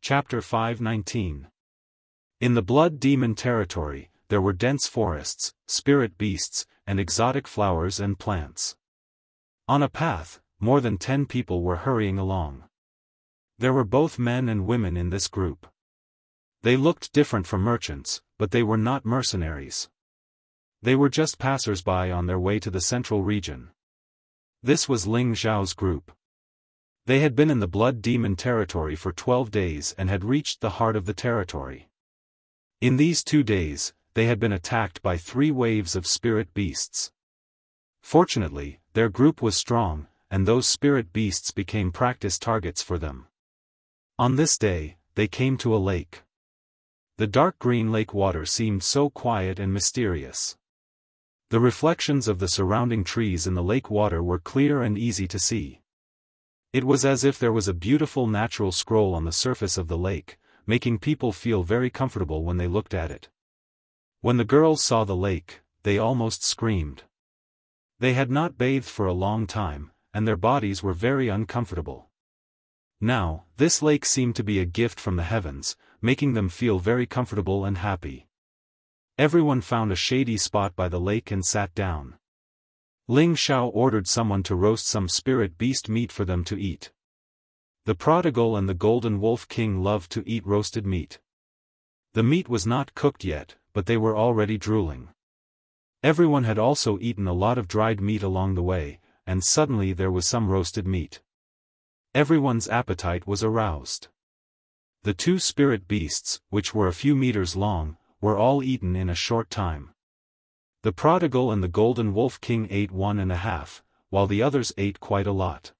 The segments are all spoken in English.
Chapter 519. In the Blood Demon territory, there were dense forests, spirit beasts, and exotic flowers and plants. On a path, more than 10 people were hurrying along. There were both men and women in this group. They looked different from merchants, but they were not mercenaries. They were just passers-by on their way to the central region. This was Ling Xiao's group. They had been in the Blood Demon territory for 12 days and had reached the heart of the territory. In these 2 days, they had been attacked by 3 waves of spirit beasts. Fortunately, their group was strong, and those spirit beasts became practice targets for them. On this day, they came to a lake. The dark green lake water seemed so quiet and mysterious. The reflections of the surrounding trees in the lake water were clear and easy to see. It was as if there was a beautiful natural scroll on the surface of the lake, making people feel very comfortable when they looked at it. When the girls saw the lake, they almost screamed. They had not bathed for a long time, and their bodies were very uncomfortable. Now, this lake seemed to be a gift from the heavens, making them feel very comfortable and happy. Everyone found a shady spot by the lake and sat down. Ling Xiao ordered someone to roast some spirit beast meat for them to eat. The prodigal and the golden wolf king loved to eat roasted meat. The meat was not cooked yet, but they were already drooling. Everyone had also eaten a lot of dried meat along the way, and suddenly there was some roasted meat. Everyone's appetite was aroused. The 2 spirit beasts, which were a few meters long, were all eaten in a short time. The prodigal and the golden wolf king ate 1.5, while the others ate quite a lot.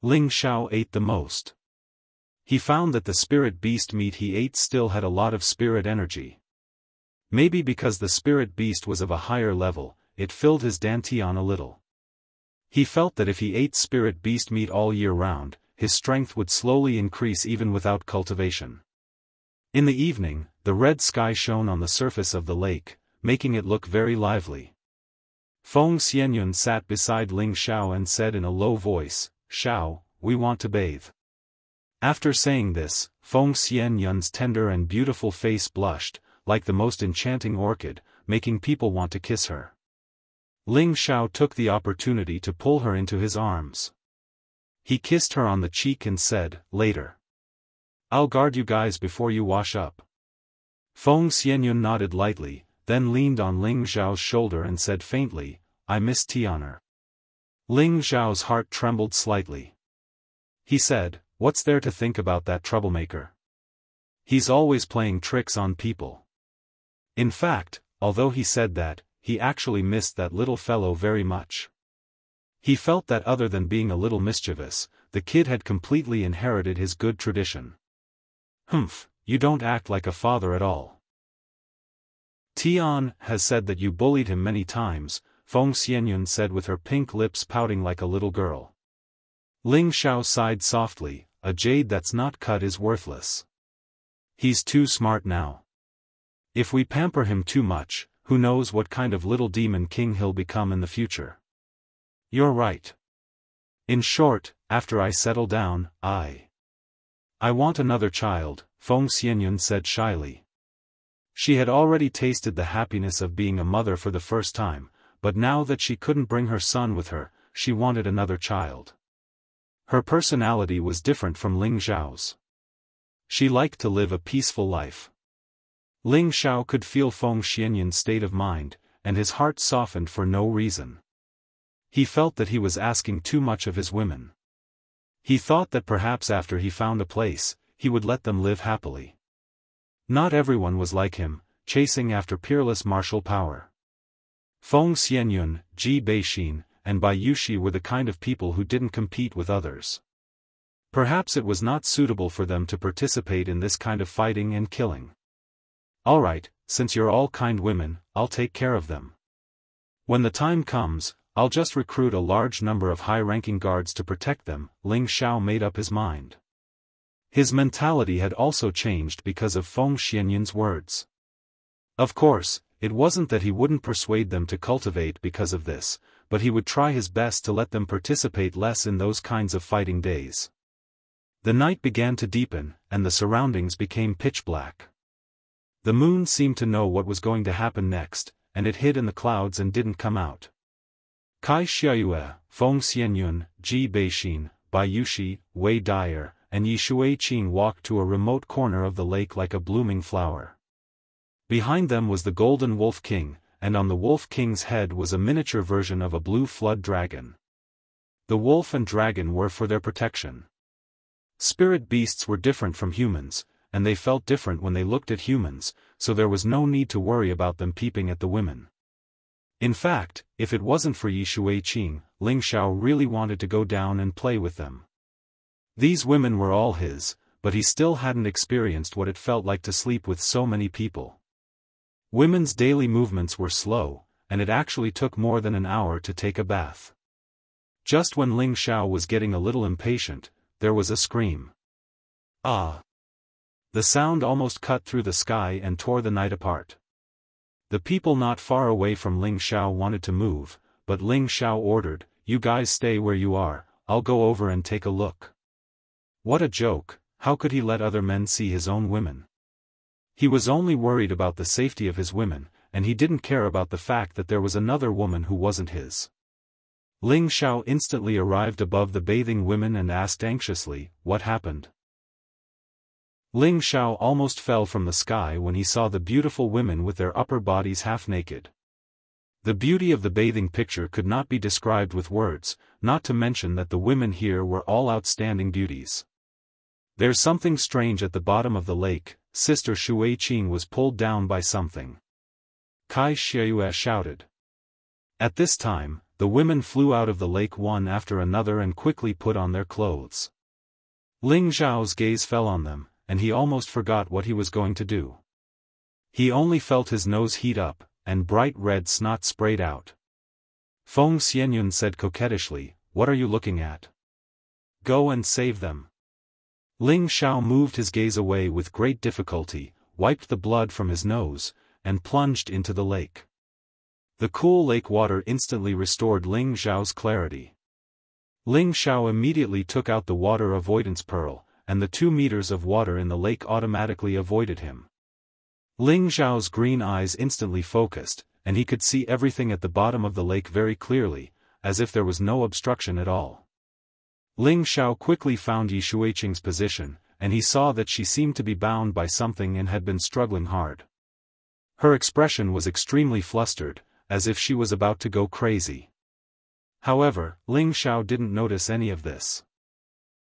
Ling Xiao ate the most. He found that the spirit beast meat he ate still had a lot of spirit energy. Maybe because the spirit beast was of a higher level, it filled his dantian a little. He felt that if he ate spirit beast meat all year round, his strength would slowly increase even without cultivation. In the evening, the red sky shone on the surface of the lake, making it look very lively. Feng Xianyun sat beside Ling Xiao and said in a low voice, "Xiao, we want to bathe." After saying this, Feng Xianyun's tender and beautiful face blushed, like the most enchanting orchid, making people want to kiss her. Ling Xiao took the opportunity to pull her into his arms. He kissed her on the cheek and said, "Later. I'll guard you guys before you wash up." Feng Xianyun nodded lightly, then leaned on Ling Xiao's shoulder and said faintly, "I miss Tian'er." Ling Xiao's heart trembled slightly. He said, "What's there to think about that troublemaker? He's always playing tricks on people." In fact, although he said that, he actually missed that little fellow very much. He felt that other than being a little mischievous, the kid had completely inherited his good tradition. "Humph, you don't act like a father at all. Tian has said that you bullied him many times," Feng Xianyun said with her pink lips pouting like a little girl. Ling Xiao sighed softly, "A jade that's not cut is worthless. He's too smart now. If we pamper him too much, who knows what kind of little demon king he'll become in the future." "You're right. In short, after I settle down, I want another child," Feng Xianyun said shyly. She had already tasted the happiness of being a mother for the first time, but now that she couldn't bring her son with her, she wanted another child. Her personality was different from Ling Xiao's. She liked to live a peaceful life. Ling Xiao could feel Feng Xianyun's state of mind, and his heart softened for no reason. He felt that he was asking too much of his women. He thought that perhaps after he found a place, he would let them live happily. Not everyone was like him, chasing after peerless martial power. Feng Xianyun, Ji Beixin, and Bai Yushi were the kind of people who didn't compete with others. Perhaps it was not suitable for them to participate in this kind of fighting and killing. "Alright, since you're all kind women, I'll take care of them. When the time comes, I'll just recruit a large number of high-ranking guards to protect them." Ling Xiao made up his mind. His mentality had also changed because of Feng Xianyun's words. Of course, it wasn't that he wouldn't persuade them to cultivate because of this, but he would try his best to let them participate less in those kinds of fighting days. The night began to deepen, and the surroundings became pitch black. The moon seemed to know what was going to happen next, and it hid in the clouds and didn't come out. Kai Xiaoyue, Feng Xianyun, Ji Beixin, Bai Yushi, Wei Dyer, and Yi Shuiqing walked to a remote corner of the lake like a blooming flower. Behind them was the Golden Wolf King, and on the Wolf King's head was a miniature version of a blue flood dragon. The wolf and dragon were for their protection. Spirit beasts were different from humans, and they felt different when they looked at humans, so there was no need to worry about them peeping at the women. In fact, if it wasn't for Yi Shuiqing, Ling Xiao really wanted to go down and play with them. These women were all his, but he still hadn't experienced what it felt like to sleep with so many people. Women's daily movements were slow, and it actually took more than an hour to take a bath. Just when Ling Xiao was getting a little impatient, there was a scream. Ah! The sound almost cut through the sky and tore the night apart. The people not far away from Ling Xiao wanted to move, but Ling Xiao ordered, "You guys stay where you are, I'll go over and take a look." What a joke, how could he let other men see his own women? He was only worried about the safety of his women, and he didn't care about the fact that there was another woman who wasn't his. Ling Xiao instantly arrived above the bathing women and asked anxiously, "What happened?" Ling Xiao almost fell from the sky when he saw the beautiful women with their upper bodies half naked. The beauty of the bathing picture could not be described with words, not to mention that the women here were all outstanding beauties. "There's something strange at the bottom of the lake," Sister Shuiqing was pulled down by something. Kai Xiaoyue shouted. At this time, the women flew out of the lake one after another and quickly put on their clothes. Ling Xiao's gaze fell on them, and he almost forgot what he was going to do. He only felt his nose heat up, and bright red snot sprayed out. Feng Xianyun said coquettishly, "What are you looking at? Go and save them." Ling Xiao moved his gaze away with great difficulty, wiped the blood from his nose, and plunged into the lake. The cool lake water instantly restored Ling Xiao's clarity. Ling Xiao immediately took out the water avoidance pearl, and the 2 meters of water in the lake automatically avoided him. Ling Xiao's green eyes instantly focused, and he could see everything at the bottom of the lake very clearly, as if there was no obstruction at all. Ling Xiao quickly found Yi Shuiqing's position, and he saw that she seemed to be bound by something and had been struggling hard. Her expression was extremely flustered, as if she was about to go crazy. However, Ling Xiao didn't notice any of this.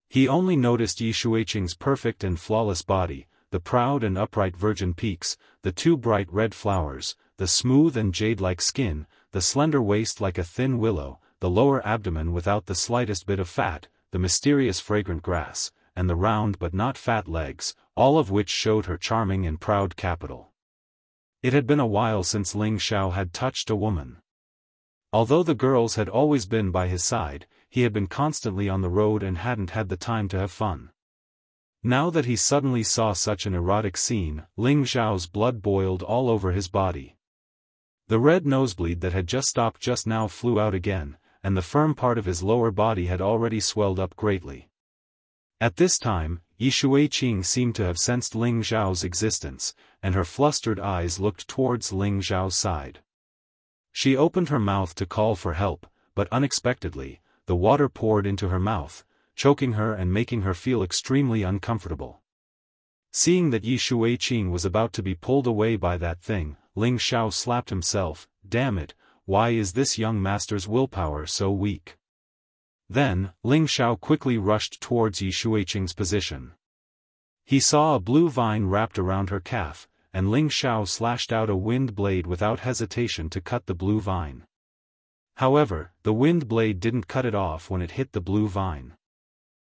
He only noticed Yi Shuiqing's perfect and flawless body, the proud and upright virgin peaks, the 2 bright red flowers, the smooth and jade-like skin, the slender waist like a thin willow, the lower abdomen without the slightest bit of fat, the mysterious fragrant grass, and the round but not fat legs, all of which showed her charming and proud capital. It had been a while since Ling Xiao had touched a woman. Although the girls had always been by his side, he had been constantly on the road and hadn't had the time to have fun. Now that he suddenly saw such an erotic scene, Ling Xiao's blood boiled all over his body. The red nosebleed that had just stopped just now flew out again, and the firm part of his lower body had already swelled up greatly. At this time, Yi Shuiqing seemed to have sensed Ling Xiao's existence, and her flustered eyes looked towards Ling Xiao's side. She opened her mouth to call for help, but unexpectedly, the water poured into her mouth, choking her and making her feel extremely uncomfortable. Seeing that Yi Shuiqing was about to be pulled away by that thing, Ling Xiao slapped himself. "Damn it, why is this young master's willpower so weak?" Then, Ling Xiao quickly rushed towards Yi Shuiqing's position. He saw a blue vine wrapped around her calf, and Ling Xiao slashed out a wind blade without hesitation to cut the blue vine. However, the wind blade didn't cut it off when it hit the blue vine.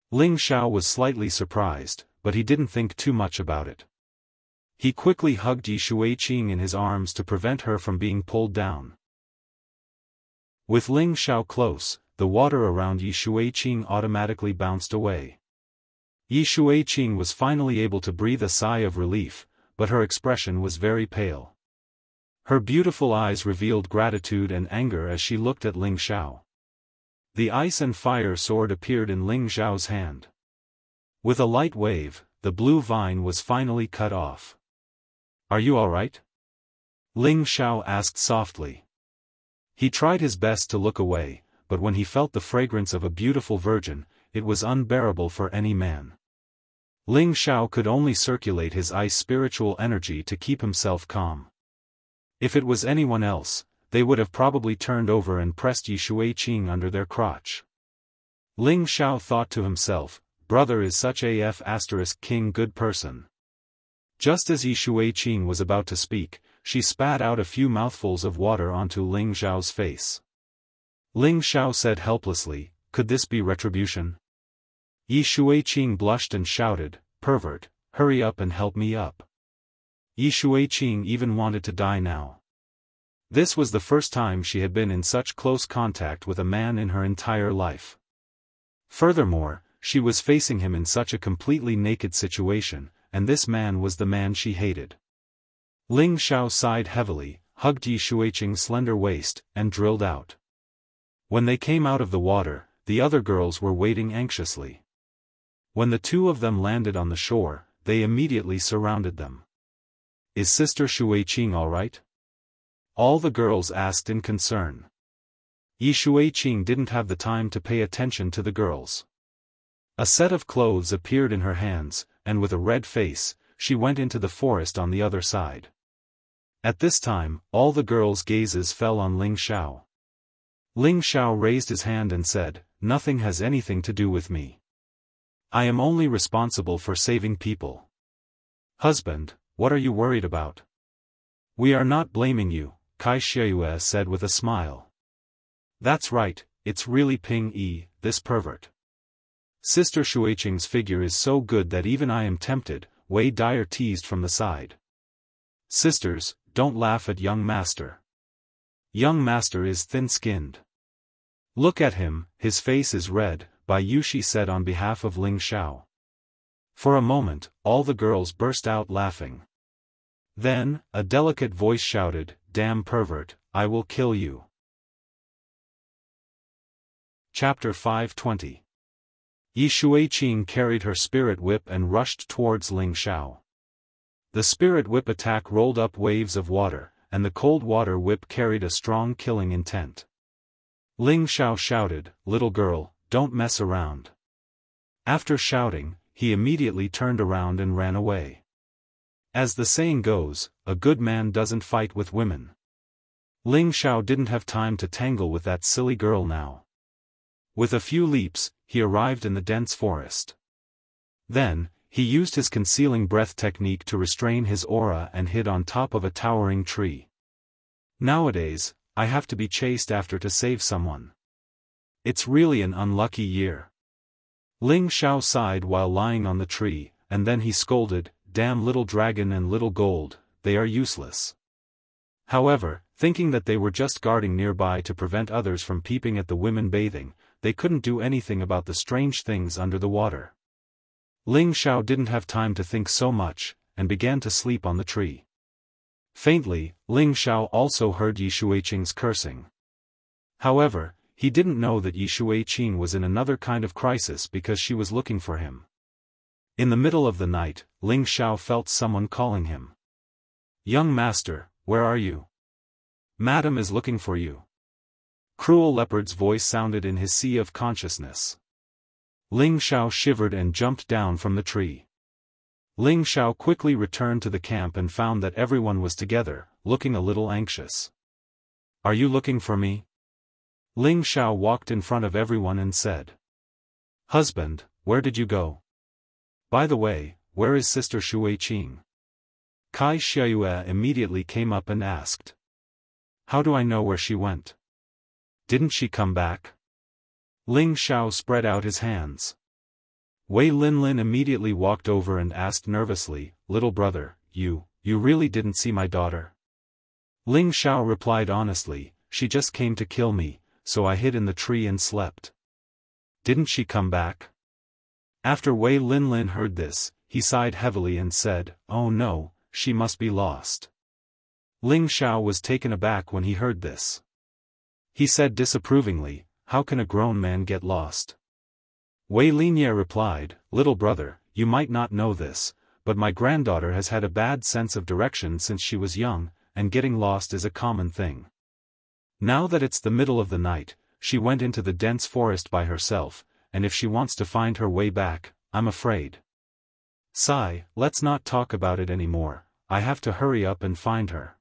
Ling Xiao was slightly surprised, but he didn't think too much about it. He quickly hugged Yi Shuiqing in his arms to prevent her from being pulled down. With Ling Xiao close, the water around Yi Shuiqing automatically bounced away. Yi Shuiqing was finally able to breathe a sigh of relief, but her expression was very pale. Her beautiful eyes revealed gratitude and anger as she looked at Ling Xiao. The ice and fire sword appeared in Ling Xiao's hand. With a light wave, the blue vine was finally cut off. "Are you all right?" Ling Xiao asked softly. He tried his best to look away, but when he felt the fragrance of a beautiful virgin, it was unbearable for any man. Ling Xiao could only circulate his ice spiritual energy to keep himself calm. If it was anyone else, they would have probably turned over and pressed Yi Shuiqing under their crotch. Ling Xiao thought to himself, brother is such a *king good person. Just as Yi Shuiqing was about to speak, she spat out a few mouthfuls of water onto Ling Xiao's face. Ling Xiao said helplessly, could this be retribution? Yi Shuiqing blushed and shouted, pervert, hurry up and help me up. Yi Shuiqing even wanted to die now. This was the first time she had been in such close contact with a man in her entire life. Furthermore, she was facing him in such a completely naked situation, and this man was the man she hated. Ling Xiao sighed heavily, hugged Yi Shuiqing's slender waist, and drilled out. When they came out of the water, the other girls were waiting anxiously. When the two of them landed on the shore, they immediately surrounded them. Is Sister Shuiqing all right? All the girls asked in concern. Yi Shuiqing didn't have the time to pay attention to the girls. A set of clothes appeared in her hands, and with a red face, she went into the forest on the other side. At this time, all the girls' gazes fell on Ling Xiao. Ling Xiao raised his hand and said, nothing has anything to do with me. I am only responsible for saving people. Husband, what are you worried about? We are not blaming you, Kai Xiayue said with a smile. That's right, it's really Ping Yi, this pervert. Sister Shuiqing's figure is so good that even I am tempted, Wei Dyer teased from the side. Sisters, don't laugh at young master. Young master is thin-skinned. Look at him, his face is red, Bai Yushi said on behalf of Ling Xiao. For a moment, all the girls burst out laughing. Then, a delicate voice shouted, damn pervert, I will kill you. Chapter 520. Yi Shuiqing carried her spirit whip and rushed towards Ling Xiao. The spirit whip attack rolled up waves of water, and the cold water whip carried a strong killing intent. Ling Xiao shouted, little girl, don't mess around. After shouting, he immediately turned around and ran away. As the saying goes, a good man doesn't fight with women. Ling Xiao didn't have time to tangle with that silly girl now. With a few leaps, he arrived in the dense forest. Then, he used his concealing breath technique to restrain his aura and hid on top of a towering tree. Nowadays, I have to be chased after to save someone. It's really an unlucky year. Ling Xiao sighed while lying on the tree, and then he scolded, damn little dragon and little gold, they are useless. However, thinking that they were just guarding nearby to prevent others from peeping at the women bathing, they couldn't do anything about the strange things under the water. Ling Xiao didn't have time to think so much, and began to sleep on the tree. Faintly, Ling Xiao also heard Yi Shuiqing's cursing. However, he didn't know that Yi Shuiqing was in another kind of crisis because she was looking for him. In the middle of the night, Ling Xiao felt someone calling him. Young master, where are you? Madam is looking for you. Cruel Leopard's voice sounded in his sea of consciousness. Ling Xiao shivered and jumped down from the tree. Ling Xiao quickly returned to the camp and found that everyone was together, looking a little anxious. Are you looking for me? Ling Xiao walked in front of everyone and said. Husband, where did you go? By the way, where is Sister Shuiqing? Kai Xiayue immediately came up and asked. How do I know where she went? Didn't she come back? Ling Xiao spread out his hands. Wei Linlin immediately walked over and asked nervously, little brother, you really didn't see my daughter? Ling Xiao replied honestly, she just came to kill me, so I hid in the tree and slept. Didn't she come back? After Wei Linlin heard this, he sighed heavily and said, oh no, she must be lost. Ling Xiao was taken aback when he heard this. He said disapprovingly, how can a grown man get lost? Wei Linye replied, little brother, you might not know this, but my granddaughter has had a bad sense of direction since she was young, and getting lost is a common thing. Now that it's the middle of the night, she went into the dense forest by herself, and if she wants to find her way back, I'm afraid. Sigh, let's not talk about it anymore, I have to hurry up and find her.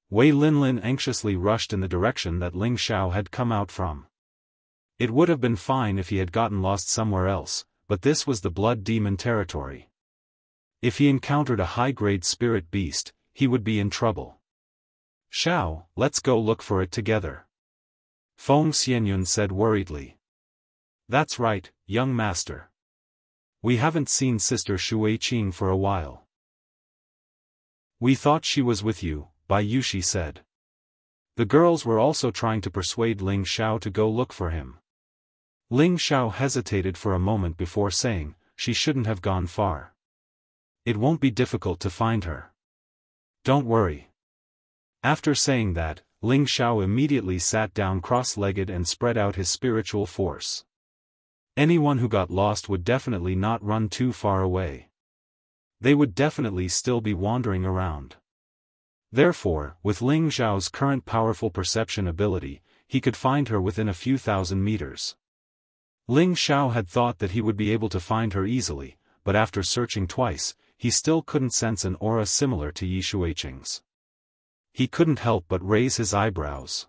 Wei Linlin anxiously rushed in the direction that Ling Xiao had come out from. It would have been fine if he had gotten lost somewhere else, but this was the blood demon territory. If he encountered a high-grade spirit beast, he would be in trouble. Xiao, let's go look for it together. Feng Xianyun said worriedly. That's right, young master. We haven't seen Sister Shuiqing for a while. We thought she was with you, Bai Yushi said. The girls were also trying to persuade Ling Xiao to go look for him. Ling Xiao hesitated for a moment before saying, she shouldn't have gone far. It won't be difficult to find her. Don't worry. After saying that, Ling Xiao immediately sat down cross-legged and spread out his spiritual force. Anyone who got lost would definitely not run too far away. They would definitely still be wandering around. Therefore, with Ling Xiao's current powerful perception ability, he could find her within a few thousand meters. Ling Xiao had thought that he would be able to find her easily, but after searching twice, he still couldn't sense an aura similar to Yi Shuiqing's. He couldn't help but raise his eyebrows.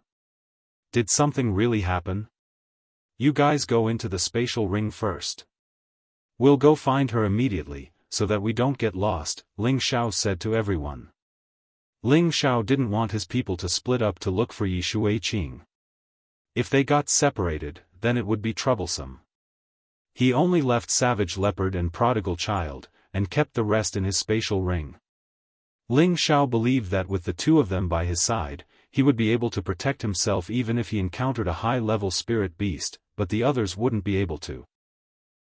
Did something really happen? You guys go into the spatial ring first. We'll go find her immediately, so that we don't get lost, Ling Xiao said to everyone. Ling Xiao didn't want his people to split up to look for Yi Shuiqing. If they got separated, then it would be troublesome. He only left Savage Leopard and Prodigal Child, and kept the rest in his spatial ring. Ling Xiao believed that with the two of them by his side, he would be able to protect himself even if he encountered a high-level spirit beast, but the others wouldn't be able to.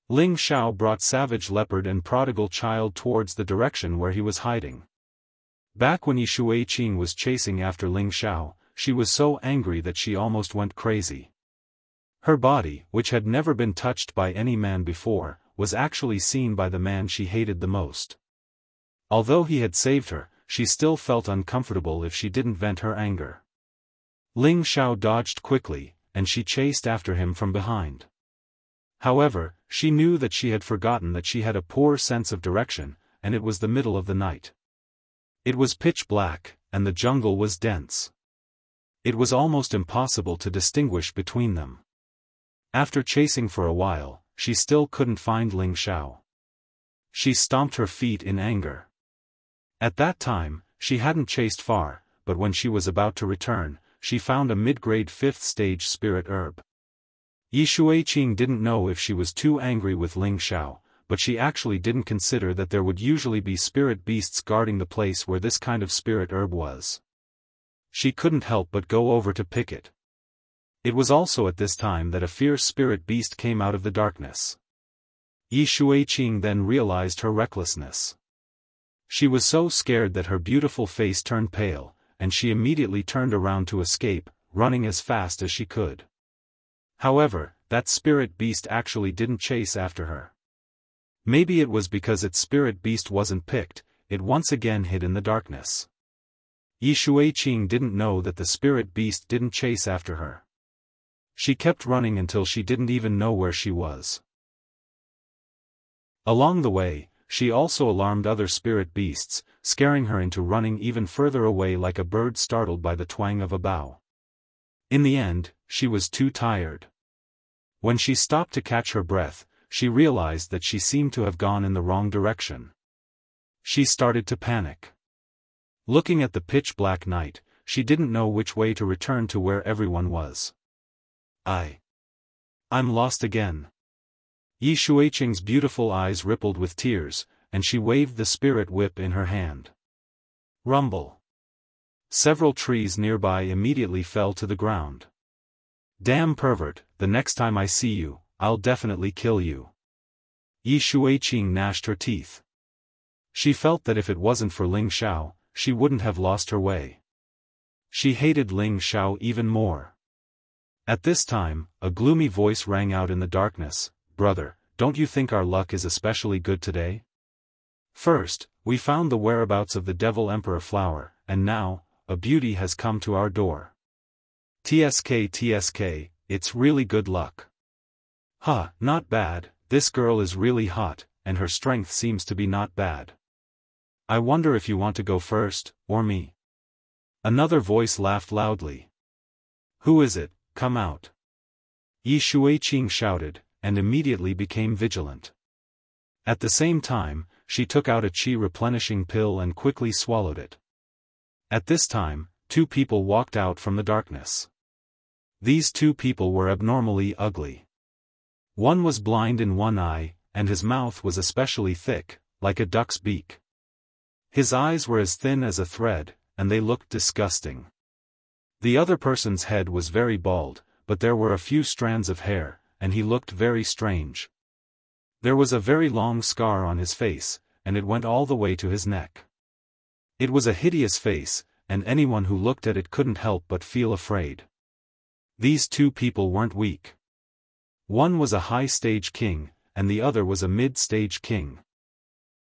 Ling Xiao brought Savage Leopard and Prodigal Child towards the direction where he was hiding. Back when Yi Shuiqing was chasing after Ling Xiao, she was so angry that she almost went crazy. Her body, which had never been touched by any man before, was actually seen by the man she hated the most. Although he had saved her, she still felt uncomfortable if she didn't vent her anger. Ling Xiao dodged quickly, and she chased after him from behind. However, she knew that she had forgotten that she had a poor sense of direction, and it was the middle of the night. It was pitch black, and the jungle was dense. It was almost impossible to distinguish between them. After chasing for a while, she still couldn't find Ling Xiao. She stomped her feet in anger. At that time, she hadn't chased far, but when she was about to return, she found a mid-grade 5th stage spirit herb. Yi Shuiqing didn't know if she was too angry with Ling Xiao, but she actually didn't consider that there would usually be spirit beasts guarding the place where this kind of spirit herb was. She couldn't help but go over to pick it. It was also at this time that a fierce spirit beast came out of the darkness. Yi Shuiqing then realized her recklessness. She was so scared that her beautiful face turned pale, and she immediately turned around to escape, running as fast as she could. However, that spirit beast actually didn't chase after her. Maybe it was because its spirit beast wasn't picked, it once again hid in the darkness. Yi Shuiqing didn't know that the spirit beast didn't chase after her. She kept running until she didn't even know where she was. Along the way, she also alarmed other spirit beasts, scaring her into running even further away like a bird startled by the twang of a bow. In the end, she was too tired. When she stopped to catch her breath, she realized that she seemed to have gone in the wrong direction. She started to panic. Looking at the pitch-black night, she didn't know which way to return to where everyone was. I'm lost again. Yi Shuiqing's beautiful eyes rippled with tears, and she waved the spirit whip in her hand. Rumble. Several trees nearby immediately fell to the ground. Damn pervert, the next time I see you, I'll definitely kill you. Yi Shuiqing gnashed her teeth. She felt that if it wasn't for Ling Xiao, she wouldn't have lost her way. She hated Ling Xiao even more. At this time, a gloomy voice rang out in the darkness, "Brother, don't you think our luck is especially good today? First, we found the whereabouts of the Devil Emperor flower, and now, a beauty has come to our door. TSK, it's really good luck. Huh, not bad, this girl is really hot, and her strength seems to be not bad. I wonder if you want to go first, or me? Another voice laughed loudly. Who is it? Come out. Yi Shuiqing shouted, and immediately became vigilant. At the same time, she took out a qi replenishing pill and quickly swallowed it. At this time, two people walked out from the darkness. These two people were abnormally ugly. One was blind in one eye, and his mouth was especially thick, like a duck's beak. His eyes were as thin as a thread, and they looked disgusting. The other person's head was very bald, but there were a few strands of hair, and he looked very strange. There was a very long scar on his face, and it went all the way to his neck. It was a hideous face, and anyone who looked at it couldn't help but feel afraid. These two people weren't weak. One was a high-stage king, and the other was a mid-stage king.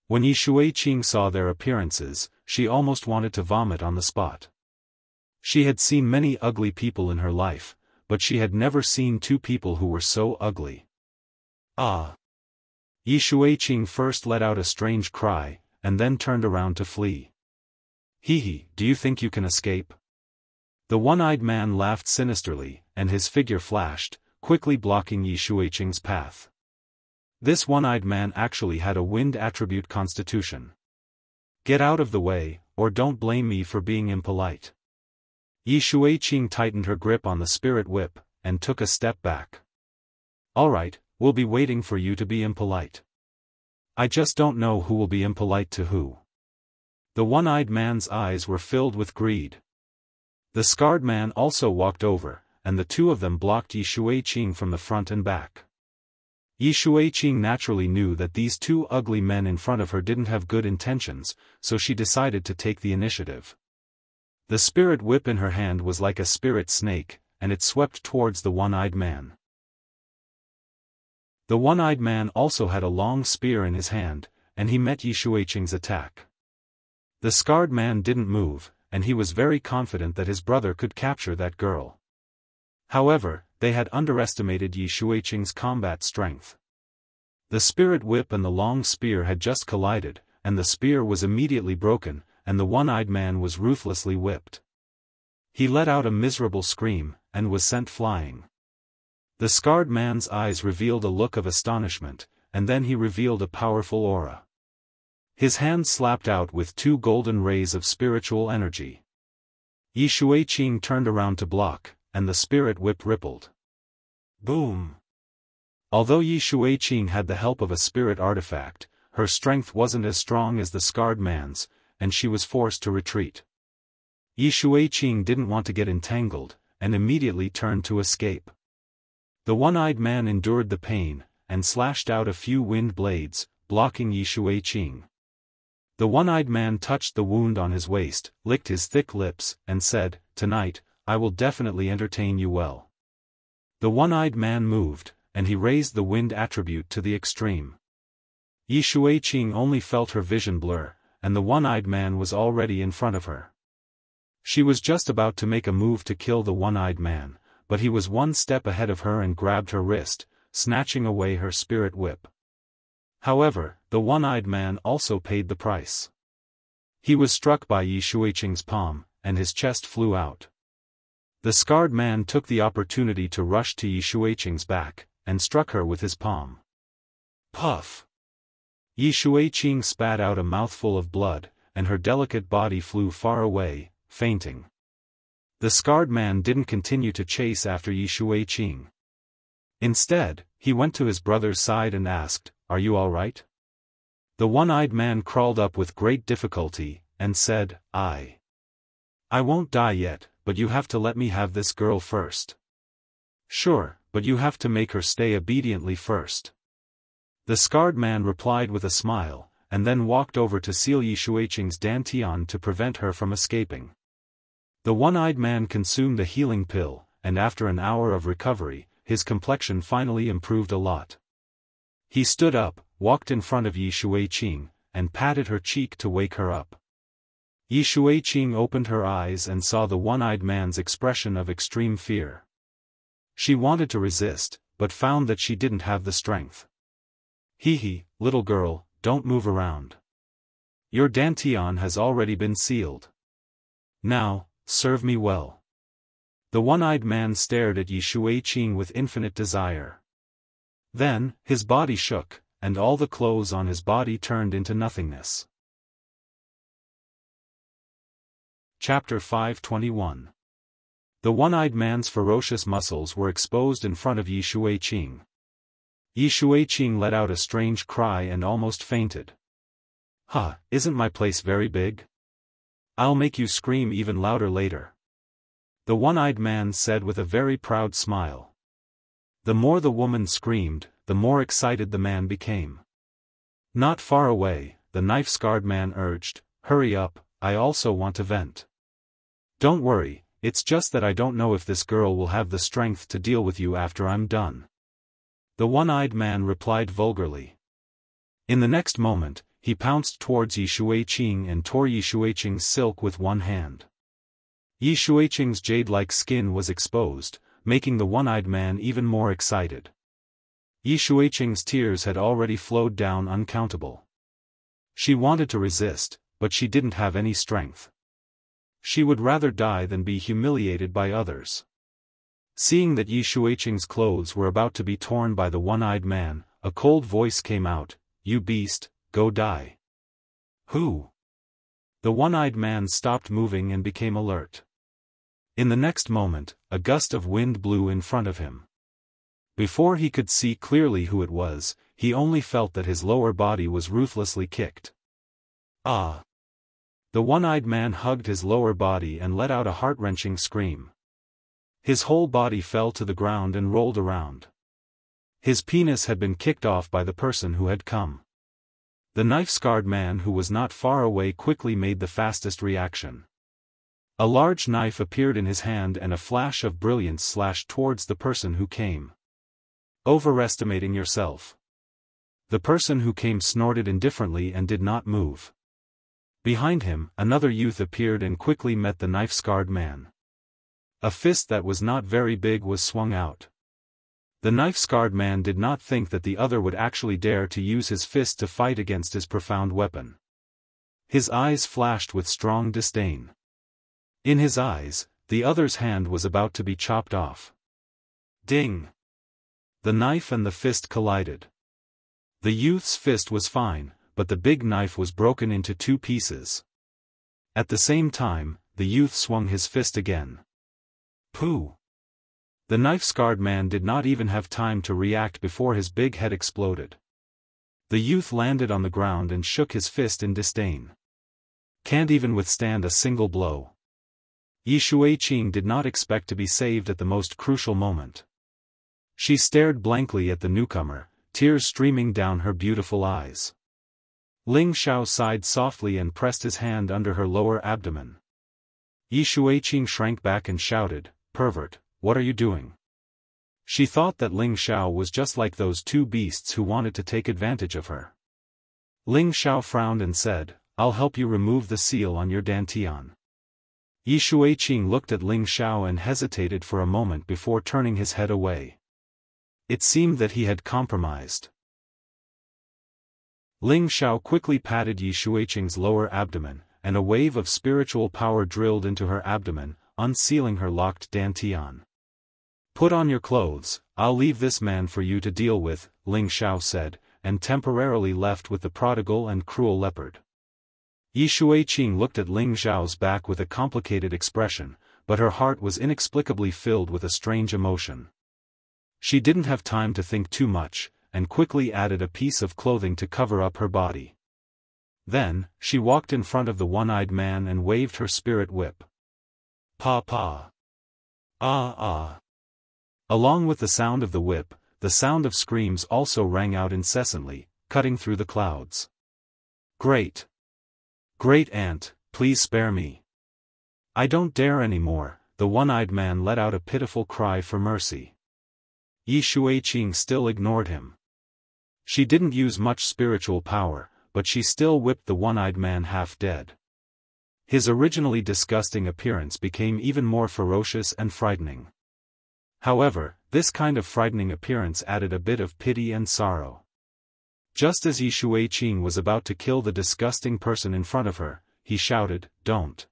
When Yi Shuiqing saw their appearances, she almost wanted to vomit on the spot. She had seen many ugly people in her life, but she had never seen two people who were so ugly. Ah! Yi Shuiqing first let out a strange cry, and then turned around to flee. Hee, do you think you can escape? The one-eyed man laughed sinisterly, and his figure flashed, quickly blocking Yi Shuiqing's path. This one-eyed man actually had a wind attribute constitution. Get out of the way, or don't blame me for being impolite. Yi Shuiqing tightened her grip on the spirit whip, and took a step back. Alright, we'll be waiting for you to be impolite. I just don't know who will be impolite to who. The one-eyed man's eyes were filled with greed. The scarred man also walked over, and the two of them blocked Yi Shuiqing from the front and back. Yi Shuiqing naturally knew that these two ugly men in front of her didn't have good intentions, so she decided to take the initiative. The spirit whip in her hand was like a spirit snake, and it swept towards the one-eyed man. The one-eyed man also had a long spear in his hand, and he met Yi Shuiqing's attack. The scarred man didn't move, and he was very confident that his brother could capture that girl. However, they had underestimated Yi Shuiqing's combat strength. The spirit whip and the long spear had just collided, and the spear was immediately broken, and the one-eyed man was ruthlessly whipped. He let out a miserable scream, and was sent flying. The scarred man's eyes revealed a look of astonishment, and then he revealed a powerful aura. His hand slapped out with two golden rays of spiritual energy. Yi Shuiqing turned around to block, and the spirit whip rippled. Boom! Although Yi Shuiqing had the help of a spirit artifact, her strength wasn't as strong as the scarred man's, and she was forced to retreat. Yi Shuiqing didn't want to get entangled, and immediately turned to escape. The one-eyed man endured the pain, and slashed out a few wind blades, blocking Yi Shuiqing. The one-eyed man touched the wound on his waist, licked his thick lips, and said, "Tonight, I will definitely entertain you well." The one-eyed man moved, and he raised the wind attribute to the extreme. Yi Shuiqing only felt her vision blur, and the one-eyed man was already in front of her. She was just about to make a move to kill the one-eyed man, but he was one step ahead of her and grabbed her wrist, snatching away her spirit whip. However, the one-eyed man also paid the price. He was struck by Yi Shuiqing's palm, and his chest flew out. The scarred man took the opportunity to rush to Yi Shuiqing's back, and struck her with his palm. Puff! Yi Shuiqing spat out a mouthful of blood, and her delicate body flew far away, fainting. The scarred man didn't continue to chase after Yi Shuiqing. Instead, he went to his brother's side and asked, "Are you all right?" The one-eyed man crawled up with great difficulty, and said, I won't die yet, but you have to let me have this girl first." "Sure, but you have to make her stay obediently first." The scarred man replied with a smile, and then walked over to seal Yi Shuiqing's dantian to prevent her from escaping. The one-eyed man consumed a healing pill, and after an hour of recovery, his complexion finally improved a lot. He stood up, walked in front of Yi Shuiqing, and patted her cheek to wake her up. Yi Shuiqing opened her eyes and saw the one-eyed man's expression of extreme fear. She wanted to resist, but found that she didn't have the strength. Hee, little girl, don't move around. Your dantian has already been sealed. Now, serve me well. The one-eyed man stared at Yi Shuiqing with infinite desire. Then, his body shook, and all the clothes on his body turned into nothingness. Chapter 521. The one-eyed man's ferocious muscles were exposed in front of Yi Shuiqing. Yi Shuiqing let out a strange cry and almost fainted. Isn't my place very big? I'll make you scream even louder later. The one-eyed man said with a very proud smile. The more the woman screamed, the more excited the man became. Not far away, the knife-scarred man urged, hurry up, I also want to vent. Don't worry, it's just that I don't know if this girl will have the strength to deal with you after I'm done. The one-eyed man replied vulgarly. In the next moment, he pounced towards Yi Shuiqing and tore Yi Shuiqing's silk with one hand. Yi Shuiqing's jade-like skin was exposed, making the one-eyed man even more excited. Yi Shuiqing's tears had already flowed down uncountable. She wanted to resist, but she didn't have any strength. She would rather die than be humiliated by others. Seeing that Yi Shuiqing's clothes were about to be torn by the one-eyed man, a cold voice came out, "You beast, go die." Who? The one-eyed man stopped moving and became alert. In the next moment, a gust of wind blew in front of him. Before he could see clearly who it was, he only felt that his lower body was ruthlessly kicked. Ah! The one-eyed man hugged his lower body and let out a heart-wrenching scream. His whole body fell to the ground and rolled around. His penis had been kicked off by the person who had come. The knife-scarred man who was not far away quickly made the fastest reaction. A large knife appeared in his hand and a flash of brilliance slashed towards the person who came. Overestimating yourself. The person who came snorted indifferently and did not move. Behind him, another youth appeared and quickly met the knife-scarred man. A fist that was not very big was swung out. The knife-scarred man did not think that the other would actually dare to use his fist to fight against his profound weapon. His eyes flashed with strong disdain. In his eyes, the other's hand was about to be chopped off. Ding! The knife and the fist collided. The youth's fist was fine, but the big knife was broken into two pieces. At the same time, the youth swung his fist again. Pooh! The knife-scarred man did not even have time to react before his big head exploded. The youth landed on the ground and shook his fist in disdain. Can't even withstand a single blow. Yi Shuiqing did not expect to be saved at the most crucial moment. She stared blankly at the newcomer, tears streaming down her beautiful eyes. Ling Xiao sighed softly and pressed his hand under her lower abdomen. Yi Shuiqing shrank back and shouted, "Pervert, what are you doing?" She thought that Ling Xiao was just like those two beasts who wanted to take advantage of her. Ling Xiao frowned and said, "I'll help you remove the seal on your dantian." Yi Shuiqing looked at Ling Xiao and hesitated for a moment before turning his head away. It seemed that he had compromised. Ling Xiao quickly patted Yi Shuiqing's lower abdomen, and a wave of spiritual power drilled into her abdomen, unsealing her locked dantian. "Put on your clothes, I'll leave this man for you to deal with," Ling Xiao said, and temporarily left with the prodigal and cruel leopard. Yi Shuiqing looked at Ling Xiao's back with a complicated expression, but her heart was inexplicably filled with a strange emotion. She didn't have time to think too much, and quickly added a piece of clothing to cover up her body. Then, she walked in front of the one-eyed man and waved her spirit whip. Pa pa. Ah ah. Along with the sound of the whip, the sound of screams also rang out incessantly, cutting through the clouds. Great! Great aunt, please spare me. I don't dare anymore, the one-eyed man let out a pitiful cry for mercy. Yi Shuiqing still ignored him. She didn't use much spiritual power, but she still whipped the one-eyed man half dead. His originally disgusting appearance became even more ferocious and frightening. However, this kind of frightening appearance added a bit of pity and sorrow. Just as Yi Shuiqing was about to kill the disgusting person in front of her, he shouted, "Don't!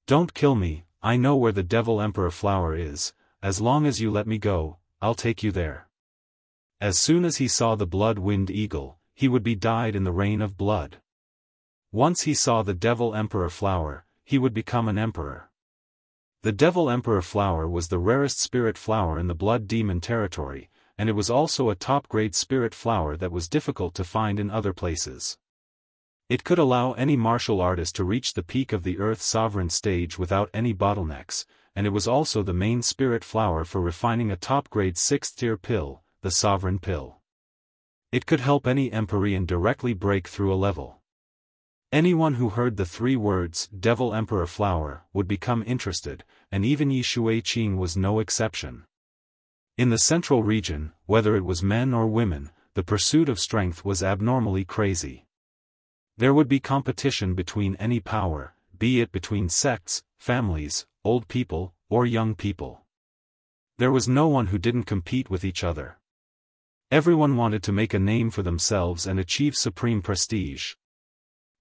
Don't kill me, I know where the Devil Emperor flower is, as long as you let me go, I'll take you there." As soon as he saw the blood-winged eagle, he would be dyed in the rain of blood. Once he saw the Devil Emperor flower, he would become an emperor. The Devil Emperor flower was the rarest spirit flower in the Blood Demon territory, and it was also a top-grade spirit flower that was difficult to find in other places. It could allow any martial artist to reach the peak of the Earth Sovereign stage without any bottlenecks, and it was also the main spirit flower for refining a top-grade 6th-tier pill, the Sovereign Pill. It could help any Empyrean directly break through a level. Anyone who heard the 3 words, Devil Emperor flower, would become interested, and even Yi Shuiqing was no exception. In the central region, whether it was men or women, the pursuit of strength was abnormally crazy. There would be competition between any power, be it between sects, families, old people, or young people. There was no one who didn't compete with each other. Everyone wanted to make a name for themselves and achieve supreme prestige.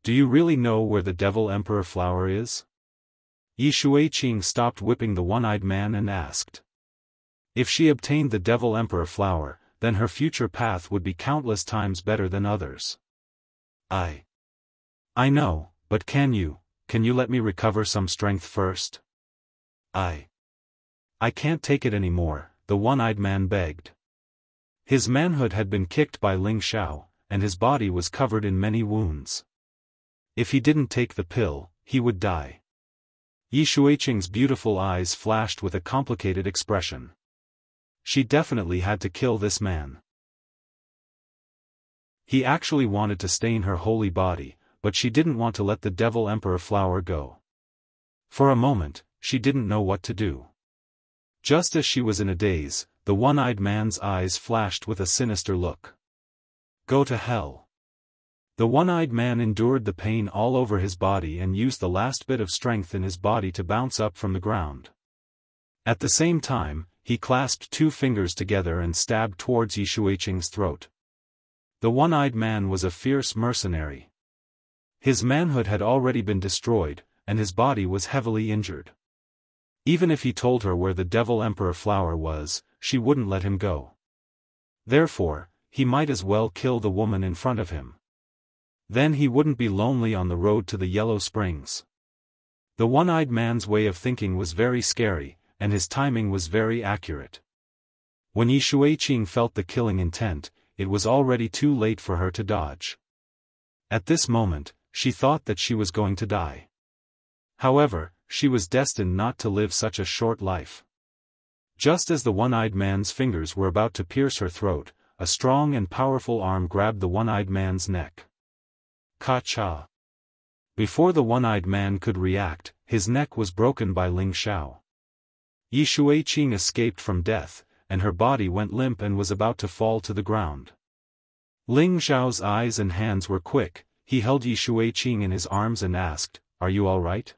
Do you really know where the Devil Emperor flower is? Yi Shuiqing stopped whipping the one-eyed man and asked. If she obtained the Devil Emperor flower, then her future path would be countless times better than others. I know, but can you let me recover some strength first? I can't take it anymore, the one-eyed man begged. His manhood had been kicked by Ling Xiao, and his body was covered in many wounds. If he didn't take the pill, he would die. Yi Shuiqing's beautiful eyes flashed with a complicated expression. She definitely had to kill this man. He actually wanted to stain her holy body, but she didn't want to let the Devil Emperor flower go. For a moment, she didn't know what to do. Just as she was in a daze, the one-eyed man's eyes flashed with a sinister look. Go to hell. The one-eyed man endured the pain all over his body and used the last bit of strength in his body to bounce up from the ground. At the same time, he clasped 2 fingers together and stabbed towards Yi Shuiqing's throat. The one-eyed man was a fierce mercenary. His manhood had already been destroyed, and his body was heavily injured. Even if he told her where the Devil Emperor flower was, she wouldn't let him go. Therefore, he might as well kill the woman in front of him. Then he wouldn't be lonely on the road to the Yellow Springs. The one-eyed man's way of thinking was very scary, and his timing was very accurate. When Yi Shuiqing felt the killing intent, it was already too late for her to dodge. At this moment, she thought that she was going to die. However, she was destined not to live such a short life. Just as the one-eyed man's fingers were about to pierce her throat, a strong and powerful arm grabbed the one-eyed man's neck. Ka-cha! Before the one-eyed man could react, his neck was broken by Ling Xiao. Yi Shuiqing escaped from death, and her body went limp and was about to fall to the ground. Ling Xiao's eyes and hands were quick. He held Yi Shuiqing in his arms and asked, "Are you all right?"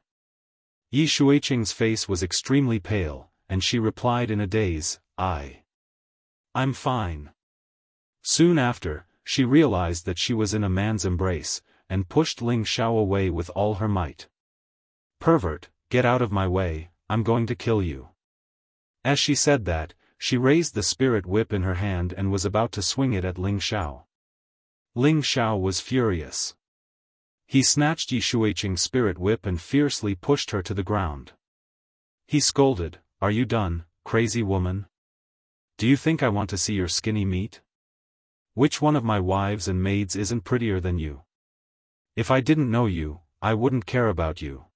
Yi Shuiqing's face was extremely pale, and she replied in a daze, I'm fine." Soon after, she realized that she was in a man's embrace, and pushed Ling Xiao away with all her might. "Pervert, get out of my way, I'm going to kill you." As she said that, she raised the spirit whip in her hand and was about to swing it at Ling Xiao. Ling Xiao was furious. He snatched Yi Shuiqing's spirit whip and fiercely pushed her to the ground. He scolded, "Are you done, crazy woman? Do you think I want to see your skinny meat? Which one of my wives and maids isn't prettier than you? If I didn't know you, I wouldn't care about you.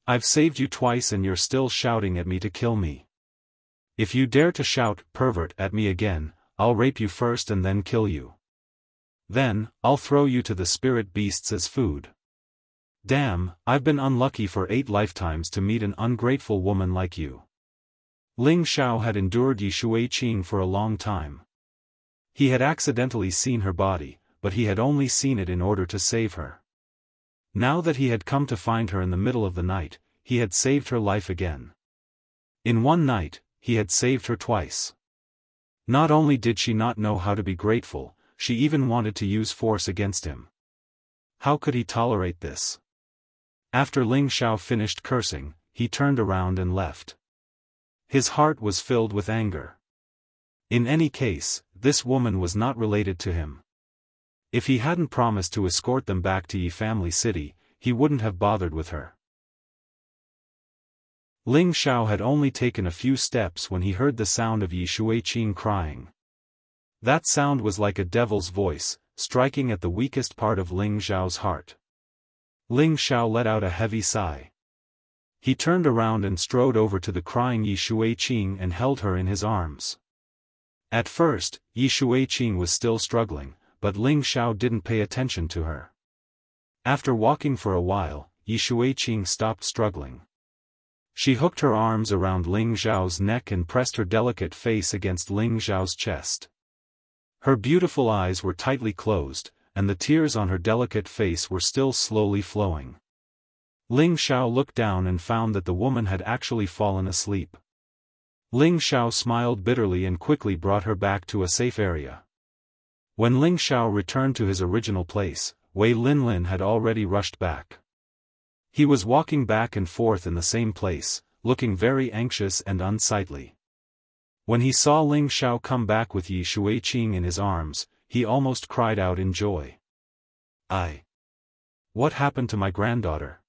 I've saved you twice and you're still shouting at me to kill me. If you dare to shout, pervert, at me again, I'll rape you first and then kill you. Then, I'll throw you to the spirit beasts as food. Damn, I've been unlucky for 8 lifetimes to meet an ungrateful woman like you." Ling Xiao had endured Yi Shuiqing for a long time. He had accidentally seen her body, but he had only seen it in order to save her. Now that he had come to find her in the middle of the night, he had saved her life again. In one night, he had saved her twice. Not only did she not know how to be grateful, she even wanted to use force against him. How could he tolerate this? After Ling Xiao finished cursing, he turned around and left. His heart was filled with anger. In any case, this woman was not related to him. If he hadn't promised to escort them back to Yi Family City, he wouldn't have bothered with her. Ling Xiao had only taken a few steps when he heard the sound of Yi Shuiqing crying. That sound was like a devil's voice, striking at the weakest part of Ling Xiao's heart. Ling Xiao let out a heavy sigh. He turned around and strode over to the crying Yi Shuiqing and held her in his arms. At first, Yi Shuiqing was still struggling, but Ling Xiao didn't pay attention to her. After walking for a while, Yi Shuiqing stopped struggling. She hooked her arms around Ling Xiao's neck and pressed her delicate face against Ling Xiao's chest. Her beautiful eyes were tightly closed, and the tears on her delicate face were still slowly flowing. Ling Xiao looked down and found that the woman had actually fallen asleep. Ling Xiao smiled bitterly and quickly brought her back to a safe area. When Ling Xiao returned to his original place, Wei Linlin had already rushed back. He was walking back and forth in the same place, looking very anxious and unsightly. When he saw Ling Xiao come back with Yi Shuiqing in his arms, he almost cried out in joy. What happened to my granddaughter?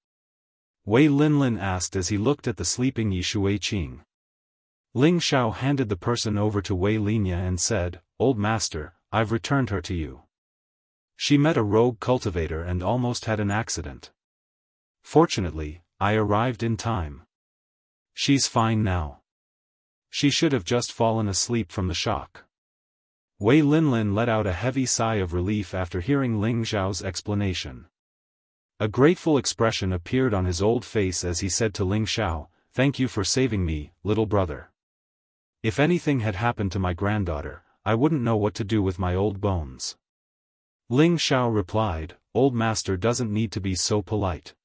Wei Linlin asked as he looked at the sleeping Yi Shuiqing. Ling Xiao handed the person over to Wei Linya and said, "Old master, I've returned her to you. She met a rogue cultivator and almost had an accident. Fortunately, I arrived in time. She's fine now. She should have just fallen asleep from the shock." Wei Linlin let out a heavy sigh of relief after hearing Ling Xiao's explanation. A grateful expression appeared on his old face as he said to Ling Xiao, "Thank you for saving me, little brother. If anything had happened to my granddaughter, I wouldn't know what to do with my old bones." Ling Xiao replied, "Old master doesn't need to be so polite.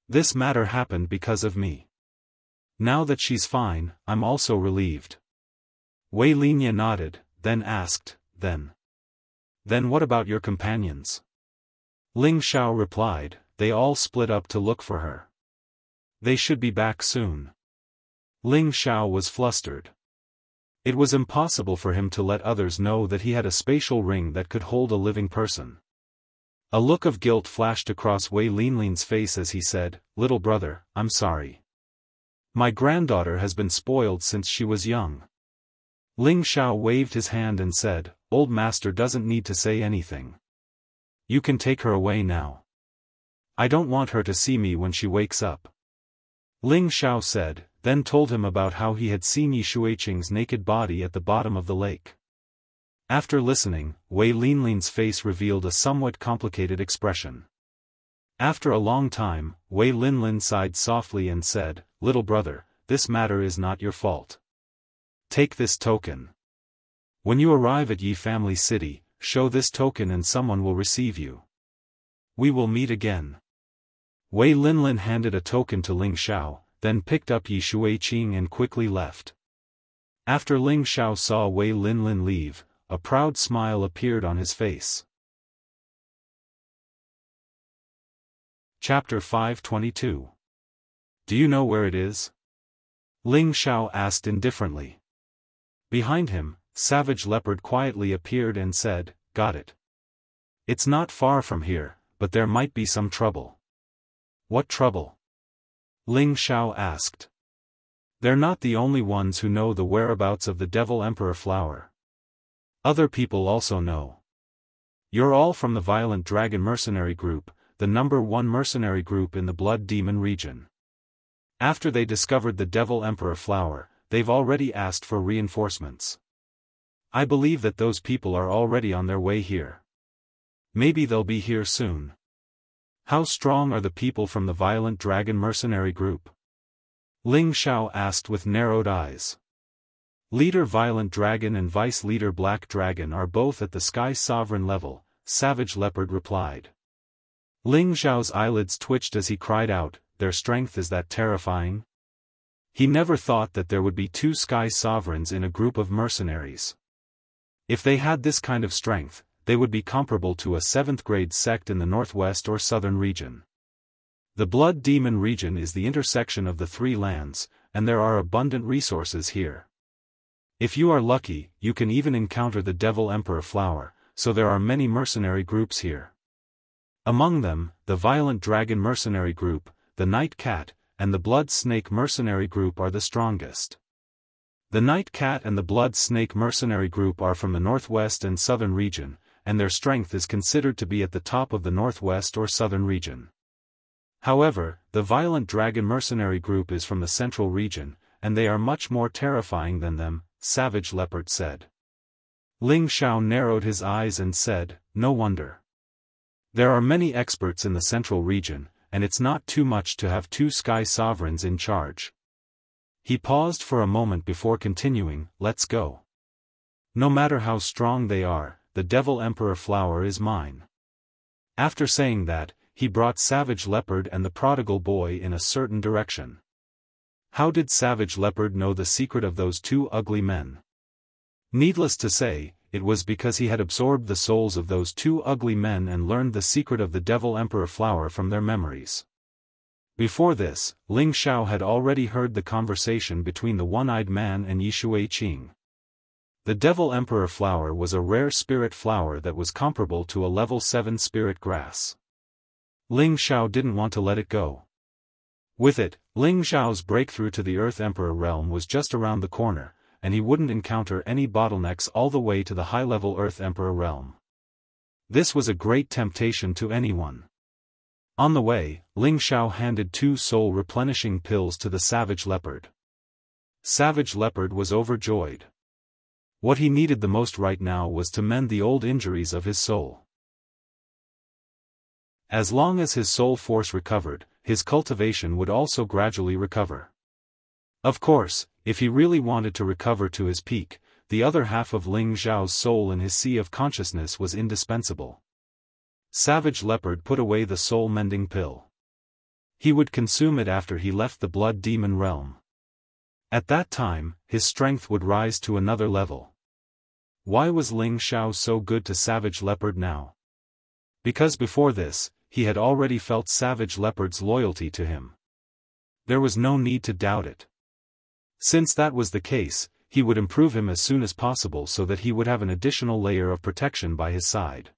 This matter happened because of me. Now that she's fine, I'm also relieved." Wei Linya nodded, then asked, Then what about your companions?" Ling Xiao replied, "They all split up to look for her. They should be back soon." Ling Xiao was flustered. It was impossible for him to let others know that he had a spatial ring that could hold a living person. A look of guilt flashed across Wei Linlin's face as he said, "Little brother, I'm sorry. My granddaughter has been spoiled since she was young." Ling Xiao waved his hand and said, "Old master doesn't need to say anything. You can take her away now. I don't want her to see me when she wakes up." Ling Xiao said, then told him about how he had seen Yi Shuiqing's naked body at the bottom of the lake. After listening, Wei Linlin's face revealed a somewhat complicated expression. After a long time, Wei Linlin sighed softly and said, "Little brother, this matter is not your fault. Take this token. When you arrive at Yi Family City, show this token and someone will receive you. We will meet again." Wei Linlin handed a token to Ling Xiao, then picked up Yi Shuiqing and quickly left. After Ling Xiao saw Wei Linlin leave, a proud smile appeared on his face. Chapter 522. Do you know where it is? Ling Xiao asked indifferently. Behind him, Savage Leopard quietly appeared and said, "Got it. It's not far from here, but there might be some trouble." "What trouble?" Ling Xiao asked. "They're not the only ones who know the whereabouts of the Devil Emperor flower. Other people also know. You're all from the Violent Dragon Mercenary Group, the #1 mercenary group in the Blood Demon region. After they discovered the Devil Emperor flower, they've already asked for reinforcements. I believe that those people are already on their way here. Maybe they'll be here soon." "How strong are the people from the Violent Dragon Mercenary Group?" Ling Xiao asked with narrowed eyes. Leader Violent Dragon and Vice Leader Black Dragon are both at the Sky Sovereign level, Savage Leopard replied. Ling Xiao's eyelids twitched as he cried out, their strength is that terrifying? He never thought that there would be two Sky Sovereigns in a group of mercenaries. If they had this kind of strength, they would be comparable to a 7th-grade sect in the northwest or southern region. The Blood Demon region is the intersection of the three lands, and there are abundant resources here. If you are lucky, you can even encounter the Devil Emperor Flower, so there are many mercenary groups here. Among them, the Violent Dragon Mercenary Group, the Night Cat, and the Blood Snake Mercenary Group are the strongest. The Night Cat and the Blood Snake Mercenary Group are from the northwest and southern region, and their strength is considered to be at the top of the northwest or southern region. However, the Violent Dragon Mercenary Group is from the central region, and they are much more terrifying than them, Savage Leopard said. Ling Xiao narrowed his eyes and said, no wonder. There are many experts in the central region, and it's not too much to have two Sky Sovereigns in charge. He paused for a moment before continuing, let's go. No matter how strong they are, the Devil Emperor Flower is mine. After saying that, he brought Savage Leopard and the Prodigal Boy in a certain direction. How did Savage Leopard know the secret of those two ugly men? Needless to say, it was because he had absorbed the souls of those two ugly men and learned the secret of the Devil Emperor Flower from their memories. Before this, Ling Xiao had already heard the conversation between the One-Eyed Man and Yishui Qing. The Devil Emperor Flower was a rare spirit flower that was comparable to a level 7 spirit grass. Ling Xiao didn't want to let it go. With it, Ling Xiao's breakthrough to the Earth Emperor realm was just around the corner, and he wouldn't encounter any bottlenecks all the way to the high-level Earth Emperor realm. This was a great temptation to anyone. On the way, Ling Xiao handed 2 soul-replenishing pills to the Savage Leopard. Savage Leopard was overjoyed. What he needed the most right now was to mend the old injuries of his soul. As long as his soul force recovered, his cultivation would also gradually recover. Of course, if he really wanted to recover to his peak, the other half of Ling Xiao's soul in his sea of consciousness was indispensable. Savage Leopard put away the soul-mending pill. He would consume it after he left the Blood Demon realm. At that time, his strength would rise to another level. Why was Ling Xiao so good to Savage Leopard now? Because before this, he had already felt Savage Leopard's loyalty to him. There was no need to doubt it. Since that was the case, he would improve him as soon as possible so that he would have an additional layer of protection by his side.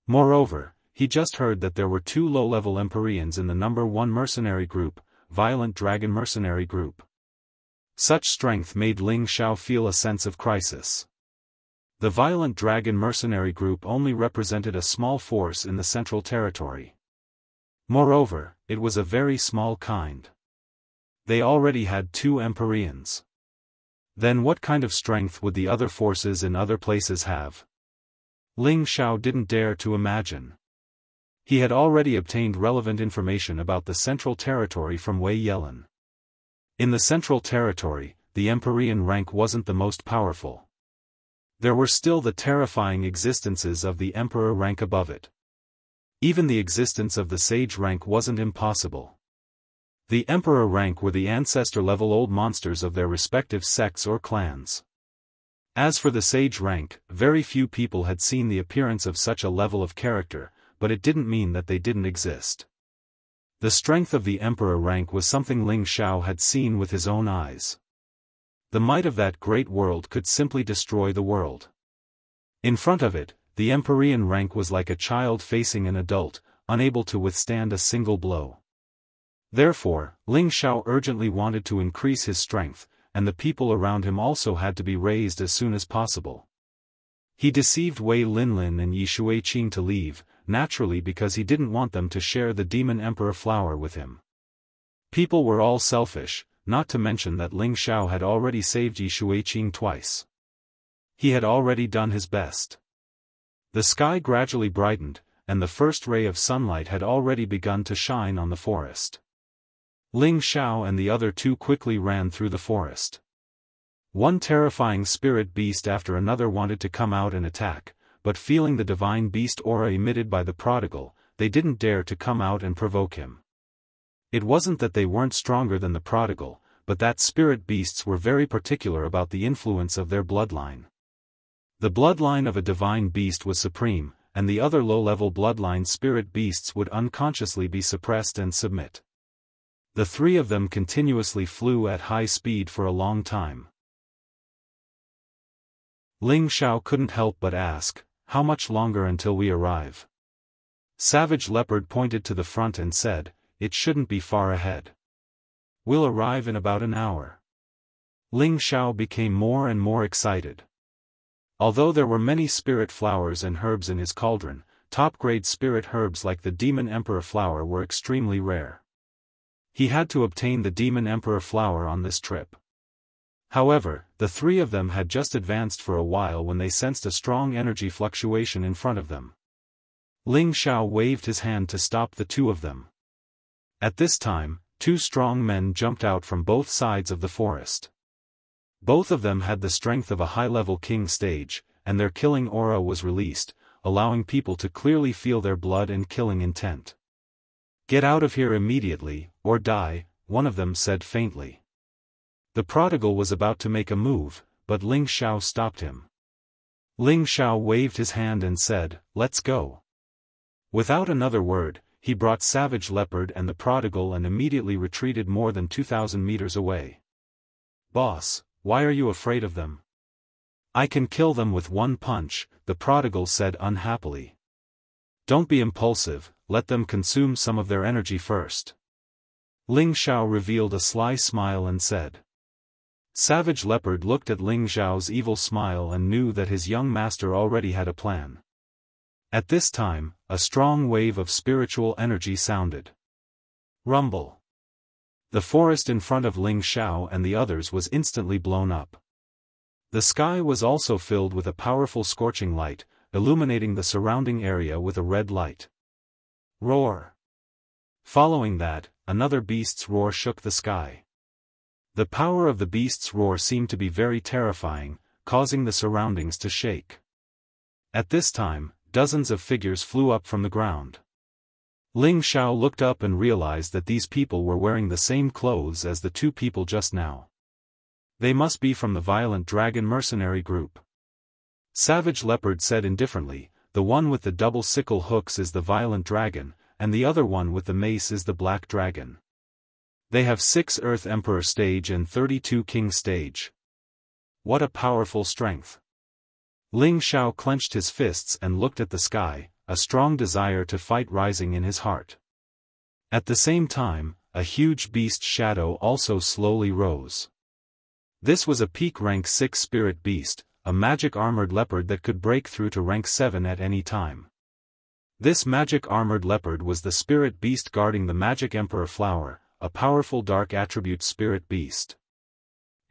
Moreover, he just heard that there were 2 low-level Empyreans in the number 1 mercenary group, Violent Dragon Mercenary Group. Such strength made Ling Xiao feel a sense of crisis. The Violent Dragon Mercenary Group only represented a small force in the Central Territory. Moreover, it was a very small kind. They already had 2 Empyreans. Then what kind of strength would the other forces in other places have? Ling Xiao didn't dare to imagine. He had already obtained relevant information about the Central Territory from Wei Yelin. In the Central Territory, the Empyrean rank wasn't the most powerful. There were still the terrifying existences of the Emperor rank above it. Even the existence of the Sage rank wasn't impossible. The Emperor rank were the ancestor-level old monsters of their respective sects or clans. As for the Sage rank, very few people had seen the appearance of such a level of character, but it didn't mean that they didn't exist. The strength of the Emperor rank was something Ling Xiao had seen with his own eyes. The might of that great world could simply destroy the world. In front of it, the Empyrean rank was like a child facing an adult, unable to withstand a single blow. Therefore, Ling Xiao urgently wanted to increase his strength, and the people around him also had to be raised as soon as possible. He deceived Wei Linlin and Yishui Qing to leave, naturally because he didn't want them to share the Demon Emperor Flower with him. People were all selfish, not to mention that Ling Xiao had already saved Yishui Qing twice. He had already done his best. The sky gradually brightened, and the first ray of sunlight had already begun to shine on the forest. Ling Xiao and the other 2 quickly ran through the forest. One terrifying spirit beast after another wanted to come out and attack, but feeling the divine beast aura emitted by the prodigal, they didn't dare to come out and provoke him. It wasn't that they weren't stronger than the prodigal, but that spirit beasts were very particular about the influence of their bloodline. The bloodline of a divine beast was supreme, and the other low-level bloodline spirit beasts would unconsciously be suppressed and submit. The three of them continuously flew at high speed for a long time. Ling Xiao couldn't help but ask, "How much longer until we arrive?" Savage Leopard pointed to the front and said, "It shouldn't be far ahead. We'll arrive in about an hour." Ling Xiao became more and more excited. Although there were many spirit flowers and herbs in his cauldron, top-grade spirit herbs like the Demon Emperor flower were extremely rare. He had to obtain the Demon Emperor flower on this trip. However, the three of them had just advanced for a while when they sensed a strong energy fluctuation in front of them. Ling Xiao waved his hand to stop the two of them. At this time, two strong men jumped out from both sides of the forest. Both of them had the strength of a high-level king stage, and their killing aura was released, allowing people to clearly feel their blood and killing intent. "Get out of here immediately, or die," one of them said faintly. The prodigal was about to make a move, but Ling Xiao stopped him. Ling Xiao waved his hand and said, "Let's go." Without another word, he brought Savage Leopard and the prodigal and immediately retreated more than 2,000 meters away. "Boss, why are you afraid of them?" "I can kill them with one punch," the prodigal said unhappily. "Don't be impulsive, let them consume some of their energy first." Ling Xiao revealed a sly smile and said. Savage Leopard looked at Ling Xiao's evil smile and knew that his young master already had a plan. At this time, a strong wave of spiritual energy sounded. Rumble. The forest in front of Ling Xiao and the others was instantly blown up. The sky was also filled with a powerful scorching light, illuminating the surrounding area with a red light. Roar. Following that, another beast's roar shook the sky. The power of the beast's roar seemed to be very terrifying, causing the surroundings to shake. At this time, dozens of figures flew up from the ground. Ling Xiao looked up and realized that these people were wearing the same clothes as the two people just now. They must be from the Violent Dragon mercenary group. Savage Leopard said indifferently, "The one with the double sickle hooks is the Violent Dragon, and the other one with the mace is the Black Dragon. They have 6 Earth Emperor stage and 32 King stage. What a powerful strength." Ling Xiao clenched his fists and looked at the sky, a strong desire to fight rising in his heart. At the same time, a huge beast shadow also slowly rose. This was a peak rank 6 spirit beast, a magic armored leopard that could break through to rank 7 at any time. This magic armored leopard was the spirit beast guarding the Magic Emperor flower, a powerful dark attribute spirit beast.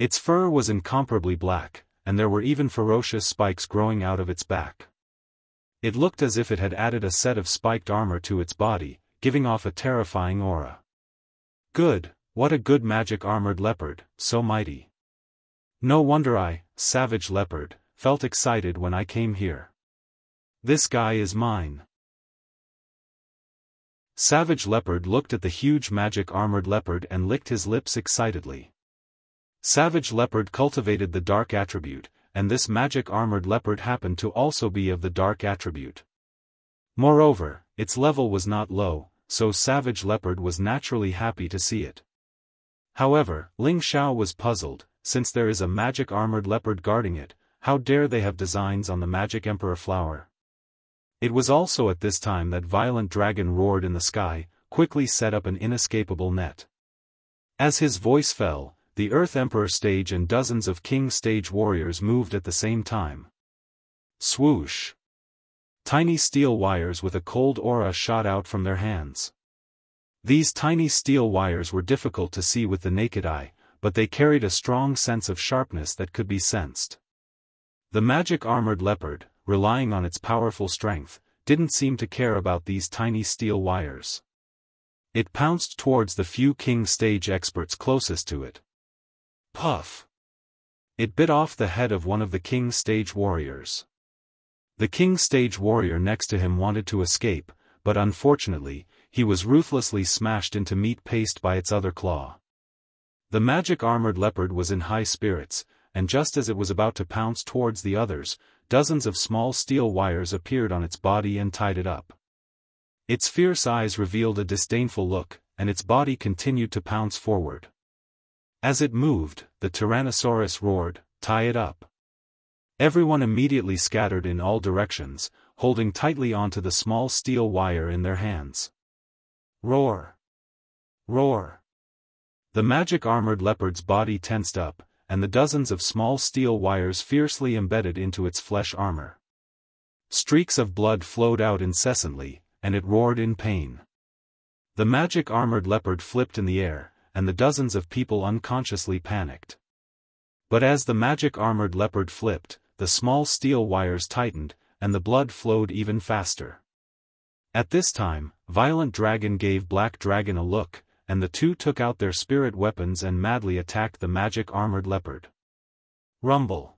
Its fur was incomparably black, and there were even ferocious spikes growing out of its back. It looked as if it had added a set of spiked armor to its body, giving off a terrifying aura. Good, what a good magic armored leopard, so mighty. No wonder I, Savage Leopard, felt excited when I came here. This guy is mine. Savage Leopard looked at the huge magic armored leopard and licked his lips excitedly. Savage Leopard cultivated the dark attribute, and this magic armored leopard happened to also be of the dark attribute. Moreover, its level was not low, so Savage Leopard was naturally happy to see it. However, Ling Xiao was puzzled, since there is a magic armored leopard guarding it, how dare they have designs on the Magic Emperor flower? It was also at this time that Violent Dragon roared in the sky, quickly set up an inescapable net. As his voice fell, the Earth Emperor stage and dozens of King stage warriors moved at the same time. Swoosh! Tiny steel wires with a cold aura shot out from their hands. These tiny steel wires were difficult to see with the naked eye, but they carried a strong sense of sharpness that could be sensed. The magic armored leopard, relying on its powerful strength, didn't seem to care about these tiny steel wires. It pounced towards the few King stage experts closest to it. Puff! It bit off the head of one of the king's stage warriors. The king's stage warrior next to him wanted to escape, but unfortunately, he was ruthlessly smashed into meat paste by its other claw. The magic armored leopard was in high spirits, and just as it was about to pounce towards the others, dozens of small steel wires appeared on its body and tied it up. Its fierce eyes revealed a disdainful look, and its body continued to pounce forward. As it moved, the Tyrannosaurus roared, "Tie it up!" Everyone immediately scattered in all directions, holding tightly onto the small steel wire in their hands. Roar! Roar! The magic armored leopard's body tensed up, and the dozens of small steel wires fiercely embedded into its flesh armor. Streaks of blood flowed out incessantly, and it roared in pain. The magic armored leopard flipped in the air, and the dozens of people unconsciously panicked. But as the magic armored leopard flipped, the small steel wires tightened, and the blood flowed even faster. At this time, Violent Dragon gave Black Dragon a look, and the two took out their spirit weapons and madly attacked the magic armored leopard. Rumble!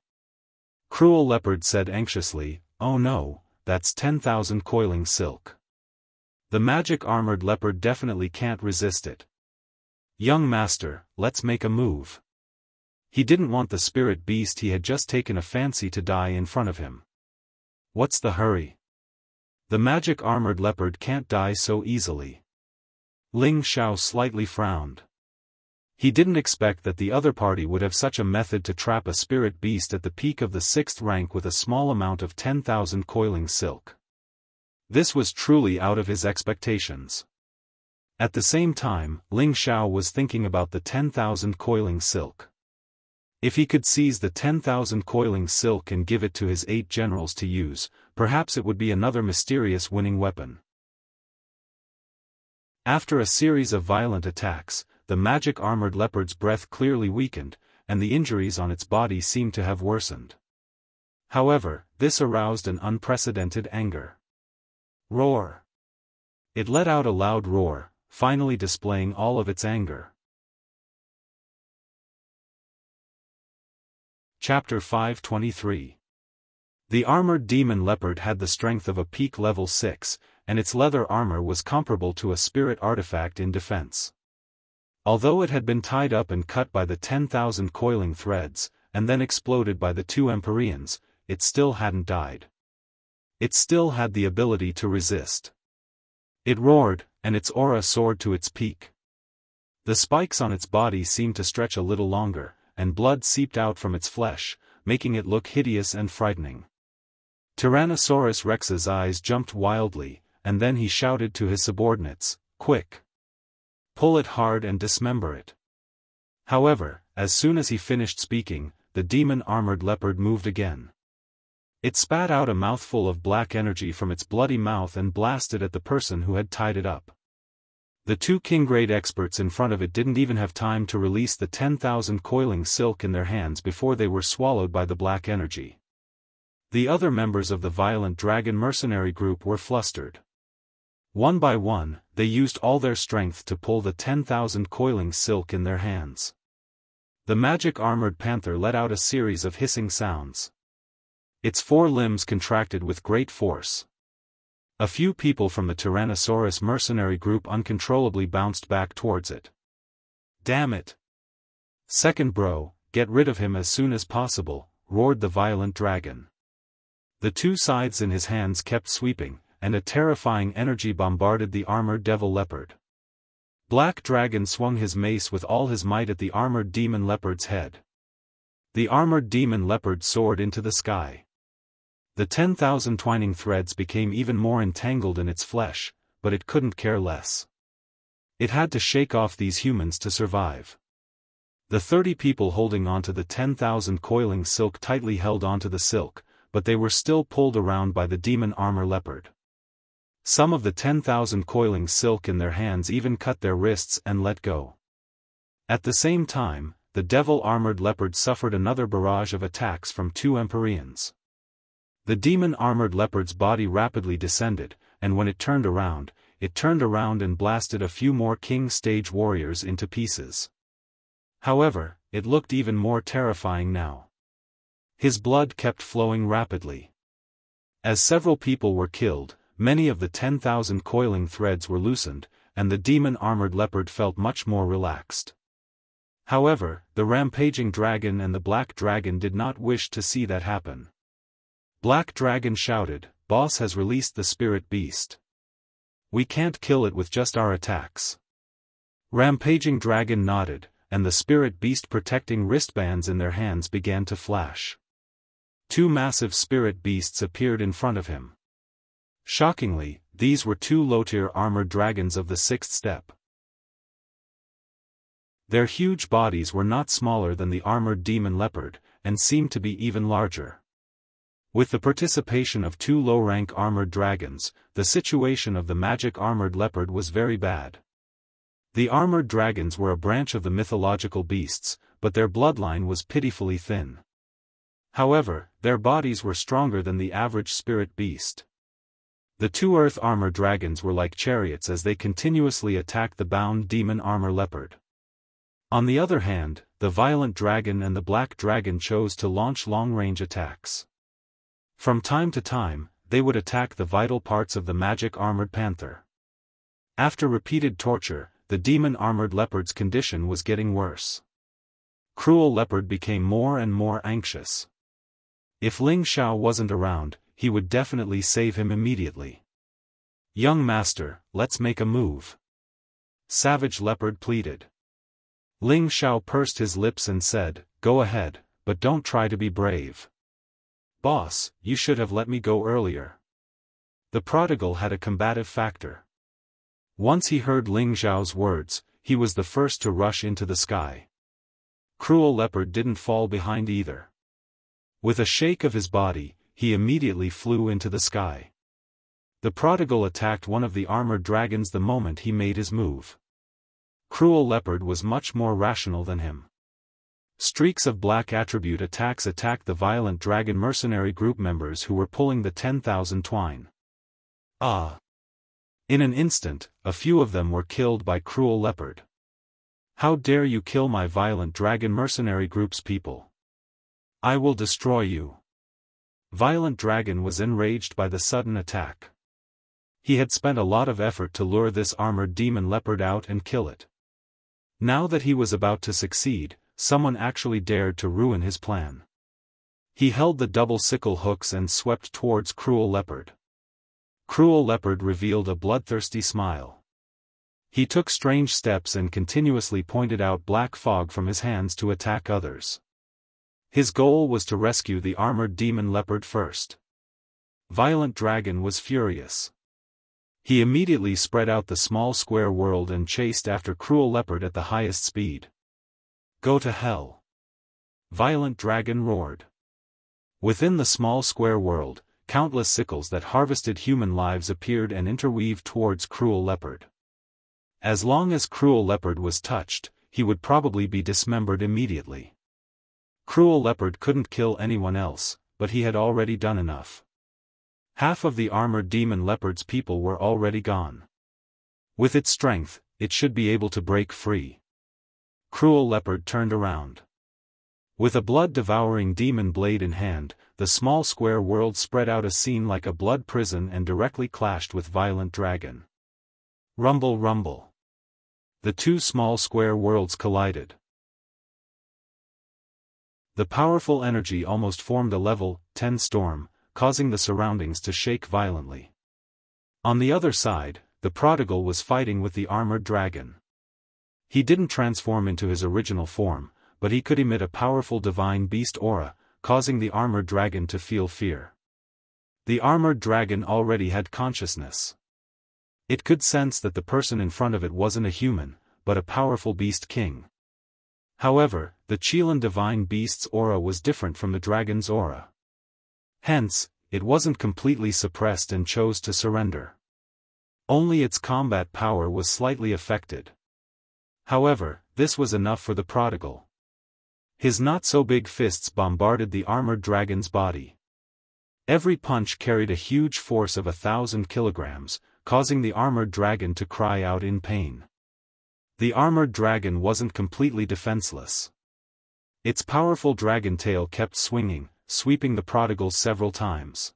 Cruel Leopard said anxiously, "Oh no, that's 10,000 coiling silk. The magic armored leopard definitely can't resist it. Young master, let's make a move." He didn't want the spirit beast he had just taken a fancy to die in front of him. What's the hurry? The magic armored leopard can't die so easily. Ling Xiao slightly frowned. He didn't expect that the other party would have such a method to trap a spirit beast at the peak of the 6th rank with a small amount of 10,000 coiling silk. This was truly out of his expectations. At the same time, Ling Xiao was thinking about the 10,000 coiling silk. If he could seize the 10,000 coiling silk and give it to his 8 generals to use, perhaps it would be another mysterious winning weapon. After a series of violent attacks, the magic armored leopard's breath clearly weakened, and the injuries on its body seemed to have worsened. However, this aroused an unprecedented anger. Roar! It let out a loud roar, finally displaying all of its anger. Chapter 523. The armored demon leopard had the strength of a peak level 6, and its leather armor was comparable to a spirit artifact in defense. Although it had been tied up and cut by the 10,000 coiling threads, and then exploded by the 2 Empyreans, it still hadn't died. It still had the ability to resist. It roared, and its aura soared to its peak. The spikes on its body seemed to stretch a little longer, and blood seeped out from its flesh, making it look hideous and frightening. Tyrannosaurus Rex's eyes jumped wildly, and then he shouted to his subordinates, "Quick! Pull it hard and dismember it." However, as soon as he finished speaking, the demon-armored leopard moved again. It spat out a mouthful of black energy from its bloody mouth and blasted at the person who had tied it up. The 2 king-grade experts in front of it didn't even have time to release the 10,000 coiling silk in their hands before they were swallowed by the black energy. The other members of the Violent Dragon mercenary group were flustered. One by one, they used all their strength to pull the 10,000 coiling silk in their hands. The magic armored panther let out a series of hissing sounds. Its 4 limbs contracted with great force. A few people from the Tyrannosaurus mercenary group uncontrollably bounced back towards it. "Damn it! Second bro, get rid of him as soon as possible," roared the Violent Dragon. The 2 scythes in his hands kept sweeping, and a terrifying energy bombarded the armored devil leopard. Black Dragon swung his mace with all his might at the armored demon leopard's head. The armored demon leopard soared into the sky. The 10,000 twining threads became even more entangled in its flesh, but it couldn't care less. It had to shake off these humans to survive. The 30 people holding onto the 10,000 coiling silk tightly held onto the silk, but they were still pulled around by the demon armor leopard. Some of the 10,000 coiling silk in their hands even cut their wrists and let go. At the same time, the devil-armored leopard suffered another barrage of attacks from 2 Empyreans. The demon-armored leopard's body rapidly descended, and when it turned around and blasted a few more king stage warriors into pieces. However, it looked even more terrifying now. His blood kept flowing rapidly. As several people were killed, many of the 10,000 coiling threads were loosened, and the demon-armored leopard felt much more relaxed. However, the rampaging dragon and the black dragon did not wish to see that happen. Black Dragon shouted, "Boss has released the spirit beast. We can't kill it with just our attacks." Rampaging Dragon nodded, and the spirit beast protecting wristbands in their hands began to flash. Two massive spirit beasts appeared in front of him. Shockingly, these were two low-tier armored dragons of the sixth step. Their huge bodies were not smaller than the armored demon leopard, and seemed to be even larger. With the participation of two low-rank armored dragons, the situation of the magic armored leopard was very bad. The armored dragons were a branch of the mythological beasts, but their bloodline was pitifully thin. However, their bodies were stronger than the average spirit beast. The two earth armor dragons were like chariots as they continuously attacked the bound demon armor leopard. On the other hand, the violent dragon and the black dragon chose to launch long-range attacks. From time to time, they would attack the vital parts of the magic-armored panther. After repeated torture, the demon-armored leopard's condition was getting worse. Cruel Leopard became more and more anxious. If Ling Xiao wasn't around, he would definitely save him immediately. "Young master, let's make a move," Savage Leopard pleaded. Ling Xiao pursed his lips and said, "Go ahead, but don't try to be brave." "Boss, you should have let me go earlier." The prodigal had a combative factor. Once he heard Ling Xiao's words, he was the first to rush into the sky. Cruel Leopard didn't fall behind either. With a shake of his body, he immediately flew into the sky. The prodigal attacked one of the armored dragons the moment he made his move. Cruel Leopard was much more rational than him. Streaks of black attribute attacks attacked the violent dragon mercenary group members who were pulling the 10,000 twine. In an instant, a few of them were killed by Cruel Leopard. "How dare you kill my violent dragon mercenary group's people? I will destroy you." Violent Dragon was enraged by the sudden attack. He had spent a lot of effort to lure this armored demon leopard out and kill it. Now that he was about to succeed, someone actually dared to ruin his plan. He held the double sickle hooks and swept towards Cruel Leopard. Cruel Leopard revealed a bloodthirsty smile. He took strange steps and continuously pointed out black fog from his hands to attack others. His goal was to rescue the armored demon leopard first. Violent Dragon was furious. He immediately spread out the small square world and chased after Cruel Leopard at the highest speed. "Go to hell!" Violent Dragon roared. Within the small square world, countless sickles that harvested human lives appeared and interweaved towards Cruel Leopard. As long as Cruel Leopard was touched, he would probably be dismembered immediately. Cruel Leopard couldn't kill anyone else, but he had already done enough. Half of the armored demon leopard's people were already gone. With its strength, it should be able to break free. Cruel Leopard turned around. With a blood-devouring demon blade in hand, the small square world spread out a scene like a blood prison and directly clashed with Violent Dragon. Rumble rumble. The two small square worlds collided. The powerful energy almost formed a level 10 storm, causing the surroundings to shake violently. On the other side, the prodigal was fighting with the armored dragon. He didn't transform into his original form, but he could emit a powerful divine beast aura, causing the armored dragon to feel fear. The armored dragon already had consciousness. It could sense that the person in front of it wasn't a human, but a powerful beast king. However, the Qilin divine beast's aura was different from the dragon's aura. Hence, it wasn't completely suppressed and chose to surrender. Only its combat power was slightly affected. However, this was enough for the prodigal. His not-so-big fists bombarded the armored dragon's body. Every punch carried a huge force of 1,000 kilograms, causing the armored dragon to cry out in pain. The armored dragon wasn't completely defenseless. Its powerful dragon tail kept swinging, sweeping the prodigals several times.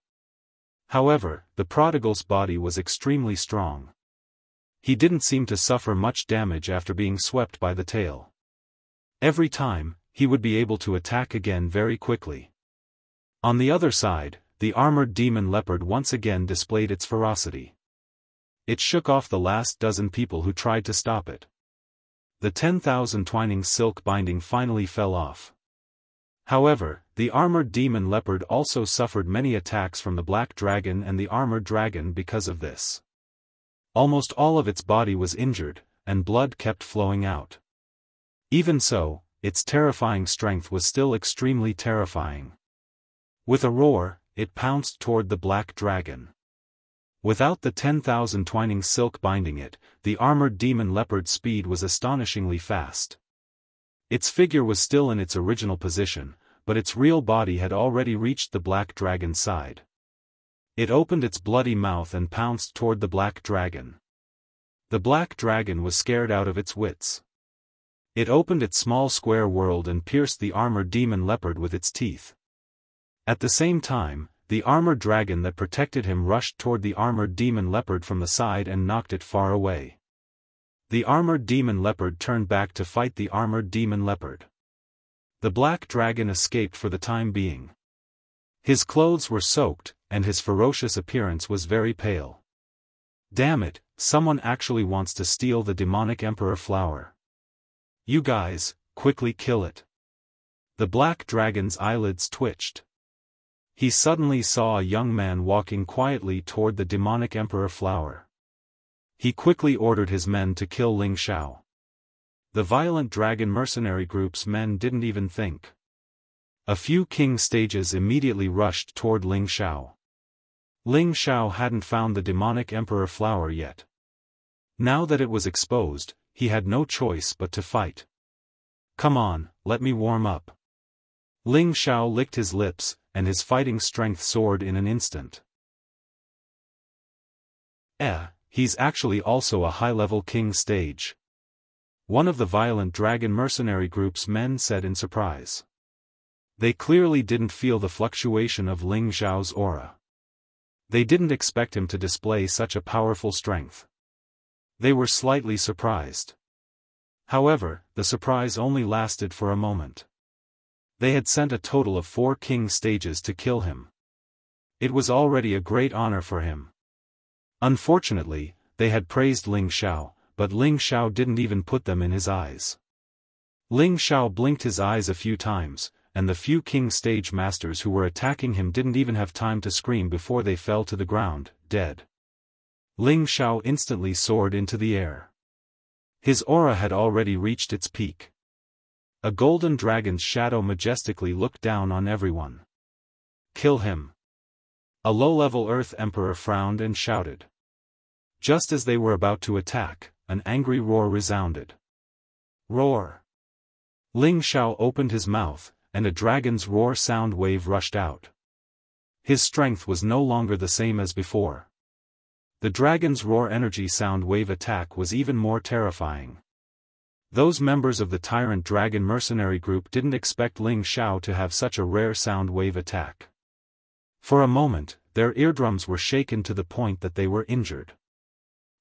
However, the prodigal's body was extremely strong. He didn't seem to suffer much damage after being swept by the tail. Every time, he would be able to attack again very quickly. On the other side, the armored demon leopard once again displayed its ferocity. It shook off the last dozen people who tried to stop it. The 10,000 twining silk binding finally fell off. However, the armored demon leopard also suffered many attacks from the black dragon and the armored dragon because of this. Almost all of its body was injured, and blood kept flowing out. Even so, its terrifying strength was still extremely terrifying. With a roar, it pounced toward the black dragon. Without the 10,000 twining silk binding it, the armored demon leopard's speed was astonishingly fast. Its figure was still in its original position, but its real body had already reached the black dragon's side. It opened its bloody mouth and pounced toward the black dragon. The black dragon was scared out of its wits. It opened its small square world and pierced the armored demon leopard with its teeth. At the same time, the armored dragon that protected him rushed toward the armored demon leopard from the side and knocked it far away. The armored demon leopard turned back to fight the armored demon leopard. The black dragon escaped for the time being. His clothes were soaked, and his ferocious appearance was very pale. Damn it, someone actually wants to steal the demonic emperor flower. You guys, quickly kill it. The black dragon's eyelids twitched. He suddenly saw a young man walking quietly toward the demonic emperor flower. He quickly ordered his men to kill Ling Xiao. The violent dragon mercenary group's men didn't even think. A few king stages immediately rushed toward Ling Xiao. Ling Xiao hadn't found the demonic emperor flower yet. Now that it was exposed, he had no choice but to fight. Come on, let me warm up. Ling Xiao licked his lips, and his fighting strength soared in an instant. He's actually also a high-level king stage. One of the violent dragon mercenary group's men said in surprise. They clearly didn't feel the fluctuation of Ling Xiao's aura. They didn't expect him to display such a powerful strength. They were slightly surprised. However, the surprise only lasted for a moment. They had sent a total of 4 king stages to kill him. It was already a great honor for him. Unfortunately, they had praised Ling Xiao, but Ling Xiao didn't even put them in his eyes. Ling Xiao blinked his eyes a few times, and the few king stage masters who were attacking him didn't even have time to scream before they fell to the ground, dead. Ling Xiao instantly soared into the air. His aura had already reached its peak. A golden dragon's shadow majestically looked down on everyone. Kill him. A low-level Earth Emperor frowned and shouted. Just as they were about to attack, an angry roar resounded. Roar! Ling Xiao opened his mouth, and a dragon's roar sound wave rushed out. His strength was no longer the same as before. The dragon's roar energy sound wave attack was even more terrifying. Those members of the Tyrant Dragon mercenary group didn't expect Ling Xiao to have such a rare sound wave attack. For a moment, their eardrums were shaken to the point that they were injured.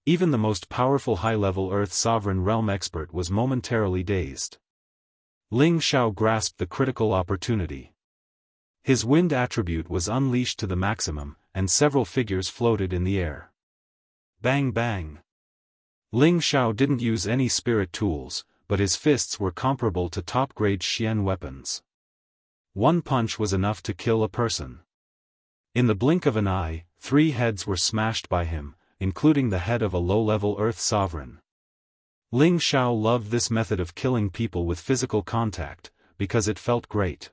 Even the most powerful high-level Earth Sovereign Realm expert was momentarily dazed. Ling Xiao grasped the critical opportunity. His wind attribute was unleashed to the maximum, and several figures floated in the air. Bang bang! Ling Xiao didn't use any spirit tools, but his fists were comparable to top-grade Xian weapons. One punch was enough to kill a person. In the blink of an eye, 3 heads were smashed by him, including the head of a low-level Earth Sovereign. Ling Xiao loved this method of killing people with physical contact, because it felt great.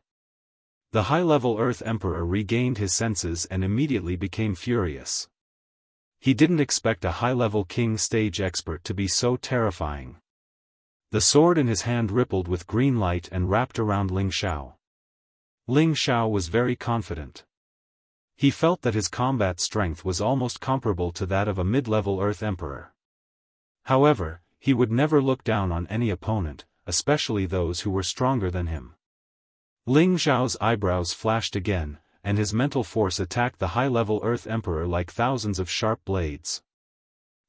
The high-level Earth Emperor regained his senses and immediately became furious. He didn't expect a high-level king stage expert to be so terrifying. The sword in his hand rippled with green light and wrapped around Ling Xiao. Ling Xiao was very confident. He felt that his combat strength was almost comparable to that of a mid-level Earth Emperor. However, he would never look down on any opponent, especially those who were stronger than him. Ling Xiao's eyebrows flashed again, and his mental force attacked the high-level Earth Emperor like thousands of sharp blades.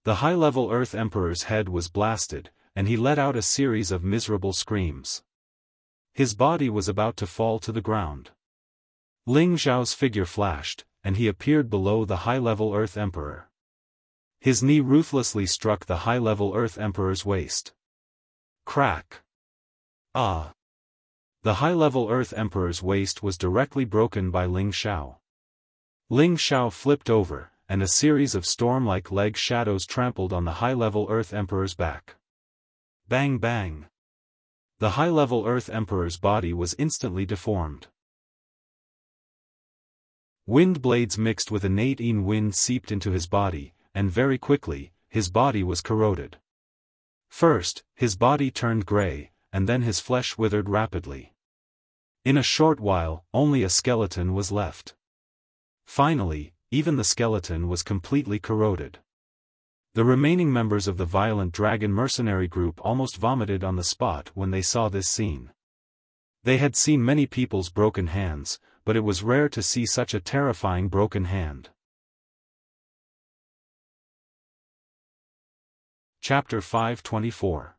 The high-level Earth Emperor's head was blasted, and he let out a series of miserable screams. His body was about to fall to the ground. Ling Xiao's figure flashed, and he appeared below the high-level Earth Emperor. His knee ruthlessly struck the high-level Earth Emperor's waist. Crack! Ah! The high-level Earth Emperor's waist was directly broken by Ling Xiao. Ling Xiao flipped over, and a series of storm-like leg shadows trampled on the high-level Earth Emperor's back. Bang bang! The high-level Earth Emperor's body was instantly deformed. Wind blades mixed with innate wind seeped into his body, and very quickly, his body was corroded. First, his body turned gray, and then his flesh withered rapidly. In a short while, only a skeleton was left. Finally, even the skeleton was completely corroded. The remaining members of the violent dragon mercenary group almost vomited on the spot when they saw this scene. They had seen many people's broken hands, but it was rare to see such a terrifying broken hand. Chapter 524.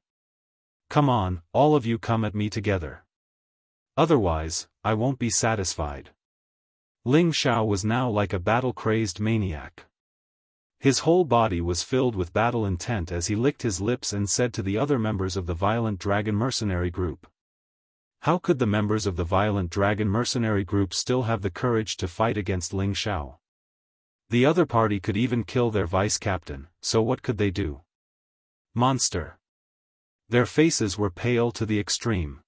Come on, all of you, come at me together. Otherwise, I won't be satisfied. Ling Xiao was now like a battle-crazed maniac. His whole body was filled with battle intent as he licked his lips and said to the other members of the violent dragon mercenary group. How could the members of the violent dragon mercenary group still have the courage to fight against Ling Xiao? The other party could even kill their vice-captain, so what could they do? Monster! Their faces were pale to the extreme.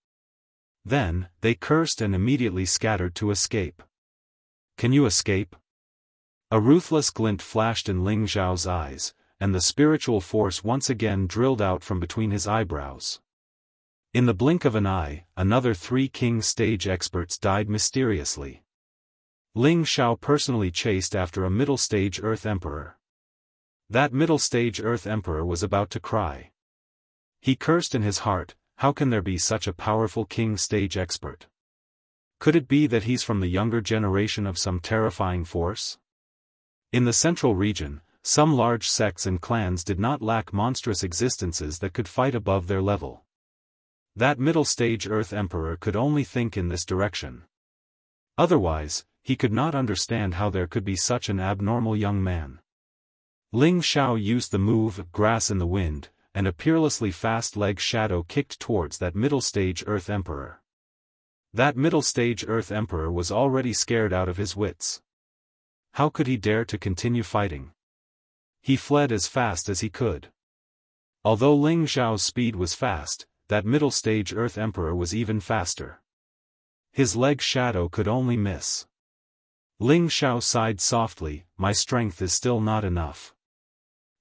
Then, they cursed and immediately scattered to escape. Can you escape? A ruthless glint flashed in Ling Xiao's eyes, and the spiritual force once again drilled out from between his eyebrows. In the blink of an eye, another 3 king stage experts died mysteriously. Ling Xiao personally chased after a middle-stage Earth Emperor. That middle-stage Earth Emperor was about to cry. He cursed in his heart, how can there be such a powerful king stage expert? Could it be that he's from the younger generation of some terrifying force? In the central region, some large sects and clans did not lack monstrous existences that could fight above their level. That middle-stage Earth Emperor could only think in this direction. Otherwise, he could not understand how there could be such an abnormal young man. Ling Xiao used the move Grass in the Wind, and a peerlessly fast leg shadow kicked towards that middle-stage Earth Emperor. That middle-stage Earth Emperor was already scared out of his wits. How could he dare to continue fighting? He fled as fast as he could. Although Ling Xiao's speed was fast, that middle-stage Earth Emperor was even faster. His leg shadow could only miss. Ling Xiao sighed softly, my strength is still not enough.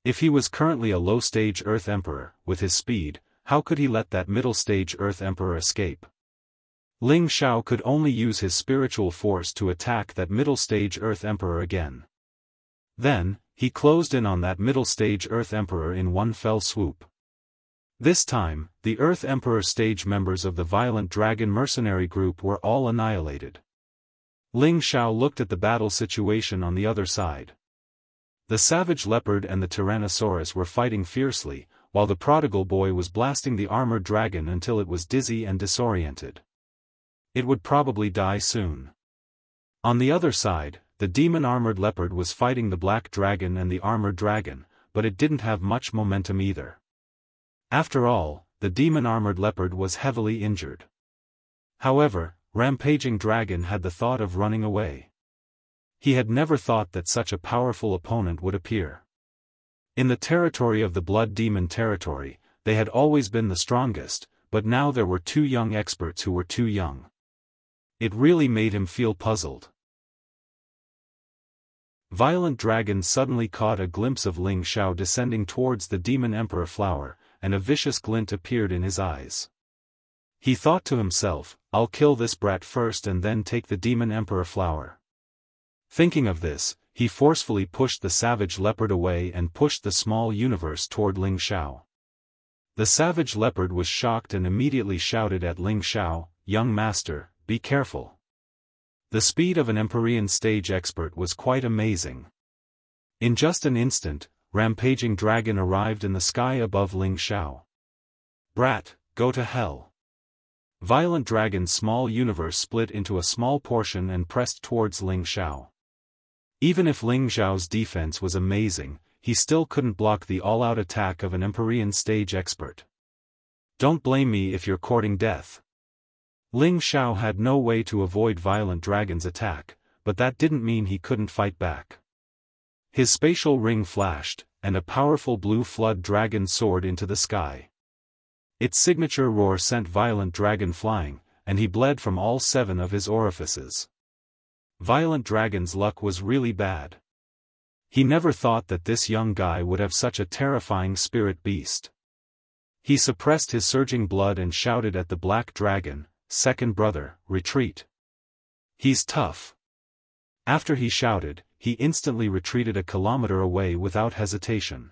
If he was currently a low-stage Earth Emperor, with his speed, how could he let that middle-stage Earth Emperor escape? Ling Xiao could only use his spiritual force to attack that middle-stage Earth Emperor again. Then, he closed in on that middle-stage Earth Emperor in one fell swoop. This time, the Earth Emperor stage members of the violent dragon mercenary group were all annihilated. Ling Xiao looked at the battle situation on the other side. The savage leopard and the tyrannosaurus were fighting fiercely, while the prodigal boy was blasting the armored dragon until it was dizzy and disoriented. It would probably die soon. On the other side, the demon-armored leopard was fighting the black dragon and the armored dragon, but it didn't have much momentum either. After all, the demon-armored leopard was heavily injured. However, Rampaging Dragon had the thought of running away. He had never thought that such a powerful opponent would appear. In the territory of the Blood Demon territory, they had always been the strongest, but now there were 2 young experts who were too young. It really made him feel puzzled. Violent Dragon suddenly caught a glimpse of Ling Xiao descending towards the Demon Emperor flower, and a vicious glint appeared in his eyes. He thought to himself, I'll kill this brat first and then take the Demon Emperor flower. Thinking of this, he forcefully pushed the savage leopard away and pushed the small universe toward Ling Xiao. The savage leopard was shocked and immediately shouted at Ling Xiao, young master, be careful. The speed of an Empyrean stage expert was quite amazing. In just an instant, rampaging dragon arrived in the sky above Ling Xiao. Brat, go to hell. Violent dragon's small universe split into a small portion and pressed towards Ling Xiao. Even if Ling Xiao's defense was amazing, he still couldn't block the all-out attack of an Empyrean stage expert. Don't blame me if you're courting death. Ling Xiao had no way to avoid Violent Dragon's attack, but that didn't mean he couldn't fight back. His spatial ring flashed, and a powerful blue flood dragon soared into the sky. Its signature roar sent Violent Dragon flying, and he bled from all 7 of his orifices. Violent Dragon's luck was really bad. He never thought that this young guy would have such a terrifying spirit beast. He suppressed his surging blood and shouted at the black dragon, "Second brother, retreat. He's tough." After he shouted, he instantly retreated a kilometer away without hesitation.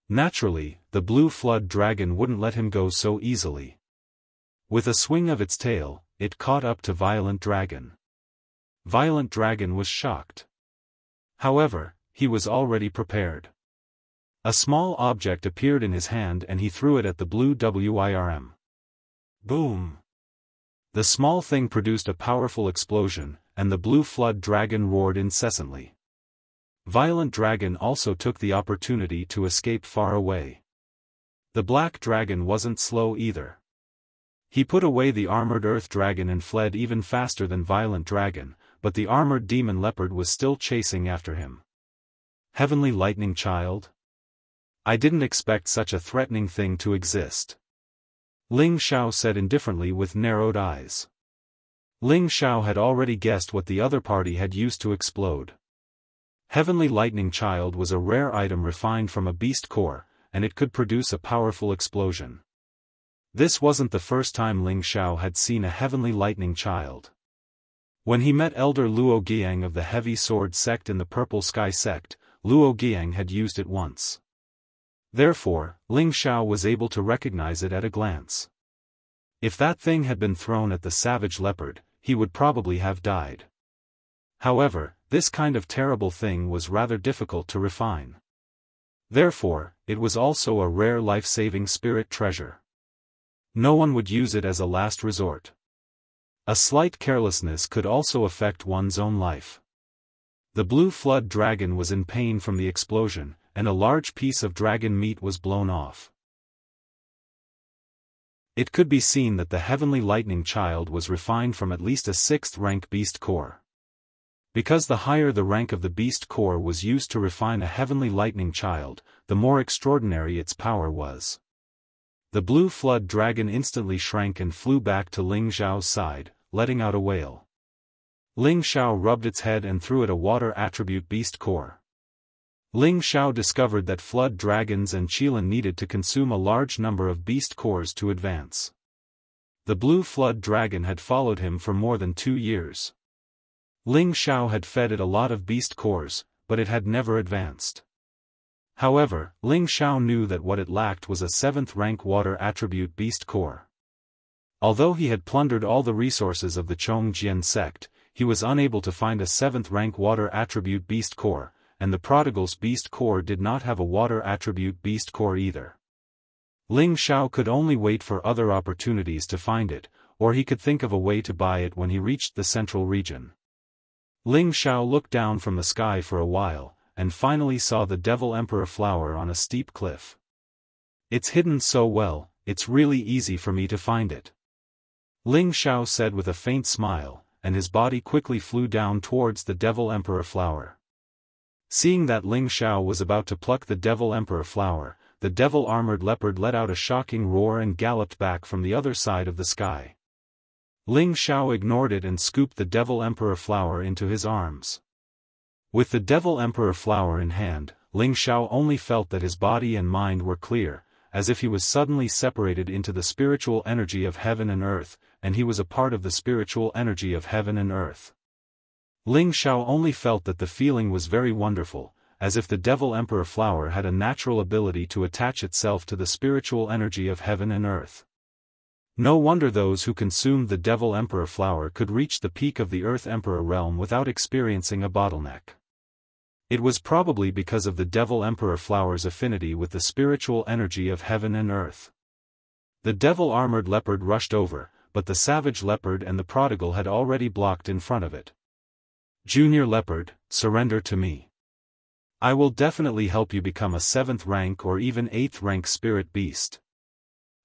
Naturally, the blue flood dragon wouldn't let him go so easily. With a swing of its tail, it caught up to Violent Dragon. Violent Dragon was shocked. However, he was already prepared. A small object appeared in his hand and he threw it at the blue WIRM. Boom! The small thing produced a powerful explosion, and the blue flood dragon roared incessantly. Violent Dragon also took the opportunity to escape far away. The black dragon wasn't slow either. He put away the armored earth dragon and fled even faster than Violent Dragon, but the armored demon leopard was still chasing after him. Heavenly Lightning Child? I didn't expect such a threatening thing to exist. Ling Xiao said indifferently with narrowed eyes. Ling Xiao had already guessed what the other party had used to explode. Heavenly Lightning Child was a rare item refined from a beast core, and it could produce a powerful explosion. This wasn't the first time Ling Xiao had seen a Heavenly Lightning Child. When he met Elder Luo Giang of the Heavy Sword sect in the Purple Sky sect, Luo Giang had used it once. Therefore, Ling Xiao was able to recognize it at a glance. If that thing had been thrown at the savage leopard, he would probably have died. However, this kind of terrible thing was rather difficult to refine. Therefore, it was also a rare life-saving spirit treasure. No one would use it as a last resort. A slight carelessness could also affect one's own life. The blue flood dragon was in pain from the explosion, and a large piece of dragon meat was blown off. It could be seen that the Heavenly Lightning Child was refined from at least a 6th rank beast core. Because the higher the rank of the beast core was used to refine a Heavenly Lightning Child, the more extraordinary its power was. The blue flood dragon instantly shrank and flew back to Ling Xiao's side, letting out a wail. Ling Xiao rubbed its head and threw it a water attribute beast core. Ling Xiao discovered that flood dragons and Qilin needed to consume a large number of beast cores to advance. The blue flood dragon had followed him for more than 2 years. Ling Xiao had fed it a lot of beast cores, but it had never advanced. However, Ling Xiao knew that what it lacked was a 7th rank water attribute beast core. Although he had plundered all the resources of the Chongjian sect, he was unable to find a 7th rank water attribute beast core, and the Prodigal's beast core did not have a water attribute beast core either. Ling Xiao could only wait for other opportunities to find it, or he could think of a way to buy it when he reached the central region. Ling Xiao looked down from the sky for a while, and finally saw the Devil Emperor flower on a steep cliff. It's hidden so well, it's really easy for me to find it. Ling Xiao said with a faint smile, and his body quickly flew down towards the Devil Emperor flower. Seeing that Ling Xiao was about to pluck the Devil Emperor flower, the devil-armored leopard let out a shocking roar and galloped back from the other side of the sky. Ling Xiao ignored it and scooped the Devil Emperor flower into his arms. With the Devil Emperor flower in hand, Ling Xiao only felt that his body and mind were clear, as if he was suddenly separated into the spiritual energy of heaven and earth, and he was a part of the spiritual energy of heaven and earth. Ling Xiao only felt that the feeling was very wonderful, as if the Devil Emperor flower had a natural ability to attach itself to the spiritual energy of heaven and earth. No wonder those who consumed the Devil Emperor flower could reach the peak of the Earth Emperor realm without experiencing a bottleneck. It was probably because of the Devil Emperor flower's affinity with the spiritual energy of heaven and earth. The devil-armored leopard rushed over, but the savage leopard and the prodigal had already blocked in front of it. Junior leopard, surrender to me. I will definitely help you become a 7th rank or even 8th rank spirit beast.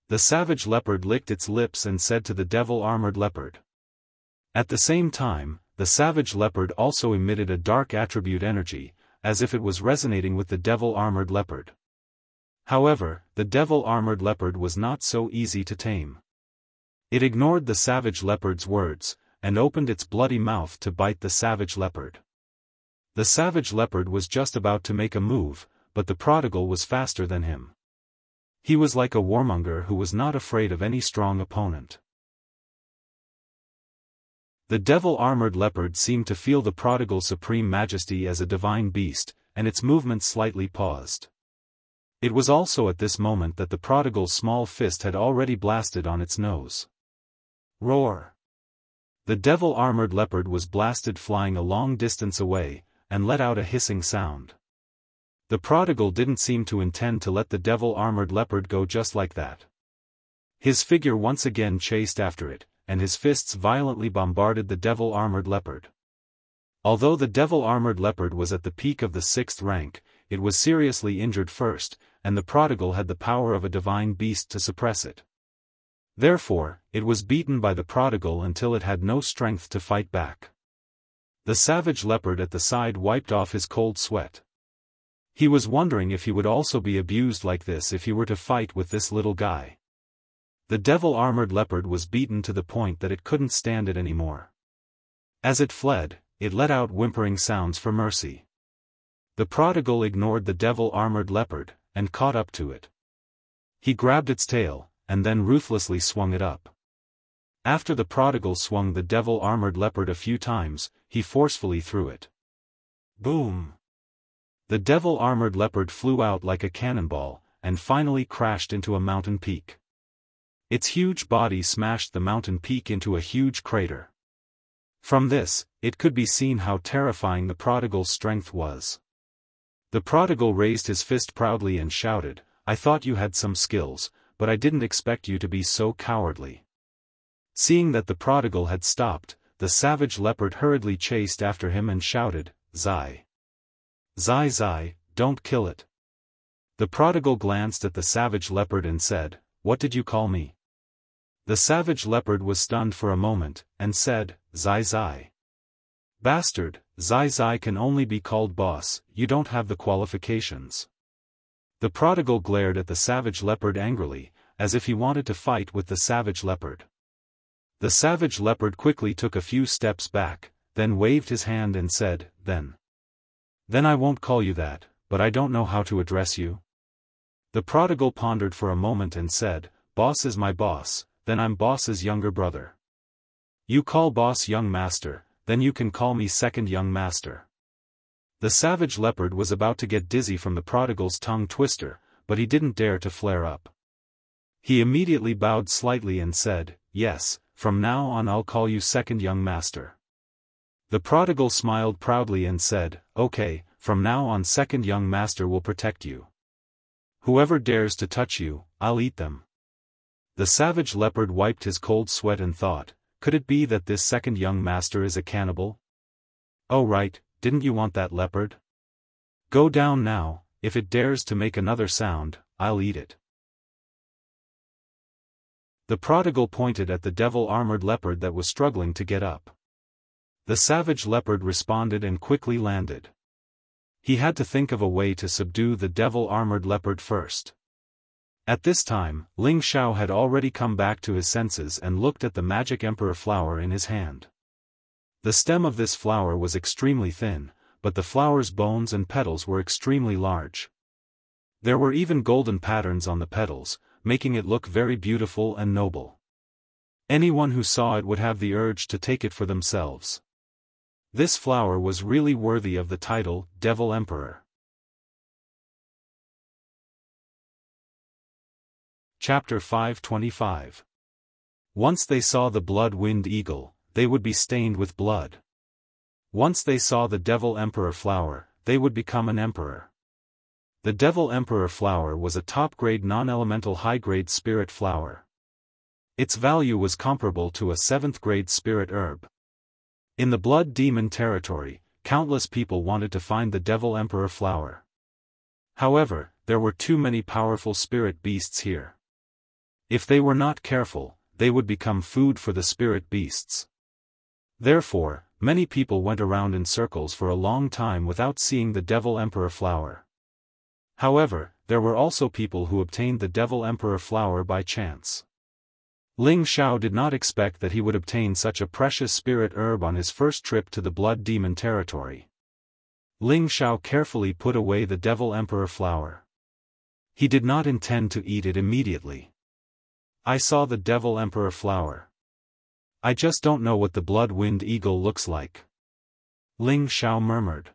The savage leopard licked its lips and said to the devil-armored leopard. At the same time, the savage leopard also emitted a dark attribute energy, as if it was resonating with the devil-armored leopard. However, the devil-armored leopard was not so easy to tame. It ignored the savage leopard's words, and opened its bloody mouth to bite the savage leopard. The savage leopard was just about to make a move, but the prodigal was faster than him. He was like a warmonger who was not afraid of any strong opponent. The devil-armored leopard seemed to feel the prodigal's supreme majesty as a divine beast, and its movement slightly paused. It was also at this moment that the prodigal's small fist had already blasted on its nose. Roar! The devil-armored leopard was blasted flying a long distance away, and let out a hissing sound. The prodigal didn't seem to intend to let the devil-armored leopard go just like that. His figure once again chased after it, and his fists violently bombarded the devil-armored leopard. Although the devil-armored leopard was at the peak of the 6th rank, it was seriously injured first, and the prodigal had the power of a divine beast to suppress it. Therefore, it was beaten by the prodigal until it had no strength to fight back. The savage leopard at the side wiped off his cold sweat. He was wondering if he would also be abused like this if he were to fight with this little guy. The devil-armored leopard was beaten to the point that it couldn't stand it anymore. As it fled, it let out whimpering sounds for mercy. The prodigal ignored the devil-armored leopard, and caught up to it. He grabbed its tail, and then ruthlessly swung it up. After the prodigal swung the devil-armored leopard a few times, he forcefully threw it. Boom! The devil-armored leopard flew out like a cannonball, and finally crashed into a mountain peak. Its huge body smashed the mountain peak into a huge crater. From this, it could be seen how terrifying the prodigal's strength was. The prodigal raised his fist proudly and shouted, "I thought you had some skills, but I didn't expect you to be so cowardly." Seeing that the prodigal had stopped, the savage leopard hurriedly chased after him and shouted, "Zai! Zai Zai, don't kill it." The prodigal glanced at the savage leopard and said, "What did you call me?" The savage leopard was stunned for a moment, and said, "Zai Zai." "Bastard, Zai Zai can only be called boss, you don't have the qualifications." The prodigal glared at the savage leopard angrily, as if he wanted to fight with the savage leopard. The savage leopard quickly took a few steps back, then waved his hand and said, Then I won't call you that, but I don't know how to address you." The prodigal pondered for a moment and said, "Boss is my boss, then I'm boss's younger brother. You call boss young master, then you can call me second young master." The savage leopard was about to get dizzy from the prodigal's tongue twister, but he didn't dare to flare up. He immediately bowed slightly and said, "Yes, from now on I'll call you second young master." The prodigal smiled proudly and said, "Okay, from now on second young master will protect you. Whoever dares to touch you, I'll eat them." The savage leopard wiped his cold sweat and thought, could it be that this second young master is a cannibal? "Oh right, didn't you want that leopard? Go down now, if it dares to make another sound, I'll eat it." The prodigal pointed at the devil-armored leopard that was struggling to get up. The savage leopard responded and quickly landed. He had to think of a way to subdue the devil-armored leopard first. At this time, Ling Xiao had already come back to his senses and looked at the magic emperor flower in his hand. The stem of this flower was extremely thin, but the flower's bones and petals were extremely large. There were even golden patterns on the petals, making it look very beautiful and noble. Anyone who saw it would have the urge to take it for themselves. This flower was really worthy of the title, Devil Emperor. Chapter 525. Once they saw the blood-winged eagle, they would be stained with blood. Once they saw the Devil Emperor flower, they would become an emperor. The Devil Emperor flower was a top-grade non-elemental high-grade spirit flower. Its value was comparable to a 7th-grade spirit herb. In the Blood Demon territory, countless people wanted to find the Devil Emperor flower. However, there were too many powerful spirit beasts here. If they were not careful, they would become food for the spirit beasts. Therefore, many people went around in circles for a long time without seeing the Devil Emperor flower. However, there were also people who obtained the Devil Emperor flower by chance. Ling Xiao did not expect that he would obtain such a precious spirit herb on his first trip to the Blood Demon territory. Ling Xiao carefully put away the Devil Emperor flower. He did not intend to eat it immediately. I saw the Devil Emperor flower. I just don't know what the blood-winged eagle looks like. Ling Xiao murmured.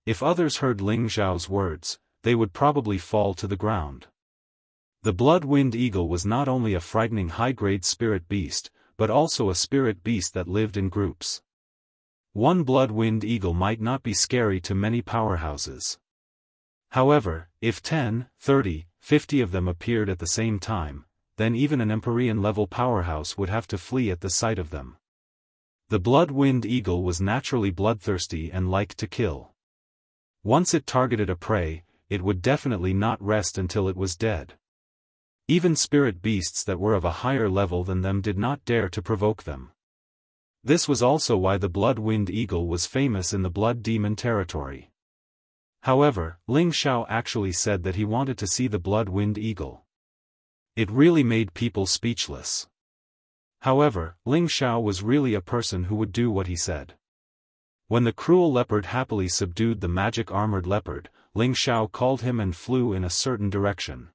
If others heard Ling Xiao's words, they would probably fall to the ground. The blood-winged eagle was not only a frightening high-grade spirit beast, but also a spirit beast that lived in groups. One blood-winged eagle might not be scary to many powerhouses. However, if 10, 30, 50 of them appeared at the same time, then even an Empyrean-level powerhouse would have to flee at the sight of them. The blood-winged eagle was naturally bloodthirsty and liked to kill. Once it targeted a prey, it would definitely not rest until it was dead. Even spirit beasts that were of a higher level than them did not dare to provoke them. This was also why the blood-winged eagle was famous in the Blood Demon territory. However, Ling Xiao actually said that he wanted to see the blood-winged eagle. It really made people speechless. However, Ling Xiao was really a person who would do what he said. When the cruel leopard happily subdued the magic-armored leopard, Ling Xiao called him and flew in a certain direction.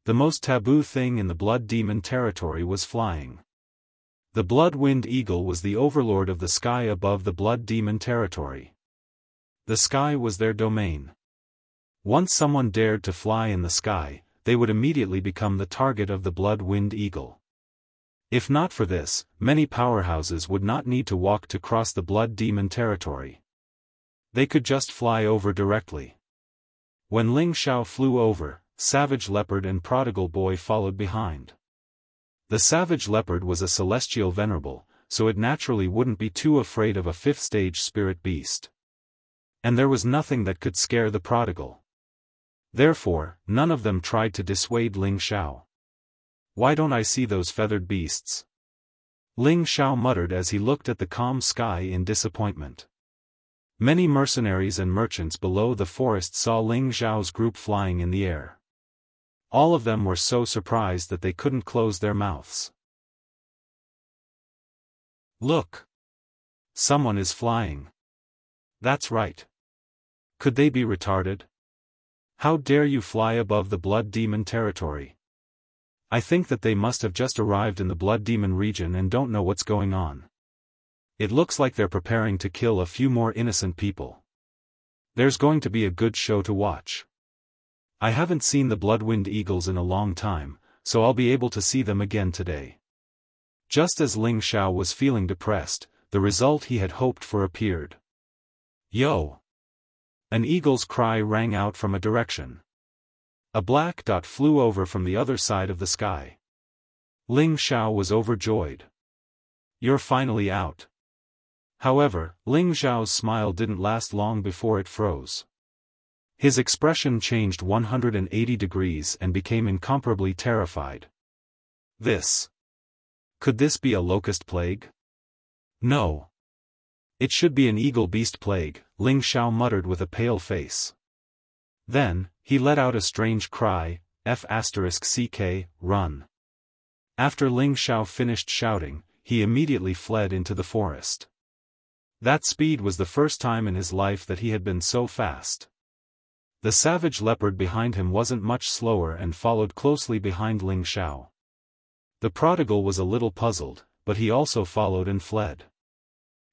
The most taboo thing in the Blood Demon territory was flying. The blood-winged eagle was the overlord of the sky above the Blood Demon territory. The sky was their domain. Once someone dared to fly in the sky, they would immediately become the target of the blood-winged eagle. If not for this, many powerhouses would not need to walk to cross the Blood Demon territory. They could just fly over directly. When Ling Xiao flew over, Savage Leopard and Prodigal Boy followed behind. The Savage Leopard was a celestial venerable, so it naturally wouldn't be too afraid of a 5th-stage spirit beast. And there was nothing that could scare the Prodigal. Therefore, none of them tried to dissuade Ling Xiao. Why don't I see those feathered beasts? Ling Xiao muttered as he looked at the calm sky in disappointment. Many mercenaries and merchants below the forest saw Ling Xiao's group flying in the air. All of them were so surprised that they couldn't close their mouths. Look! Someone is flying. That's right. Could they be retarded? How dare you fly above the Blood Demon territory? I think that they must have just arrived in the Blood Demon region and don't know what's going on. It looks like they're preparing to kill a few more innocent people. There's going to be a good show to watch. I haven't seen the blood-winged eagles in a long time, so I'll be able to see them again today. Just as Ling Xiao was feeling depressed, the result he had hoped for appeared. Yo! An eagle's cry rang out from a direction. A black dot flew over from the other side of the sky. Ling Xiao was overjoyed. You're finally out. However, Ling Xiao's smile didn't last long before it froze. His expression changed 180 degrees and became incomparably terrified. Could this be a locust plague? No. It should be an eagle beast plague, Ling Xiao muttered with a pale face. Then, he let out a strange cry, F***ck, run. After Ling Xiao finished shouting, he immediately fled into the forest. That speed was the first time in his life that he had been so fast. The savage leopard behind him wasn't much slower and followed closely behind Ling Xiao. The prodigal was a little puzzled, but he also followed and fled.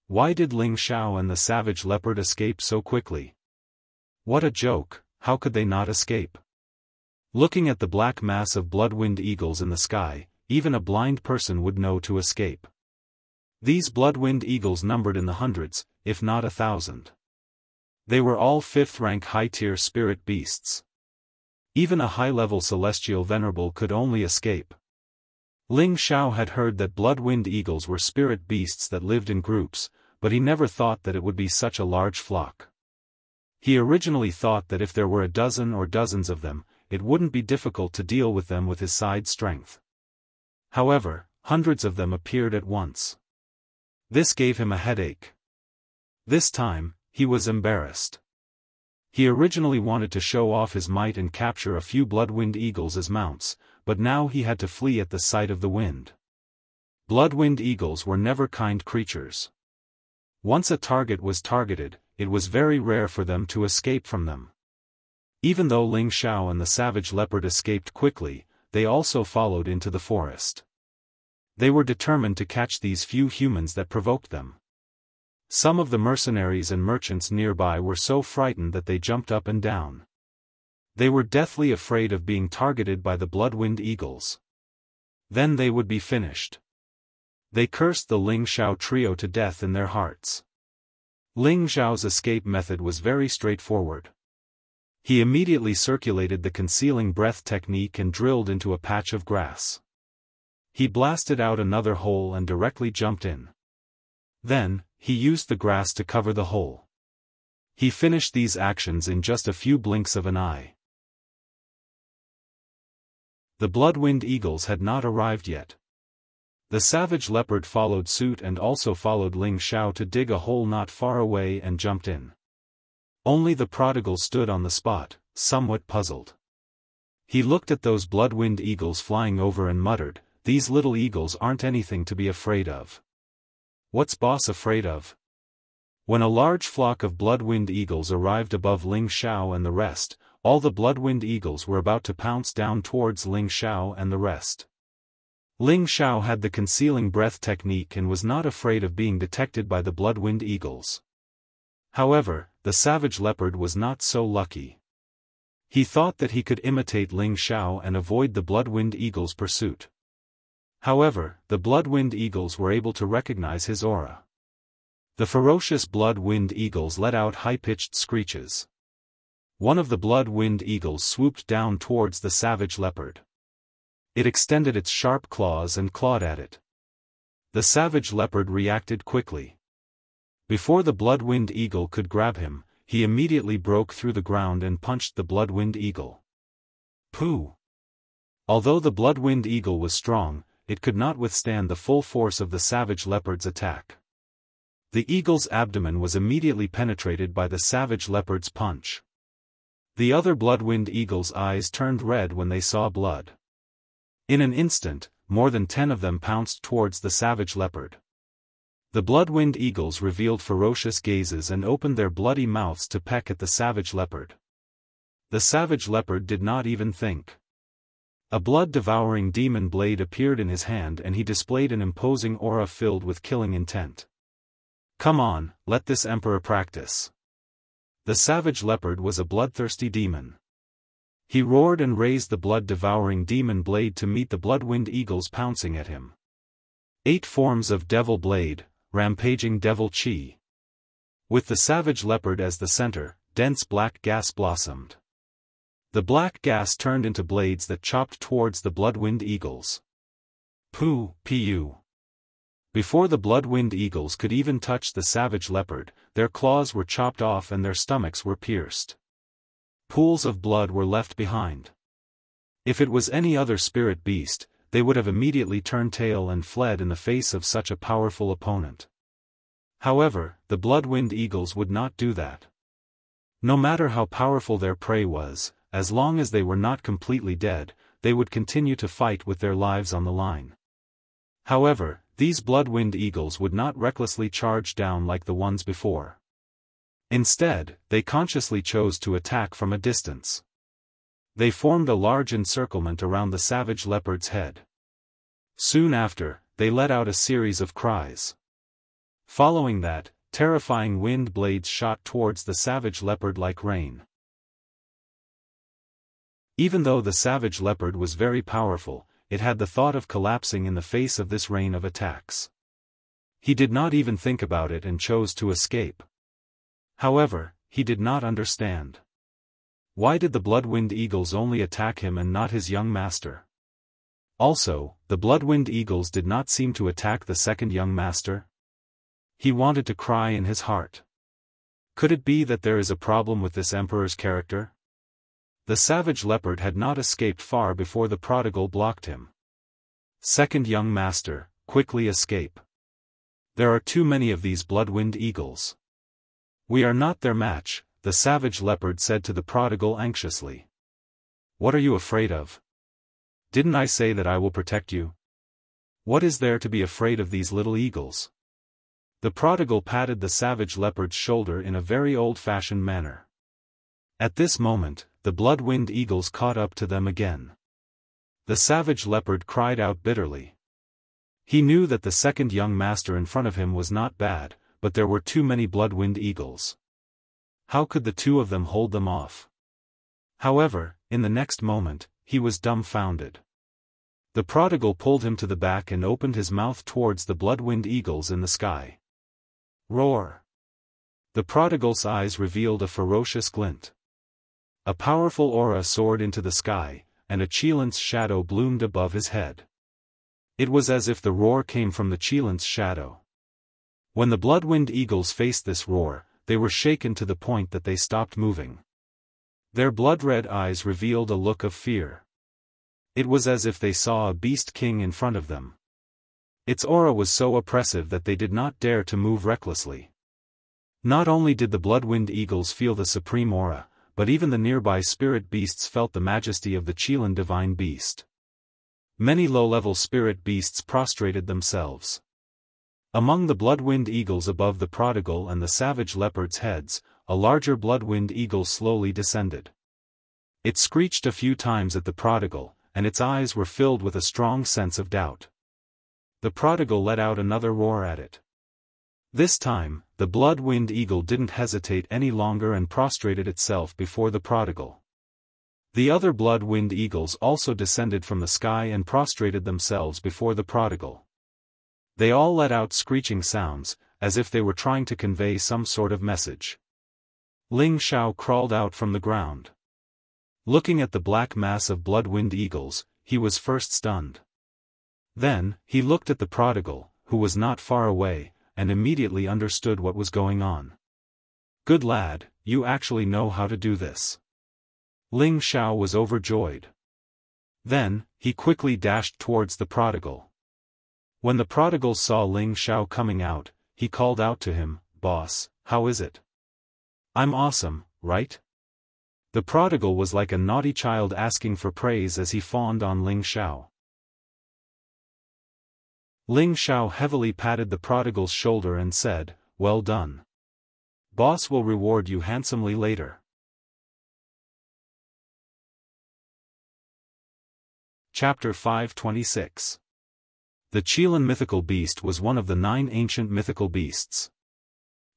Why did Ling Xiao and the savage leopard escape so quickly? What a joke, how could they not escape? Looking at the black mass of blood-winged eagles in the sky, even a blind person would know to escape. These blood-winged eagles numbered in the hundreds, if not 1,000. They were all 5th-rank high-tier spirit beasts. Even a high-level celestial venerable could only escape. Ling Xiao had heard that blood-winged eagles were spirit beasts that lived in groups, but he never thought that it would be such a large flock. He originally thought that if there were a dozen or dozens of them, it wouldn't be difficult to deal with them with his side strength. However, hundreds of them appeared at once. This gave him a headache. This time, he was embarrassed. He originally wanted to show off his might and capture a few blood-winged eagles as mounts, but now he had to flee at the sight of the wind. Blood-winged eagles were never kind creatures. Once a target was targeted, it was very rare for them to escape from them. Even though Ling Xiao and the savage leopard escaped quickly, they also followed into the forest. They were determined to catch these few humans that provoked them. Some of the mercenaries and merchants nearby were so frightened that they jumped up and down. They were deathly afraid of being targeted by the blood-winged eagles. Then they would be finished. They cursed the Ling Xiao trio to death in their hearts. Ling Xiao's escape method was very straightforward. He immediately circulated the concealing breath technique and drilled into a patch of grass. He blasted out another hole and directly jumped in. Then, he used the grass to cover the hole. He finished these actions in just a few blinks of an eye. The blood-winged eagles had not arrived yet. The savage leopard followed suit and also followed Ling Xiao to dig a hole not far away and jumped in. Only the prodigal stood on the spot, somewhat puzzled. He looked at those blood-winged eagles flying over and muttered, "These little eagles aren't anything to be afraid of." What's boss afraid of? When a large flock of blood-winged eagles arrived above Ling Xiao and the rest, all the blood-winged eagles were about to pounce down towards Ling Xiao and the rest. Ling Xiao had the concealing breath technique and was not afraid of being detected by the blood-winged eagles. However, the savage leopard was not so lucky. He thought that he could imitate Ling Xiao and avoid the blood-winged eagles' pursuit. However, the blood-winged eagles were able to recognize his aura. The ferocious blood-winged eagles let out high-pitched screeches. One of the blood-winged eagles swooped down towards the savage leopard. It extended its sharp claws and clawed at it. The savage leopard reacted quickly. Before the blood-winged eagle could grab him, he immediately broke through the ground and punched the blood-winged eagle. Pooh! Although the blood-winged eagle was strong, it could not withstand the full force of the savage leopard's attack. The eagle's abdomen was immediately penetrated by the savage leopard's punch. The other blood-winged eagle's eyes turned red when they saw blood. In an instant, more than 10 of them pounced towards the savage leopard. The blood-winged eagles revealed ferocious gazes and opened their bloody mouths to peck at the savage leopard. The savage leopard did not even think. A blood-devouring demon blade appeared in his hand and he displayed an imposing aura filled with killing intent. "Come on, let this emperor practice." The savage leopard was a bloodthirsty demon. He roared and raised the blood-devouring demon blade to meet the blood-winged eagles pouncing at him. 8 forms of devil blade, rampaging devil chi. With the savage leopard as the center, dense black gas blossomed. The black gas turned into blades that chopped towards the blood-winged eagles. Pu. Before the blood-winged eagles could even touch the savage leopard, their claws were chopped off and their stomachs were pierced. Pools of blood were left behind. If it was any other spirit beast, they would have immediately turned tail and fled in the face of such a powerful opponent. However, the blood-winged eagles would not do that. No matter how powerful their prey was, as long as they were not completely dead, they would continue to fight with their lives on the line. However, these blood-winged eagles would not recklessly charge down like the ones before. Instead, they consciously chose to attack from a distance. They formed a large encirclement around the savage leopard's head. Soon after, they let out a series of cries. Following that, terrifying wind blades shot towards the savage leopard like rain. Even though the savage leopard was very powerful, it had the thought of collapsing in the face of this rain of attacks. He did not even think about it and chose to escape. However, he did not understand. Why did the Bloodwind Eagles only attack him and not his young master? Also, the Bloodwind Eagles did not seem to attack the second young master. He wanted to cry in his heart. Could it be that there is a problem with this emperor's character? The savage leopard had not escaped far before the prodigal blocked him. Second young master, quickly escape. There are too many of these Bloodwind Eagles. We are not their match, the savage leopard said to the prodigal anxiously. What are you afraid of? Didn't I say that I will protect you? What is there to be afraid of these little eagles? The prodigal patted the savage leopard's shoulder in a very old-fashioned manner. At this moment, the Bloodwind Eagles caught up to them again. The savage leopard cried out bitterly. He knew that the second young master in front of him was not bad, but there were too many Bloodwind Eagles. How could the two of them hold them off? However, in the next moment, he was dumbfounded. The prodigal pulled him to the back and opened his mouth towards the Bloodwind Eagles in the sky. Roar! The prodigal's eyes revealed a ferocious glint. A powerful aura soared into the sky, and a Qilint's shadow bloomed above his head. It was as if the roar came from the Qilint's shadow. When the Bloodwind Eagles faced this roar, they were shaken to the point that they stopped moving. Their blood-red eyes revealed a look of fear. It was as if they saw a beast king in front of them. Its aura was so oppressive that they did not dare to move recklessly. Not only did the Bloodwind Eagles feel the supreme aura, but even the nearby spirit beasts felt the majesty of the Qilin divine beast. Many low-level spirit beasts prostrated themselves. Among the Bloodwind Eagles above the prodigal and the savage leopard's heads, a larger Bloodwind Eagle slowly descended. It screeched a few times at the prodigal, and its eyes were filled with a strong sense of doubt. The prodigal let out another roar at it. This time, the Bloodwind Eagle didn't hesitate any longer and prostrated itself before the prodigal. The other Bloodwind Eagles also descended from the sky and prostrated themselves before the prodigal. They all let out screeching sounds, as if they were trying to convey some sort of message. Ling Xiao crawled out from the ground. Looking at the black mass of Bloodwind Eagles, he was first stunned. Then, he looked at the prodigal, who was not far away, and immediately understood what was going on. Good lad, you actually know how to do this. Ling Xiao was overjoyed. Then, he quickly dashed towards the prodigal. When the prodigal saw Ling Xiao coming out, he called out to him, "Boss, how is it?" "I'm awesome, right?" The prodigal was like a naughty child asking for praise as he fawned on Ling Xiao. Ling Xiao heavily patted the prodigal's shoulder and said, "Well done. Boss will reward you handsomely later." Chapter 526. The Qilin mythical beast was one of the 9 ancient mythical beasts.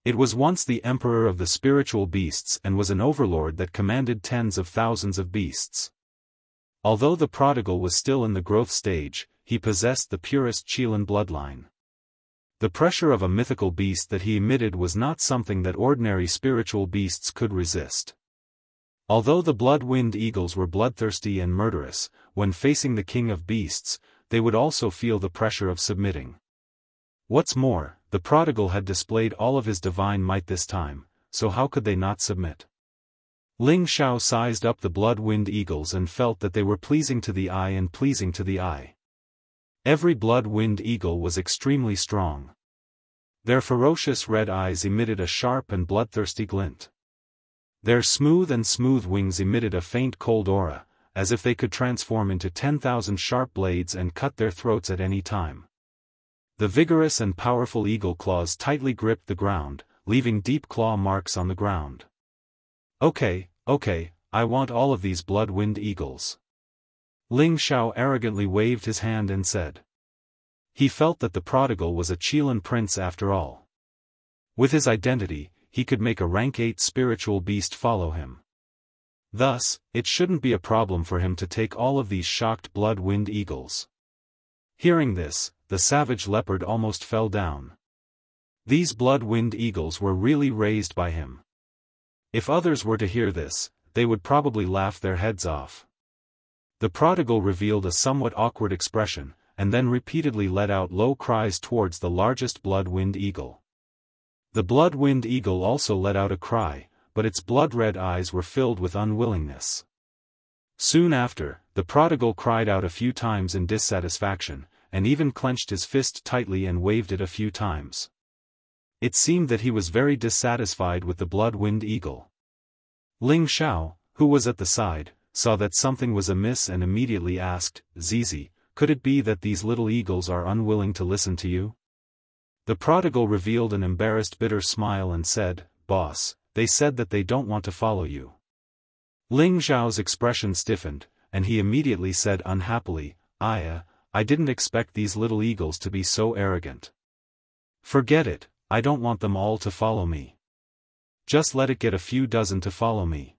It was once the emperor of the spiritual beasts and was an overlord that commanded tens of thousands of beasts. Although the prodigal was still in the growth stage, he possessed the purest Qilin bloodline. The pressure of a mythical beast that he emitted was not something that ordinary spiritual beasts could resist. Although the Bloodwind Eagles were bloodthirsty and murderous, when facing the king of beasts, they would also feel the pressure of submitting. What's more, the prodigal had displayed all of his divine might this time, so how could they not submit? Ling Xiao sized up the Bloodwind Eagles and felt that they were pleasing to the eye and pleasing to the eye. Every Bloodwind Eagle was extremely strong. Their ferocious red eyes emitted a sharp and bloodthirsty glint. Their smooth wings emitted a faint cold aura, as if they could transform into 10,000 sharp blades and cut their throats at any time. The vigorous and powerful eagle claws tightly gripped the ground, leaving deep claw marks on the ground. Okay, I want all of these Bloodwind Eagles. Ling Xiao arrogantly waved his hand and said. He felt that the prodigal was a Qilin prince after all. With his identity, he could make a rank 8 spiritual beast follow him. Thus, it shouldn't be a problem for him to take all of these shocked blood-wind eagles. Hearing this, the savage leopard almost fell down. These blood-wind eagles were really raised by him. If others were to hear this, they would probably laugh their heads off. The prodigal revealed a somewhat awkward expression, and then repeatedly let out low cries towards the largest blood-wind eagle. The blood-wind eagle also let out a cry, but its blood-red eyes were filled with unwillingness. Soon after, the prodigal cried out a few times in dissatisfaction, and even clenched his fist tightly and waved it a few times. It seemed that he was very dissatisfied with the blood-wind eagle. Ling Xiao, who was at the side, saw that something was amiss and immediately asked, "Zizi, could it be that these little eagles are unwilling to listen to you?" The prodigal revealed an embarrassed bitter smile and said, "Boss, they said that they don't want to follow you." Ling Xiao's expression stiffened, and he immediately said unhappily, I didn't expect these little eagles to be so arrogant. Forget it, I don't want them all to follow me. Just let it get a few dozen to follow me."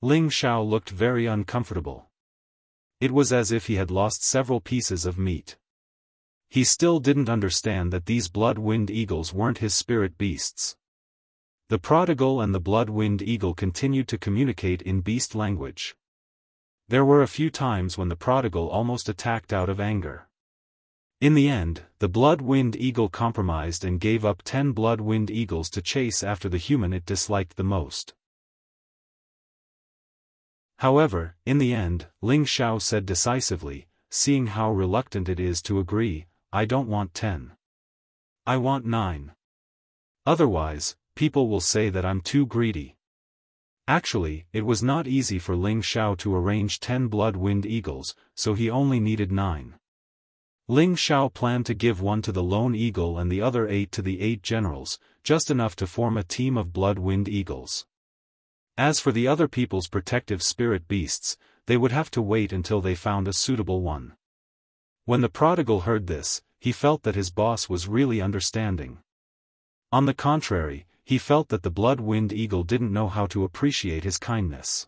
Ling Xiao looked very uncomfortable. It was as if he had lost several pieces of meat. He still didn't understand that these blood-wind eagles weren't his spirit beasts. The prodigal and the blood-wind eagle continued to communicate in beast language. There were a few times when the prodigal almost attacked out of anger. In the end, the blood-wind eagle compromised and gave up 10 blood-wind eagles to chase after the human it disliked the most. However, in the end, Ling Xiao said decisively, seeing how reluctant it is to agree, "I don't want 10. I want 9. Otherwise, people will say that I'm too greedy." Actually, it was not easy for Ling Xiao to arrange 10 blood-wind eagles, so he only needed 9. Ling Xiao planned to give one to the lone eagle and the other 8 to the 8 generals, just enough to form a team of blood-wind eagles. As for the other people's protective spirit beasts, they would have to wait until they found a suitable one. When the prodigal heard this, he felt that his boss was really understanding. On the contrary, he felt that the blood-wind eagle didn't know how to appreciate his kindness.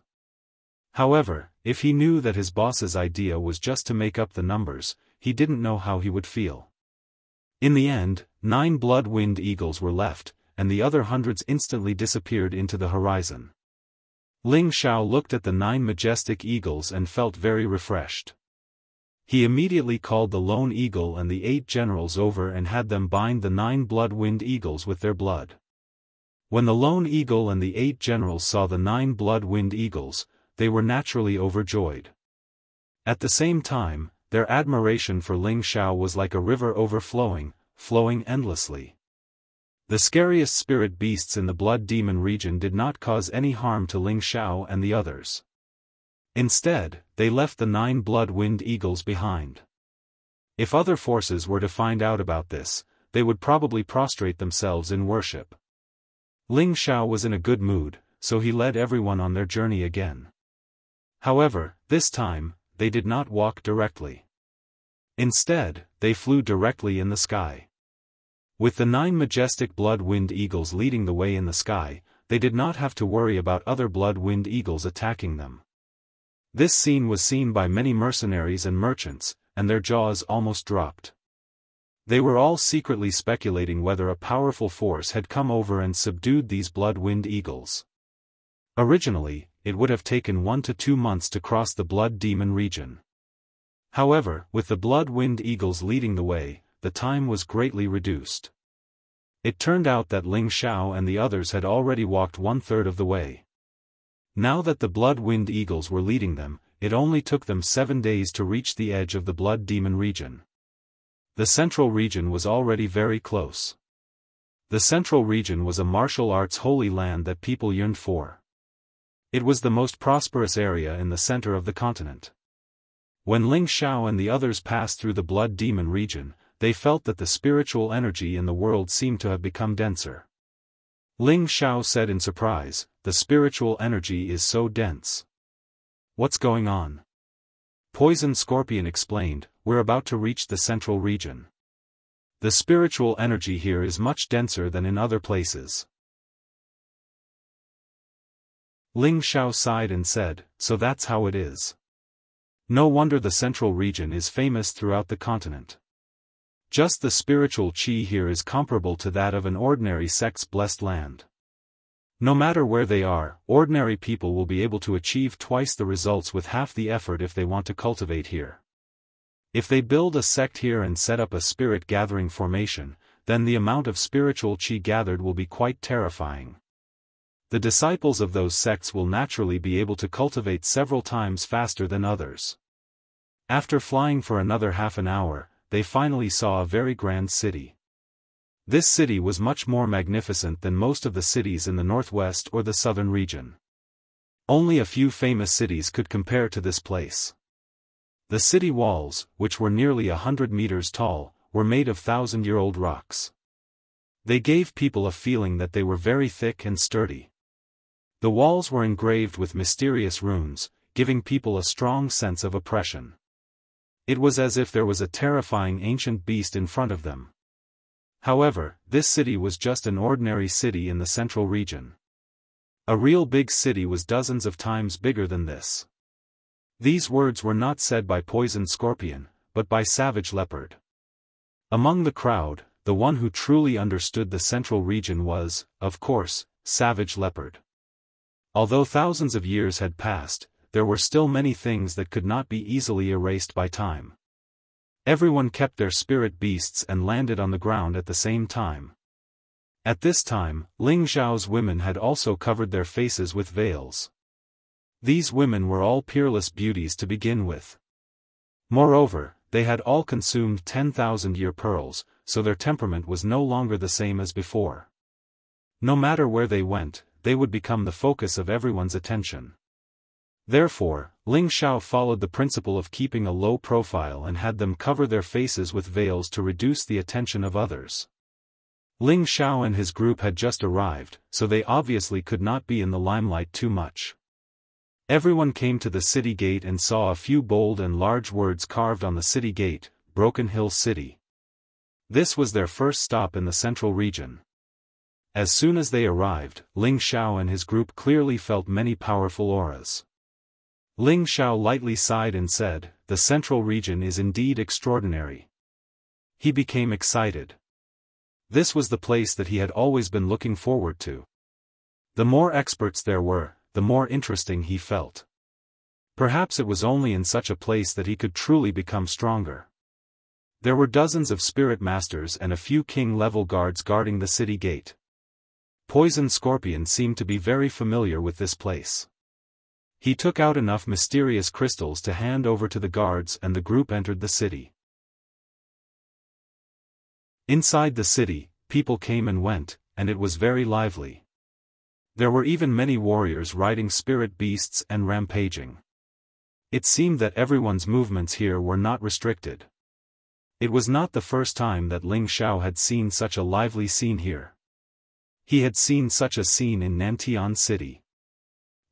However, if he knew that his boss's idea was just to make up the numbers, he didn't know how he would feel. In the end, 9 blood-wind eagles were left, and the other hundreds instantly disappeared into the horizon. Ling Xiao looked at the 9 majestic eagles and felt very refreshed. He immediately called the lone eagle and the 8 generals over and had them bind the 9 blood-wind eagles with their blood. When the lone eagle and the 8 generals saw the 9 blood-wind eagles, they were naturally overjoyed. At the same time, their admiration for Ling Xiao was like a river overflowing, flowing endlessly. The scariest spirit beasts in the blood demon region did not cause any harm to Ling Xiao and the others. Instead, they left the 9 blood-wind eagles behind. If other forces were to find out about this, they would probably prostrate themselves in worship. Ling Xiao was in a good mood, so he led everyone on their journey again. However, this time, they did not walk directly. Instead, they flew directly in the sky. With the 9 majestic blood-wind eagles leading the way in the sky, they did not have to worry about other blood-wind eagles attacking them. This scene was seen by many mercenaries and merchants, and their jaws almost dropped. They were all secretly speculating whether a powerful force had come over and subdued these blood-wind eagles. Originally, it would have taken 1 to 2 months to cross the blood demon region. However, with the blood-wind eagles leading the way, the time was greatly reduced. It turned out that Ling Xiao and the others had already walked 1/3 of the way. Now that the blood-wind eagles were leading them, it only took them 7 days to reach the edge of the blood demon region. The central region was already very close. The central region was a martial arts holy land that people yearned for. It was the most prosperous area in the center of the continent. When Ling Xiao and the others passed through the blood demon region, they felt that the spiritual energy in the world seemed to have become denser. Ling Xiao said in surprise, "The spiritual energy is so dense. What's going on?" Poison Scorpion explained, "We're about to reach the central region. The spiritual energy here is much denser than in other places." Ling Xiao sighed and said, "So that's how it is. No wonder the central region is famous throughout the continent. Just the spiritual qi here is comparable to that of an ordinary sect's blessed land. No matter where they are, ordinary people will be able to achieve twice the results with half the effort if they want to cultivate here. If they build a sect here and set up a spirit gathering formation, then the amount of spiritual qi gathered will be quite terrifying. The disciples of those sects will naturally be able to cultivate several times faster than others." After flying for another half an hour, they finally saw a very grand city. This city was much more magnificent than most of the cities in the northwest or the southern region. Only a few famous cities could compare to this place. The city walls, which were nearly 100 meters tall, were made of 1,000-year-old rocks. They gave people a feeling that they were very thick and sturdy. The walls were engraved with mysterious runes, giving people a strong sense of oppression. It was as if there was a terrifying ancient beast in front of them. However, this city was just an ordinary city in the central region. A real big city was dozens of times bigger than this. These words were not said by Poison Scorpion, but by Savage Leopard. Among the crowd, the one who truly understood the central region was, of course, Savage Leopard. Although thousands of years had passed, there were still many things that could not be easily erased by time. Everyone kept their spirit beasts and landed on the ground at the same time. At this time, Ling Xiao's women had also covered their faces with veils. These women were all peerless beauties to begin with. Moreover, they had all consumed 10,000-year pearls, so their temperament was no longer the same as before. No matter where they went, they would become the focus of everyone's attention. Therefore, Ling Xiao followed the principle of keeping a low profile and had them cover their faces with veils to reduce the attention of others. Ling Xiao and his group had just arrived, so they obviously could not be in the limelight too much. Everyone came to the city gate and saw a few bold and large words carved on the city gate, Broken Hill City. This was their first stop in the central region. As soon as they arrived, Ling Xiao and his group clearly felt many powerful auras. Ling Xiao lightly sighed and said, "The central region is indeed extraordinary." He became excited. This was the place that he had always been looking forward to. The more experts there were, the more interesting he felt. Perhaps it was only in such a place that he could truly become stronger. There were dozens of spirit masters and a few king-level guards guarding the city gate. Poison Scorpion seemed to be very familiar with this place. He took out enough mysterious crystals to hand over to the guards and the group entered the city. Inside the city, people came and went, and it was very lively. There were even many warriors riding spirit beasts and rampaging. It seemed that everyone's movements here were not restricted. It was not the first time that Ling Xiao had seen such a lively scene here. He had seen such a scene in Nantian City.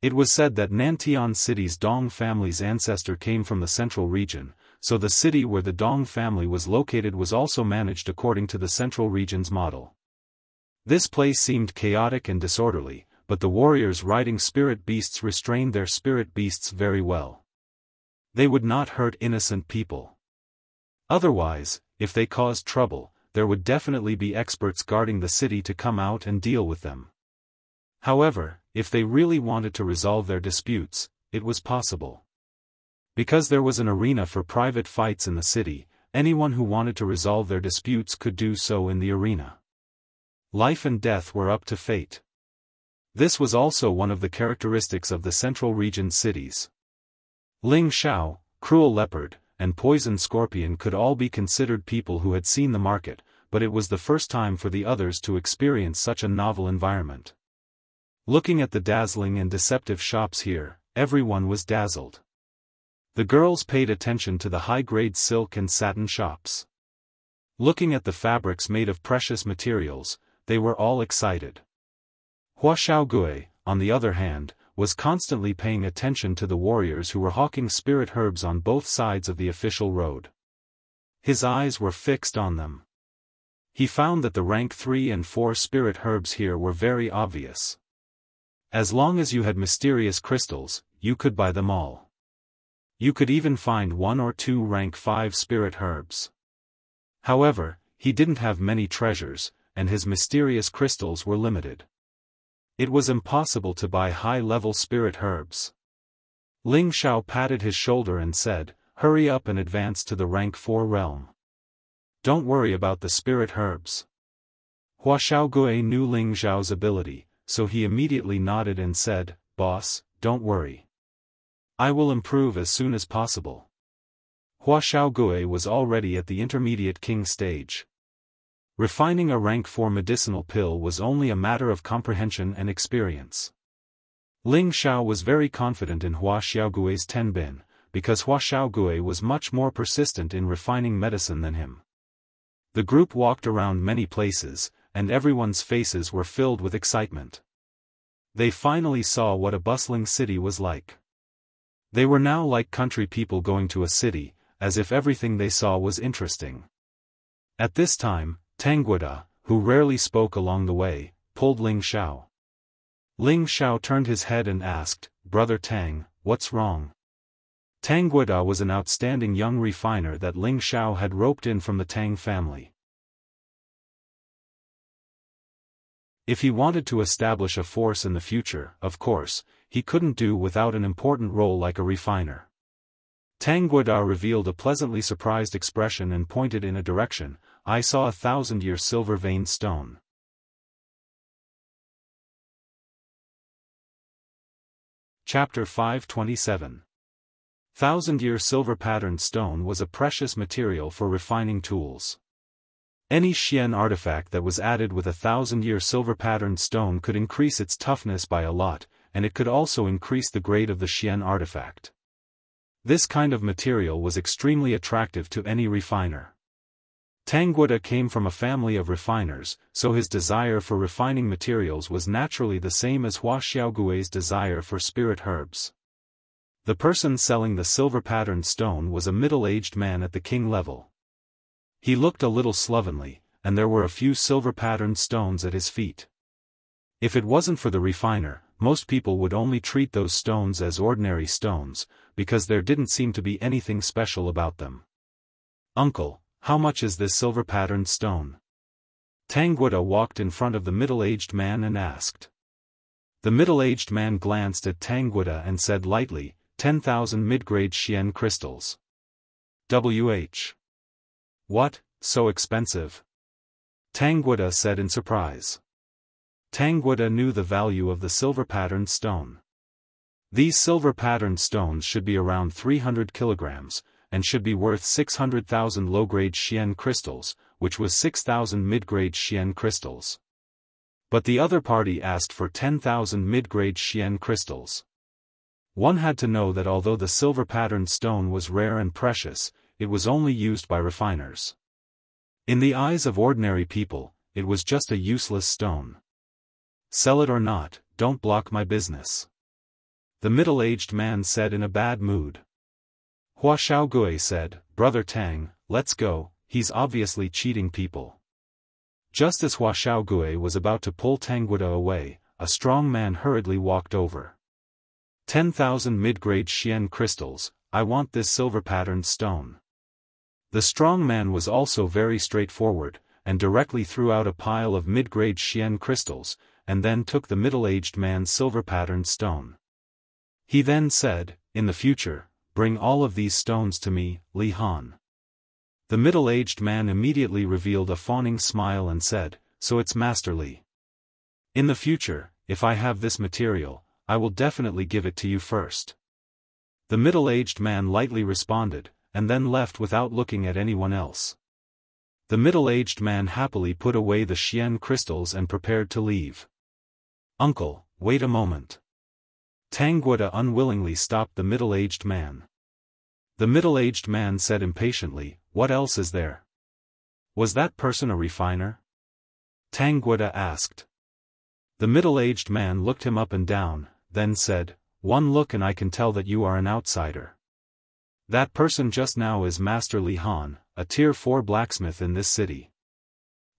It was said that Nantian City's Dong family's ancestor came from the central region, so the city where the Dong family was located was also managed according to the central region's model. This place seemed chaotic and disorderly, but the warriors riding spirit beasts restrained their spirit beasts very well. They would not hurt innocent people. Otherwise, if they caused trouble, there would definitely be experts guarding the city to come out and deal with them. However, if they really wanted to resolve their disputes, it was possible. Because there was an arena for private fights in the city, anyone who wanted to resolve their disputes could do so in the arena. Life and death were up to fate. This was also one of the characteristics of the central region cities. Ling Xiao, Cruel Leopard, and Poison Scorpion could all be considered people who had seen the market, but it was the first time for the others to experience such a novel environment. Looking at the dazzling and deceptive shops here, everyone was dazzled. The girls paid attention to the high-grade silk and satin shops. Looking at the fabrics made of precious materials, they were all excited. Hua Xiaogui, on the other hand, was constantly paying attention to the warriors who were hawking spirit herbs on both sides of the official road. His eyes were fixed on them. He found that the rank 3 and 4 spirit herbs here were very obvious. As long as you had mysterious crystals, you could buy them all. You could even find 1 or 2 rank 5 spirit herbs. However, he didn't have many treasures, and his mysterious crystals were limited. It was impossible to buy high-level spirit herbs. Ling Xiao patted his shoulder and said, "Hurry up and advance to the rank 4 realm. Don't worry about the spirit herbs." Hua Xiaogui knew Ling Xiao's ability, so he immediately nodded and said, "Boss, don't worry. I will improve as soon as possible." Hua Xiaogui was already at the intermediate king stage. Refining a rank 4 medicinal pill was only a matter of comprehension and experience. Ling Xiao was very confident in Hua Xiaogui's tenbin, because Hua Xiaogui was much more persistent in refining medicine than him. The group walked around many places, and everyone's faces were filled with excitement. They finally saw what a bustling city was like. They were now like country people going to a city, as if everything they saw was interesting. At this time, Tangguda, who rarely spoke along the way, pulled Ling Xiao. Ling Xiao turned his head and asked, "Brother Tang, what's wrong?" Tangguda was an outstanding young refiner that Ling Xiao had roped in from the Tang family. If he wanted to establish a force in the future, of course, he couldn't do without an important role like a refiner. Tangguda revealed a pleasantly surprised expression and pointed in a direction. "I saw a 1,000-year silver-veined stone." Chapter 527. 1,000-year silver-patterned stone was a precious material for refining tools. Any Xian artifact that was added with a 1,000-year silver-patterned stone could increase its toughness by a lot, and it could also increase the grade of the Xian artifact. This kind of material was extremely attractive to any refiner. Tangguda came from a family of refiners, so his desire for refining materials was naturally the same as Hua Xiaogui's desire for spirit herbs. The person selling the silver-patterned stone was a middle-aged man at the king level. He looked a little slovenly, and there were a few silver-patterned stones at his feet. If it wasn't for the refiner, most people would only treat those stones as ordinary stones, because there didn't seem to be anything special about them. "Uncle, how much is this silver-patterned stone?" Tangguda walked in front of the middle-aged man and asked. The middle-aged man glanced at Tangguda and said lightly, 10,000 mid-grade Xian crystals. "WH. What, so expensive?" Tangguda said in surprise. Tangguda knew the value of the silver-patterned stone. These silver-patterned stones should be around 300 kilograms, and should be worth 600,000 low-grade Xian crystals, which was 6,000 mid-grade Xian crystals. But the other party asked for 10,000 mid-grade Xian crystals. One had to know that although the silver-patterned stone was rare and precious, it was only used by refiners. In the eyes of ordinary people, it was just a useless stone. "Sell it or not, don't block my business," the middle-aged man said in a bad mood. Hua Xiaogui said, "Brother Tang, let's go, he's obviously cheating people." Just as Hua Xiaogui was about to pull Tangguda away, a strong man hurriedly walked over. 10,000 mid-grade Xian crystals, I want this silver-patterned stone. The strong man was also very straightforward, and directly threw out a pile of mid-grade Xian crystals, and then took the middle-aged man's silver-patterned stone. He then said, "In the future, bring all of these stones to me, Li Han." The middle-aged man immediately revealed a fawning smile and said, "So it's Master Li. In the future, if I have this material, I will definitely give it to you first." The middle-aged man lightly responded, and then left without looking at anyone else. The middle-aged man happily put away the Xian crystals and prepared to leave. "Uncle, wait a moment." Tangguda unwillingly stopped the middle-aged man. The middle-aged man said impatiently, "What else is there?" "Was that person a refiner?" Tangguda asked. The middle-aged man looked him up and down, then said, "One look and I can tell that you are an outsider. That person just now is Master Li Han, a Tier 4 blacksmith in this city.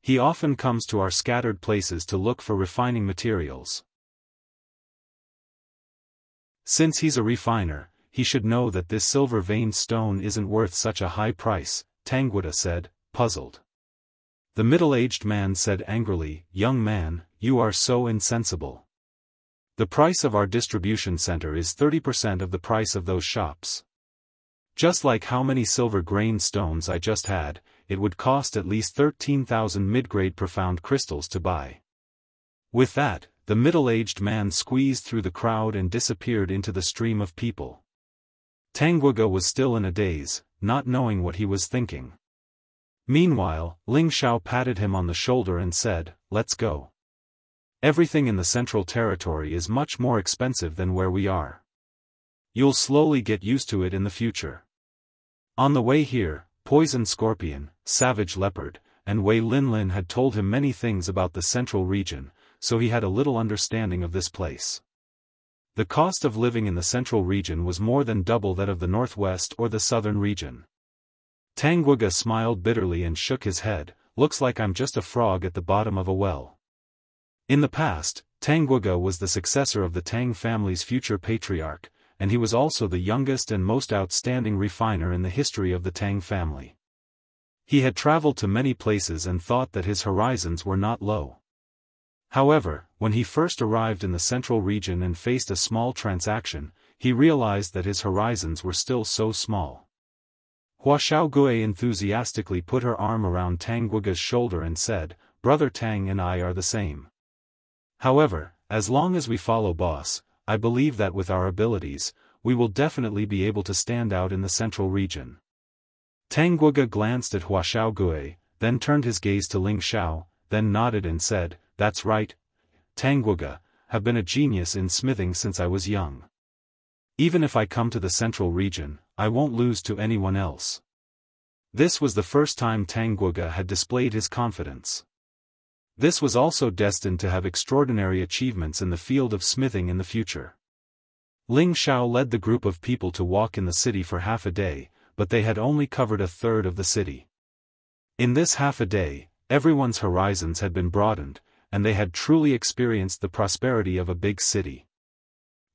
He often comes to our scattered places to look for refining materials." Since he's a refiner, he should know that this silver-veined stone isn't worth such a high price, Tanguda said, puzzled. The middle-aged man said angrily, young man, you are so insensible. The price of our distribution center is 30% of the price of those shops. Just like how many silver-grained stones I just had, it would cost at least 13,000 mid-grade profound crystals to buy. With that, the middle-aged man squeezed through the crowd and disappeared into the stream of people. Tanguga was still in a daze, not knowing what he was thinking. Meanwhile, Ling Shao patted him on the shoulder and said, let's go. Everything in the Central Territory is much more expensive than where we are. You'll slowly get used to it in the future. On the way here, Poison Scorpion, Savage Leopard, and Wei Lin had told him many things about the Central region, so he had a little understanding of this place. The cost of living in the Central region was more than double that of the Northwest or the Southern region. Tanguga smiled bitterly and shook his head, looks like I'm just a frog at the bottom of a well. In the past, Tanguga was the successor of the Tang family's future patriarch, and he was also the youngest and most outstanding refiner in the history of the Tang family. He had traveled to many places and thought that his horizons were not low. However, when he first arrived in the Central region and faced a small transaction, he realized that his horizons were still so small. Hua Xiaogui enthusiastically put her arm around Tanguga's shoulder and said, Brother Tang and I are the same. However, as long as we follow boss, I believe that with our abilities, we will definitely be able to stand out in the Central region. Tanguga glanced at Hua Xiaogui, then turned his gaze to Ling Shao, then nodded and said, That's right, Tanguga, have been a genius in smithing since I was young. Even if I come to the Central region, I won't lose to anyone else. This was the first time Tanguga had displayed his confidence. This was also destined to have extraordinary achievements in the field of smithing in the future. Ling Shao led the group of people to walk in the city for half a day, but they had only covered a third of the city. In this half a day, everyone's horizons had been broadened, and they had truly experienced the prosperity of a big city.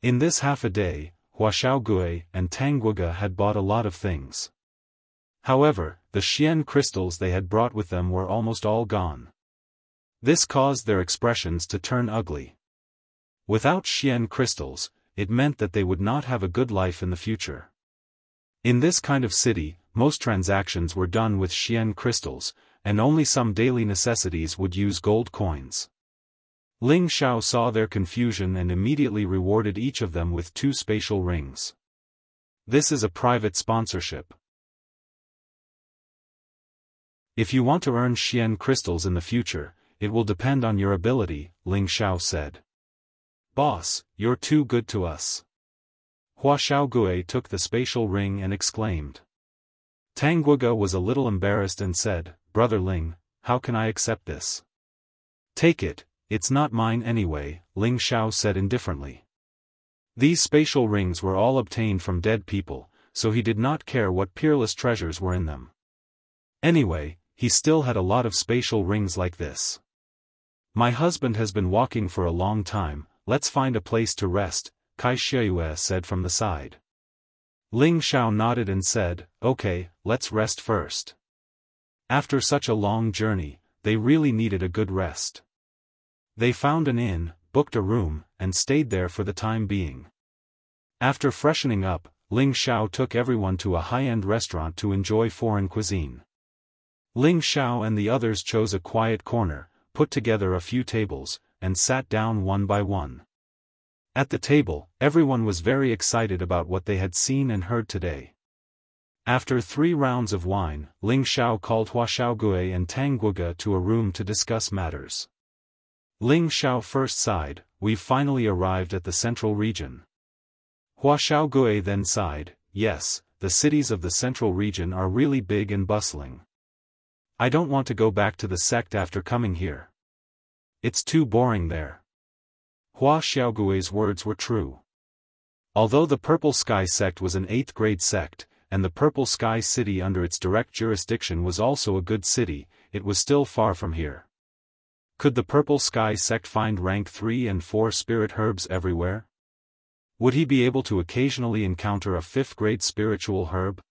In this half a day, Hua Xiaogui and Tanguga had bought a lot of things. However, the Xian crystals they had brought with them were almost all gone. This caused their expressions to turn ugly. Without Xian crystals, it meant that they would not have a good life in the future. In this kind of city, most transactions were done with Xian crystals, and only some daily necessities would use gold coins. Ling Shao saw their confusion and immediately rewarded each of them with 2 spatial rings. This is a private sponsorship. If you want to earn Xian crystals in the future, it will depend on your ability, Ling Shao said. Boss, you're too good to us. Hua Xiaogui took the spatial ring and exclaimed. Tanguga was a little embarrassed and said, Brother Ling, how can I accept this? Take it, it's not mine anyway, Ling Shao said indifferently. These spatial rings were all obtained from dead people, so he did not care what peerless treasures were in them. Anyway, he still had a lot of spatial rings like this. My husband has been walking for a long time, let's find a place to rest, Kai Xieyue said from the side. Ling Shao nodded and said, Okay, let's rest first. After such a long journey, they really needed a good rest. They found an inn, booked a room, and stayed there for the time being. After freshening up, Ling Shao took everyone to a high-end restaurant to enjoy foreign cuisine. Ling Shao and the others chose a quiet corner, put together a few tables, and sat down one by one. At the table, everyone was very excited about what they had seen and heard today. After 3 rounds of wine, Ling Shao called Hua Xiaogui and Tanguga to a room to discuss matters. Ling Shao first sighed, We've finally arrived at the Central region. Hua Xiaogui then sighed, Yes, the cities of the Central region are really big and bustling. I don't want to go back to the sect after coming here. It's too boring there. Hua Xiaogui's words were true. Although the Purple Sky sect was an 8th grade sect, and the Purple Sky city under its direct jurisdiction was also a good city, it was still far from here. Could the Purple Sky sect find rank 3 and 4 spirit herbs everywhere? Would he be able to occasionally encounter a fifth-grade spiritual herb?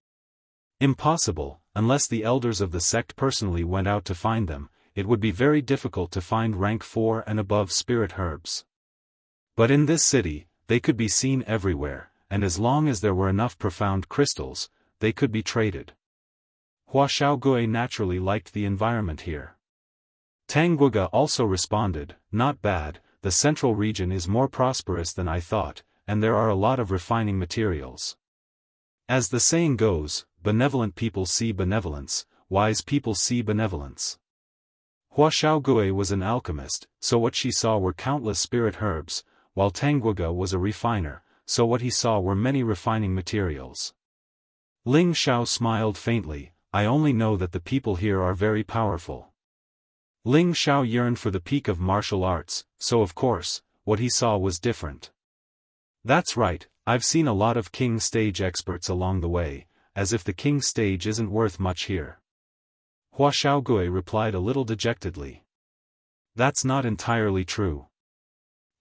Impossible, unless the elders of the sect personally went out to find them. It would be very difficult to find rank 4 and above spirit herbs. But in this city, they could be seen everywhere, and as long as there were enough profound crystals, they could be traded. Hua Xiaogui naturally liked the environment here. Tang Guoge also responded, "Not bad, the central region is more prosperous than I thought, and there are a lot of refining materials. As the saying goes, benevolent people see benevolence, wise people see benevolence." Hua Xiaogui was an alchemist, so what she saw were countless spirit herbs, while Tang Guoge was a refiner, so what he saw were many refining materials. Ling Xiao smiled faintly, "I only know that the people here are very powerful." Ling Xiao yearned for the peak of martial arts, so of course, what he saw was different. "That's right, I've seen a lot of king stage experts along the way, as if the king stage isn't worth much here." Hua Xiaogui replied a little dejectedly. "That's not entirely true.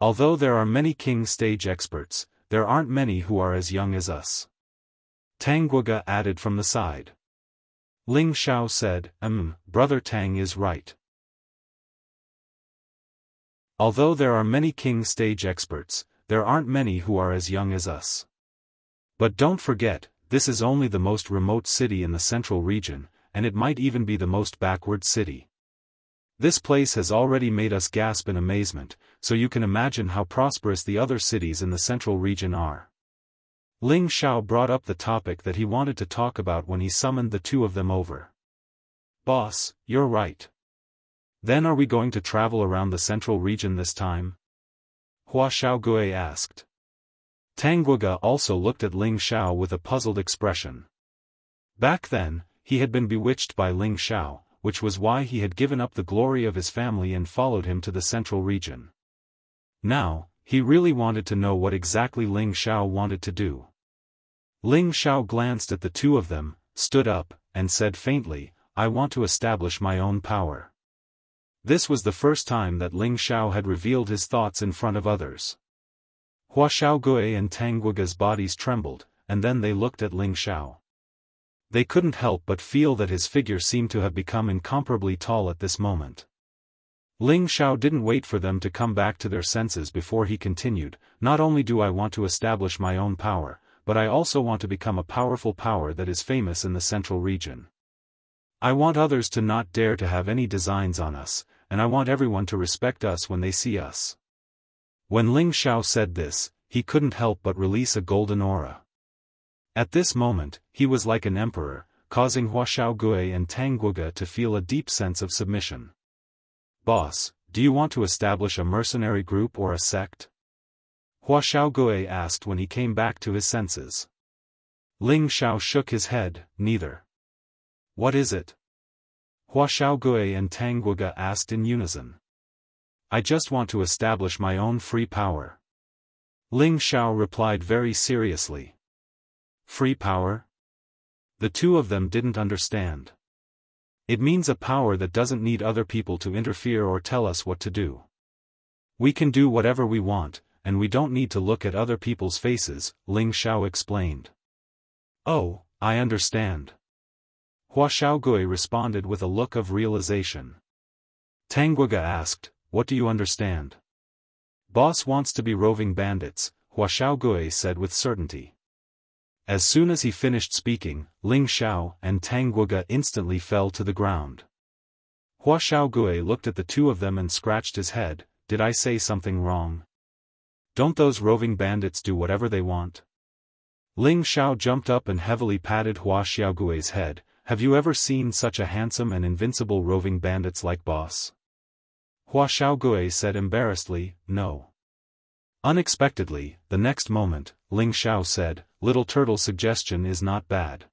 Although there are many king stage experts, there aren't many who are as young as us." Tang Guoge added from the side. Ling Xiao said, Brother Tang is right. Although there are many king stage experts, there aren't many who are as young as us. But don't forget, this is only the most remote city in the central region, and it might even be the most backward city. This place has already made us gasp in amazement, so you can imagine how prosperous the other cities in the central region are. Ling Xiao brought up the topic that he wanted to talk about when he summoned the two of them over. "Boss, you're right. Then are we going to travel around the central region this time?" Hua Xiaogui asked. Tang Guoge also looked at Ling Xiao with a puzzled expression. Back then, he had been bewitched by Ling Xiao, which was why he had given up the glory of his family and followed him to the central region. Now, he really wanted to know what exactly Ling Xiao wanted to do. Ling Xiao glanced at the two of them, stood up, and said faintly, "I want to establish my own power." This was the first time that Ling Xiao had revealed his thoughts in front of others. Hua Xiaogui and Tang Guoge's bodies trembled, and then they looked at Ling Xiao. They couldn't help but feel that his figure seemed to have become incomparably tall at this moment. Ling Xiao didn't wait for them to come back to their senses before he continued, "Not only do I want to establish my own power, but I also want to become a powerful power that is famous in the central region. I want others to not dare to have any designs on us, and I want everyone to respect us when they see us." When Ling Xiao said this, he couldn't help but release a golden aura. At this moment, he was like an emperor, causing Hua Xiaogui and Tang Guoge to feel a deep sense of submission. "Boss, do you want to establish a mercenary group or a sect?" Hua Xiaogui asked when he came back to his senses. Ling Xiao shook his head, "Neither." "What is it?" Hua Xiaogui and Tang Guoge asked in unison. "I just want to establish my own free power." Ling Xiao replied very seriously. "Free power?" The two of them didn't understand. "It means a power that doesn't need other people to interfere or tell us what to do. We can do whatever we want, and we don't need to look at other people's faces," Ling Xiao explained. "Oh, I understand." Hua Xiaogui responded with a look of realization. Tang Guoge asked, "What do you understand?" "Boss wants to be roving bandits," Hua Xiaogui said with certainty. As soon as he finished speaking, Ling Xiao and Tang Guoge instantly fell to the ground. Hua Xiaogui looked at the two of them and scratched his head, "Did I say something wrong? Don't those roving bandits do whatever they want?" Ling Xiao jumped up and heavily patted Hua Xiaogui's head. "Have you ever seen such a handsome and invincible roving bandits like boss?" Hua Xiaogui said embarrassedly, "No." Unexpectedly, the next moment, Ling Xiao said, "Little Turtle's suggestion is not bad.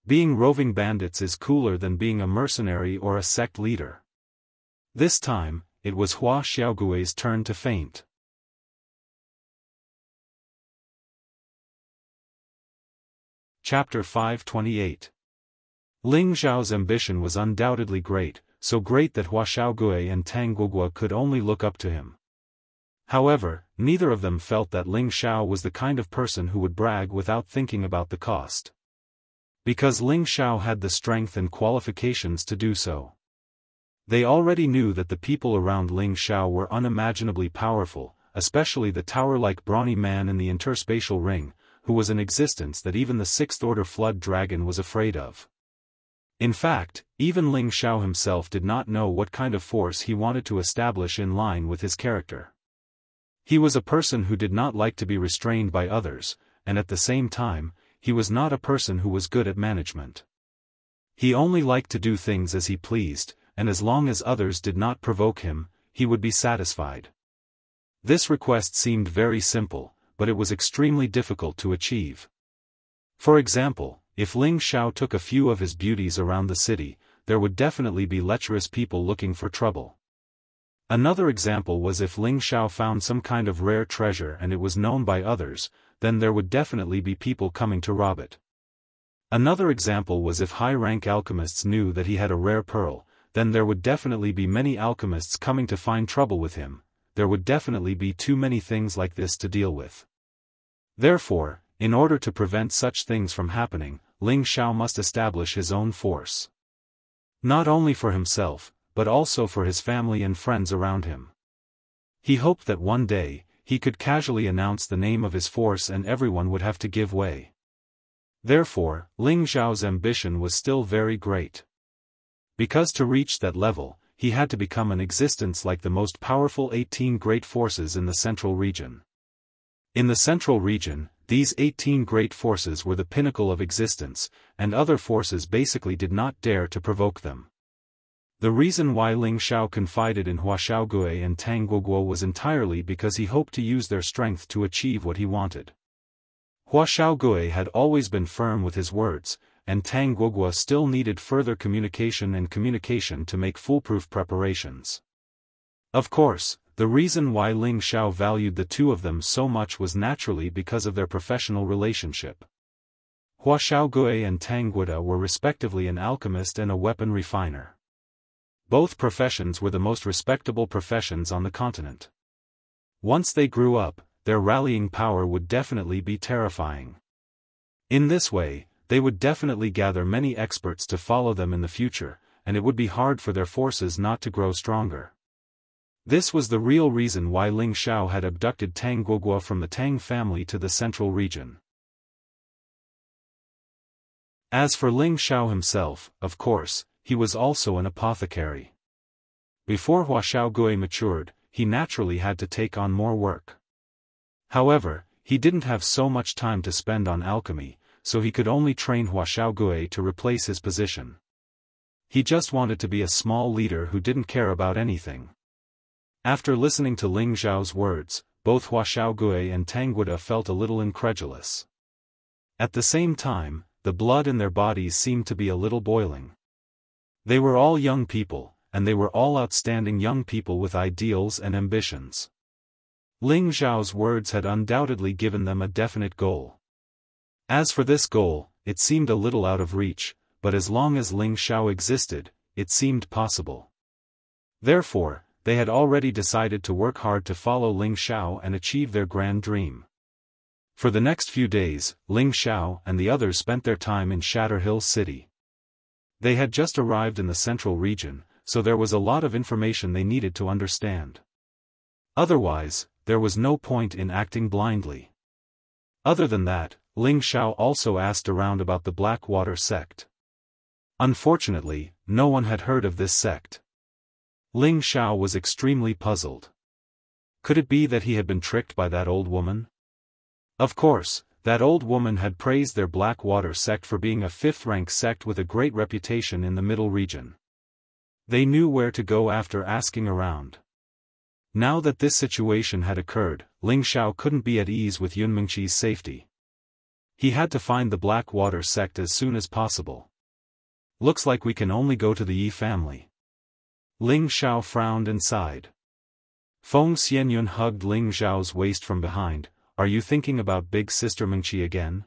Being roving bandits is cooler than being a mercenary or a sect leader." This time, it was Hua Xiaogui's turn to faint. Chapter 528. Ling Xiao's ambition was undoubtedly great, so great that Hua Xiaogui and Tang Guoge could only look up to him. However, neither of them felt that Ling Xiao was the kind of person who would brag without thinking about the cost. Because Ling Xiao had the strength and qualifications to do so. They already knew that the people around Ling Xiao were unimaginably powerful, especially the tower-like brawny man in the interspatial ring, who was an existence that even the sixth-order flood dragon was afraid of. In fact, even Ling Xiao himself did not know what kind of force he wanted to establish in line with his character. He was a person who did not like to be restrained by others, and at the same time, he was not a person who was good at management. He only liked to do things as he pleased, and as long as others did not provoke him, he would be satisfied. This request seemed very simple, but it was extremely difficult to achieve. For example, if Ling Xiao took a few of his beauties around the city, there would definitely be lecherous people looking for trouble. Another example was if Ling Xiao found some kind of rare treasure and it was known by others, then there would definitely be people coming to rob it. Another example was if high-rank alchemists knew that he had a rare pearl, then there would definitely be many alchemists coming to find trouble with him. There would definitely be too many things like this to deal with. Therefore, in order to prevent such things from happening, Ling Xiao must establish his own force. Not only for himself, but also for his family and friends around him. He hoped that one day, he could casually announce the name of his force and everyone would have to give way. Therefore, Ling Xiao's ambition was still very great. Because to reach that level, he had to become an existence like the most powerful 18 great forces in the central region. In the central region, these 18 great forces were the pinnacle of existence, and other forces basically did not dare to provoke them. The reason why Ling Xiao confided in Hua Xiaogue and Tang Guoguo was entirely because he hoped to use their strength to achieve what he wanted. Hua Xiaogue had always been firm with his words, and Tang Guoguo still needed further communication to make foolproof preparations. Of course, the reason why Ling Xiao valued the two of them so much was naturally because of their professional relationship. Hua Xiaogue and Tang Guoda were respectively an alchemist and a weapon refiner. Both professions were the most respectable professions on the continent. Once they grew up, their rallying power would definitely be terrifying. In this way, they would definitely gather many experts to follow them in the future, and it would be hard for their forces not to grow stronger. This was the real reason why Ling Xiao had abducted Tang Guoguo from the Tang family to the central region. As for Ling Xiao himself, of course, he was also an apothecary. Before Hua Xiaogue matured, he naturally had to take on more work. However, he didn't have so much time to spend on alchemy, so he could only train Hua Xiaogue to replace his position. He just wanted to be a small leader who didn't care about anything. After listening to Ling Xiao's words, both Hua Xiaogue and Tang Guoda felt a little incredulous. At the same time, the blood in their bodies seemed to be a little boiling. They were all young people, and they were all outstanding young people with ideals and ambitions. Ling Xiao's words had undoubtedly given them a definite goal. As for this goal, it seemed a little out of reach, but as long as Ling Xiao existed, it seemed possible. Therefore, they had already decided to work hard to follow Ling Xiao and achieve their grand dream. For the next few days, Ling Xiao and the others spent their time in Shatter Hill City. They had just arrived in the central region, so there was a lot of information they needed to understand. Otherwise, there was no point in acting blindly. Other than that, Ling Xiao also asked around about the Blackwater sect. Unfortunately, no one had heard of this sect. Ling Xiao was extremely puzzled. Could it be that he had been tricked by that old woman? Of course, that old woman had praised their Blackwater sect for being a fifth-rank sect with a great reputation in the middle region. They knew where to go after asking around. Now that this situation had occurred, Ling Xiao couldn't be at ease with Yunmengqi's safety. He had to find the Blackwater sect as soon as possible. Looks like we can only go to the Yi family. Ling Xiao frowned and sighed. Feng Xianyun hugged Ling Xiao's waist from behind. Are you thinking about big sister Mengqi again?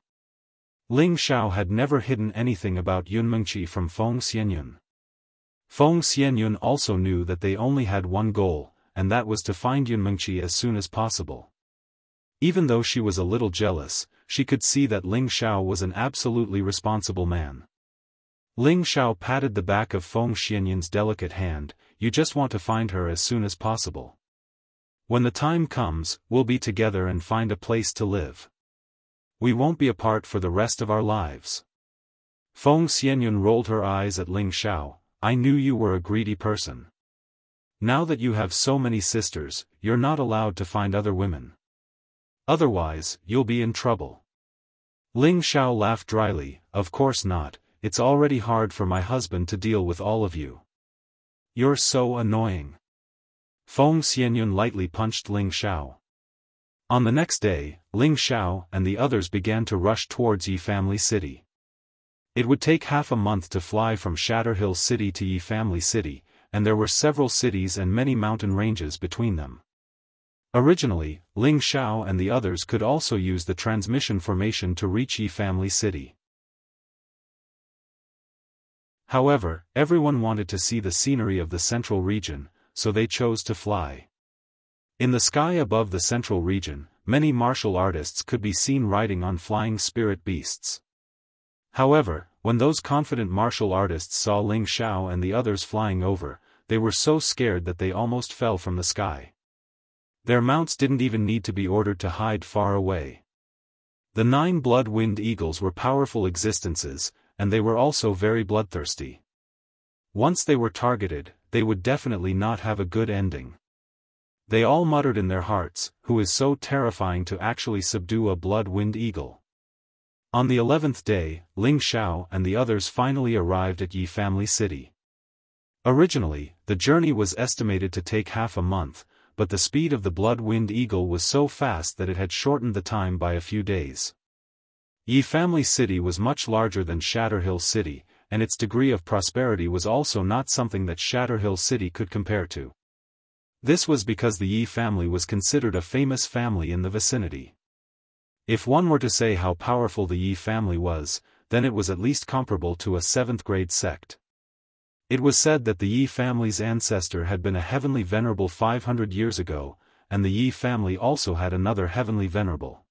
Ling Xiao had never hidden anything about Yun Mengqi from Feng Xianyun. Feng Xianyun also knew that they only had one goal, and that was to find Yunmengqi as soon as possible. Even though she was a little jealous, she could see that Ling Xiao was an absolutely responsible man. Ling Xiao patted the back of Feng Xianyun's delicate hand. You just want to find her as soon as possible. When the time comes, we'll be together and find a place to live. We won't be apart for the rest of our lives. Feng Xianyun rolled her eyes at Ling Xiao. I knew you were a greedy person. Now that you have so many sisters, you're not allowed to find other women. Otherwise, you'll be in trouble. Ling Xiao laughed dryly. Of course not, it's already hard for my husband to deal with all of you. You're so annoying. Feng Xianyun lightly punched Ling Xiao. On the next day, Ling Xiao and the others began to rush towards Yi Family City. It would take half a month to fly from Shatterhill City to Yi Family City, and there were several cities and many mountain ranges between them. Originally, Ling Xiao and the others could also use the transmission formation to reach Yi Family City. However, everyone wanted to see the scenery of the central region, so they chose to fly. In the sky above the central region, many martial artists could be seen riding on flying spirit beasts. However, when those confident martial artists saw Ling Xiao and the others flying over, they were so scared that they almost fell from the sky. Their mounts didn't even need to be ordered to hide far away. The 9 blood-winged eagles were powerful existences, and they were also very bloodthirsty. Once they were targeted, they would definitely not have a good ending. They all muttered in their hearts, who is so terrifying to actually subdue a blood-winged eagle. On the 11th day, Ling Xiao and the others finally arrived at Yi Family City. Originally, the journey was estimated to take half a month, but the speed of the blood-winged eagle was so fast that it had shortened the time by a few days. Yi Family City was much larger than Shatterhill City, and its degree of prosperity was also not something that Shatterhill City could compare to. This was because the Yi family was considered a famous family in the vicinity. If one were to say how powerful the Yi family was, then it was at least comparable to a 7th-grade sect. It was said that the Yi family's ancestor had been a heavenly venerable 500 years ago, and the Yi family also had another heavenly venerable.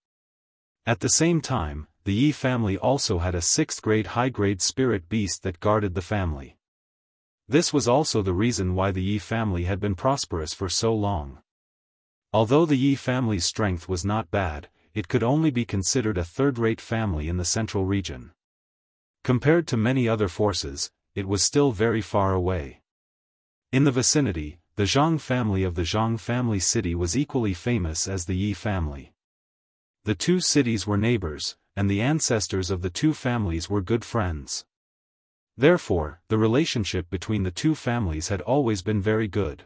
At the same time, the Yi family also had a 6th-grade high-grade spirit beast that guarded the family. This was also the reason why the Yi family had been prosperous for so long. Although the Yi family's strength was not bad, it could only be considered a 3rd-rate family in the central region. Compared to many other forces, it was still very far away. In the vicinity, the Zhang family of the Zhang family city was equally famous as the Yi family. The two cities were neighbors, and the ancestors of the two families were good friends. Therefore, the relationship between the two families had always been very good.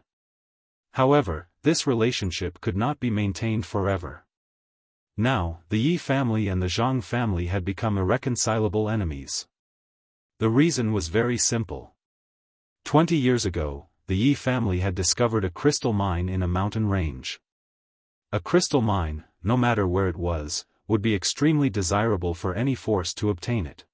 However, this relationship could not be maintained forever. Now, the Yi family and the Zhang family had become irreconcilable enemies. The reason was very simple. 20 years ago, the Yi family had discovered a crystal mine in a mountain range. A crystal mine, no matter where it was, would be extremely desirable for any force to obtain it.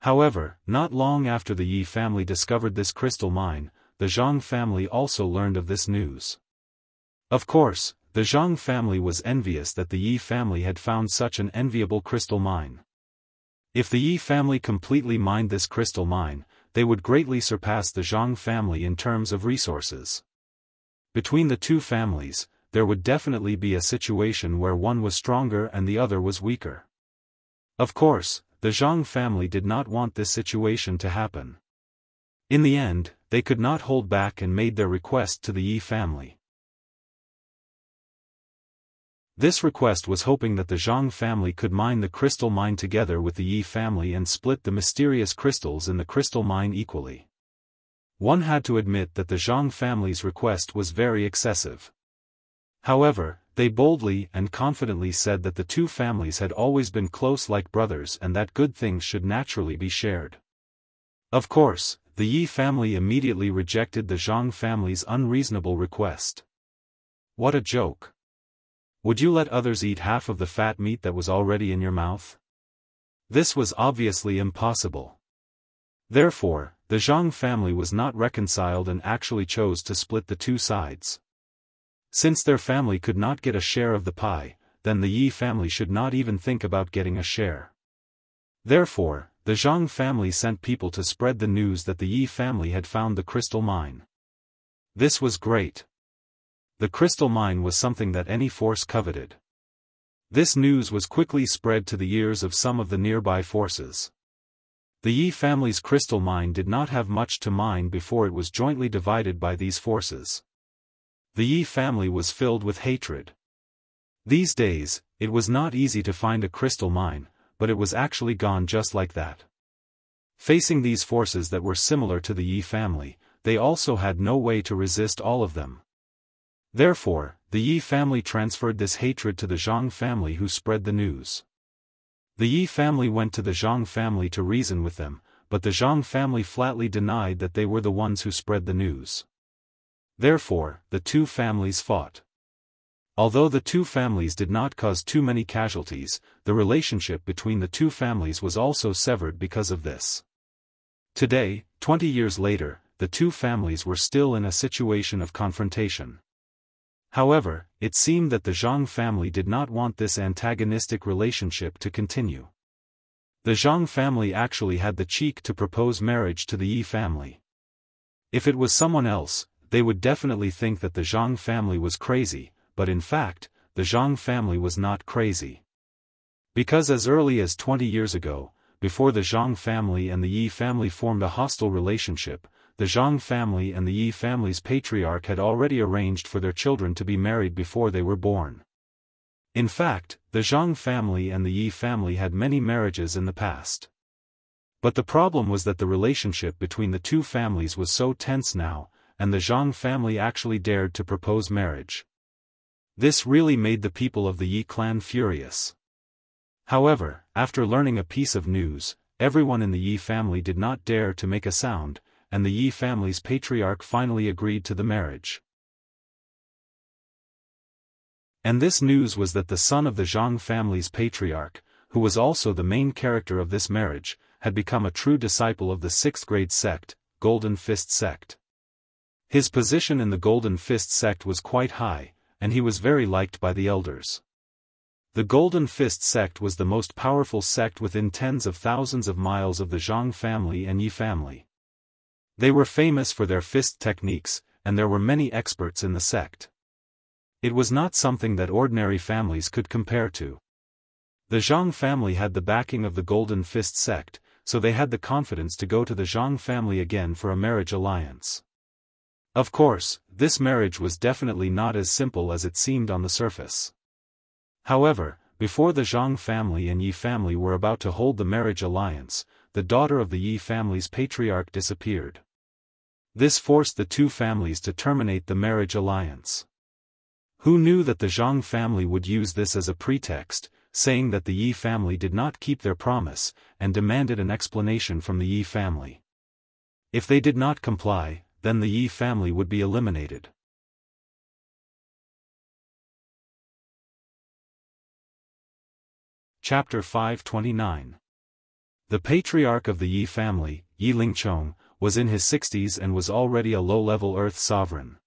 However, not long after the Yi family discovered this crystal mine, the Zhang family also learned of this news. Of course, the Zhang family was envious that the Yi family had found such an enviable crystal mine. If the Yi family completely mined this crystal mine, they would greatly surpass the Zhang family in terms of resources. Between the two families, there would definitely be a situation where one was stronger and the other was weaker. Of course, the Zhang family did not want this situation to happen. In the end, they could not hold back and made their request to the Yi family. This request was hoping that the Zhang family could mine the crystal mine together with the Yi family and split the mysterious crystals in the crystal mine equally. One had to admit that the Zhang family's request was very excessive. However, they boldly and confidently said that the two families had always been close like brothers and that good things should naturally be shared. Of course, the Yi family immediately rejected the Zhang family's unreasonable request. What a joke! Would you let others eat half of the fat meat that was already in your mouth? This was obviously impossible. Therefore, the Zhang family was not reconciled and actually chose to split the two sides. Since their family could not get a share of the pie, then the Yi family should not even think about getting a share. Therefore, the Zhang family sent people to spread the news that the Yi family had found the crystal mine. This was great. The crystal mine was something that any force coveted. This news was quickly spread to the ears of some of the nearby forces. The Yi family's crystal mine did not have much to mine before it was jointly divided by these forces. The Yi family was filled with hatred. These days, it was not easy to find a crystal mine, but it was actually gone just like that. Facing these forces that were similar to the Yi family, they also had no way to resist all of them. Therefore, the Yi family transferred this hatred to the Zhang family, who spread the news. The Yi family went to the Zhang family to reason with them, but the Zhang family flatly denied that they were the ones who spread the news. Therefore, the two families fought. Although the two families did not cause too many casualties, the relationship between the two families was also severed because of this. Today, 20 years later, the two families were still in a situation of confrontation. However, it seemed that the Zhang family did not want this antagonistic relationship to continue. The Zhang family actually had the cheek to propose marriage to the Yi family. If it was someone else, they would definitely think that the Zhang family was crazy, but in fact, the Zhang family was not crazy. Because as early as 20 years ago, before the Zhang family and the Yi family formed a hostile relationship, the Zhang family and the Yi family's patriarch had already arranged for their children to be married before they were born. In fact, the Zhang family and the Yi family had many marriages in the past. But the problem was that the relationship between the two families was so tense now, and the Zhang family actually dared to propose marriage. This really made the people of the Yi clan furious. However, after learning a piece of news, everyone in the Yi family did not dare to make a sound, and the Yi family's patriarch finally agreed to the marriage. And this news was that the son of the Zhang family's patriarch, who was also the main character of this marriage, had become a true disciple of the 6th grade sect, Golden Fist sect. His position in the Golden Fist sect was quite high, and he was very liked by the elders. The Golden Fist sect was the most powerful sect within tens of thousands of miles of the Zhang family and Yi family. They were famous for their fist techniques, and there were many experts in the sect. It was not something that ordinary families could compare to. The Zhang family had the backing of the Golden Fist sect, so they had the confidence to go to the Zhang family again for a marriage alliance. Of course, this marriage was definitely not as simple as it seemed on the surface. However, before the Zhang family and Yi family were about to hold the marriage alliance, the daughter of the Yi family's patriarch disappeared. This forced the two families to terminate the marriage alliance. Who knew that the Zhang family would use this as a pretext, saying that the Yi family did not keep their promise, and demanded an explanation from the Yi family. If they did not comply, then the Yi family would be eliminated. Chapter 529. The patriarch of the Yi family, Yi Lingchong, was in his 60s and was already a low-level earth sovereign.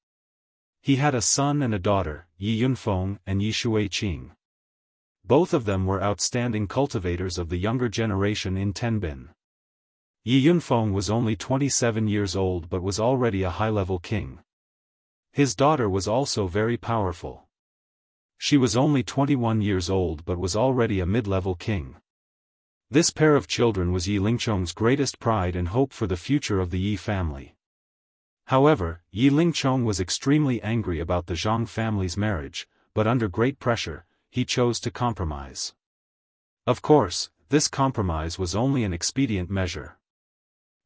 He had a son and a daughter, Yi Yunfeng and Yi Shuiqing. Both of them were outstanding cultivators of the younger generation in Tenbin. Yi Yunfeng was only 27 years old but was already a high-level king. His daughter was also very powerful. She was only 21 years old but was already a mid-level king. This pair of children was Yi Lingchong's greatest pride and hope for the future of the Yi family. However, Yi Lingchong was extremely angry about the Zhang family's marriage, but under great pressure, he chose to compromise. Of course, this compromise was only an expedient measure.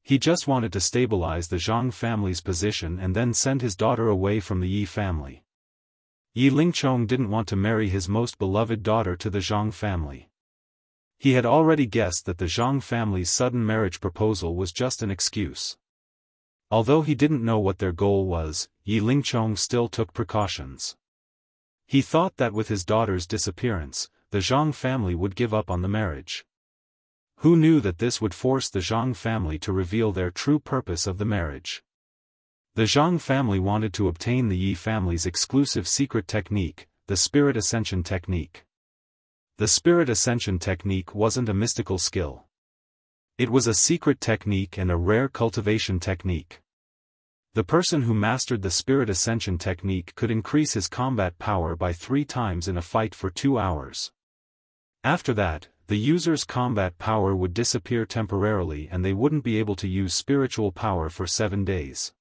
He just wanted to stabilize the Zhang family's position and then send his daughter away from the Yi family. Yi Lingchong didn't want to marry his most beloved daughter to the Zhang family. He had already guessed that the Zhang family's sudden marriage proposal was just an excuse. Although he didn't know what their goal was, Yi Lingchong still took precautions. He thought that with his daughter's disappearance, the Zhang family would give up on the marriage. Who knew that this would force the Zhang family to reveal their true purpose of the marriage? The Zhang family wanted to obtain the Yi family's exclusive secret technique, the Spirit Ascension technique. The Spirit Ascension technique wasn't a mystical skill. It was a secret technique and a rare cultivation technique. The person who mastered the Spirit Ascension technique could increase his combat power by 3 times in a fight for 2 hours. After that, the user's combat power would disappear temporarily and they wouldn't be able to use spiritual power for 7 days.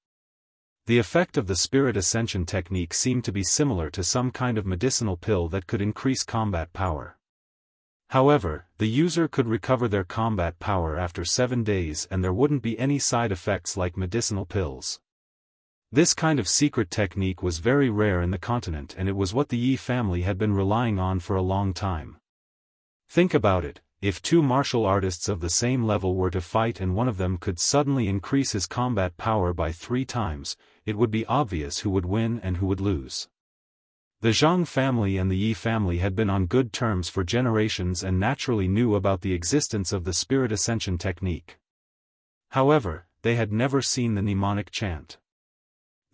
The effect of the Spirit Ascension technique seemed to be similar to some kind of medicinal pill that could increase combat power. However, the user could recover their combat power after 7 days and there wouldn't be any side effects like medicinal pills. This kind of secret technique was very rare in the continent and it was what the Yi family had been relying on for a long time. Think about it, if 2 martial artists of the same level were to fight and one of them could suddenly increase his combat power by 3 times, it would be obvious who would win and who would lose. The Zhang family and the Yi family had been on good terms for generations and naturally knew about the existence of the Spirit Ascension technique. However, they had never seen the mnemonic chant.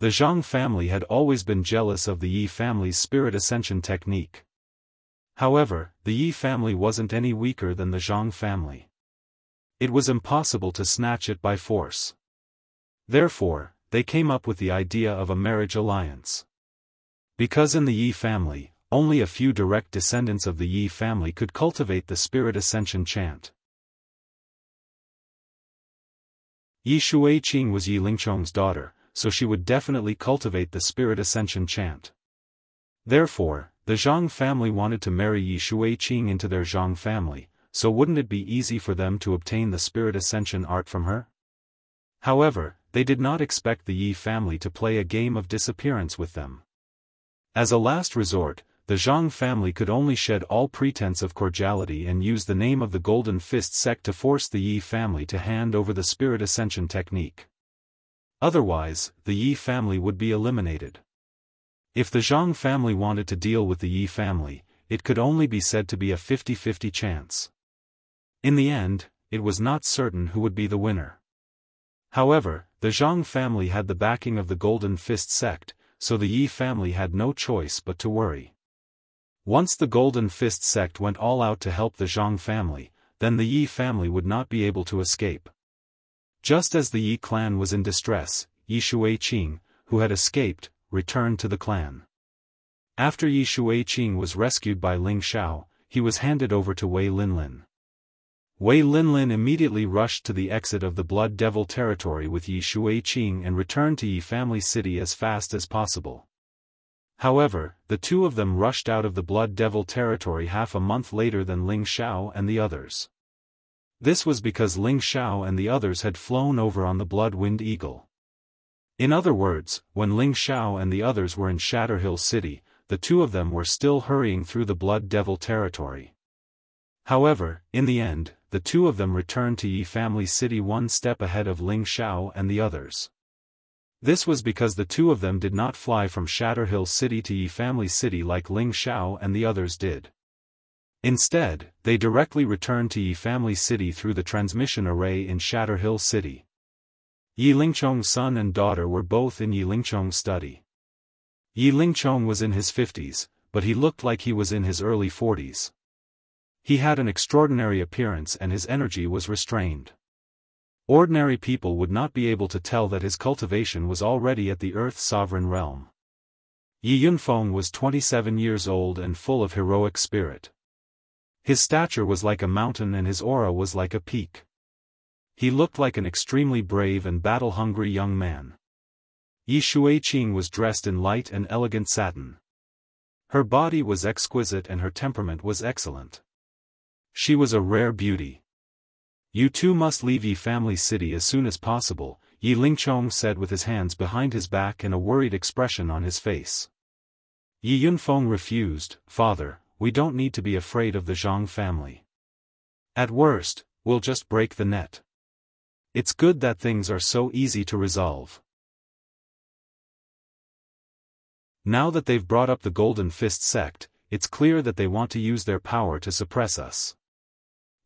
The Zhang family had always been jealous of the Yi family's Spirit Ascension technique. However, the Yi family wasn't any weaker than the Zhang family. It was impossible to snatch it by force. Therefore, they came up with the idea of a marriage alliance. Because in the Yi family, only a few direct descendants of the Yi family could cultivate the Spirit Ascension chant. Yi Shuiqing was Yi Lingchong's daughter, so she would definitely cultivate the Spirit Ascension chant. Therefore, the Zhang family wanted to marry Yi Shuiqing into their Zhang family, so wouldn't it be easy for them to obtain the Spirit Ascension art from her? However, they did not expect the Yi family to play a game of disappearance with them. As a last resort, the Zhang family could only shed all pretense of cordiality and use the name of the Golden Fist sect to force the Yi family to hand over the Spirit Ascension technique. Otherwise, the Yi family would be eliminated. If the Zhang family wanted to deal with the Yi family, it could only be said to be a 50-50 chance. In the end, it was not certain who would be the winner. However, the Zhang family had the backing of the Golden Fist sect, so the Yi family had no choice but to worry. Once the Golden Fist sect went all out to help the Zhang family, then the Yi family would not be able to escape. Just as the Yi clan was in distress, Yi Shuiqing, who had escaped, returned to the clan. After Yi Shuiqing was rescued by Ling Xiao, he was handed over to Wei Linlin. Wei Linlin immediately rushed to the exit of the Blood Devil territory with Yi Shuiqing and returned to Yi family city as fast as possible. However, the two of them rushed out of the Blood Devil territory half a month later than Ling Xiao and the others. This was because Ling Xiao and the others had flown over on the Blood-Winged Eagle. In other words, when Ling Xiao and the others were in Shatterhill City, the two of them were still hurrying through the Blood Devil territory. However, in the end, the two of them returned to Yi family city one step ahead of Ling Xiao and the others. This was because the two of them did not fly from Shatterhill City to Yi family city like Ling Xiao and the others did. Instead, they directly returned to Yi family city through the transmission array in Shatterhill City. Yi Lingchong's son and daughter were both in Yi Lingchong's study. Yi Lingchong was in his 50s, but he looked like he was in his early 40s. He had an extraordinary appearance and his energy was restrained. Ordinary people would not be able to tell that his cultivation was already at the Earth's sovereign realm. Yi Yunfeng was 27 years old and full of heroic spirit. His stature was like a mountain and his aura was like a peak. He looked like an extremely brave and battle-hungry young man. Yi Shuiqing was dressed in light and elegant satin. Her body was exquisite and her temperament was excellent. She was a rare beauty. "You two must leave Yi family city as soon as possible," Yi Lingchong said with his hands behind his back and a worried expression on his face. Yi Yunfeng refused. "Father, we don't need to be afraid of the Zhang family. At worst, we'll just break the net. It's good that things are so easy to resolve." Now that they've brought up the Golden Fist sect, it's clear that they want to use their power to suppress us.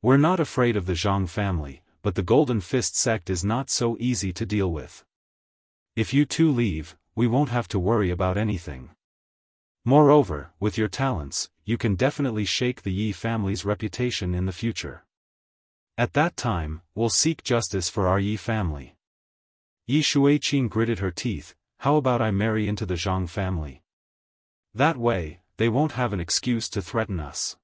We're not afraid of the Zhang family, but the Golden Fist sect is not so easy to deal with. If you two leave, we won't have to worry about anything. Moreover, with your talents, you can definitely shake the Yi family's reputation in the future. At that time, we'll seek justice for our Yi family. Yi Shuiqing gritted her teeth. How about I marry into the Zhang family? That way, they won't have an excuse to threaten us.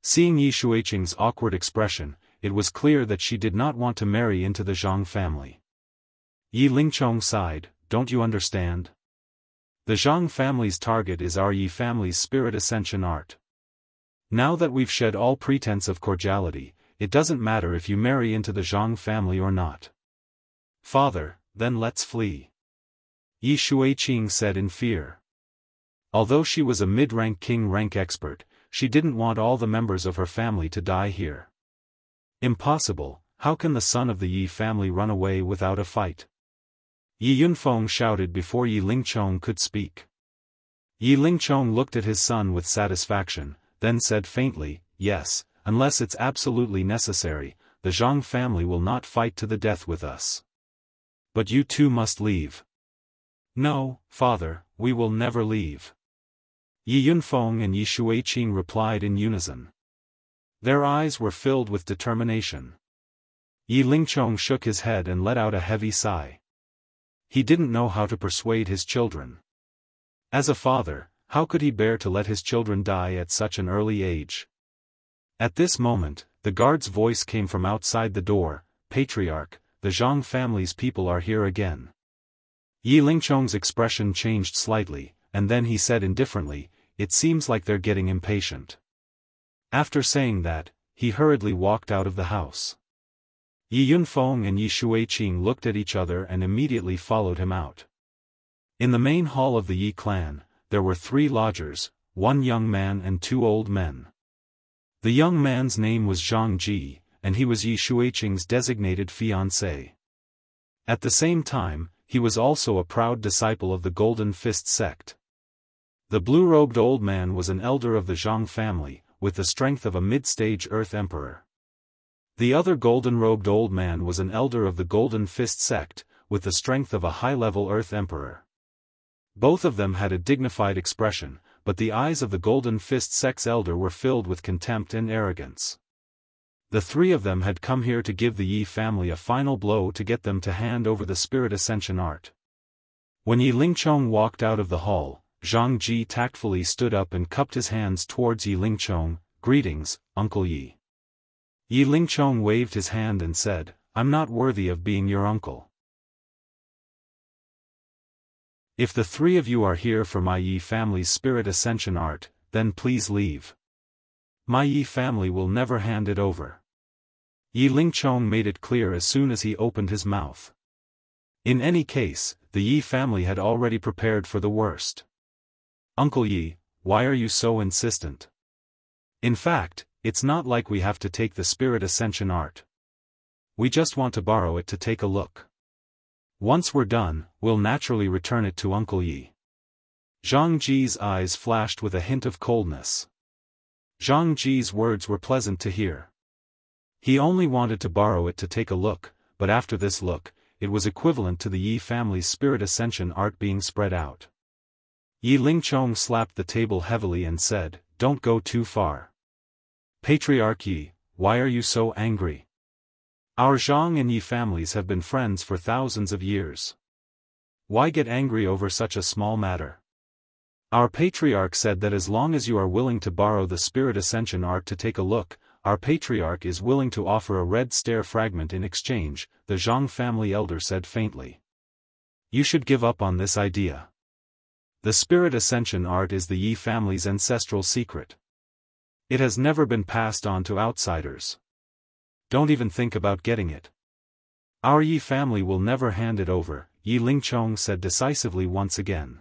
Seeing Yi Shuiqing's awkward expression, it was clear that she did not want to marry into the Zhang family. Yi Lingchong sighed, don't you understand? The Zhang family's target is our Yi family's spirit ascension art. Now that we've shed all pretense of cordiality, it doesn't matter if you marry into the Zhang family or not. Father, then let's flee. Yi Shuiqing said in fear. Although she was a mid-rank king-rank expert, she didn't want all the members of her family to die here. Impossible, how can the son of the Yi family run away without a fight? Yi Yunfeng shouted before Yi Lingchong could speak. Yi Lingchong looked at his son with satisfaction, then said faintly, yes, unless it's absolutely necessary, the Zhang family will not fight to the death with us. But you two must leave. No, father, we will never leave. Yi Yunfeng and Yi Shuiqing replied in unison. Their eyes were filled with determination. Yi Lingchong shook his head and let out a heavy sigh. He didn't know how to persuade his children. As a father, how could he bear to let his children die at such an early age? At this moment, the guard's voice came from outside the door, Patriarch, the Zhang family's people are here again. Yi Lingchong's expression changed slightly, and then he said indifferently, it seems like they're getting impatient. After saying that, he hurriedly walked out of the house. Yi Yunfeng and Yi Shuiqing looked at each other and immediately followed him out. In the main hall of the Yi clan, there were 3 lodgers, 1 young man and 2 old men. The young man's name was Zhang Ji, and he was Yi Shuiqing's designated fiancé. At the same time, he was also a proud disciple of the Golden Fist sect. The blue-robed old man was an elder of the Zhang family, with the strength of a mid-stage Earth Emperor. The other golden-robed old man was an elder of the Golden Fist sect, with the strength of a high-level Earth Emperor. Both of them had a dignified expression, but the eyes of the Golden Fist sect's elder were filled with contempt and arrogance. The 3 of them had come here to give the Yi family a final blow to get them to hand over the spirit ascension art. When Yi Lingchong walked out of the hall, Zhang Ji tactfully stood up and cupped his hands towards Yi Lingchong. Greetings, Uncle Yi. Yi Lingchong waved his hand and said, I'm not worthy of being your uncle. If the 3 of you are here for my Yi family's spirit ascension art, then please leave. My Yi family will never hand it over. Yi Lingchong made it clear as soon as he opened his mouth. In any case, the Yi family had already prepared for the worst. Uncle Yi, why are you so insistent? In fact, it's not like we have to take the spirit ascension art. We just want to borrow it to take a look. Once we're done, we'll naturally return it to Uncle Yi. Zhang Ji's eyes flashed with a hint of coldness. Zhang Ji's words were pleasant to hear. He only wanted to borrow it to take a look, but after this look, it was equivalent to the Yi family's spirit ascension art being spread out. Yi Lingchong slapped the table heavily and said, don't go too far. Patriarch Yi, why are you so angry? Our Zhang and Yi families have been friends for thousands of years. Why get angry over such a small matter? Our patriarch said that as long as you are willing to borrow the spirit ascension art to take a look, our patriarch is willing to offer a red stare fragment in exchange, the Zhang family elder said faintly. You should give up on this idea. The spirit ascension art is the Yi family's ancestral secret. It has never been passed on to outsiders. Don't even think about getting it. Our Yi family will never hand it over, Yi Lingchong said decisively once again.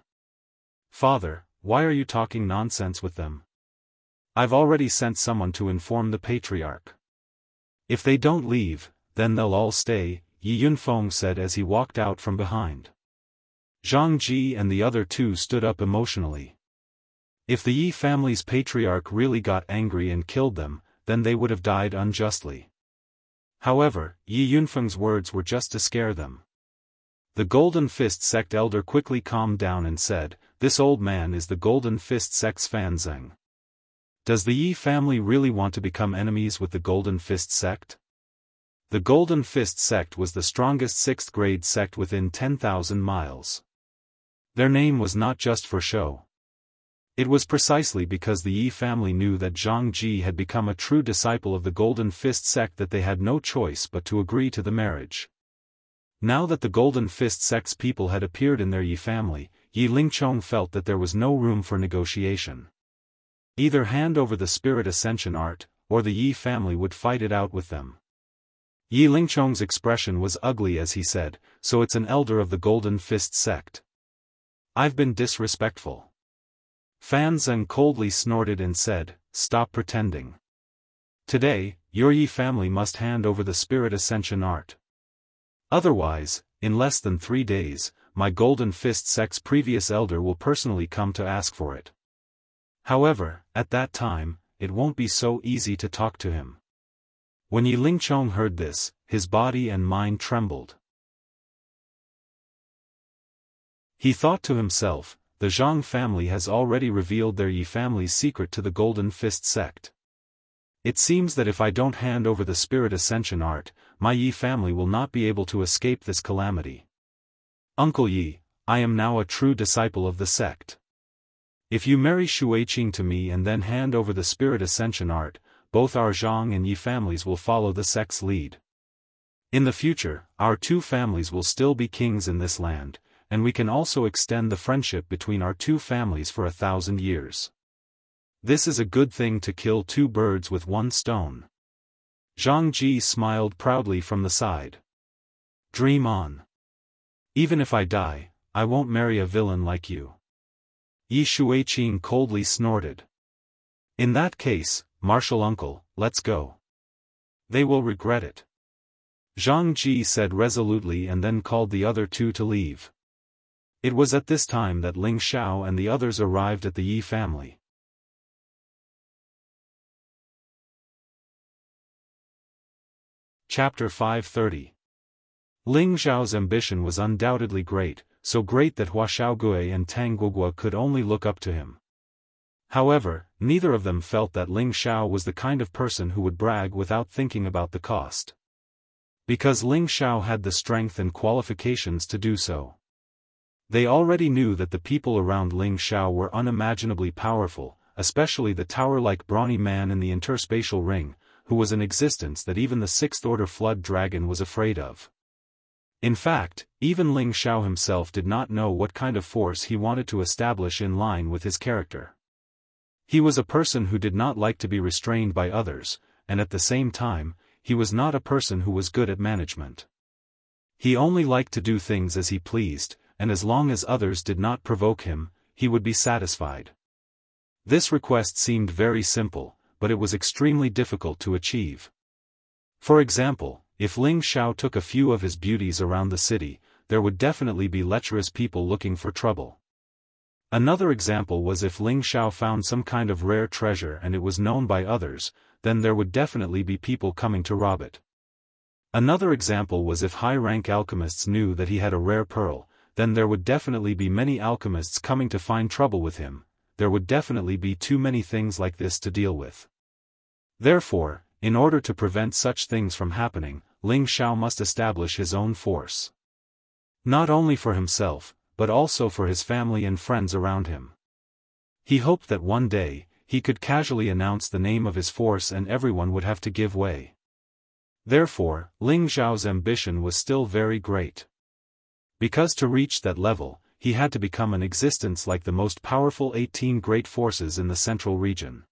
Father, why are you talking nonsense with them? I've already sent someone to inform the patriarch. If they don't leave, then they'll all stay, Yi Yunfeng said as he walked out from behind. Zhang Ji and the other 2 stood up emotionally. If the Yi family's patriarch really got angry and killed them, then they would have died unjustly. However, Yi Yunfeng's words were just to scare them. The Golden Fist sect elder quickly calmed down and said, "This old man is the Golden Fist sect's Fan Zheng. Does the Yi family really want to become enemies with the Golden Fist sect?" The Golden Fist sect was the strongest 6th grade sect within 10,000 miles. Their name was not just for show. It was precisely because the Yi family knew that Zhang Ji had become a true disciple of the Golden Fist sect that they had no choice but to agree to the marriage. Now that the Golden Fist sect's people had appeared in their Yi family, Yi Lingchong felt that there was no room for negotiation. Either hand over the spirit ascension art, or the Yi family would fight it out with them. Yi Lingchong's expression was ugly as he said, "So it's an elder of the Golden Fist sect. I've been disrespectful." Fan Zheng coldly snorted and said, "Stop pretending. Today, your Yi family must hand over the spirit ascension art. Otherwise, in less than 3 days, my Golden Fist sect's previous elder will personally come to ask for it. However, at that time, it won't be so easy to talk to him." When Yi Lingchong heard this, his body and mind trembled. He thought to himself, the Zhang family has already revealed their Yi family's secret to the Golden Fist sect. It seems that if I don't hand over the spirit ascension art, my Yi family will not be able to escape this calamity. Uncle Yi, I am now a true disciple of the sect. If you marry Shuiqing to me and then hand over the spirit ascension art, both our Zhang and Yi families will follow the sect's lead. In the future, our 2 families will still be kings in this land, and we can also extend the friendship between our 2 families for 1,000 years. This is a good thing to kill 2 birds with 1 stone. Zhang Ji smiled proudly from the side. Dream on. Even if I die, I won't marry a villain like you. Yi Shuiqing coldly snorted. In that case, martial uncle, let's go. They will regret it. Zhang Ji said resolutely and then called the other 2 to leave. It was at this time that Ling Xiao and the others arrived at the Yi family. Chapter 530. Ling Xiao's ambition was undoubtedly great, so great that Hua Xiaogui and Tang Guogua could only look up to him. However, neither of them felt that Ling Xiao was the kind of person who would brag without thinking about the cost. Because Ling Xiao had the strength and qualifications to do so. They already knew that the people around Ling Xiao were unimaginably powerful, especially the tower-like brawny man in the interspatial ring, who was an existence that even the 6th-order flood dragon was afraid of. In fact, even Ling Xiao himself did not know what kind of force he wanted to establish in line with his character. He was a person who did not like to be restrained by others, and at the same time, he was not a person who was good at management. He only liked to do things as he pleased, and as long as others did not provoke him, he would be satisfied. This request seemed very simple, but it was extremely difficult to achieve. For example, if Ling Xiao took a few of his beauties around the city, there would definitely be lecherous people looking for trouble. Another example was if Ling Xiao found some kind of rare treasure and it was known by others, then there would definitely be people coming to rob it. Another example was if high-rank alchemists knew that he had a rare pearl, then there would definitely be many alchemists coming to find trouble with him. There would definitely be too many things like this to deal with. Therefore, in order to prevent such things from happening, Ling Xiao must establish his own force. Not only for himself, but also for his family and friends around him. He hoped that one day, he could casually announce the name of his force and everyone would have to give way. Therefore, Ling Xiao's ambition was still very great. Because to reach that level, he had to become an existence like the most powerful 18 great forces in the central region.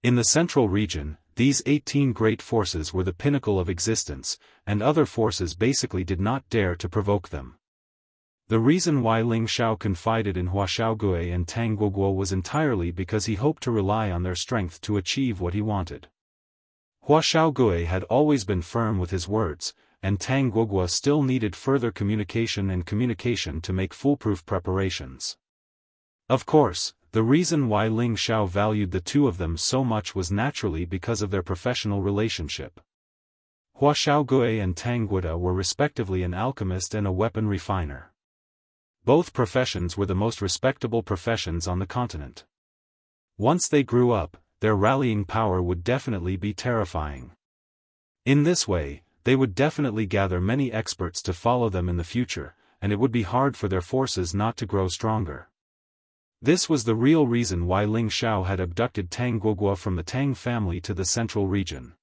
In the central region, these 18 great forces were the pinnacle of existence, and other forces basically did not dare to provoke them. The reason why Ling Xiao confided in Hua Xiaogui and Tang Guoguo was entirely because he hoped to rely on their strength to achieve what he wanted. Hua Xiaogui had always been firm with his words, and Tang Guogua still needed further communication to make foolproof preparations. Of course, the reason why Ling Xiao valued the 2 of them so much was naturally because of their professional relationship. Hua Xiaogui and Tang Guida were respectively an alchemist and a weapon refiner. Both professions were the most respectable professions on the continent. Once they grew up, their rallying power would definitely be terrifying. In this way, they would definitely gather many experts to follow them in the future, and it would be hard for their forces not to grow stronger. This was the real reason why Ling Xiao had abducted Tang Guogua from the Tang family to the central region.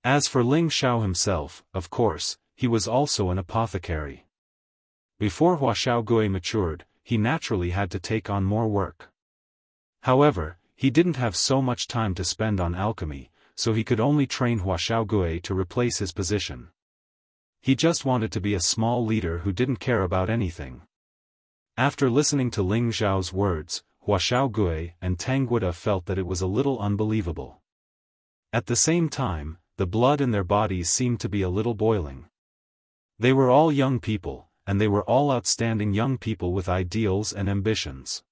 As for Ling Xiao himself, of course, he was also an apothecary. Before Hua Xiaogui matured, he naturally had to take on more work. However, he didn't have so much time to spend on alchemy, so he could only train Hua Xiaogui to replace his position. He just wanted to be a small leader who didn't care about anything. After listening to Ling Xiao's words, Hua Xiaogui and Tang Guida felt that it was a little unbelievable. At the same time, the blood in their bodies seemed to be a little boiling. They were all young people, and they were all outstanding young people with ideals and ambitions.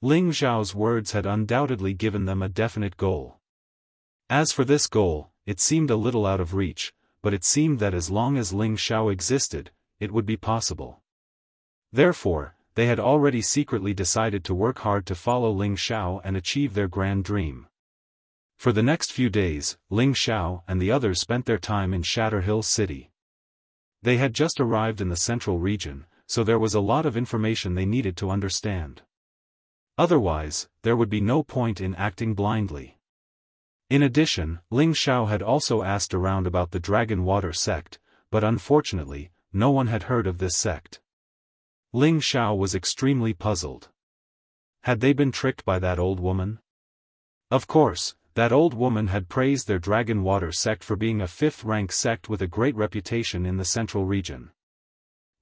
Ling Xiao's words had undoubtedly given them a definite goal. As for this goal, it seemed a little out of reach, but it seemed that as long as Ling Xiao existed, it would be possible. Therefore, they had already secretly decided to work hard to follow Ling Xiao and achieve their grand dream. For the next few days, Ling Xiao and the others spent their time in Shatter Hill City. They had just arrived in the central region, so there was a lot of information they needed to understand. Otherwise, there would be no point in acting blindly. In addition, Ling Xiao had also asked around about the Dragon Water sect, but unfortunately, no one had heard of this sect. Ling Xiao was extremely puzzled. Had they been tricked by that old woman? Of course, that old woman had praised their Dragon Water sect for being a fifth-rank sect with a great reputation in the central region.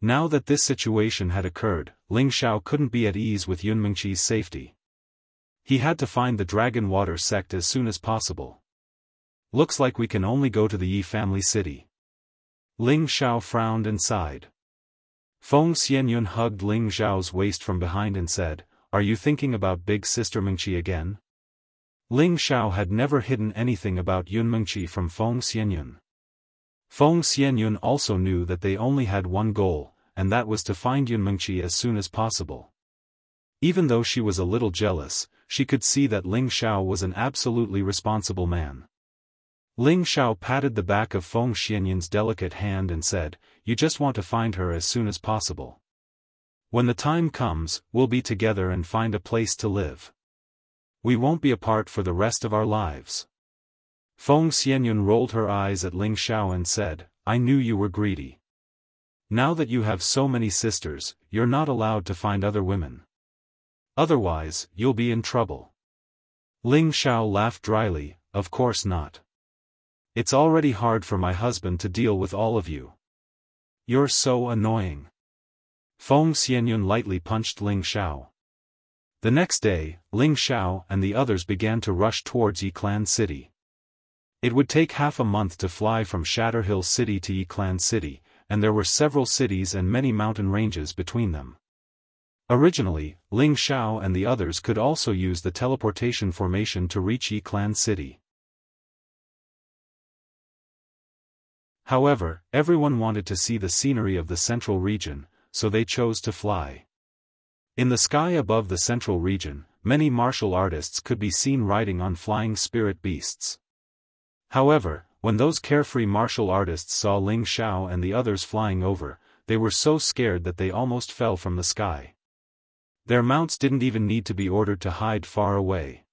Now that this situation had occurred, Ling Xiao couldn't be at ease with Yunmingqi's safety. He had to find the Dragon Water sect as soon as possible. Looks like we can only go to the Yi family city. Ling Xiao frowned and sighed. Feng Xianyun hugged Ling Xiao's waist from behind and said, "Are you thinking about big sister Mingqi again?" Ling Xiao had never hidden anything about Yunmingqi from Feng Xianyun. Feng Xianyun also knew that they only had one goal, and that was to find Yunmingqi as soon as possible. Even though she was a little jealous, she could see that Ling Xiao was an absolutely responsible man. Ling Xiao patted the back of Feng Xianyun's delicate hand and said, "You just want to find her as soon as possible. When the time comes, we'll be together and find a place to live. We won't be apart for the rest of our lives." Feng Xianyun rolled her eyes at Ling Xiao and said, "I knew you were greedy. Now that you have so many sisters, you're not allowed to find other women. Otherwise, you'll be in trouble." Ling Xiao laughed dryly, "Of course not. It's already hard for my husband to deal with all of you. You're so annoying." Feng Xianyun lightly punched Ling Xiao. The next day, Ling Xiao and the others began to rush towards Yi Clan City. It would take half a month to fly from Shatter Hill City to Yi Clan City, and there were several cities and many mountain ranges between them. Originally, Ling Xiao and the others could also use the teleportation formation to reach Yi Clan City. However, everyone wanted to see the scenery of the central region, so they chose to fly. In the sky above the central region, many martial artists could be seen riding on flying spirit beasts. However, when those carefree martial artists saw Ling Xiao and the others flying over, they were so scared that they almost fell from the sky. Their mounts didn't even need to be ordered to hide far away.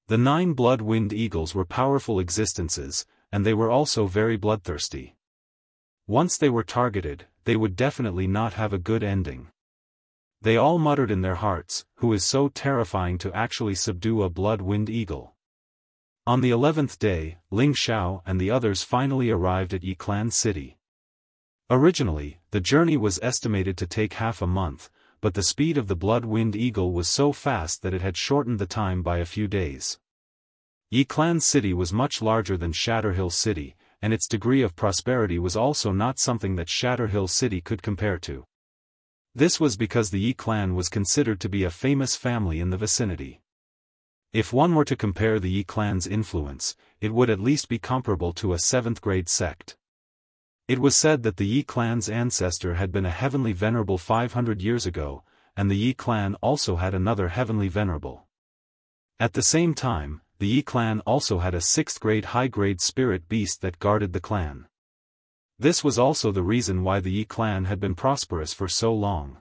The 9 blood-winged eagles were powerful existences, and they were also very bloodthirsty. Once they were targeted, they would definitely not have a good ending. They all muttered in their hearts, "Who is so terrifying to actually subdue a blood-winged eagle?" On the 11th day, Ling Xiao and the others finally arrived at Yi Clan City. Originally, the journey was estimated to take half a month, but the speed of the blood-winged eagle was so fast that it had shortened the time by a few days. Yi Clan City was much larger than Shatter Hill City, and its degree of prosperity was also not something that Shatter Hill City could compare to. This was because the Yi clan was considered to be a famous family in the vicinity. If one were to compare the Yi clan's influence, it would at least be comparable to a 7th-grade sect. It was said that the Yi clan's ancestor had been a heavenly venerable 500 years ago, and the Yi clan also had another heavenly venerable. At the same time, the Yi clan also had a 6th-grade high-grade spirit beast that guarded the clan. This was also the reason why the Yi clan had been prosperous for so long.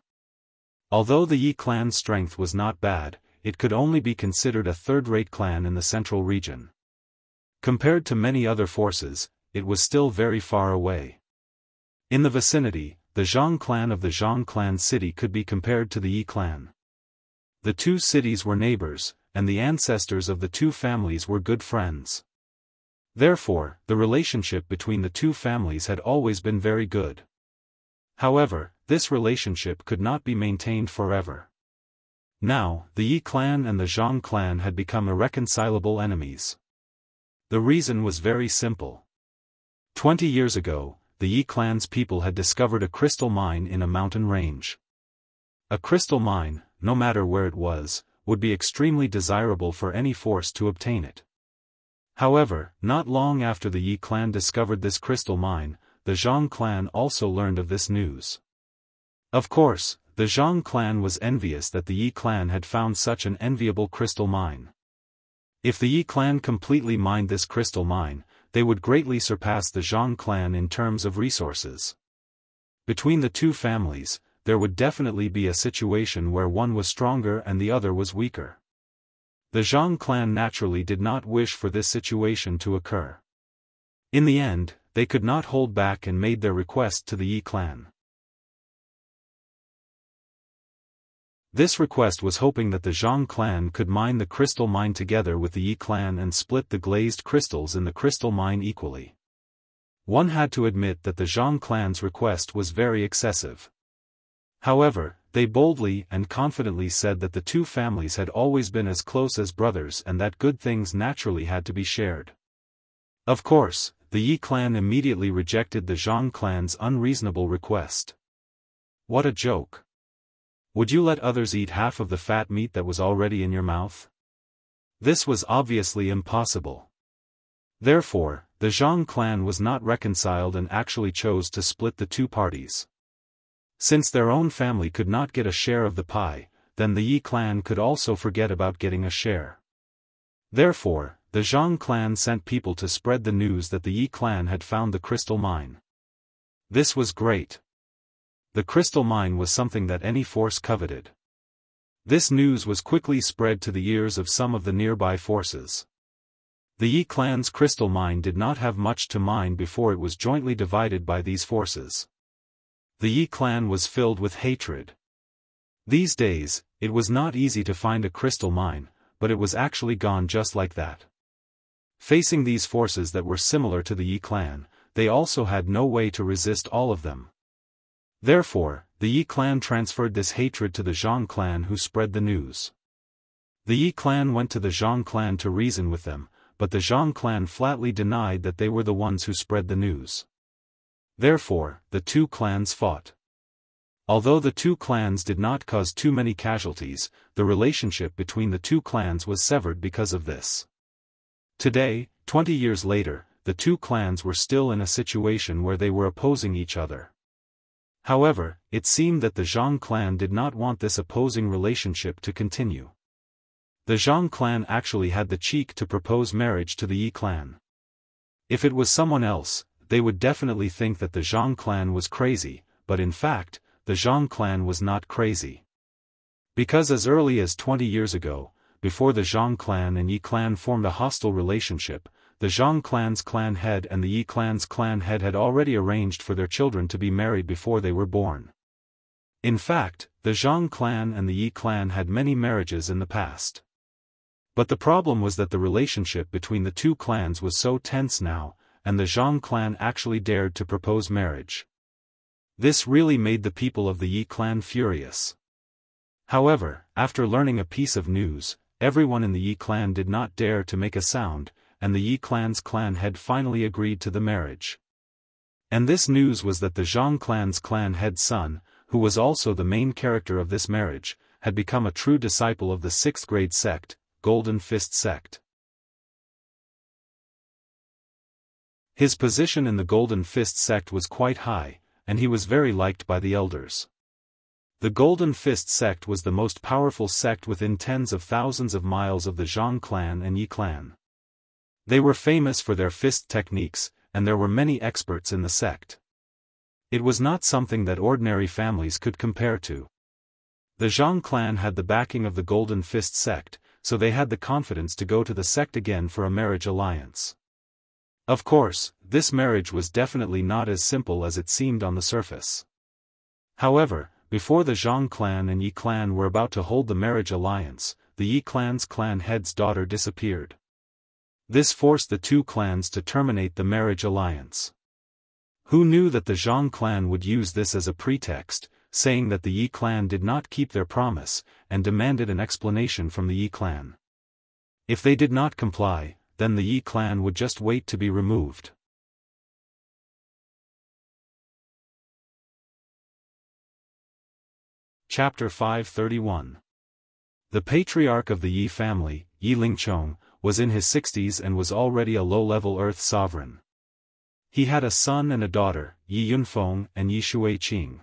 Although the Yi clan's strength was not bad, it could only be considered a third-rate clan in the central region. Compared to many other forces, it was still very far away. In the vicinity, the Zhang clan of the Zhang clan city could be compared to the Yi clan. The two cities were neighbors, and the ancestors of the two families were good friends. Therefore, the relationship between the two families had always been very good. However, this relationship could not be maintained forever. Now, the Yi clan and the Zhang clan had become irreconcilable enemies. The reason was very simple. 20 years ago, the Yi clan's people had discovered a crystal mine in a mountain range. A crystal mine, no matter where it was, would be extremely desirable for any force to obtain it. However, not long after the Yi clan discovered this crystal mine, the Zhang clan also learned of this news. Of course, the Zhang clan was envious that the Yi clan had found such an enviable crystal mine. If the Yi clan completely mined this crystal mine, they would greatly surpass the Zhang clan in terms of resources. Between the two families, there would definitely be a situation where one was stronger and the other was weaker. The Zhang clan naturally did not wish for this situation to occur. In the end, they could not hold back and made their request to the Yi clan. This request was hoping that the Zhang clan could mine the crystal mine together with the Yi clan and split the glazed crystals in the crystal mine equally. One had to admit that the Zhang clan's request was very excessive. However, they boldly and confidently said that the two families had always been as close as brothers and that good things naturally had to be shared. Of course, the Yi clan immediately rejected the Zhang clan's unreasonable request. What a joke! Would you let others eat half of the fat meat that was already in your mouth? This was obviously impossible. Therefore, the Zhang clan was not reconciled and actually chose to split the two parties. Since their own family could not get a share of the pie, then the Yi clan could also forget about getting a share. Therefore, the Zhang clan sent people to spread the news that the Yi clan had found the crystal mine. This was great. The crystal mine was something that any force coveted. This news was quickly spread to the ears of some of the nearby forces. The Yi clan's crystal mine did not have much to mine before it was jointly divided by these forces. The Yi clan was filled with hatred. These days, it was not easy to find a crystal mine, but it was actually gone just like that. Facing these forces that were similar to the Yi clan, they also had no way to resist all of them. Therefore, the Yi clan transferred this hatred to the Zhang clan who spread the news. The Yi clan went to the Zhang clan to reason with them, but the Zhang clan flatly denied that they were the ones who spread the news. Therefore, the two clans fought. Although the two clans did not cause too many casualties, the relationship between the two clans was severed because of this. Today, 20 years later, the two clans were still in a situation where they were opposing each other. However, it seemed that the Zhang clan did not want this opposing relationship to continue. The Zhang clan actually had the cheek to propose marriage to the Yi clan. If it was someone else, they would definitely think that the Zhang clan was crazy, but in fact, the Zhang clan was not crazy. Because as early as 20 years ago, before the Zhang clan and Yi clan formed a hostile relationship, the Zhang clan's clan head and the Yi clan's clan head had already arranged for their children to be married before they were born. In fact, the Zhang clan and the Yi clan had many marriages in the past. But the problem was that the relationship between the two clans was so tense now, and the Zhang clan actually dared to propose marriage. This really made the people of the Yi clan furious. However, after learning a piece of news, everyone in the Yi clan did not dare to make a sound, and the Yi clan's clan head finally agreed to the marriage. And this news was that the Zhang clan's clan head's son, who was also the main character of this marriage, had become a true disciple of the 6th grade sect, Golden Fist sect. His position in the Golden Fist sect was quite high, and he was very liked by the elders. The Golden Fist sect was the most powerful sect within tens of thousands of miles of the Zhang clan and Yi clan. They were famous for their fist techniques, and there were many experts in the sect. It was not something that ordinary families could compare to. The Zhang clan had the backing of the Golden Fist sect, so they had the confidence to go to the sect again for a marriage alliance. Of course, this marriage was definitely not as simple as it seemed on the surface. However, before the Zhang clan and Yi clan were about to hold the marriage alliance, the Yi clan's clan head's daughter disappeared. This forced the two clans to terminate the marriage alliance. Who knew that the Zhang clan would use this as a pretext, saying that the Yi clan did not keep their promise, and demanded an explanation from the Yi clan. If they did not comply, then the Yi clan would just wait to be removed. Chapter 531. The patriarch of the Yi family, Yi Lingchong, was in his 60s and was already a low-level earth sovereign. He had a son and a daughter, Yi Yunfeng and Yi Shuiqing.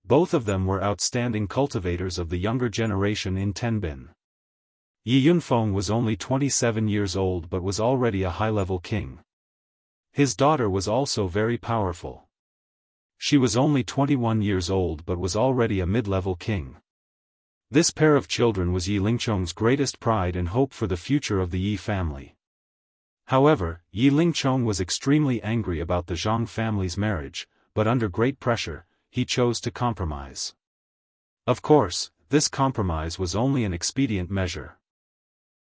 Both of them were outstanding cultivators of the younger generation in Tenbin. Yi Yunfeng was only 27 years old but was already a high-level king. His daughter was also very powerful. She was only 21 years old but was already a mid-level king. This pair of children was Yi Lingchong's greatest pride and hope for the future of the Yi family. However, Yi Lingchong was extremely angry about the Zhang family's marriage, but under great pressure, he chose to compromise. Of course, this compromise was only an expedient measure.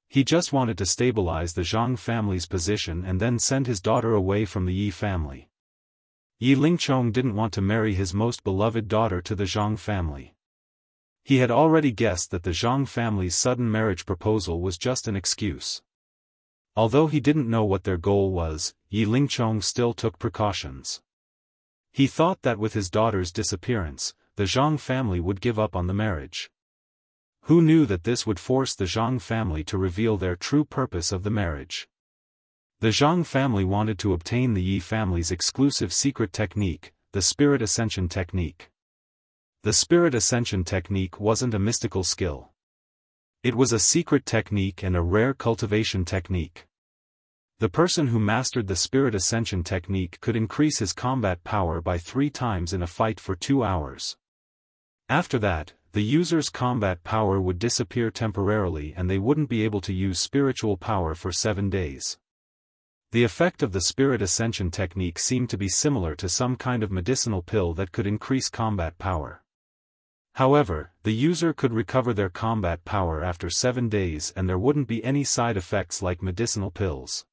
He just wanted to stabilize the Zhang family's position and then send his daughter away from the Yi family. Yi Lingchong didn't want to marry his most beloved daughter to the Zhang family. He had already guessed that the Zhang family's sudden marriage proposal was just an excuse. Although he didn't know what their goal was, Yi Lingchong still took precautions. He thought that with his daughter's disappearance, the Zhang family would give up on the marriage. Who knew that this would force the Zhang family to reveal their true purpose of the marriage? The Zhang family wanted to obtain the Yi family's exclusive secret technique, the Spirit Ascension technique. The Spirit Ascension technique wasn't a mystical skill. It was a secret technique and a rare cultivation technique. The person who mastered the Spirit Ascension technique could increase his combat power by 3 times in a fight for 2 hours. After that, the user's combat power would disappear temporarily and they wouldn't be able to use spiritual power for 7 days. The effect of the Spirit Ascension technique seemed to be similar to some kind of medicinal pill that could increase combat power. However, the user could recover their combat power after 7 days and there wouldn't be any side effects like medicinal pills.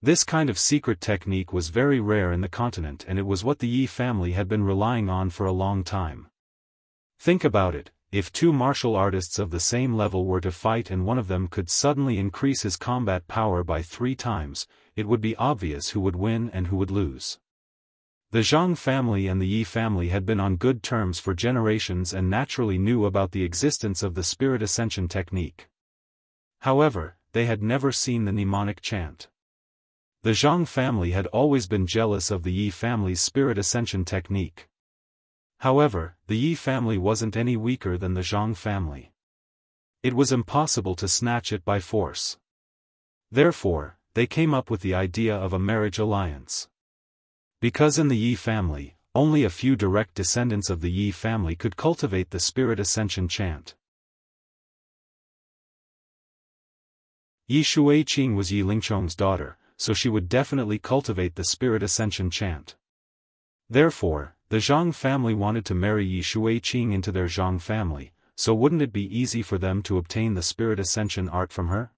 This kind of secret technique was very rare in the continent and it was what the Yi family had been relying on for a long time. Think about it, if 2 martial artists of the same level were to fight and one of them could suddenly increase his combat power by 3 times, it would be obvious who would win and who would lose. The Zhang family and the Yi family had been on good terms for generations and naturally knew about the existence of the Spirit Ascension technique. However, they had never seen the mnemonic chant. The Zhang family had always been jealous of the Yi family's Spirit Ascension technique. However, the Yi family wasn't any weaker than the Zhang family. It was impossible to snatch it by force. Therefore, they came up with the idea of a marriage alliance. Because in the Yi family, only a few direct descendants of the Yi family could cultivate the Spirit Ascension chant. Yi Shuiqing was Yi Lingchong's daughter, so she would definitely cultivate the Spirit Ascension chant. Therefore, the Zhang family wanted to marry Yi Shuiqing into their Zhang family, so wouldn't it be easy for them to obtain the Spirit Ascension art from her?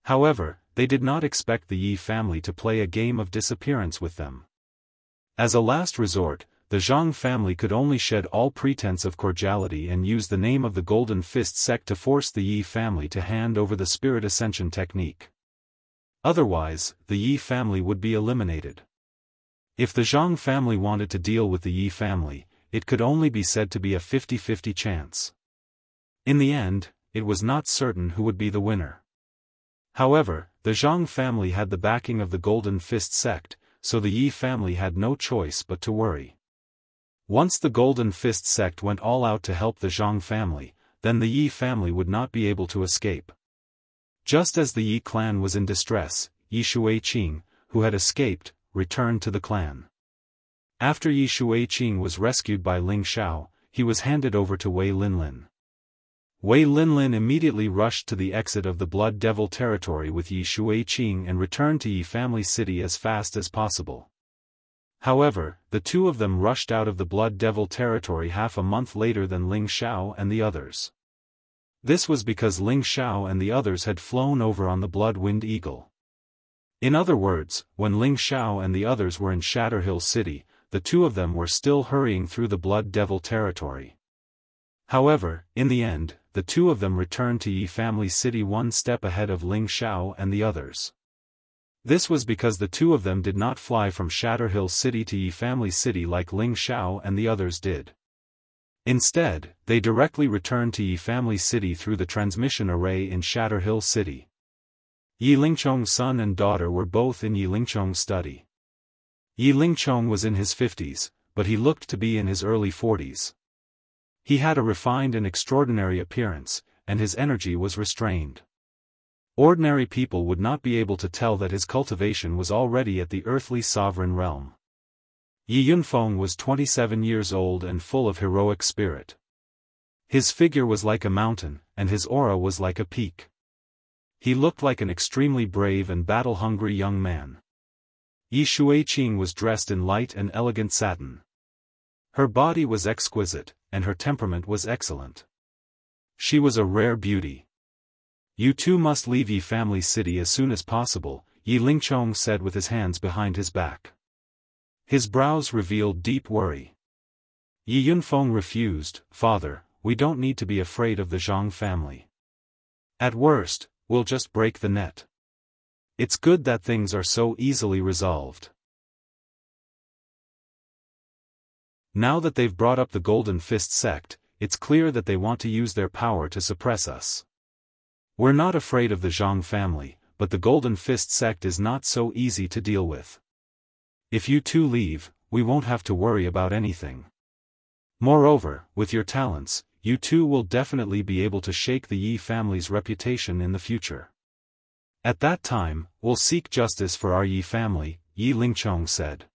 However, they did not expect the Yi family to play a game of disappearance with them. As a last resort, the Zhang family could only shed all pretense of cordiality and use the name of the Golden Fist sect to force the Yi family to hand over the Spirit Ascension technique. Otherwise, the Yi family would be eliminated. If the Zhang family wanted to deal with the Yi family, it could only be said to be a 50-50 chance. In the end, it was not certain who would be the winner. However, the Zhang family had the backing of the Golden Fist sect, so the Yi family had no choice but to worry. Once the Golden Fist sect went all out to help the Zhang family, then the Yi family would not be able to escape. Just as the Yi clan was in distress, Yi Shuiqing, who had escaped, returned to the clan. After Yi Shuiqing was rescued by Ling Xiao, he was handed over to Wei Linlin. Wei Linlin immediately rushed to the exit of the Blood Devil territory with Yi Shuiqing and returned to Yi family city as fast as possible. However, the two of them rushed out of the Blood Devil territory half a month later than Ling Xiao and the others. This was because Ling Xiao and the others had flown over on the Blood-Winged Eagle. In other words, when Ling Xiao and the others were in Shatter Hill City, the two of them were still hurrying through the Blood Devil territory. However, in the end, the two of them returned to Yi family city one step ahead of Ling Xiao and the others. This was because the two of them did not fly from Shatter Hill City to Yi family city like Ling Xiao and the others did. Instead, they directly returned to Yi family city through the transmission array in Shatter Hill City. Yi Lingchong's son and daughter were both in Yi Lingchong's study. Yi Lingchong was in his 50s, but he looked to be in his early 40s. He had a refined and extraordinary appearance, and his energy was restrained. Ordinary people would not be able to tell that his cultivation was already at the earthly sovereign realm. Yi Yunfeng was 27 years old and full of heroic spirit. His figure was like a mountain, and his aura was like a peak. He looked like an extremely brave and battle-hungry young man. Yi Shuiqing was dressed in light and elegant satin. Her body was exquisite, and her temperament was excellent. She was a rare beauty. You two must leave Yi family city as soon as possible, Yi Lingchong said with his hands behind his back. His brows revealed deep worry. Yi Yunfeng refused, "Father, we don't need to be afraid of the Zhang family. At worst, we'll just break the net. It's good that things are so easily resolved." Now that they've brought up the Golden Fist sect, it's clear that they want to use their power to suppress us. We're not afraid of the Zhang family, but the Golden Fist sect is not so easy to deal with. If you two leave, we won't have to worry about anything. Moreover, with your talents, you two will definitely be able to shake the Yi family's reputation in the future. At that time, we'll seek justice for our Yi family, Yi Lingchong said.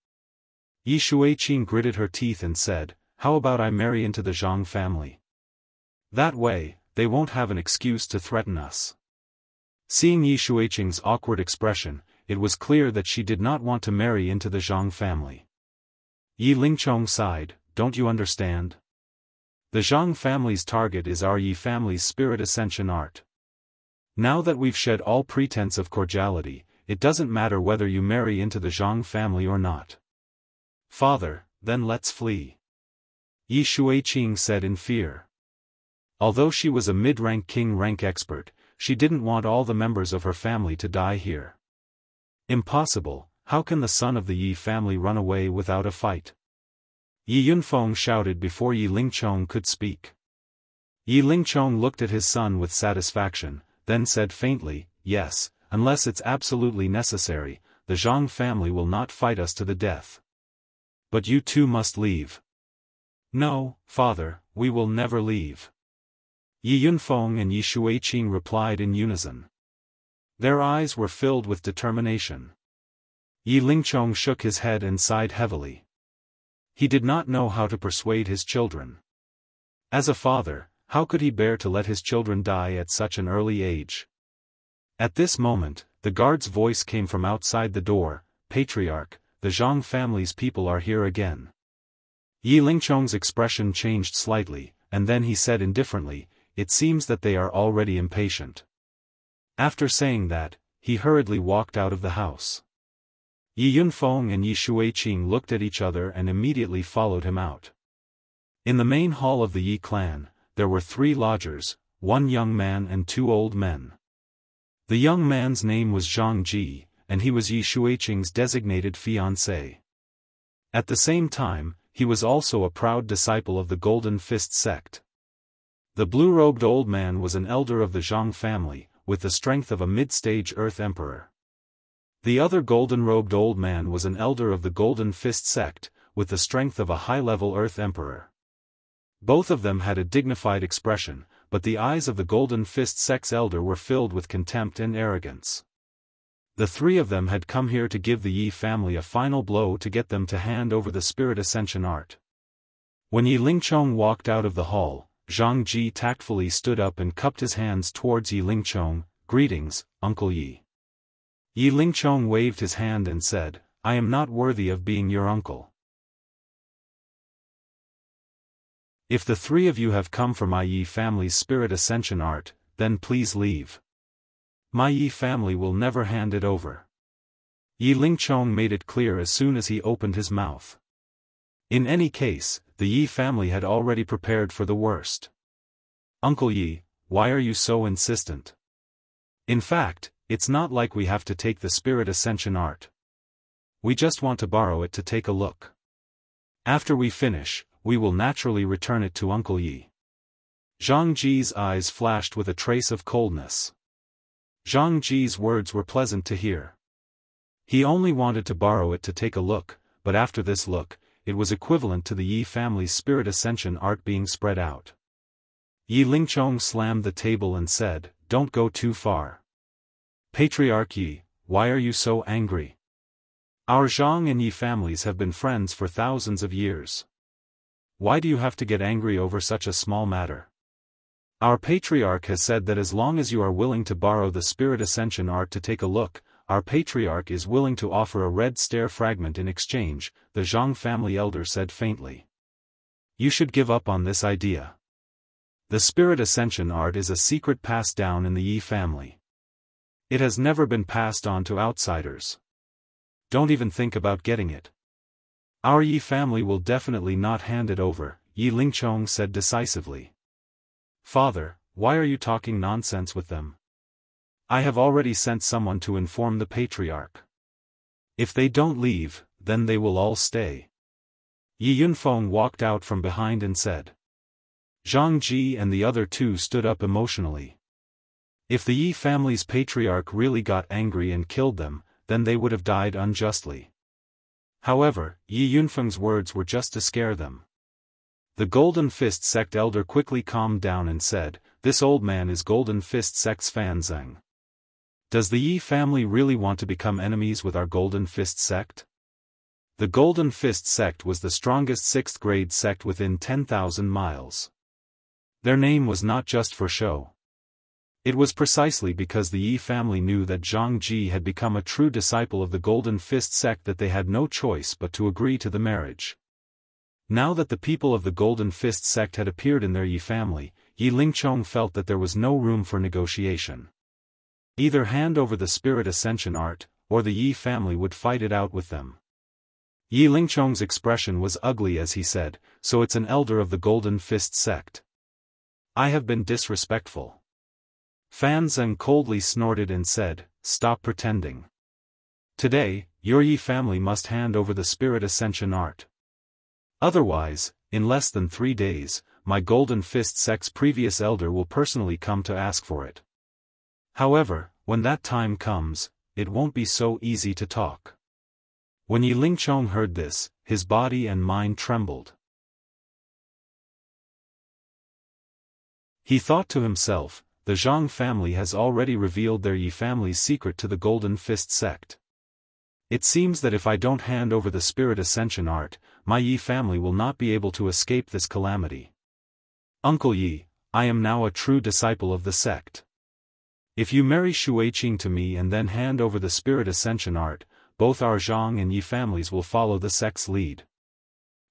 Yi Shuiqing gritted her teeth and said, "How about I marry into the Zhang family? That way, they won't have an excuse to threaten us." Seeing Yi Shuiqing's awkward expression, it was clear that she did not want to marry into the Zhang family. Yi Lingchong sighed, "Don't you understand? The Zhang family's target is our Yi family's spirit ascension art. Now that we've shed all pretense of cordiality, it doesn't matter whether you marry into the Zhang family or not." "Father, then let's flee," Yi Shuiqing said in fear. Although she was a mid-rank king rank expert, she didn't want all the members of her family to die here. "Impossible, how can the son of the Yi family run away without a fight?" Yi Yunfeng shouted before Yi Lingchong could speak. Yi Lingchong looked at his son with satisfaction, then said faintly, "Yes, unless it's absolutely necessary, the Zhang family will not fight us to the death. But you two must leave." "No, father, we will never leave," Yi Yunfeng and Yi Shuiqing replied in unison. Their eyes were filled with determination. Yi Lingchong shook his head and sighed heavily. He did not know how to persuade his children. As a father, how could he bear to let his children die at such an early age? At this moment, the guard's voice came from outside the door, "Patriarch, the Zhang family's people are here again." Yi Lingchong's expression changed slightly, and then he said indifferently, "It seems that they are already impatient." After saying that, he hurriedly walked out of the house. Yi Yunfeng and Yi Shuiqing looked at each other and immediately followed him out. In the main hall of the Yi clan, there were 3 lodgers, 1 young man and 2 old men. The young man's name was Zhang Ji, and he was Yi Shuiqing's designated fiancé. At the same time, he was also a proud disciple of the Golden Fist sect. The blue-robed old man was an elder of the Zhang family, with the strength of a mid-stage Earth Emperor. The other golden-robed old man was an elder of the Golden Fist sect, with the strength of a high-level Earth Emperor. Both of them had a dignified expression, but the eyes of the Golden Fist sect's elder were filled with contempt and arrogance. The three of them had come here to give the Yi family a final blow to get them to hand over the Spirit Ascension art. When Yi Lingchong walked out of the hall, Zhang Ji tactfully stood up and cupped his hands towards Yi Lingchong. "Greetings, Uncle Yi." Yi Lingchong waved his hand and said, "I am not worthy of being your uncle. If the three of you have come for my Yi family's Spirit Ascension art, then please leave. My Yi family will never hand it over." Yi Lingchong made it clear as soon as he opened his mouth. In any case, the Yi family had already prepared for the worst. "Uncle Yi, why are you so insistent? In fact, it's not like we have to take the Spirit Ascension art. We just want to borrow it to take a look. After we finish, we will naturally return it to Uncle Yi." Zhang Ji's eyes flashed with a trace of coldness. Zhang Ji's words were pleasant to hear. He only wanted to borrow it to take a look, but after this look, it was equivalent to the Yi family's Spirit Ascension art being spread out. Yi Lingchong slammed the table and said, "Don't go too far. Patriarch Yi, why are you so angry? Our Zhang and Yi families have been friends for thousands of years. Why do you have to get angry over such a small matter? Our patriarch has said that as long as you are willing to borrow the Spirit Ascension art to take a look, our patriarch is willing to offer a red stare fragment in exchange," the Zhang family elder said faintly. "You should give up on this idea. The Spirit Ascension art is a secret passed down in the Yi family. It has never been passed on to outsiders. Don't even think about getting it. Our Yi family will definitely not hand it over," Yi Lingchong said decisively. "Father, why are you talking nonsense with them? I have already sent someone to inform the patriarch. If they don't leave, then they will all stay." Yi Yunfeng walked out from behind and said. Zhang Ji and the other two stood up emotionally. If the Yi family's patriarch really got angry and killed them, then they would have died unjustly. However, Yi Yunfeng's words were just to scare them. The Golden Fist sect elder quickly calmed down and said, "This old man is Golden Fist sect's Fan Zheng. Does the Yi family really want to become enemies with our Golden Fist sect?" The Golden Fist sect was the strongest 6th grade sect within 10,000 miles. Their name was not just for show. It was precisely because the Yi family knew that Zhang Ji had become a true disciple of the Golden Fist sect that they had no choice but to agree to the marriage. Now that the people of the Golden Fist sect had appeared in their Yi family, Yi Lingchong felt that there was no room for negotiation. Either hand over the Spirit Ascension art, or the Yi family would fight it out with them. Yi Lingchong's expression was ugly as he said, "So it's an elder of the Golden Fist sect. I have been disrespectful." Fan Zheng coldly snorted and said, "Stop pretending. Today, your Yi family must hand over the Spirit Ascension art. Otherwise, in less than 3 days, my Golden Fist sect's previous elder will personally come to ask for it. However, when that time comes, it won't be so easy to talk." When Yi Lingchong heard this, his body and mind trembled. He thought to himself, the Zhang family has already revealed their Yi family's secret to the Golden Fist sect. It seems that if I don't hand over the Spirit Ascension art, my Yi family will not be able to escape this calamity. Uncle Yi, I am now a true disciple of the sect. If you marry Shuiqing to me and then hand over the Spirit Ascension art, both our Zhang and Yi families will follow the sect's lead.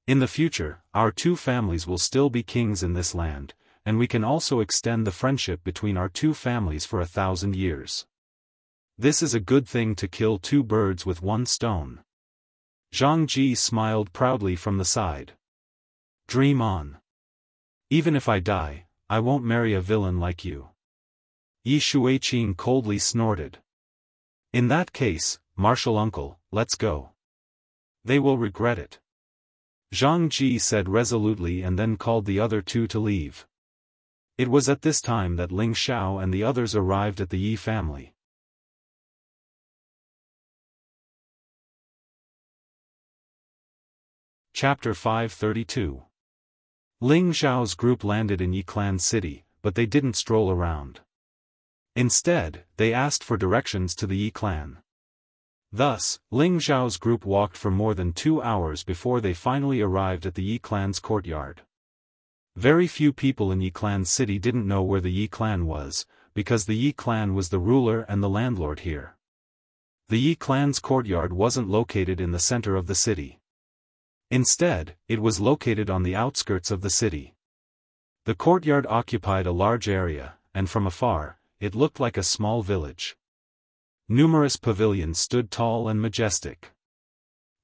In the future, our two families will still be kings in this land, and we can also extend the friendship between our two families for 1,000 years. This is a good thing to kill 2 birds with 1 stone. Zhang Ji smiled proudly from the side. Dream on. Even if I die, I won't marry a villain like you. Yi Shuiqing coldly snorted. In that case, martial uncle, let's go. They will regret it. Zhang Ji said resolutely and then called the other two to leave. It was at this time that Ling Xiao and the others arrived at the Yi family. Chapter 532. Ling Xiao's group landed in Yi Clan City, but they didn't stroll around. Instead, they asked for directions to the Yi clan. Thus, Ling Xiao's group walked for more than 2 hours before they finally arrived at the Yi clan's courtyard. Very few people in Yi Clan City didn't know where the Yi clan was, because the Yi clan was the ruler and the landlord here. The Yi clan's courtyard wasn't located in the center of the city. Instead, it was located on the outskirts of the city. The courtyard occupied a large area, and from afar, it looked like a small village. Numerous pavilions stood tall and majestic.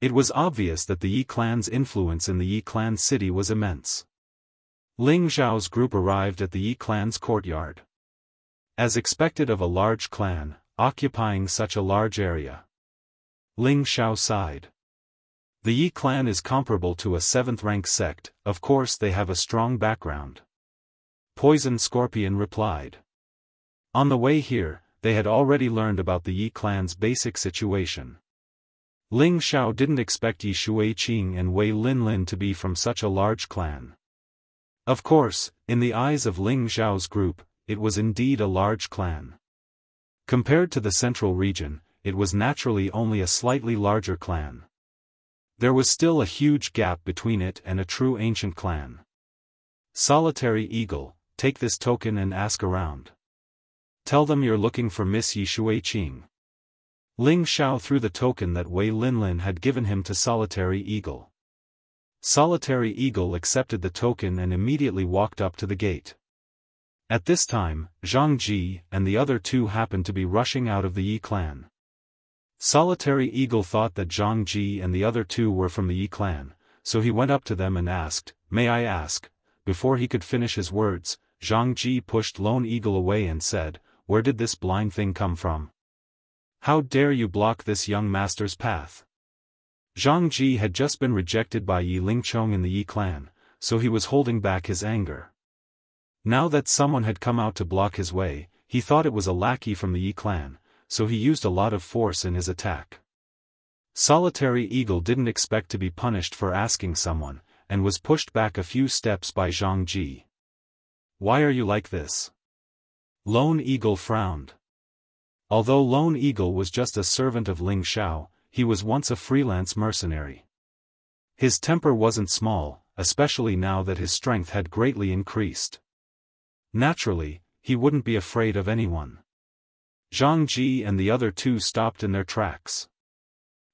It was obvious that the Yi clan's influence in the Yi clan city was immense. Ling Xiao's group arrived at the Yi clan's courtyard. As expected of a large clan, occupying such a large area. Ling Xiao sighed. The Yi clan is comparable to a 7th-rank sect, of course they have a strong background. Poison Scorpion replied. On the way here, they had already learned about the Yi clan's basic situation. Ling Xiao didn't expect Yi Shuiqing and Wei Linlin to be from such a large clan. Of course, in the eyes of Ling Xiao's group, it was indeed a large clan. Compared to the central region, it was naturally only a slightly larger clan. There was still a huge gap between it and a true ancient clan. Solitary Eagle, take this token and ask around. Tell them you're looking for Miss Yi Shuiqing. Ling Xiao threw the token that Wei Linlin had given him to Solitary Eagle. Solitary Eagle accepted the token and immediately walked up to the gate. At this time, Zhang Ji and the other two happened to be rushing out of the Yi clan. Solitary Eagle thought that Zhang Ji and the other two were from the Yi clan, so he went up to them and asked, "May I ask?" Before he could finish his words, Zhang Ji pushed Lone Eagle away and said, "Where did this blind thing come from? How dare you block this young master's path?" Zhang Ji had just been rejected by Yi Lingchong in the Yi clan, so he was holding back his anger. Now that someone had come out to block his way, he thought it was a lackey from the Yi clan, so he used a lot of force in his attack. Solitary Eagle didn't expect to be punished for asking someone, and was pushed back a few steps by Zhang Ji. "Why are you like this?" Lone Eagle frowned. Although Lone Eagle was just a servant of Ling Xiao, he was once a freelance mercenary. His temper wasn't small, especially now that his strength had greatly increased. Naturally, he wouldn't be afraid of anyone. Zhang Ji and the other two stopped in their tracks.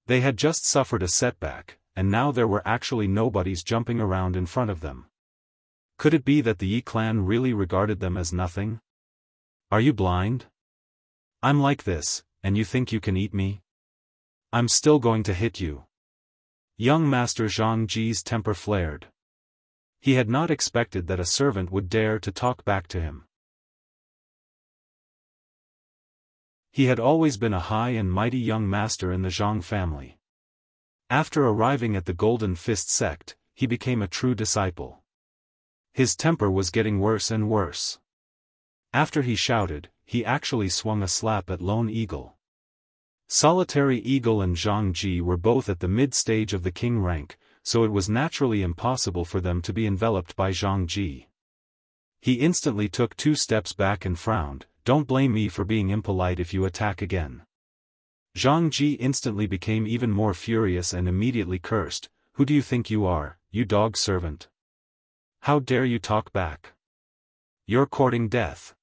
They had just suffered a setback, and now there were actually nobodies jumping around in front of them. Could it be that the Yi clan really regarded them as nothing? "Are you blind? I'm like this, and you think you can eat me? I'm still going to hit you." Young Master Zhang Ji's temper flared. He had not expected that a servant would dare to talk back to him. He had always been a high and mighty young master in the Zhang family. After arriving at the Golden Fist sect, he became a true disciple. His temper was getting worse and worse. After he shouted, he actually swung a slap at Lone Eagle. Solitary Eagle and Zhang Ji were both at the mid-stage of the king rank, so it was naturally impossible for them to be enveloped by Zhang Ji. He instantly took 2 steps back and frowned, "Don't blame me for being impolite if you attack again." Zhang Ji instantly became even more furious and immediately cursed, "Who do you think you are, you dog servant? How dare you talk back? You're courting death."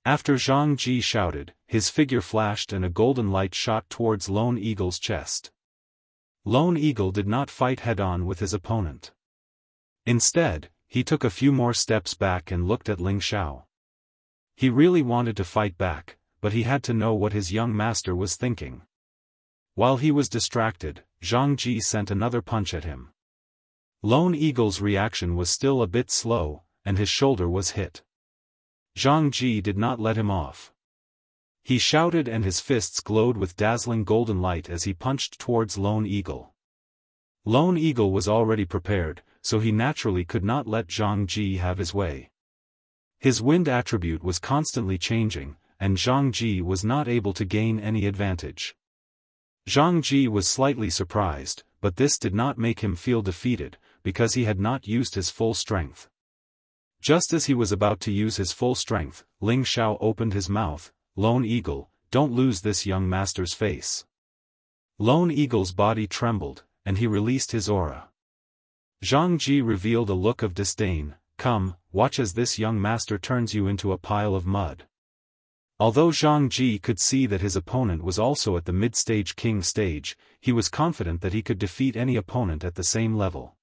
After Zhang Ji shouted, his figure flashed and a golden light shot towards Lone Eagle's chest. Lone Eagle did not fight head-on with his opponent. Instead, he took a few more steps back and looked at Ling Xiao. He really wanted to fight back, but he had to know what his young master was thinking. While he was distracted, Zhang Ji sent another punch at him. Lone Eagle's reaction was still a bit slow, and his shoulder was hit. Zhang Ji did not let him off. He shouted and his fists glowed with dazzling golden light as he punched towards Lone Eagle. Lone Eagle was already prepared, so he naturally could not let Zhang Ji have his way. His wind attribute was constantly changing, and Zhang Ji was not able to gain any advantage. Zhang Ji was slightly surprised, but this did not make him feel defeated, because he had not used his full strength. Just as he was about to use his full strength, Ling Xiao opened his mouth. "Lone Eagle, don't lose this young master's face." Lone Eagle's body trembled, and he released his aura. Zhang Ji revealed a look of disdain. "Come, watch as this young master turns you into a pile of mud." Although Zhang Ji could see that his opponent was also at the mid-stage king stage, he was confident that he could defeat any opponent at the same level.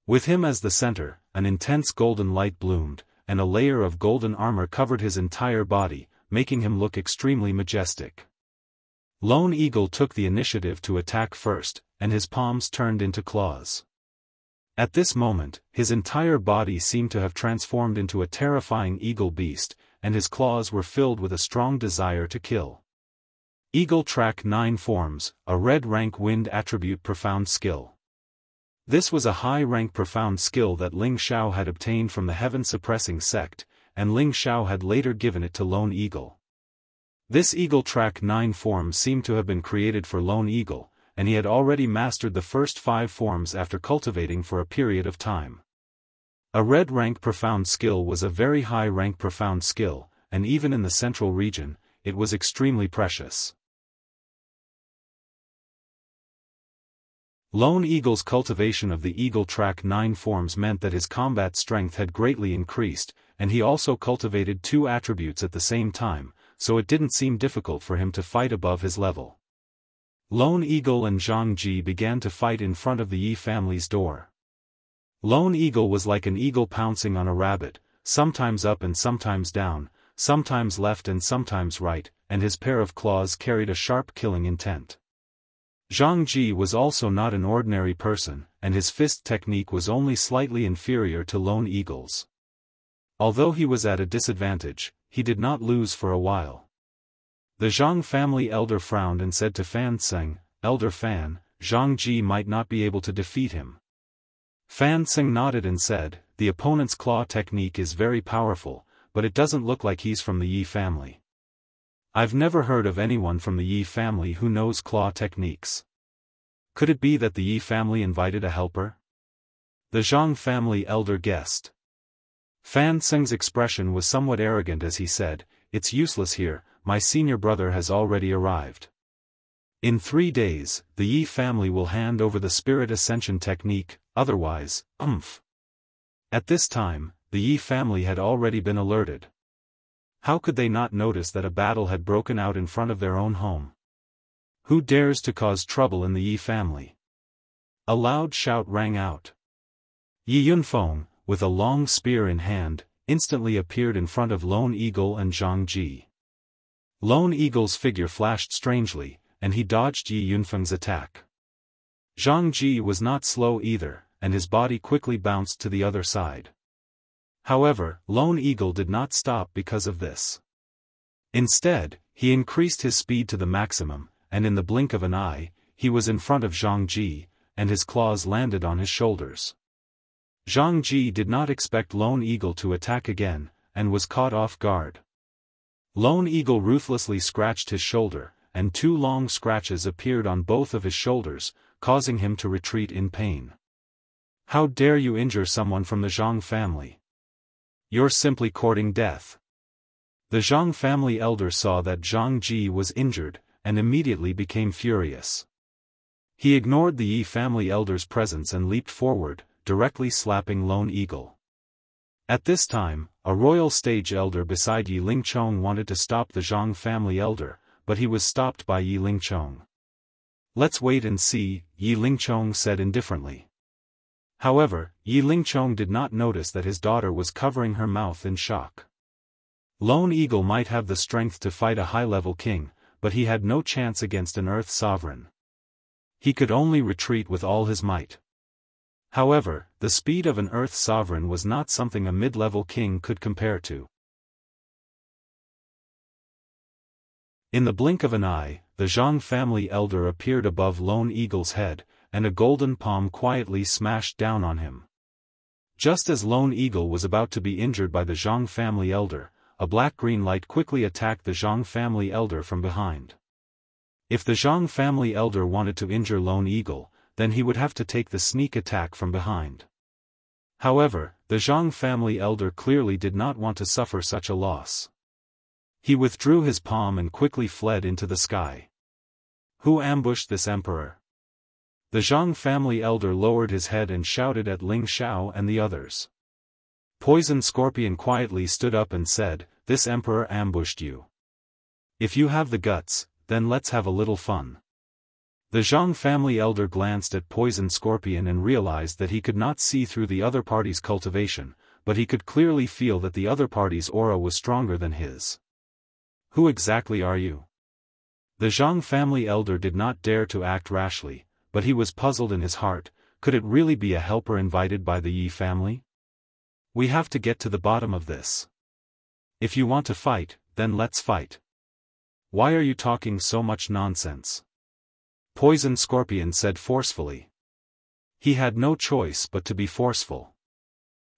With him as the center, an intense golden light bloomed, and a layer of golden armor covered his entire body, making him look extremely majestic. Lone Eagle took the initiative to attack first, and his palms turned into claws. At this moment, his entire body seemed to have transformed into a terrifying eagle beast, and his claws were filled with a strong desire to kill. Eagle Track 9 Forms, a red rank wind attribute profound skill. This was a high-rank profound skill that Ling Xiao had obtained from the heaven-suppressing sect, and Ling Xiao had later given it to Lone Eagle. This Eagle Track 9 form seemed to have been created for Lone Eagle, and he had already mastered the first 5 forms after cultivating for a period of time. A red-rank profound skill was a very high-rank profound skill, and even in the central region, it was extremely precious. Lone Eagle's cultivation of the Eagle Track 9 forms meant that his combat strength had greatly increased, and he also cultivated 2 attributes at the same time, so it didn't seem difficult for him to fight above his level. Lone Eagle and Zhang Ji began to fight in front of the Yi family's door. Lone Eagle was like an eagle pouncing on a rabbit, sometimes up and sometimes down, sometimes left and sometimes right, and his pair of claws carried a sharp killing intent. Zhang Ji was also not an ordinary person, and his fist technique was only slightly inferior to Lone Eagle's. Although he was at a disadvantage, he did not lose for a while. The Zhang family elder frowned and said to Fan Tseng, "Elder Fan, Zhang Ji might not be able to defeat him." Fan Tseng nodded and said, "The opponent's claw technique is very powerful, but it doesn't look like he's from the Yi family. I've never heard of anyone from the Yi family who knows claw techniques. Could it be that the Yi family invited a helper?" The Zhang family elder guessed. Fan Tseng's expression was somewhat arrogant as he said, "It's useless here, my senior brother has already arrived. In 3 days, the Yi family will hand over the spirit ascension technique, otherwise, At this time, the Yi family had already been alerted. How could they not notice that a battle had broken out in front of their own home? Who dares to cause trouble in the Yi family? A loud shout rang out. Yi Yunfeng, with a long spear in hand, instantly appeared in front of Lone Eagle and Zhang Ji. Lone Eagle's figure flashed strangely, and he dodged Yi Yunfeng's attack. Zhang Ji was not slow either, and his body quickly bounced to the other side. However, Lone Eagle did not stop because of this. Instead, he increased his speed to the maximum, and in the blink of an eye, he was in front of Zhang Ji, and his claws landed on his shoulders. Zhang Ji did not expect Lone Eagle to attack again, and was caught off guard. Lone Eagle ruthlessly scratched his shoulder, and 2 long scratches appeared on both of his shoulders, causing him to retreat in pain. "How dare you injure someone from the Zhang family? You're simply courting death." The Zhang family elder saw that Zhang Ji was injured, and immediately became furious. He ignored the Yi family elder's presence and leaped forward, directly slapping Lone Eagle. At this time, a royal stage elder beside Yi Lingchong wanted to stop the Zhang family elder, but he was stopped by Yi Lingchong. "Let's wait and see," Yi Lingchong said indifferently. However, Yi Lingchong did not notice that his daughter was covering her mouth in shock. Lone Eagle might have the strength to fight a high-level king, but he had no chance against an Earth sovereign. He could only retreat with all his might. However, the speed of an Earth sovereign was not something a mid-level king could compare to. In the blink of an eye, the Zhang family elder appeared above Lone Eagle's head, and a golden palm quietly smashed down on him. Just as Lone Eagle was about to be injured by the Zhang family elder, a black-green light quickly attacked the Zhang family elder from behind. If the Zhang family elder wanted to injure Lone Eagle, then he would have to take the sneak attack from behind. However, the Zhang family elder clearly did not want to suffer such a loss. He withdrew his palm and quickly fled into the sky. Who ambushed this emperor? The Zhang family elder lowered his head and shouted at Ling Xiao and the others. Poison Scorpion quietly stood up and said, "This emperor ambushed you. If you have the guts, then let's have a little fun." The Zhang family elder glanced at Poison Scorpion and realized that he could not see through the other party's cultivation, but he could clearly feel that the other party's aura was stronger than his. Who exactly are you? The Zhang family elder did not dare to act rashly, but he was puzzled in his heart. Could it really be a helper invited by the Yi family? We have to get to the bottom of this. If you want to fight, then let's fight. Why are you talking so much nonsense? Poison Scorpion said forcefully. He had no choice but to be forceful.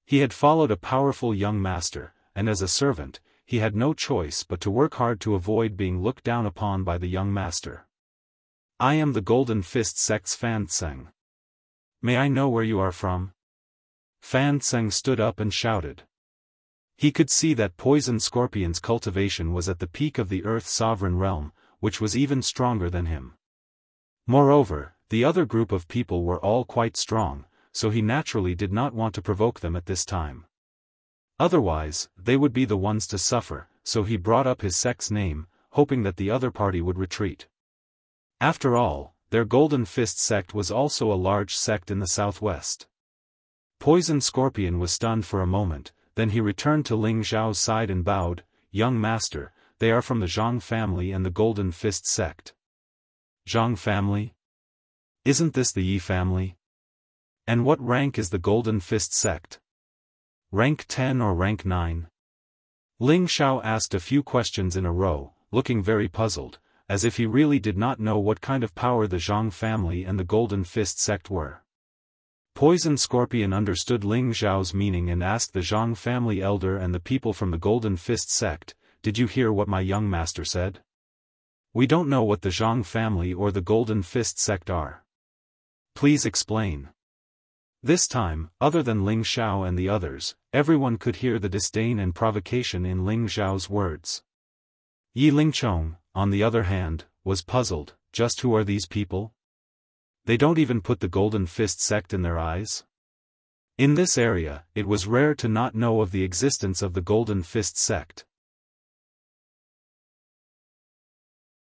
He had followed a powerful young master, and as a servant, he had no choice but to work hard to avoid being looked down upon by the young master. I am the Golden Fist Sect's Fan Tseng. May I know where you are from? Fan Tseng stood up and shouted. He could see that Poison Scorpion's cultivation was at the peak of the Earth Sovereign Realm, which was even stronger than him. Moreover, the other group of people were all quite strong, so he naturally did not want to provoke them at this time. Otherwise, they would be the ones to suffer, so he brought up his sect's name, hoping that the other party would retreat. After all, their Golden Fist sect was also a large sect in the southwest. Poison Scorpion was stunned for a moment, then he returned to Ling Xiao's side and bowed, "Young master, they are from the Zhang family and the Golden Fist sect." Zhang family? Isn't this the Yi family? And what rank is the Golden Fist sect? Rank 10 or rank 9? Ling Xiao asked a few questions in a row, looking very puzzled, as if he really did not know what kind of power the Zhang family and the Golden Fist sect were. Poison Scorpion understood Ling Xiao's meaning and asked the Zhang family elder and the people from the Golden Fist sect, "Did you hear what my young master said? We don't know what the Zhang family or the Golden Fist sect are. Please explain." This time, other than Ling Xiao and the others, everyone could hear the disdain and provocation in Ling Xiao's words. Yi Lingchong, on the other hand, was puzzled. Just who are these people? They don't even put the Golden Fist sect in their eyes? In this area, it was rare to not know of the existence of the Golden Fist sect.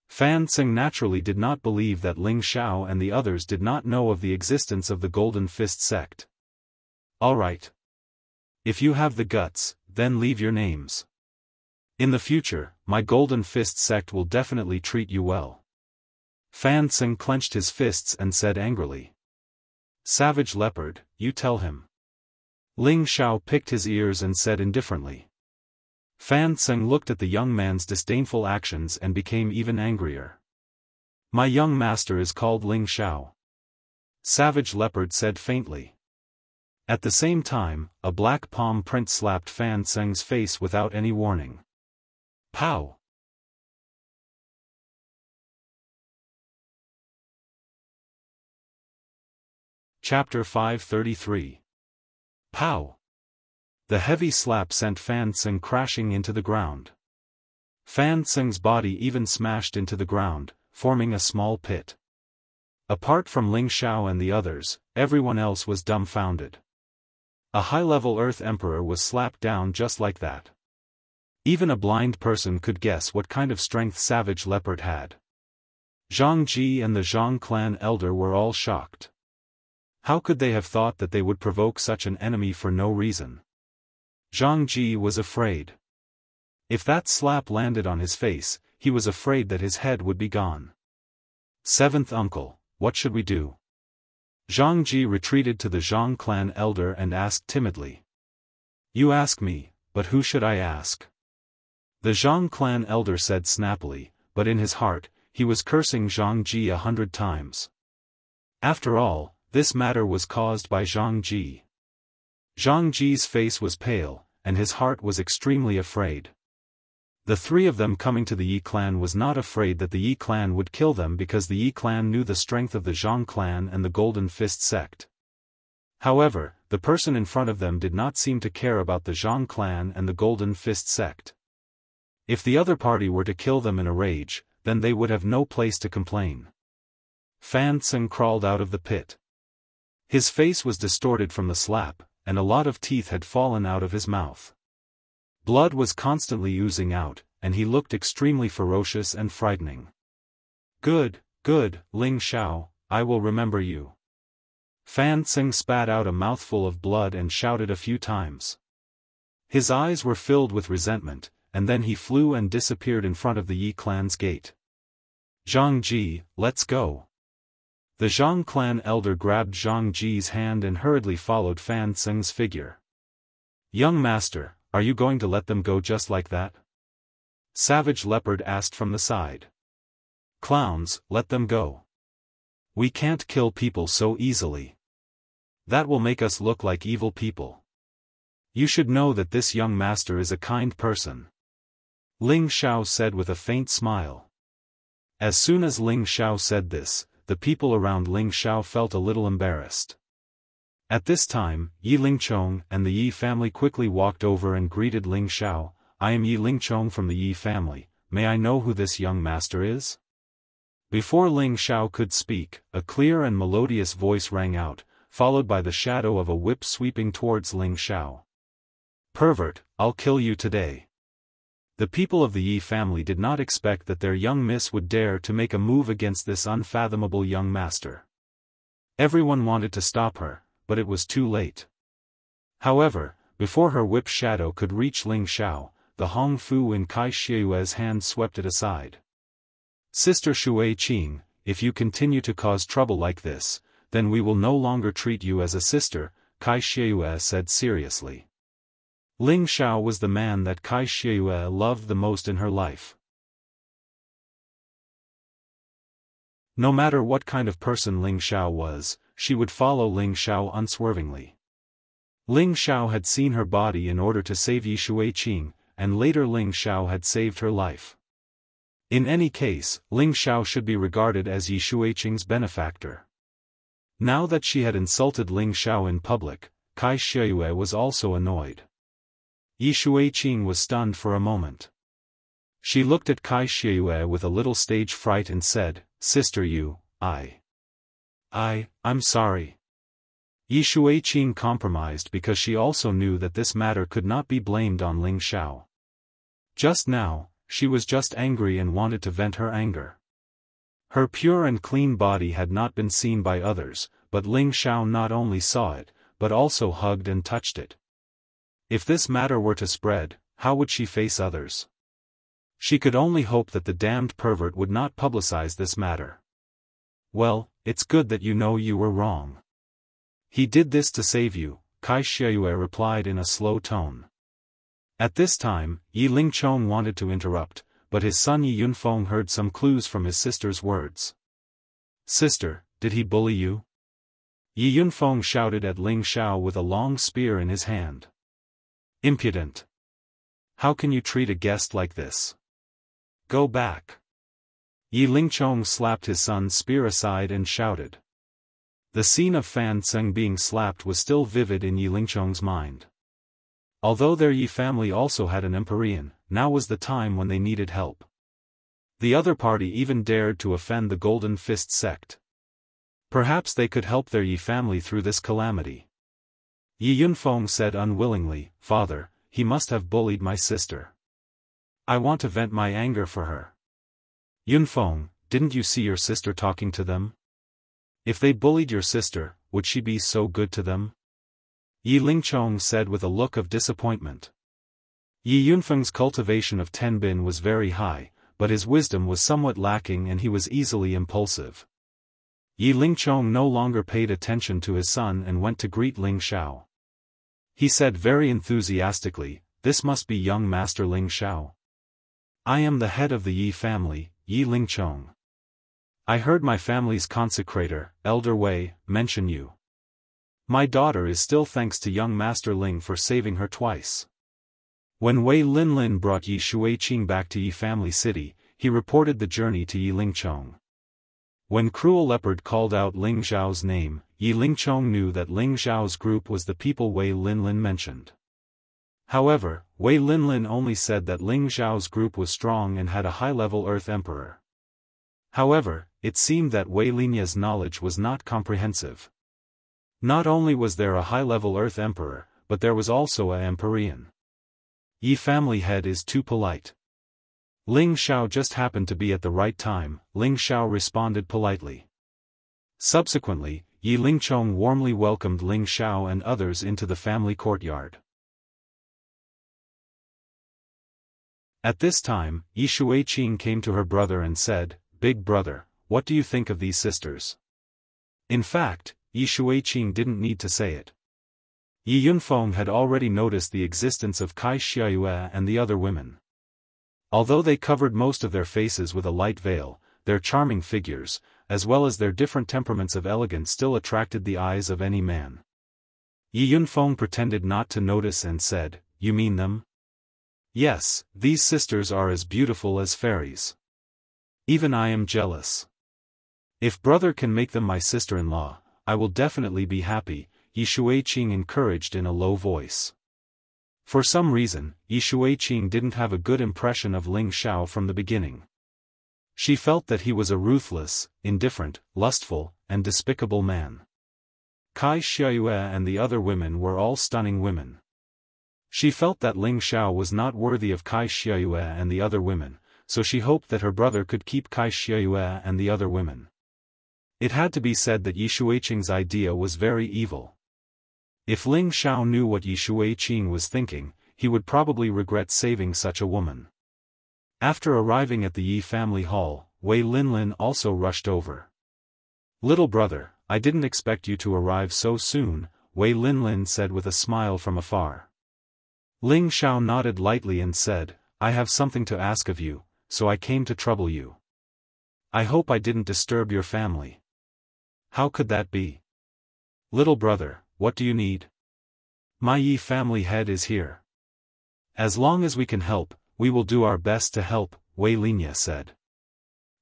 Fan Tseng naturally did not believe that Ling Xiao and the others did not know of the existence of the Golden Fist sect. All right. If you have the guts, then leave your names. In the future, my Golden Fist sect will definitely treat you well. Fan Tseng clenched his fists and said angrily. Savage Leopard, you tell him. Ling Xiao picked his ears and said indifferently. Fan Tseng looked at the young man's disdainful actions and became even angrier. My young master is called Ling Xiao. Savage Leopard said faintly. At the same time, a black palm print slapped Fan Tseng's face without any warning. Pow! Chapter 533. Pow! The heavy slap sent Fan Tseng crashing into the ground. Fan Tseng's body even smashed into the ground, forming a small pit. Apart from Ling Xiao and the others, everyone else was dumbfounded. A high-level Earth Emperor was slapped down just like that. Even a blind person could guess what kind of strength Savage Leopard had. Zhang Ji and the Zhang clan elder were all shocked. How could they have thought that they would provoke such an enemy for no reason? Zhang Ji was afraid. If that slap landed on his face, he was afraid that his head would be gone. Seventh uncle, what should we do? Zhang Ji retreated to the Zhang clan elder and asked timidly. You ask me, but who should I ask? The Zhang clan elder said snappily, but in his heart, he was cursing Zhang Ji 100 times. After all, this matter was caused by Zhang Ji. Zhang Ji's face was pale, and his heart was extremely afraid. The three of them coming to the Yi clan was not afraid that the Yi clan would kill them because the Yi clan knew the strength of the Zhang clan and the Golden Fist sect. However, the person in front of them did not seem to care about the Zhang clan and the Golden Fist sect. If the other party were to kill them in a rage, then they would have no place to complain. Fan Tseng crawled out of the pit. His face was distorted from the slap, and a lot of teeth had fallen out of his mouth. Blood was constantly oozing out, and he looked extremely ferocious and frightening. Good, good, Ling Xiao, I will remember you. Fan Tseng spat out a mouthful of blood and shouted a few times. His eyes were filled with resentment, and then he flew and disappeared in front of the Yi clan's gate. Zhang Ji, let's go. The Zhang clan elder grabbed Zhang Ji's hand and hurriedly followed Fan Tseng's figure. Young master, are you going to let them go just like that? Savage Leopard asked from the side. Clowns, let them go. We can't kill people so easily. That will make us look like evil people. You should know that this young master is a kind person. Ling Xiao said with a faint smile. As soon as Ling Xiao said this, the people around Ling Xiao felt a little embarrassed. At this time, Yi Lingchong and the Yi family quickly walked over and greeted Ling Xiao. I am Yi Lingchong from the Yi family, may I know who this young master is? Before Ling Xiao could speak, a clear and melodious voice rang out, followed by the shadow of a whip sweeping towards Ling Xiao. Pervert, I'll kill you today. The people of the Yi family did not expect that their young miss would dare to make a move against this unfathomable young master. Everyone wanted to stop her, but it was too late. However, before her whip shadow could reach Ling Xiao, the Hong Fu in Kai Xieyue's hand swept it aside. Sister Shui Qing, if you continue to cause trouble like this, then we will no longer treat you as a sister, Kai Xieyue said seriously. Ling Xiao was the man that Kai Xieyue loved the most in her life. No matter what kind of person Ling Xiao was, she would follow Ling Xiao unswervingly. Ling Xiao had seen her body in order to save Yi Shuiqing, and later Ling Xiao had saved her life. In any case, Ling Xiao should be regarded as Yi Shuiqing's benefactor. Now that she had insulted Ling Xiao in public, Kai Xieyue was also annoyed. Yi Shuiqing was stunned for a moment. She looked at Kai Xieyue with a little stage fright and said, Sister Yu, I'm sorry. Yi Shuiqing compromised because she also knew that this matter could not be blamed on Ling Xiao. Just now, she was just angry and wanted to vent her anger. Her pure and clean body had not been seen by others, but Ling Xiao not only saw it, but also hugged and touched it. If this matter were to spread, how would she face others? She could only hope that the damned pervert would not publicize this matter. Well, it's good that you know you were wrong. He did this to save you, Kai Xieyue replied in a slow tone. At this time, Yi Lingchong wanted to interrupt, but his son Yi Yunfeng heard some clues from his sister's words. Sister, did he bully you? Yi Yunfeng shouted at Ling Xiao with a long spear in his hand. Impudent! How can you treat a guest like this? Go back! Yi Lingchong slapped his son's spear aside and shouted. The scene of Fan Tseng being slapped was still vivid in Yi Lingchong's mind. Although their Yi family also had an Empyrean, now was the time when they needed help. The other party even dared to offend the Golden Fist sect. Perhaps they could help their Yi family through this calamity. Yi Yunfeng said unwillingly, Father, he must have bullied my sister. I want to vent my anger for her. Yunfeng, didn't you see your sister talking to them? If they bullied your sister, would she be so good to them? Yi Lingchong said with a look of disappointment. Yi Yunfeng's cultivation of Tenbin was very high, but his wisdom was somewhat lacking and he was easily impulsive. Yi Lingchong no longer paid attention to his son and went to greet Ling Xiao. He said very enthusiastically, This must be young Master Ling Xiao. I am the head of the Yi family, Yi Lingchong. I heard my family's consecrator, Elder Wei, mention you. My daughter is still thanks to young Master Ling for saving her twice. When Wei Linlin brought Yi Shuiqing back to Yi family city, he reported the journey to Yi Lingchong. When Cruel Leopard called out Ling Zhao's name, Yi Lingchong knew that Ling Zhao's group was the people Wei Linlin mentioned. However, Wei Linlin only said that Ling Zhao's group was strong and had a high-level Earth Emperor. However, it seemed that Wei Linya's knowledge was not comprehensive. Not only was there a high-level Earth Emperor, but there was also a Empyrean. Yi family head is too polite. Ling Xiao just happened to be at the right time, Ling Xiao responded politely. Subsequently, Yi Lingchong warmly welcomed Ling Xiao and others into the family courtyard. At this time, Yi Shuiqing came to her brother and said, "Big brother, what do you think of these sisters?" In fact, Yi Shuiqing didn't need to say it. Yi Yunfeng had already noticed the existence of Kai Xiaoyue and the other women. Although they covered most of their faces with a light veil, their charming figures, as well as their different temperaments of elegance still attracted the eyes of any man. Yi Yunfeng pretended not to notice and said, "You mean them?" "Yes, these sisters are as beautiful as fairies. Even I am jealous. If brother can make them my sister-in-law, I will definitely be happy," Yi Shuiqing encouraged in a low voice. For some reason, Yi Shuiqing didn't have a good impression of Ling Xiao from the beginning. She felt that he was a ruthless, indifferent, lustful, and despicable man. Kai Xiaoyue and the other women were all stunning women. She felt that Ling Xiao was not worthy of Kai Xiaoyue and the other women, so she hoped that her brother could keep Kai Xiaoyue and the other women. It had to be said that Yi Shuiqing's idea was very evil. If Ling Xiao knew what Yi Shuiqing was thinking, he would probably regret saving such a woman. After arriving at the Yi family hall, Wei Linlin also rushed over. "Little brother, I didn't expect you to arrive so soon," Wei Linlin said with a smile from afar. Ling Xiao nodded lightly and said, "I have something to ask of you, so I came to trouble you. I hope I didn't disturb your family." "How could that be?" "Little brother, what do you need?" "My Yi family head is here. As long as we can help, we will do our best to help," Wei Linya said.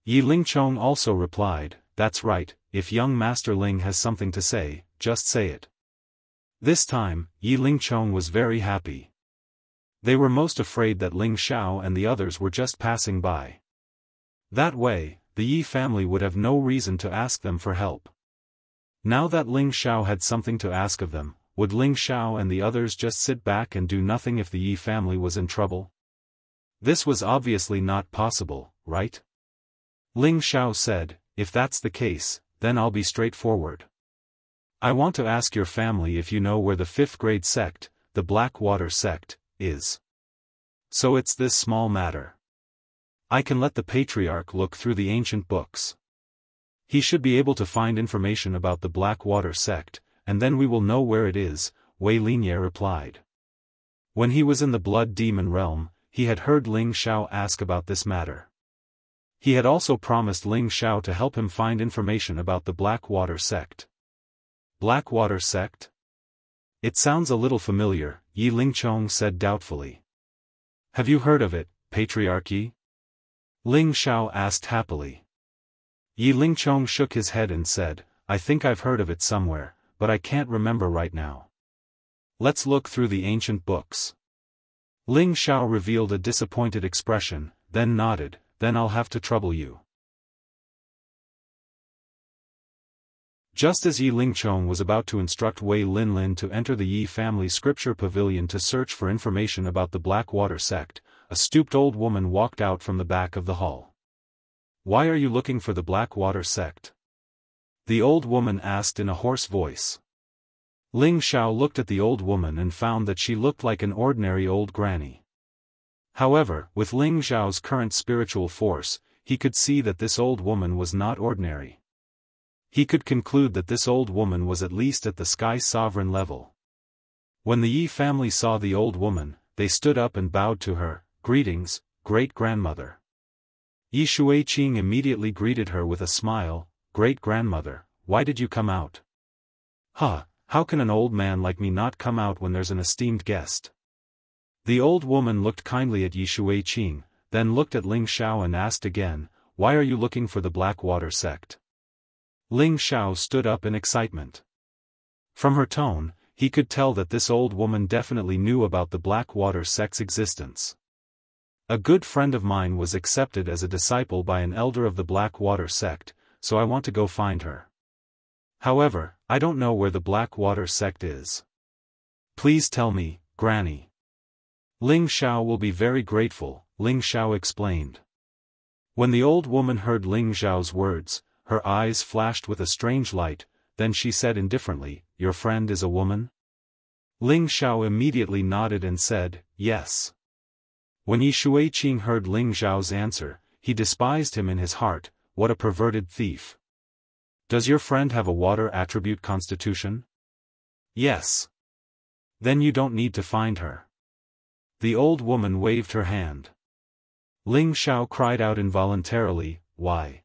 Yi Lingchong also replied, "That's right, if young Master Ling has something to say, just say it." This time, Yi Lingchong was very happy. They were most afraid that Ling Xiao and the others were just passing by. That way, the Yi family would have no reason to ask them for help. Now that Ling Xiao had something to ask of them, would Ling Xiao and the others just sit back and do nothing if the Yi family was in trouble? This was obviously not possible, right? Ling Xiao said, "If that's the case, then I'll be straightforward. I want to ask your family if you know where the 5th grade sect, the Blackwater sect, is. So it's this small matter. I can let the patriarch look through the ancient books. He should be able to find information about the Blackwater sect, and then we will know where it is," Wei Linya replied. When he was in the Blood Demon realm, he had heard Ling Xiao ask about this matter. He had also promised Ling Xiao to help him find information about the Blackwater sect. Blackwater sect? It sounds a little familiar, Yi Lingchong said doubtfully. "Have you heard of it, Patriarchy?" Ling Xiao asked happily. Yi Lingchong shook his head and said, "I think I've heard of it somewhere, but I can't remember right now. Let's look through the ancient books." Ling Xiao revealed a disappointed expression, then nodded, "Then I'll have to trouble you." Just as Yi Lingchong was about to instruct Wei Linlin to enter the Yi family scripture pavilion to search for information about the Blackwater sect, a stooped old woman walked out from the back of the hall. "Why are you looking for the Blackwater sect?" the old woman asked in a hoarse voice. Ling Xiao looked at the old woman and found that she looked like an ordinary old granny. However, with Ling Xiao's current spiritual force, he could see that this old woman was not ordinary. He could conclude that this old woman was at least at the Sky Sovereign level. When the Yi family saw the old woman, they stood up and bowed to her. "Greetings, great-grandmother." Yi Shuiqing immediately greeted her with a smile. "Great-grandmother, why did you come out?" "Huh, How can an old man like me not come out when there's an esteemed guest? The old woman looked kindly at Yi Shuiqing, then looked at Ling Xiao and asked again, "Why are you looking for the Blackwater sect?" Ling Xiao stood up in excitement. From her tone, he could tell that this old woman definitely knew about the Blackwater sect's existence. A good friend of mine was accepted as a disciple by an elder of the Blackwater sect, so I want to go find her. However, I don't know where the Blackwater sect is. Please tell me, Granny. Ling Xiao will be very grateful, Ling Xiao explained. When the old woman heard Ling Xiao's words, her eyes flashed with a strange light, then she said indifferently, "Your friend is a woman?" Ling Xiao immediately nodded and said, "Yes." When Yi Shuiqing heard Ling Xiao's answer, he despised him in his heart. What a perverted thief. Does your friend have a water attribute constitution? Yes. Then you don't need to find her. The old woman waved her hand. Ling Xiao cried out involuntarily, "Why?"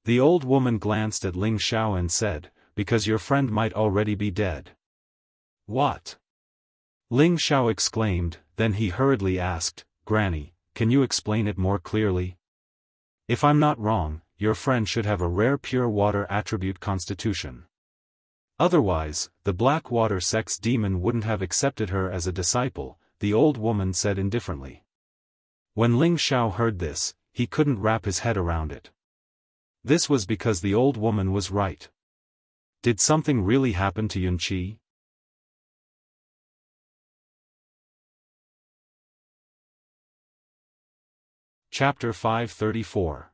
The old woman glanced at Ling Xiao and said, "Because your friend might already be dead." What? Ling Xiao exclaimed, then he hurriedly asked, "Granny, can you explain it more clearly?" If I'm not wrong, your friend should have a rare pure water attribute constitution. Otherwise, the Blackwater sect's demon wouldn't have accepted her as a disciple, the old woman said indifferently. When Ling Xiao heard this, he couldn't wrap his head around it. This was because the old woman was right. Did something really happen to Yunqi? Chapter 534.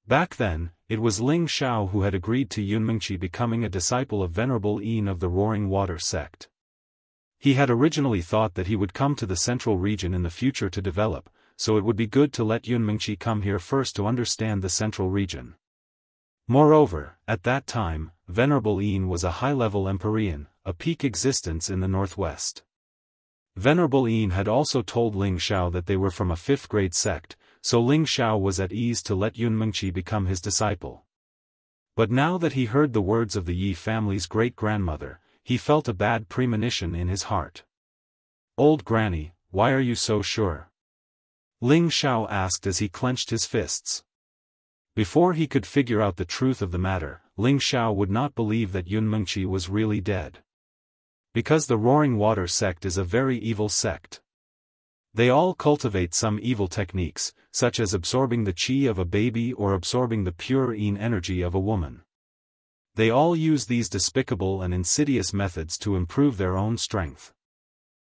Back then, it was Ling Xiao who had agreed to Yunmingqi becoming a disciple of Venerable Yin of the Roaring Water sect. He had originally thought that he would come to the central region in the future to develop, so it would be good to let Yunmingqi come here first to understand the central region. Moreover, at that time, Venerable Yin was a high-level Empyrean, a peak existence in the northwest. Venerable Yin had also told Ling Xiao that they were from a 5th-grade sect, so Ling Xiao was at ease to let Yunmingqi become his disciple. But now that he heard the words of the Yi family's great-grandmother, he felt a bad premonition in his heart. "Old Granny, why are you so sure?" Ling Xiao asked as he clenched his fists. Before he could figure out the truth of the matter, Ling Xiao would not believe that Yunmingqi was really dead. Because the Roaring Water sect is a very evil sect. They all cultivate some evil techniques, such as absorbing the qi of a baby or absorbing the pure yin energy of a woman. They all use these despicable and insidious methods to improve their own strength.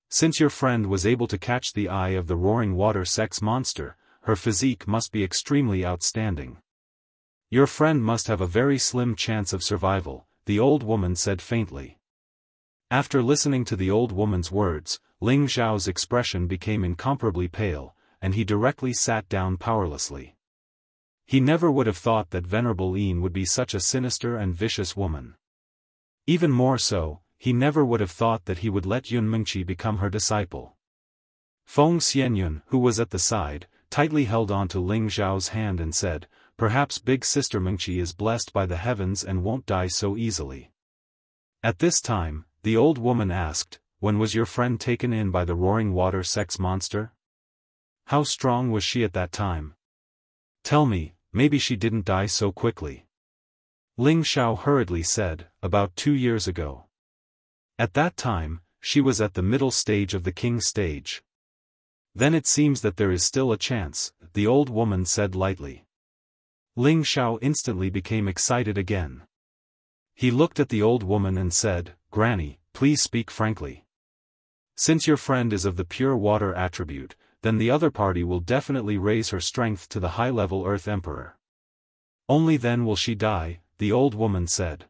Since your friend was able to catch the eye of the Roaring Water sect's monster, her physique must be extremely outstanding. Your friend must have a very slim chance of survival, the old woman said faintly. After listening to the old woman's words, Ling Xiao's expression became incomparably pale, and he directly sat down powerlessly. He never would have thought that Venerable Yin would be such a sinister and vicious woman. Even more so, he never would have thought that he would let Yunmingqi become her disciple. Feng Xianyun, who was at the side, tightly held on to Ling Xiao's hand and said, "Perhaps big sister Mingqi is blessed by the heavens and won't die so easily." At this time, the old woman asked, "When was your friend taken in by the Roaring Water sect's monster? How strong was she at that time? Tell me, maybe she didn't die so quickly." Ling Xiao hurriedly said, "About 2 years ago. At that time, she was at the middle stage of the king stage." "Then it seems that there is still a chance," the old woman said lightly. Ling Xiao instantly became excited again. He looked at the old woman and said, "Granny, please speak frankly. Since your friend is of the pure water attribute, then the other party will definitely raise her strength to the high-level Earth Emperor. Only then will she die," the old woman said.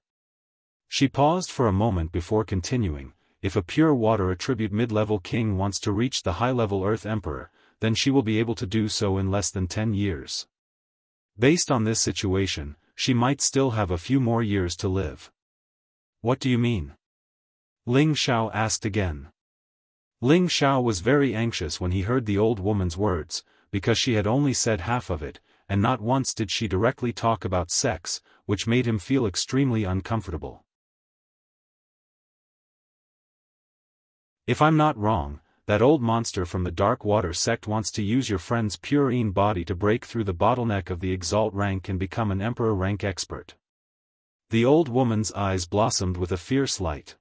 She paused for a moment before continuing, "If a pure water attribute mid-level king wants to reach the high-level Earth Emperor, then she will be able to do so in less than 10 years. Based on this situation, she might still have a few more years to live." "What do you mean?" Ling Xiao asked again. Ling Xiao was very anxious when he heard the old woman's words, because she had only said half of it, and not once did she directly talk about sex, which made him feel extremely uncomfortable. If I'm not wrong, that old monster from the Dark Water sect wants to use your friend's pure body to break through the bottleneck of the Exalt rank and become an Emperor rank expert. The old woman's eyes blossomed with a fierce light.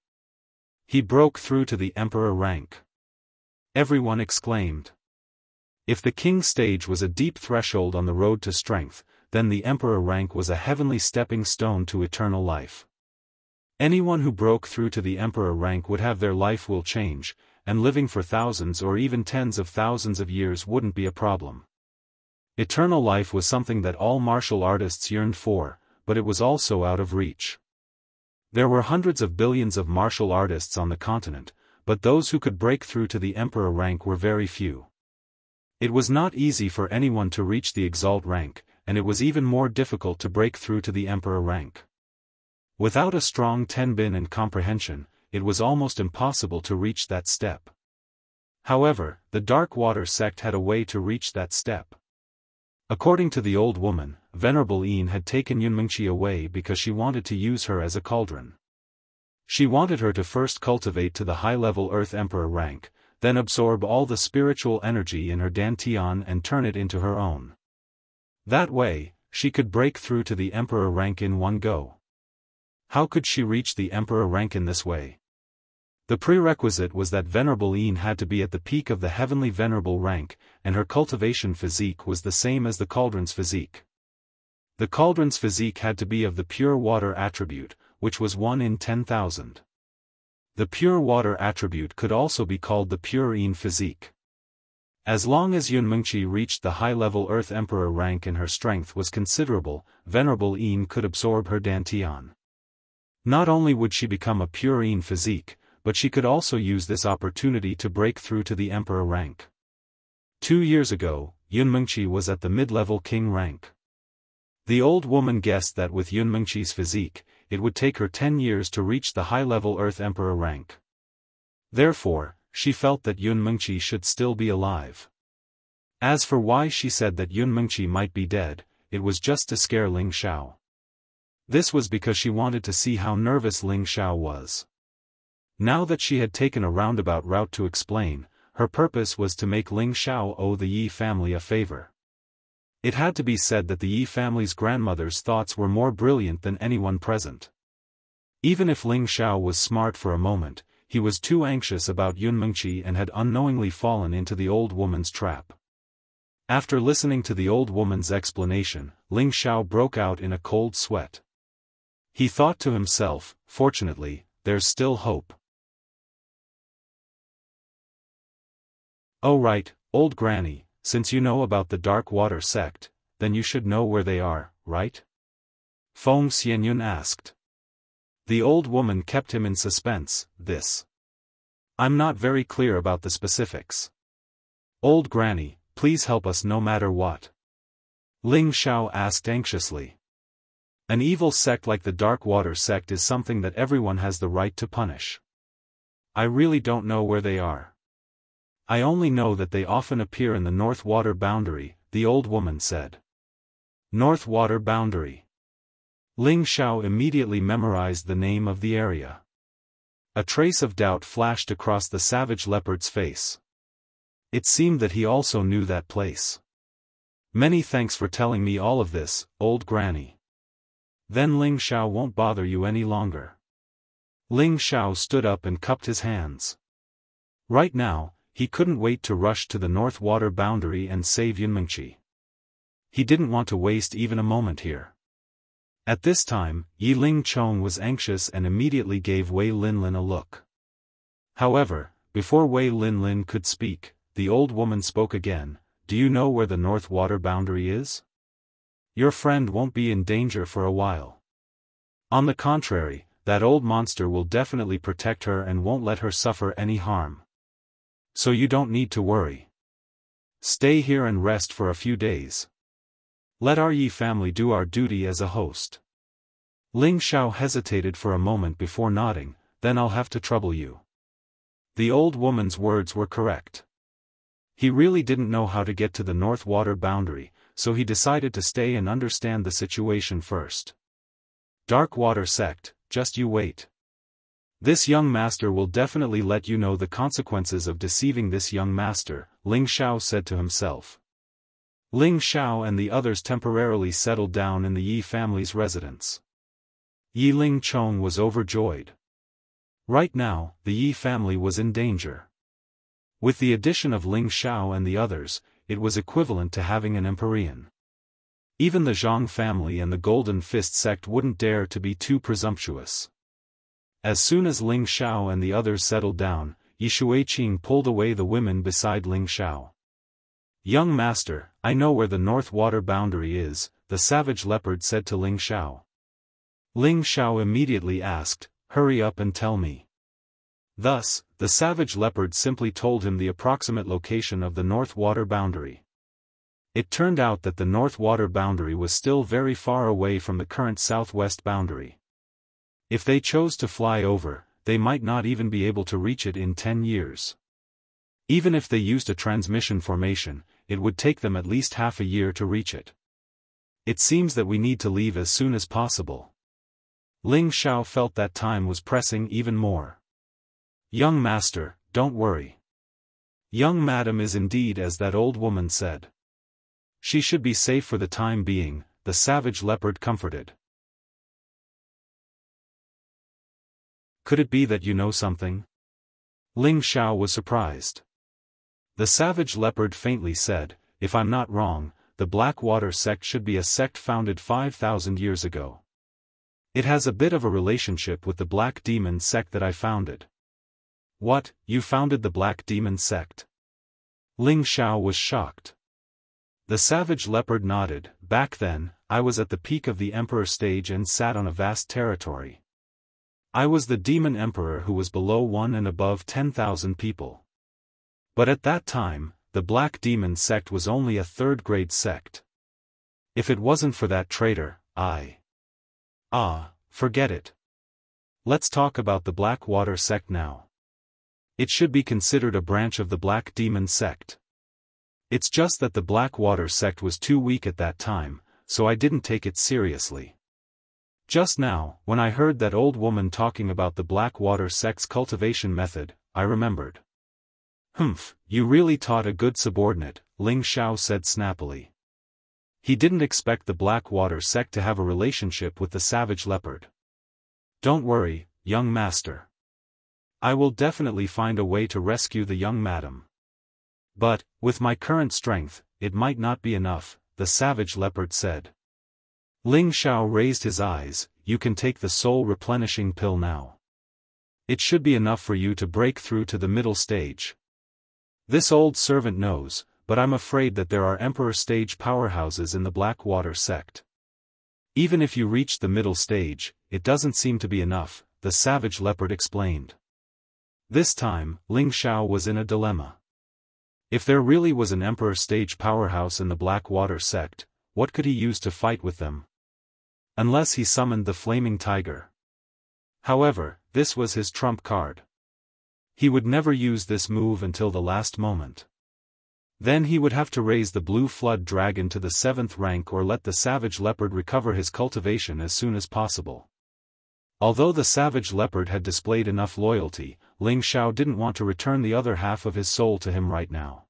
He broke through to the Emperor rank. Everyone exclaimed. If the King stage was a deep threshold on the road to strength, then the Emperor rank was a heavenly stepping stone to eternal life. Anyone who broke through to the Emperor rank would have their life will change, and living for thousands or even tens of thousands of years wouldn't be a problem. Eternal life was something that all martial artists yearned for, but it was also out of reach. There were hundreds of billions of martial artists on the continent, but those who could break through to the Emperor rank were very few. It was not easy for anyone to reach the Exalt rank, and it was even more difficult to break through to the Emperor rank. Without a strong tenbin and comprehension, it was almost impossible to reach that step. However, the Dark Water sect had a way to reach that step. According to the old woman, Venerable Yin had taken Yunmengqi away because she wanted to use her as a cauldron. She wanted her to first cultivate to the high-level Earth Emperor rank, then absorb all the spiritual energy in her dantian and turn it into her own. That way, she could break through to the Emperor rank in one go. How could she reach the Emperor rank in this way? The prerequisite was that Venerable Yin had to be at the peak of the heavenly Venerable rank, and her cultivation physique was the same as the cauldron's physique. The cauldron's physique had to be of the pure water attribute, which was 1 in 10,000. The pure water attribute could also be called the pure Yin physique. As long as Yunmengqi reached the high-level Earth Emperor rank and her strength was considerable, Venerable Yin could absorb her dantian. Not only would she become a pure Yin physique, but she could also use this opportunity to break through to the Emperor rank. 2 years ago, Yunmengqi was at the mid-level King rank. The old woman guessed that with Yunmengqi's physique, it would take her 10 years to reach the high-level Earth Emperor rank. Therefore, she felt that Yunmengqi should still be alive. As for why she said that Yunmengqi might be dead, it was just to scare Ling Xiao. This was because she wanted to see how nervous Ling Xiao was. Now that she had taken a roundabout route to explain, her purpose was to make Ling Xiao owe the Yi family a favor. It had to be said that the Yi family's grandmother's thoughts were more brilliant than anyone present. Even if Ling Xiao was smart for a moment, he was too anxious about Yunmengqi and had unknowingly fallen into the old woman's trap. After listening to the old woman's explanation, Ling Xiao broke out in a cold sweat. He thought to himself, fortunately, there's still hope. Oh right, old granny, since you know about the Dark Water sect, then you should know where they are, right? Feng Xianyun asked. The old woman kept him in suspense. I'm not very clear about the specifics. Old granny, please help us no matter what. Ling Xiao asked anxiously. An evil sect like the Dark Water sect is something that everyone has the right to punish. I really don't know where they are. I only know that they often appear in the North Water boundary, the old woman said. North Water boundary. Ling Xiao immediately memorized the name of the area. A trace of doubt flashed across the savage leopard's face. It seemed that he also knew that place. Many thanks for telling me all of this, old granny. Then Ling Xiao won't bother you any longer. Ling Xiao stood up and cupped his hands. Right now, he couldn't wait to rush to the North Water boundary and save Yunmengqi. He didn't want to waste even a moment here. At this time, Yi Ling Chong was anxious and immediately gave Wei Linlin a look. However, before Wei Linlin could speak, the old woman spoke again. Do you know where the North Water boundary is? Your friend won't be in danger for a while. On the contrary, that old monster will definitely protect her and won't let her suffer any harm. So you don't need to worry. Stay here and rest for a few days. Let our Yi family do our duty as a host. Ling Xiao hesitated for a moment before nodding. Then I'll have to trouble you. The old woman's words were correct. He really didn't know how to get to the North Water boundary, so he decided to stay and understand the situation first. Dark Water sect, just you wait. This young master will definitely let you know the consequences of deceiving this young master, Ling Xiao said to himself. Ling Xiao and the others temporarily settled down in the Yi family's residence. Yi Ling Chong was overjoyed. Right now, the Yi family was in danger. With the addition of Ling Xiao and the others, it was equivalent to having an Empyrean. Even the Zhang family and the Golden Fist sect wouldn't dare to be too presumptuous. As soon as Ling Xiao and the others settled down, Yi Shuiqing pulled away the women beside Ling Xiao. Young master, I know where the North Water boundary is, the savage leopard said to Ling Xiao. Ling Xiao immediately asked, hurry up and tell me. Thus, the savage leopard simply told him the approximate location of the North Water boundary. It turned out that the North Water boundary was still very far away from the current southwest boundary. If they chose to fly over, they might not even be able to reach it in 10 years. Even if they used a transmission formation, it would take them at least half a year to reach it. It seems that we need to leave as soon as possible. Ling Xiao felt that time was pressing even more. Young master, don't worry. Young madam is indeed as that old woman said. She should be safe for the time being, the savage leopard comforted. Could it be that you know something? Ling Xiao was surprised. The savage leopard faintly said, if I'm not wrong, the Blackwater sect should be a sect founded 5,000 years ago. It has a bit of a relationship with the Black Demon sect that I founded. What, you founded the Black Demon sect? Ling Xiao was shocked. The savage leopard nodded. Back then, I was at the peak of the emperor stage and sat on a vast territory. I was the demon emperor who was below 1 and above 10,000 people. But at that time, the Black Demon sect was only a third-grade sect. If it wasn't for that traitor, forget it. Let's talk about the Blackwater sect now. It should be considered a branch of the Black Demon sect. It's just that the Blackwater sect was too weak at that time, so I didn't take it seriously. Just now, when I heard that old woman talking about the Blackwater sect's cultivation method, I remembered. Humph, you really taught a good subordinate, Ling Xiao said snappily. He didn't expect the Blackwater sect to have a relationship with the savage leopard. Don't worry, young master. I will definitely find a way to rescue the young madam. But, with my current strength, it might not be enough, the savage leopard said. Ling Xiao raised his eyes, you can take the soul replenishing pill now. It should be enough for you to break through to the middle stage. This old servant knows, but I'm afraid that there are emperor stage powerhouses in the Blackwater sect. Even if you reach the middle stage, it doesn't seem to be enough, the savage leopard explained. This time, Ling Xiao was in a dilemma. If there really was an emperor stage powerhouse in the Blackwater sect, what could he use to fight with them? Unless he summoned the flaming tiger. However, this was his trump card. He would never use this move until the last moment. Then he would have to raise the blue flood dragon to the 7th rank or let the savage leopard recover his cultivation as soon as possible. Although the savage leopard had displayed enough loyalty, Ling Xiao didn't want to return the other half of his soul to him right now.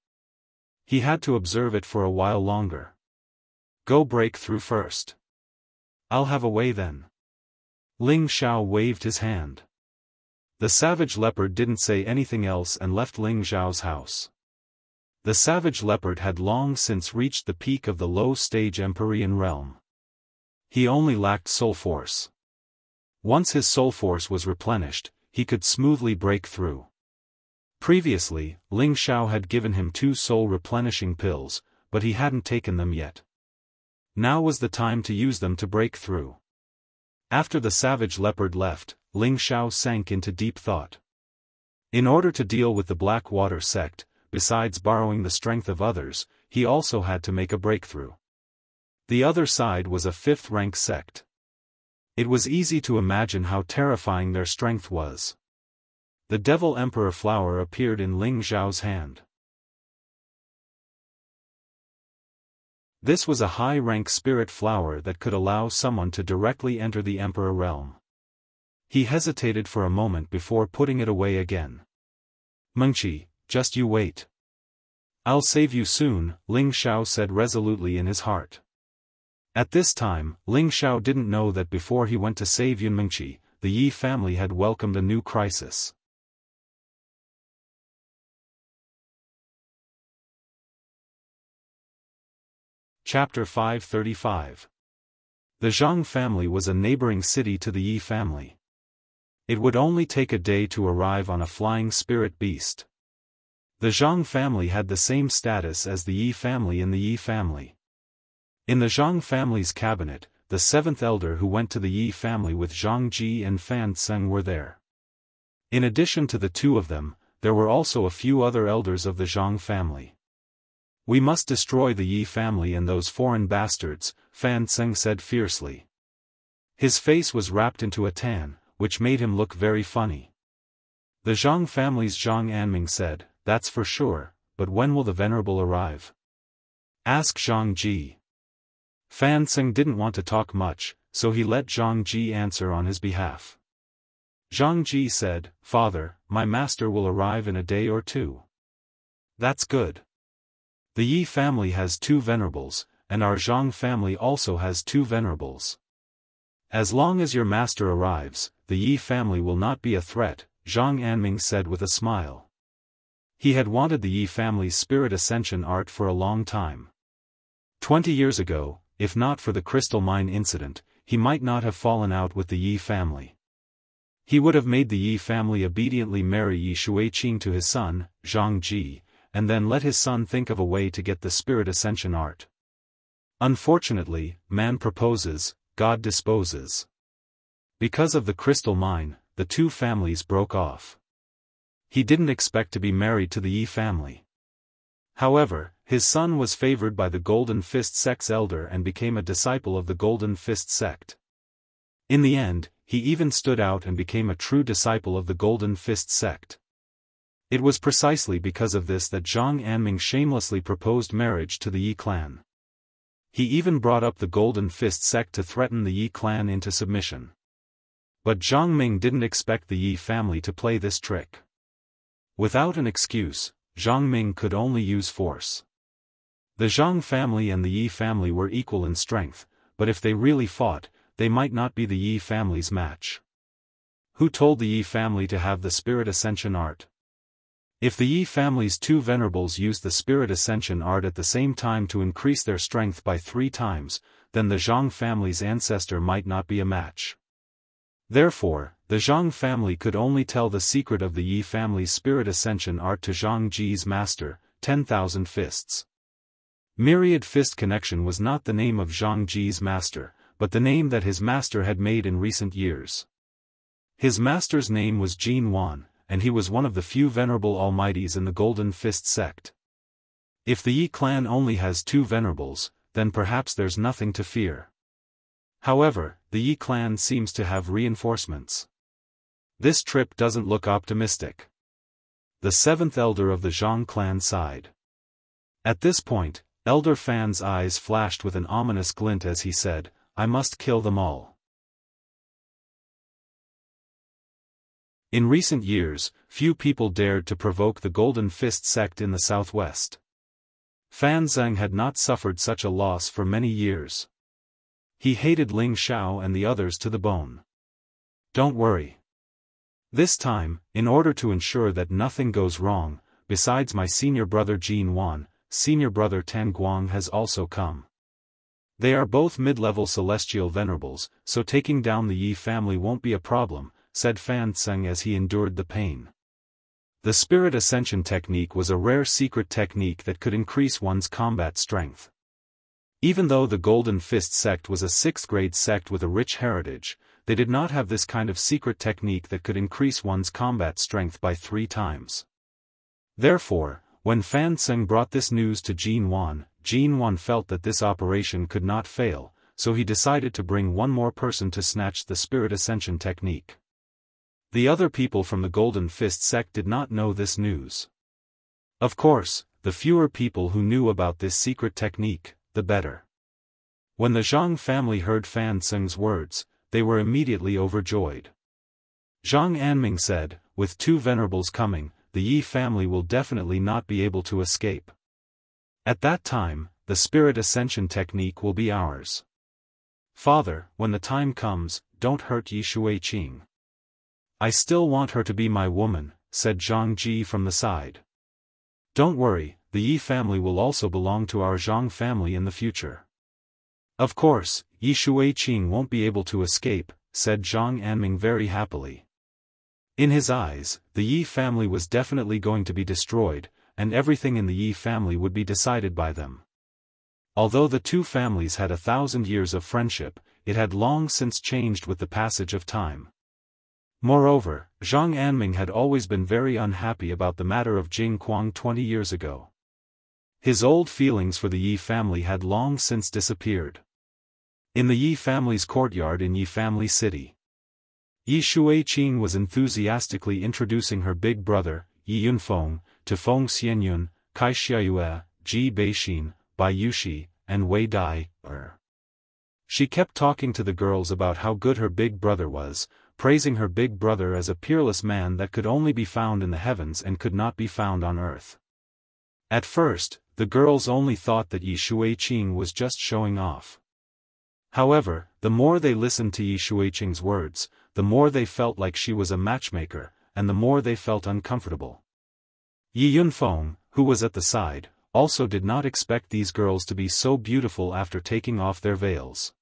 He had to observe it for a while longer. Go break through first. I'll have a way then. Ling Xiao waved his hand. The savage leopard didn't say anything else and left Ling Xiao's house. The savage leopard had long since reached the peak of the low-stage Empyrean realm. He only lacked soul force. Once his soul force was replenished, he could smoothly break through. Previously, Ling Xiao had given him 2 soul-replenishing pills, but he hadn't taken them yet. Now was the time to use them to break through. After the savage leopard left, Ling Xiao sank into deep thought. In order to deal with the Blackwater sect, besides borrowing the strength of others, he also had to make a breakthrough. The other side was a 5th-rank sect. It was easy to imagine how terrifying their strength was. The Devil Emperor flower appeared in Ling Xiao's hand. This was a high-rank spirit flower that could allow someone to directly enter the Emperor realm. He hesitated for a moment before putting it away again. Mengqi, just you wait. I'll save you soon, Ling Xiao said resolutely in his heart. At this time, Ling Xiao didn't know that before he went to save Yun Mengqi, the Yi family had welcomed a new crisis. Chapter 535. The Zhang family was a neighboring city to the Yi family. It would only take a day to arrive on a flying spirit beast. The Zhang family had the same status as the Yi family in the Yi family. In the Zhang family's cabinet, the seventh elder who went to the Yi family with Zhang Ji and Fan Tseng were there. In addition to the two of them, there were also a few other elders of the Zhang family. We must destroy the Yi family and those foreign bastards, Fan Tseng said fiercely. His face was wrapped into a tan, which made him look very funny. The Zhang family's Zhang Anming said, that's for sure, but when will the Venerable arrive? Ask Zhang Ji. Fan Tseng didn't want to talk much, so he let Zhang Ji answer on his behalf. Zhang Ji said, Father, my master will arrive in a day or two. That's good. The Yi family has two venerables, and our Zhang family also has two venerables. As long as your master arrives, the Yi family will not be a threat, Zhang Anming said with a smile. He had wanted the Yi family's spirit ascension art for a long time. 20 years ago, if not for the crystal mine incident, he might not have fallen out with the Yi family. He would have made the Yi family obediently marry Yi Shuiqing to his son, Zhang Ji, and then let his son think of a way to get the spirit ascension art. Unfortunately, man proposes, God disposes. Because of the crystal mine, the two families broke off. He didn't expect to be married to the Yi family. However, his son was favored by the Golden Fist sect's elder and became a disciple of the Golden Fist sect. In the end, he even stood out and became a true disciple of the Golden Fist sect. It was precisely because of this that Zhang Anming shamelessly proposed marriage to the Yi clan. He even brought up the Golden Fist sect to threaten the Yi clan into submission. But Zhang Ming didn't expect the Yi family to play this trick. Without an excuse, Zhang Ming could only use force. The Zhang family and the Yi family were equal in strength, but if they really fought, they might not be the Yi family's match. Who told the Yi family to have the spirit ascension art? If the Yi family's two venerables used the spirit ascension art at the same time to increase their strength by 3 times, then the Zhang family's ancestor might not be a match. Therefore, the Zhang family could only tell the secret of the Yi family's spirit ascension art to Zhang Ji's master, 10,000 Fists. Myriad Fist Connection was not the name of Zhang Ji's master, but the name that his master had made in recent years. His master's name was Jin Wan, and he was one of the few venerable almighties in the Golden Fist sect. If the Yi clan only has 2 venerables, then perhaps there's nothing to fear. However, the Yi clan seems to have reinforcements. This trip doesn't look optimistic. The 7th elder of the Zhang clan sighed. At this point, Elder Fan's eyes flashed with an ominous glint as he said, I must kill them all. In recent years, few people dared to provoke the Golden Fist sect in the southwest. Fan Zheng had not suffered such a loss for many years. He hated Ling Xiao and the others to the bone. Don't worry. This time, in order to ensure that nothing goes wrong, besides my senior brother Jin Wan, senior brother Tan Guang has also come. They are both mid-level celestial venerables, so taking down the Yi family won't be a problem, said Fan Tseng as he endured the pain. The Spirit Ascension technique was a rare secret technique that could increase one's combat strength. Even though the Golden Fist sect was a 6th-grade sect with a rich heritage, they did not have this kind of secret technique that could increase one's combat strength by 3 times. Therefore, when Fan Tseng brought this news to Jin Wan felt that this operation could not fail, so he decided to bring one more person to snatch the Spirit Ascension technique. The other people from the Golden Fist sect did not know this news. Of course, the fewer people who knew about this secret technique, the better. When the Zhang family heard Fan Tseng's words, they were immediately overjoyed. Zhang Anming said, with two venerables coming, the Yi family will definitely not be able to escape. At that time, the spirit ascension technique will be ours. Father, when the time comes, don't hurt Yi Shuiqing. I still want her to be my woman, said Zhang Ji from the side. Don't worry, the Yi family will also belong to our Zhang family in the future. Of course, Yi Shuiqing won't be able to escape, said Zhang Anming very happily. In his eyes, the Yi family was definitely going to be destroyed, and everything in the Yi family would be decided by them. Although the two families had 1,000 years of friendship, it had long since changed with the passage of time. Moreover, Zhang Anming had always been very unhappy about the matter of Jing Kuang 20 years ago. His old feelings for the Yi family had long since disappeared. In the Yi family's courtyard in Yi family city, Yi Shuiqing was enthusiastically introducing her big brother, Yi Yunfeng, to Feng Xianyun, Kai Xiayue, Ji Beixin, Bai Yushi, and Wei Dai. She kept talking to the girls about how good her big brother was, praising her big brother as a peerless man that could only be found in the heavens and could not be found on earth. At first, the girls only thought that Yi Shuiqing was just showing off. However, the more they listened to Yi Shuiqing's words, the more they felt like she was a matchmaker, and the more they felt uncomfortable. Yi Yunfeng, who was at the side, also did not expect these girls to be so beautiful after taking off their veils.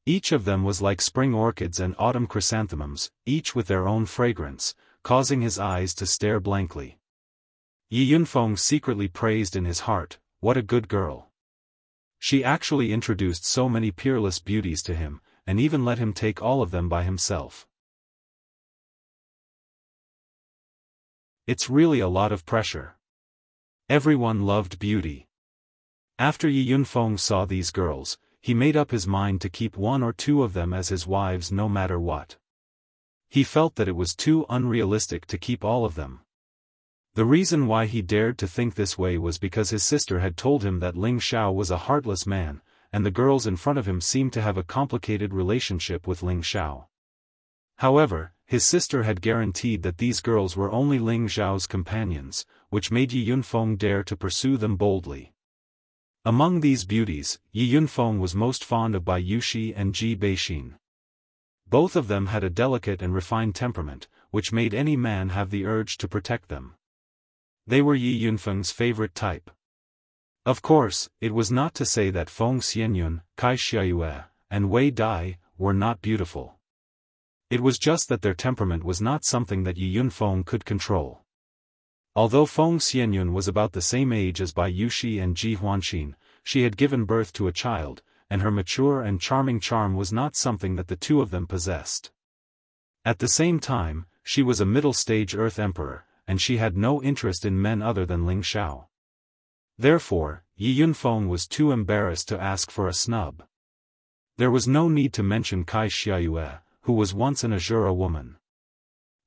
Each of them was like spring orchids and autumn chrysanthemums, each with their own fragrance, causing his eyes to stare blankly. Yi Yunfeng secretly praised in his heart, what a good girl. She actually introduced so many peerless beauties to him, and even let him take all of them by himself. It's really a lot of pressure. Everyone loved beauty. After Yi Yunfeng saw these girls, he made up his mind to keep one or two of them as his wives no matter what. He felt that it was too unrealistic to keep all of them. The reason why he dared to think this way was because his sister had told him that Ling Xiao was a heartless man, and the girls in front of him seemed to have a complicated relationship with Ling Xiao. However, his sister had guaranteed that these girls were only Ling Xiao's companions, which made Yi Yunfeng dare to pursue them boldly. Among these beauties, Yi Yunfeng was most fond of Bai Yushi and Ji Beixin. Both of them had a delicate and refined temperament, which made any man have the urge to protect them. They were Yi Yunfeng's favorite type. Of course, it was not to say that Feng Xianyun, Kai Xiayue, and Wei Dai were not beautiful. It was just that their temperament was not something that Yi Yunfeng could control. Although Feng Xianyun was about the same age as Bai Yushi and Ji Huanxin, she had given birth to a child, and her mature and charming charm was not something that the two of them possessed. At the same time, she was a middle-stage Earth Emperor, and she had no interest in men other than Ling Xiao. Therefore, Yi Yunfeng was too embarrassed to ask for a snub. There was no need to mention Kai Xiayue, who was once an Azura woman.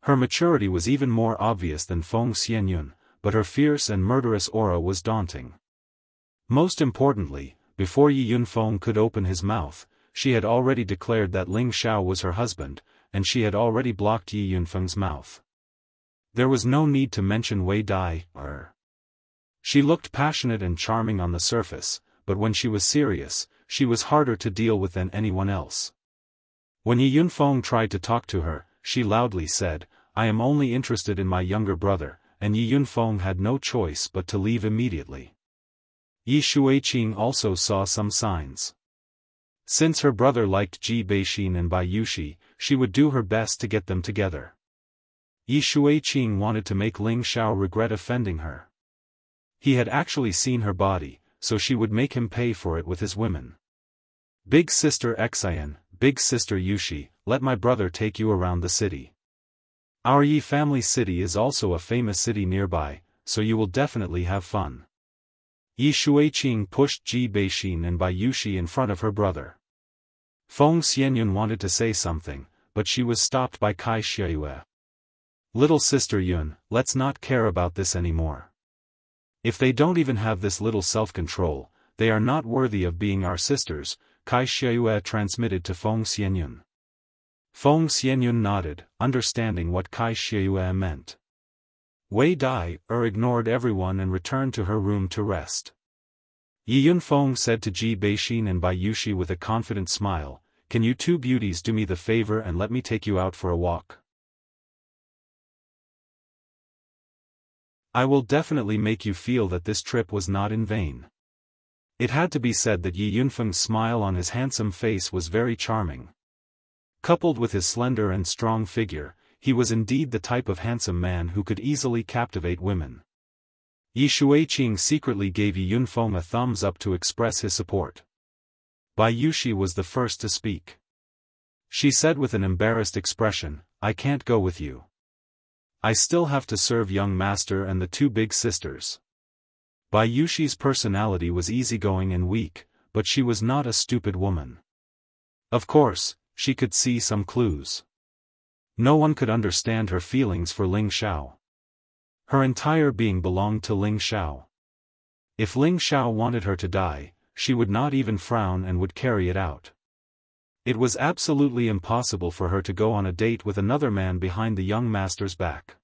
Her maturity was even more obvious than Feng Xianyun, but her fierce and murderous aura was daunting. Most importantly, before Yi Yunfeng could open his mouth, she had already declared that Ling Xiao was her husband, and she had already blocked Yi Yunfeng's mouth. There was no need to mention Wei Dai. She looked passionate and charming on the surface, but when she was serious, she was harder to deal with than anyone else. When Yi Yunfeng tried to talk to her, she loudly said, "I am only interested in my younger brother," and Yi Yunfeng had no choice but to leave immediately. Yi Shuiqing also saw some signs. Since her brother liked Ji Beixin and Bai Yushi, she would do her best to get them together. Yi Shuiqing wanted to make Ling Xiao regret offending her. He had actually seen her body, so she would make him pay for it with his women. Big sister Xian, big sister Yushi, let my brother take you around the city. Our Yi family city is also a famous city nearby, so you will definitely have fun. Yi Shuiqing pushed Ji Beixin and Bai Yushi in front of her brother. Feng Xianyun wanted to say something, but she was stopped by Kai Xiayue. Little sister Yun, let's not care about this anymore. If they don't even have this little self-control, they are not worthy of being our sisters, Kai Xiayue transmitted to Feng Xianyun. Feng Xianyun nodded, understanding what Kai Xieyue meant. Wei Dai ignored everyone and returned to her room to rest. Yi Yunfeng said to Ji Beixin and Bai Yushi with a confident smile, "Can you two beauties do me the favor and let me take you out for a walk? I will definitely make you feel that this trip was not in vain." It had to be said that Yi Yunfeng's smile on his handsome face was very charming. Coupled with his slender and strong figure, he was indeed the type of handsome man who could easily captivate women. Yi Shuiqing secretly gave Yi Yunfeng a thumbs up to express his support. Bai Yushi was the first to speak. She said with an embarrassed expression, "I can't go with you. I still have to serve young master and the two big sisters." Bai Yushi's personality was easygoing and weak, but she was not a stupid woman. Of course, she could see some clues. No one could understand her feelings for Ling Xiao. Her entire being belonged to Ling Xiao. If Ling Xiao wanted her to die, she would not even frown and would carry it out. It was absolutely impossible for her to go on a date with another man behind the young master's back.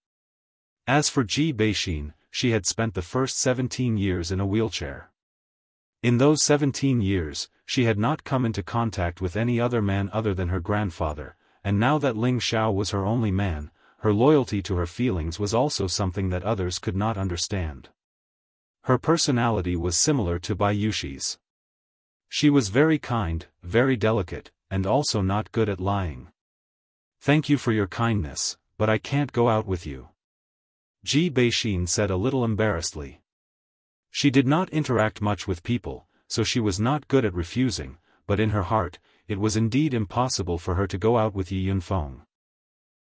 As for Ji Beixin, she had spent the first 17 years in a wheelchair. In those 17 years, she had not come into contact with any other man other than her grandfather, and now that Ling Xiao was her only man, her loyalty to her feelings was also something that others could not understand. Her personality was similar to Bai Yushi's. She was very kind, very delicate, and also not good at lying. "Thank you for your kindness, but I can't go out with you," Ji Beixin said a little embarrassedly. She did not interact much with people, so she was not good at refusing, but in her heart, it was indeed impossible for her to go out with Yi Yunfeng.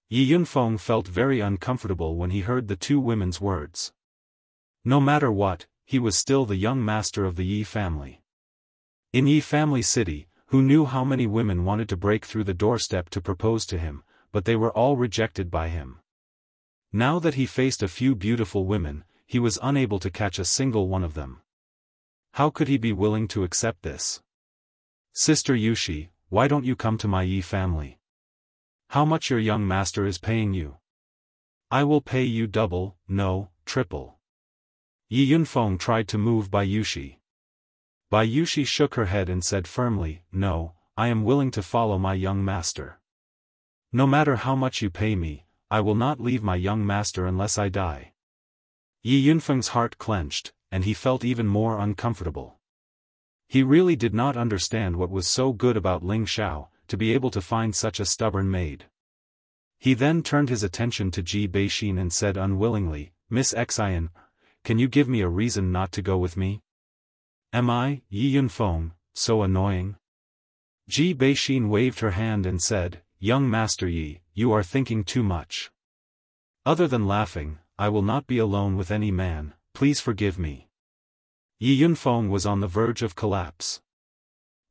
Yi Yunfeng felt very uncomfortable when he heard the two women's words. No matter what, he was still the young master of the Yi family. In Yi family city, who knew how many women wanted to break through the doorstep to propose to him, but they were all rejected by him. Now that he faced a few beautiful women, he was unable to catch a single one of them. How could he be willing to accept this? "Sister Yushi, why don't you come to my Yi family? How much your young master is paying you? I will pay you double, no, triple." Yi Yunfeng tried to move Bai Yushi. Bai Yushi shook her head and said firmly, "No, I am willing to follow my young master. No matter how much you pay me, I will not leave my young master unless I die." Yi Yunfeng's heart clenched, and he felt even more uncomfortable. He really did not understand what was so good about Ling Xiao, to be able to find such a stubborn maid. He then turned his attention to Ji Beixin and said unwillingly, "Miss Xian, can you give me a reason not to go with me? Am I, Yi Yunfeng, so annoying?" Ji Beixin waved her hand and said, "Young Master Yi, you are thinking too much. Other than laughing, I will not be alone with any man, please forgive me." Yi Yunfeng was on the verge of collapse.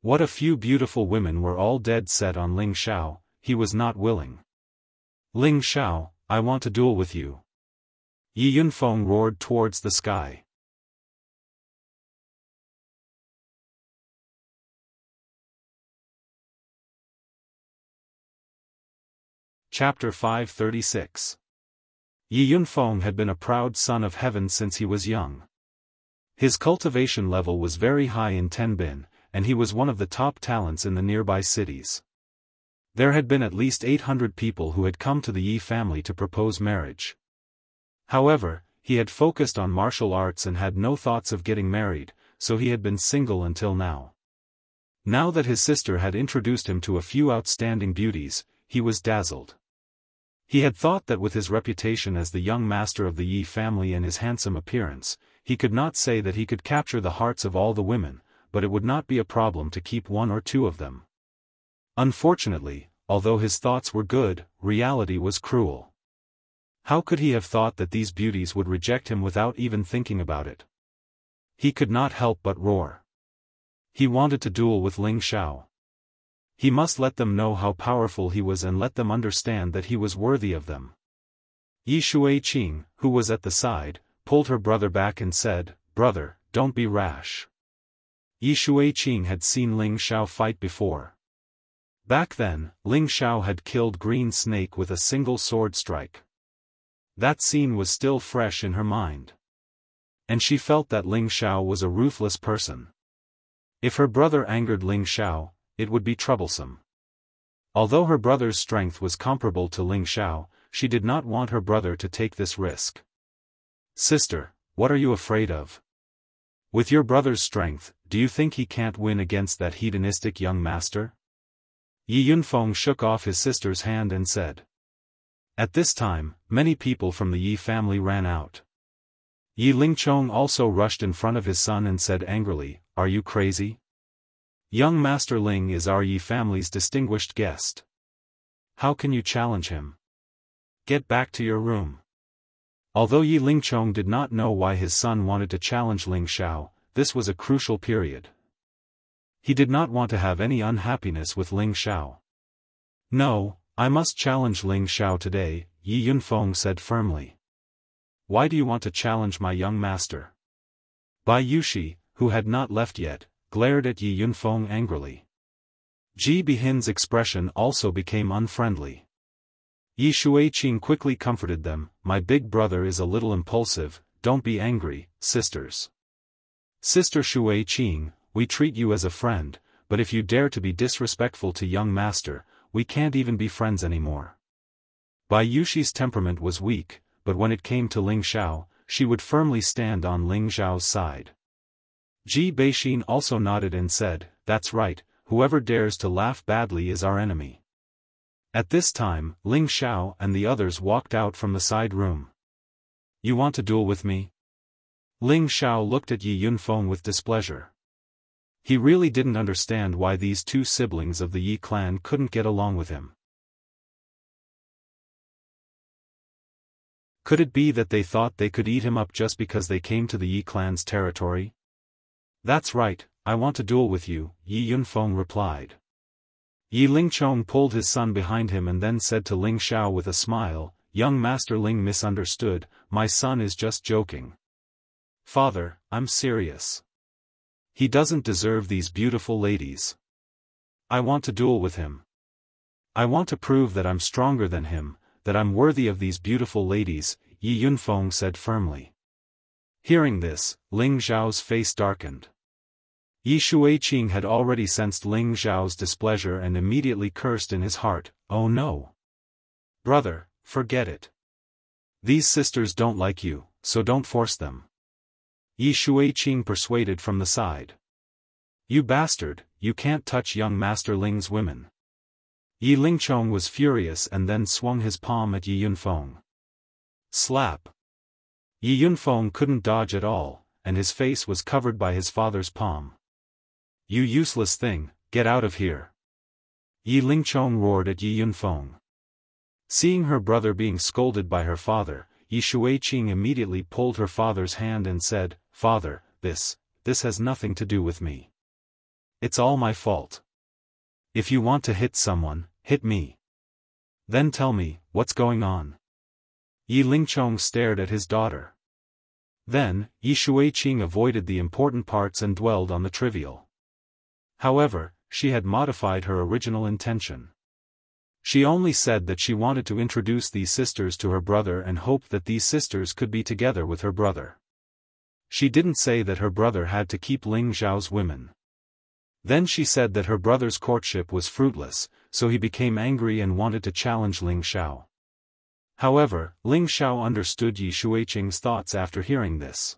What a few beautiful women were all dead set on Ling Xiao, he was not willing. "Ling Xiao, I want to duel with you." Yi Yunfeng roared towards the sky. Chapter 536. Yi Yunfeng had been a proud son of heaven since he was young. His cultivation level was very high in Tenbin, and he was one of the top talents in the nearby cities. There had been at least 800 people who had come to the Yi family to propose marriage. However, he had focused on martial arts and had no thoughts of getting married, so he had been single until now. Now that his sister had introduced him to a few outstanding beauties, he was dazzled. He had thought that with his reputation as the young master of the Yi family and his handsome appearance, he could not say that he could capture the hearts of all the women, but it would not be a problem to keep one or two of them. Unfortunately, although his thoughts were good, reality was cruel. How could he have thought that these beauties would reject him without even thinking about it? He could not help but roar. He wanted to duel with Ling Xiao. He must let them know how powerful he was and let them understand that he was worthy of them. Yi Shuiqing, who was at the side, pulled her brother back and said, "Brother, don't be rash." Yi Shuiqing had seen Ling Xiao fight before. Back then, Ling Xiao had killed Green Snake with a single sword strike. That scene was still fresh in her mind. And she felt that Ling Xiao was a ruthless person. If her brother angered Ling Xiao, it would be troublesome. Although her brother's strength was comparable to Ling Xiao, she did not want her brother to take this risk. Sister, what are you afraid of? With your brother's strength, do you think he can't win against that hedonistic young master? Yi Yunfeng shook off his sister's hand and said. At this time, many people from the Yi family ran out. Yi Lingchong also rushed in front of his son and said angrily, "Are you crazy? Young Master Ling is our Yi family's distinguished guest. How can you challenge him? Get back to your room." Although Yi Lingchong did not know why his son wanted to challenge Ling Xiao, this was a crucial period. He did not want to have any unhappiness with Ling Xiao. "No, I must challenge Ling Xiao today," Yi Yunfeng said firmly. "Why do you want to challenge my young master?" Bai Yushi, who had not left yet, glared at Yi Yunfeng angrily. Ji Bihin's expression also became unfriendly. Yi Shuiqing quickly comforted them, "My big brother is a little impulsive, don't be angry, sisters. Sister Shuiqing, we treat you as a friend, but if you dare to be disrespectful to young master, we can't even be friends anymore." Bai Yushi's temperament was weak, but when it came to Ling Xiao, she would firmly stand on Ling Xiao's side. Ji Beixin also nodded and said, "That's right, whoever dares to laugh badly is our enemy." At this time, Ling Xiao and the others walked out from the side room. "You want to duel with me?" Ling Xiao looked at Yi Yunfeng with displeasure. He really didn't understand why these two siblings of the Yi clan couldn't get along with him. Could it be that they thought they could eat him up just because they came to the Yi clan's territory? "That's right, I want to duel with you," Yi Yunfeng replied. Yi Lingchong pulled his son behind him and then said to Ling Xiao with a smile, "Young Master Ling misunderstood, my son is just joking. Father, I'm serious. He doesn't deserve these beautiful ladies. I want to duel with him. I want to prove that I'm stronger than him, that I'm worthy of these beautiful ladies," Yi Yunfeng said firmly. Hearing this, Ling Xiao's face darkened. Yi Shuiqing had already sensed Ling Xiao's displeasure and immediately cursed in his heart, "Oh no! Brother, forget it. These sisters don't like you, so don't force them." Yi Shuiqing persuaded from the side. "You bastard, you can't touch young Master Ling's women." Yi Lingchong was furious and then swung his palm at Yi Yunfeng. Slap! Yi Yunfeng couldn't dodge at all, and his face was covered by his father's palm. "You useless thing, get out of here!" Yi Lingchong roared at Yi Yunfeng. Seeing her brother being scolded by her father, Yi Shuiqing immediately pulled her father's hand and said, "Father, this has nothing to do with me. It's all my fault. If you want to hit someone, hit me. Then tell me, what's going on?" Yi Lingchong stared at his daughter. Then, Yi Shuiqing avoided the important parts and dwelled on the trivial. However, she had modified her original intention. She only said that she wanted to introduce these sisters to her brother and hoped that these sisters could be together with her brother. She didn't say that her brother had to keep Ling Xiao's women. Then she said that her brother's courtship was fruitless, so he became angry and wanted to challenge Ling Xiao. However, Ling Xiao understood Yi Shuiqing's thoughts after hearing this.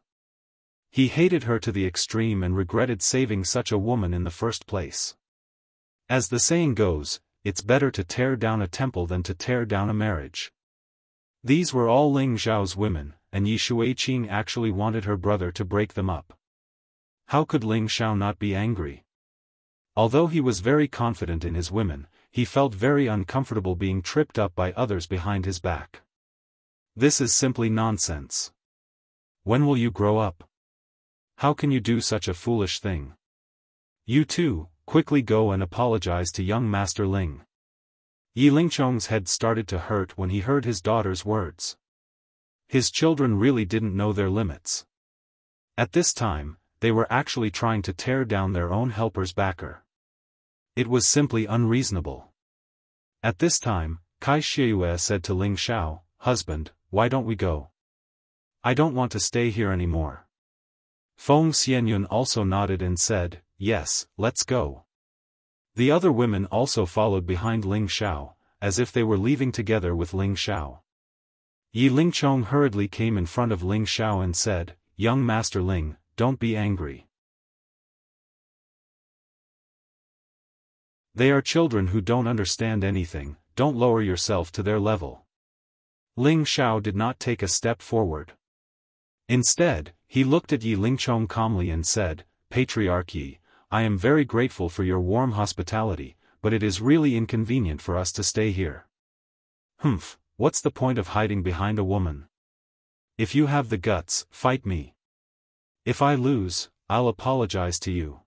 He hated her to the extreme and regretted saving such a woman in the first place. As the saying goes, it's better to tear down a temple than to tear down a marriage. These were all Ling Xiao's women, and Yi Shuiqing actually wanted her brother to break them up. How could Ling Xiao not be angry? Although he was very confident in his women, he felt very uncomfortable being tripped up by others behind his back. This is simply nonsense. When will you grow up? How can you do such a foolish thing? You too, quickly go and apologize to young Master Ling. Yi Lingchong's head started to hurt when he heard his daughter's words. His children really didn't know their limits. At this time, they were actually trying to tear down their own helper's backer. It was simply unreasonable. At this time, Kai Xiayue said to Ling Xiao, "Husband, why don't we go? I don't want to stay here anymore." Feng Xianyun also nodded and said, "Yes, let's go." The other women also followed behind Ling Xiao, as if they were leaving together with Ling Xiao. Yi Lingchong hurriedly came in front of Ling Xiao and said, "Young Master Ling, don't be angry. They are children who don't understand anything, don't lower yourself to their level." Ling Xiao did not take a step forward. Instead, he looked at Yi Lingchong calmly and said, "Patriarch Yi, I am very grateful for your warm hospitality, but it is really inconvenient for us to stay here. Humph, what's the point of hiding behind a woman? If you have the guts, fight me. If I lose, I'll apologize to you."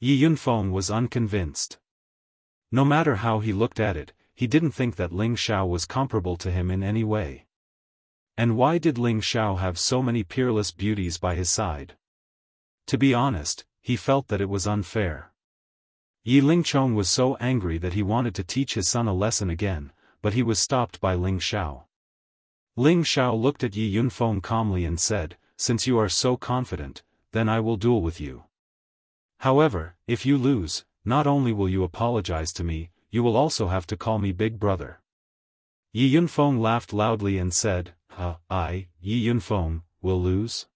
Yi Yunfeng was unconvinced. No matter how he looked at it, he didn't think that Ling Xiao was comparable to him in any way. And why did Ling Xiao have so many peerless beauties by his side? To be honest, he felt that it was unfair. Yi Lingchong was so angry that he wanted to teach his son a lesson again, but he was stopped by Ling Xiao. Ling Xiao looked at Yi Yunfeng calmly and said, "Since you are so confident, then I will duel with you. However, if you lose, not only will you apologize to me, you will also have to call me Big Brother." Yi Yunfeng laughed loudly and said, I, Yi Yunfeng, will lose?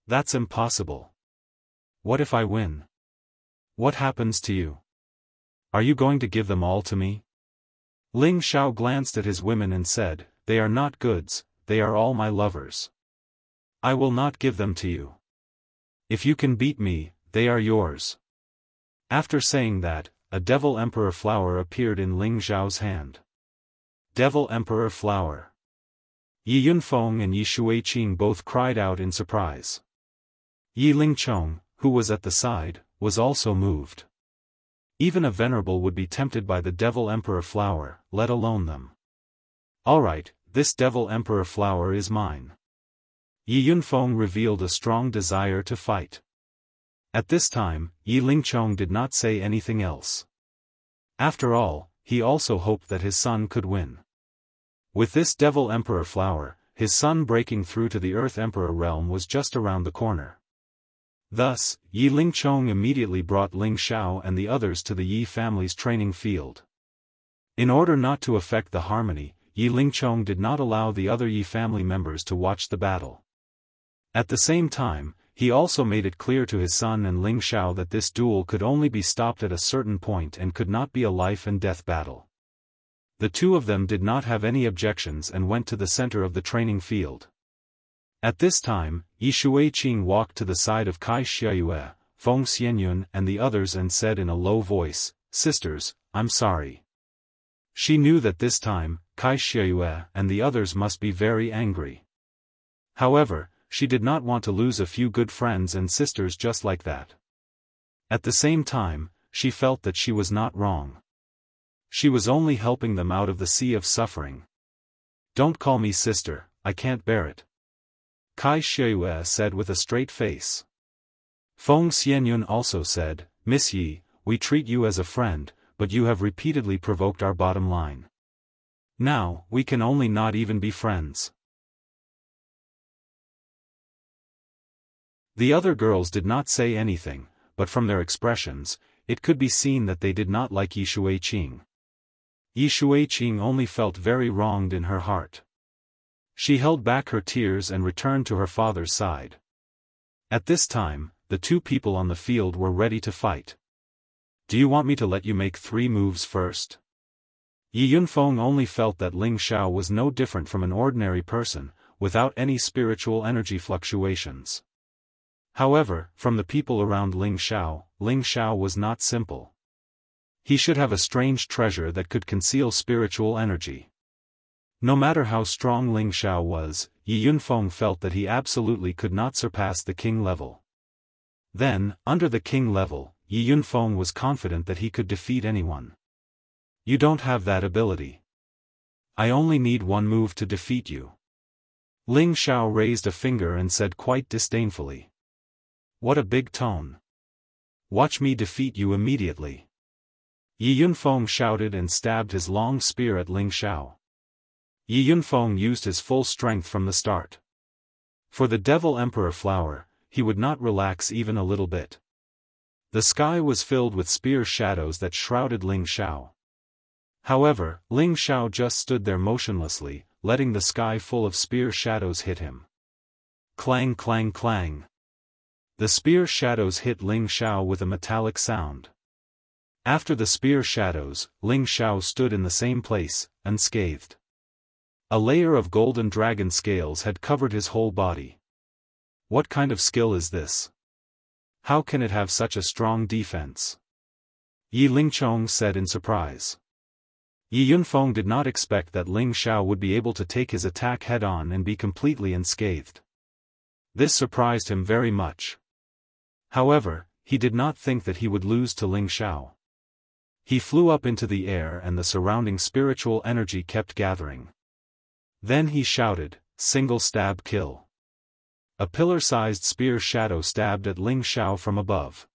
That's impossible. What if I win? What happens to you? Are you going to give them all to me?" Ling Xiao glanced at his women and said, "They are not goods, they are all my lovers. I will not give them to you. If you can beat me, they are yours." After saying that, a Devil Emperor flower appeared in Ling Xiao's hand. Devil Emperor flower. Yi Yunfeng and Yi Shuiqing both cried out in surprise. Yi Lingchong, who was at the side, was also moved. Even a venerable would be tempted by the Devil Emperor flower, let alone them. "Alright, this Devil Emperor flower is mine." Yi Yunfeng revealed a strong desire to fight. At this time, Yi Lingchong did not say anything else. After all, he also hoped that his son could win. With this Devil Emperor flower, his son breaking through to the Earth Emperor realm was just around the corner. Thus, Yi Lingchong immediately brought Ling Xiao and the others to the Yi family's training field. In order not to affect the harmony, Yi Lingchong did not allow the other Yi family members to watch the battle. At the same time, he also made it clear to his son and Ling Xiao that this duel could only be stopped at a certain point and could not be a life-and-death battle. The two of them did not have any objections and went to the center of the training field. At this time, Yi Shuiqing walked to the side of Kai Xiayue, Feng Xianyun and the others and said in a low voice, "Sisters, I'm sorry." She knew that this time, Kai Xiayue and the others must be very angry. However, she did not want to lose a few good friends and sisters just like that. At the same time, she felt that she was not wrong. She was only helping them out of the sea of suffering. "Don't call me sister, I can't bear it," Kai Xiayue said with a straight face. Feng Xianyun also said, "Miss Yi, we treat you as a friend, but you have repeatedly provoked our bottom line. Now, we can only not even be friends." The other girls did not say anything, but from their expressions, it could be seen that they did not like Yi Shuiqing. Yi Shuiqing only felt very wronged in her heart. She held back her tears and returned to her father's side. At this time, the two people on the field were ready to fight. "Do you want me to let you make 3 moves first?" Yi Yunfeng only felt that Ling Xiao was no different from an ordinary person, without any spiritual energy fluctuations. However, from the people around Ling Xiao was not simple. He should have a strange treasure that could conceal spiritual energy. No matter how strong Ling Xiao was, Yi Yunfeng felt that he absolutely could not surpass the king level. Then, under the king level, Yi Yunfeng was confident that he could defeat anyone. "You don't have that ability. I only need 1 move to defeat you." Ling Xiao raised a finger and said quite disdainfully. "What a big tone. Watch me defeat you immediately." Yi Yunfeng shouted and stabbed his long spear at Ling Xiao. Yi Yunfeng used his full strength from the start. For the Devil Emperor Flower, he would not relax even a little bit. The sky was filled with spear shadows that shrouded Ling Xiao. However, Ling Xiao just stood there motionlessly, letting the sky full of spear shadows hit him. Clang clang clang. The spear shadows hit Ling Xiao with a metallic sound. After the spear shadows, Ling Xiao stood in the same place, unscathed. A layer of golden dragon scales had covered his whole body. What kind of skill is this? How can it have such a strong defense? Yi Lingchong said in surprise. Yi Yunfeng did not expect that Ling Xiao would be able to take his attack head-on and be completely unscathed. This surprised him very much. However, he did not think that he would lose to Ling Xiao. He flew up into the air and the surrounding spiritual energy kept gathering. Then he shouted, "Single stab kill." A pillar-sized spear shadow stabbed at Ling Xiao from above.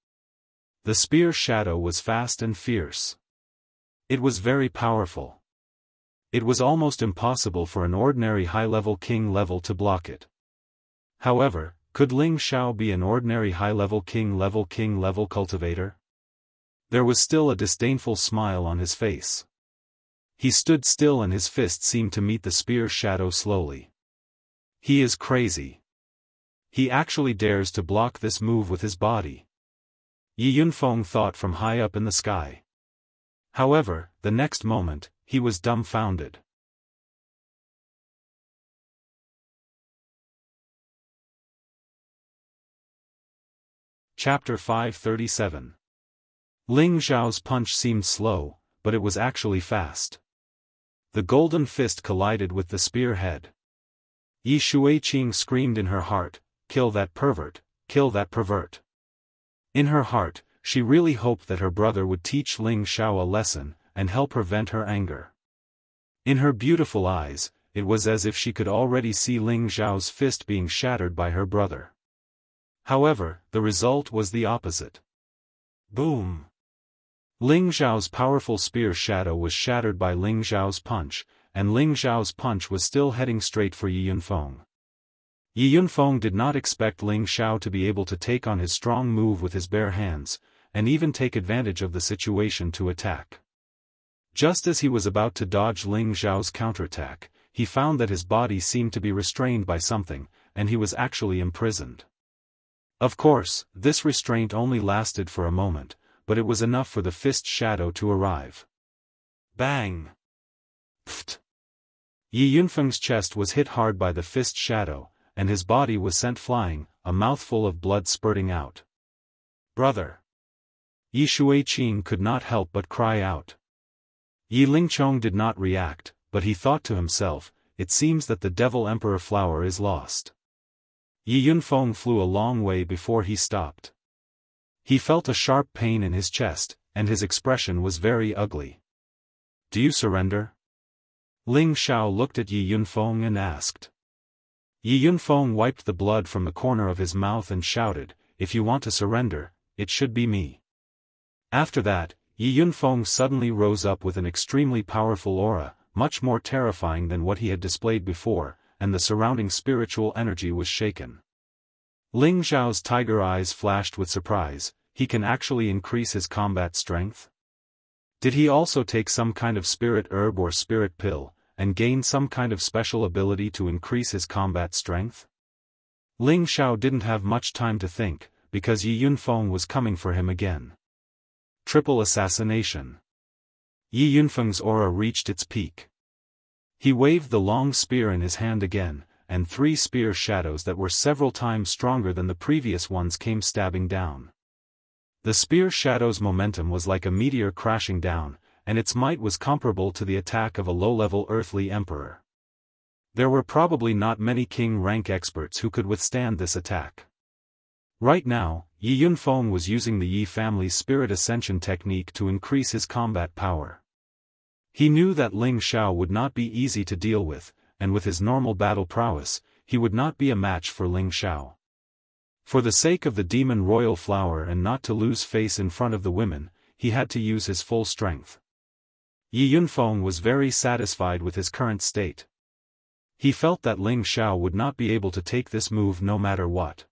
The spear shadow was fast and fierce. It was very powerful. It was almost impossible for an ordinary high-level king level to block it. However, could Ling Xiao be an ordinary high-level king level cultivator? There was still a disdainful smile on his face. He stood still and his fist seemed to meet the spear shadow slowly. He is crazy. He actually dares to block this move with his body. Yi Yunfeng thought from high up in the sky. However, the next moment, he was dumbfounded. Chapter 537. Ling Xiao's punch seemed slow, but it was actually fast. The golden fist collided with the spear head. Yi Shuiqing screamed in her heart, "Kill that pervert, kill that pervert." In her heart, she really hoped that her brother would teach Ling Xiao a lesson, and help her vent her anger. In her beautiful eyes, it was as if she could already see Ling Xiao's fist being shattered by her brother. However, the result was the opposite. Boom! Ling Xiao's powerful spear shadow was shattered by Ling Xiao's punch, and Ling Xiao's punch was still heading straight for Yi Yunfeng. Yi Yunfeng did not expect Ling Xiao to be able to take on his strong move with his bare hands, and even take advantage of the situation to attack. Just as he was about to dodge Ling Xiao's counterattack, he found that his body seemed to be restrained by something, and he was actually imprisoned. Of course, this restraint only lasted for a moment, but it was enough for the fist shadow to arrive. Bang! Pfft! Yi Yunfeng's chest was hit hard by the fist shadow, and his body was sent flying, a mouthful of blood spurting out. "Brother!" Yi Shuiqing could not help but cry out. Yi Lingchong did not react, but he thought to himself, "It seems that the Devil Emperor Flower is lost." Yi Yunfeng flew a long way before he stopped. He felt a sharp pain in his chest, and his expression was very ugly. "Do you surrender?" Ling Xiao looked at Yi Yunfeng and asked. Yi Yunfeng wiped the blood from the corner of his mouth and shouted, "If you want to surrender, it should be me." After that, Yi Yunfeng suddenly rose up with an extremely powerful aura, much more terrifying than what he had displayed before, and the surrounding spiritual energy was shaken. Ling Xiao's tiger eyes flashed with surprise. He can actually increase his combat strength? Did he also take some kind of spirit herb or spirit pill, and gain some kind of special ability to increase his combat strength? Ling Xiao didn't have much time to think, because Yi Yunfeng was coming for him again. Triple assassination. Yi Yunfeng's aura reached its peak. He waved the long spear in his hand again, and 3 spear shadows that were several times stronger than the previous ones came stabbing down. The spear shadow's momentum was like a meteor crashing down, and its might was comparable to the attack of a low-level earthly emperor. There were probably not many king-rank experts who could withstand this attack. Right now, Yi Yunfeng was using the Yi family's spirit ascension technique to increase his combat power. He knew that Ling Xiao would not be easy to deal with, and with his normal battle prowess, he would not be a match for Ling Xiao. For the sake of the demon royal flower and not to lose face in front of the women, he had to use his full strength. Yi Yunfeng was very satisfied with his current state. He felt that Ling Xiao would not be able to take this move no matter what.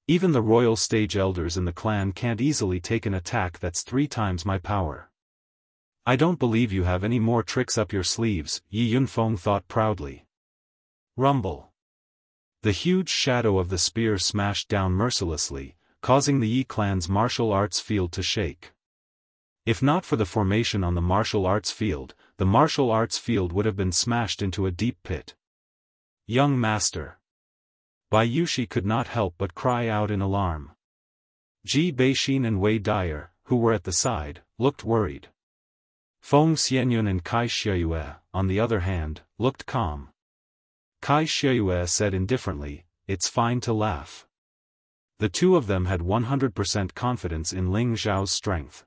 Even the royal stage elders in the clan can't easily take an attack that's 3 times my power. I don't believe you have any more tricks up your sleeves, Yi Yunfeng thought proudly. Rumble. The huge shadow of the spear smashed down mercilessly, causing the Yi clan's martial arts field to shake. If not for the formation on the martial arts field, the martial arts field would have been smashed into a deep pit. Young master. Bai Yushi could not help but cry out in alarm. Ji Beixin and Wei Dyer, who were at the side, looked worried. Feng Xianyun and Kai Xieyue, on the other hand, looked calm. Kai Xieyue said indifferently, "It's fine to laugh." The two of them had 100% confidence in Ling Xiao's strength.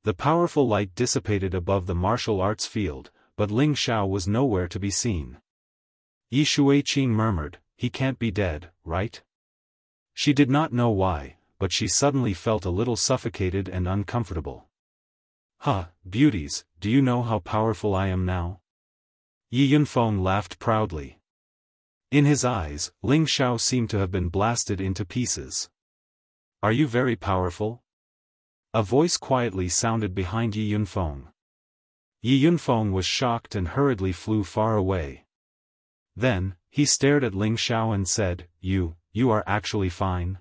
The powerful light dissipated above the martial arts field, but Ling Xiao was nowhere to be seen. Yi Shuiqing murmured, "He can't be dead, right?" She did not know why, but she suddenly felt a little suffocated and uncomfortable. "Huh, beauties, do you know how powerful I am now?" Yi Yunfeng laughed proudly. In his eyes, Ling Xiao seemed to have been blasted into pieces. "Are you very powerful?" A voice quietly sounded behind Yi Yunfeng. Yi Yunfeng was shocked and hurriedly flew far away. Then, he stared at Ling Xiao and said, You are actually fine?"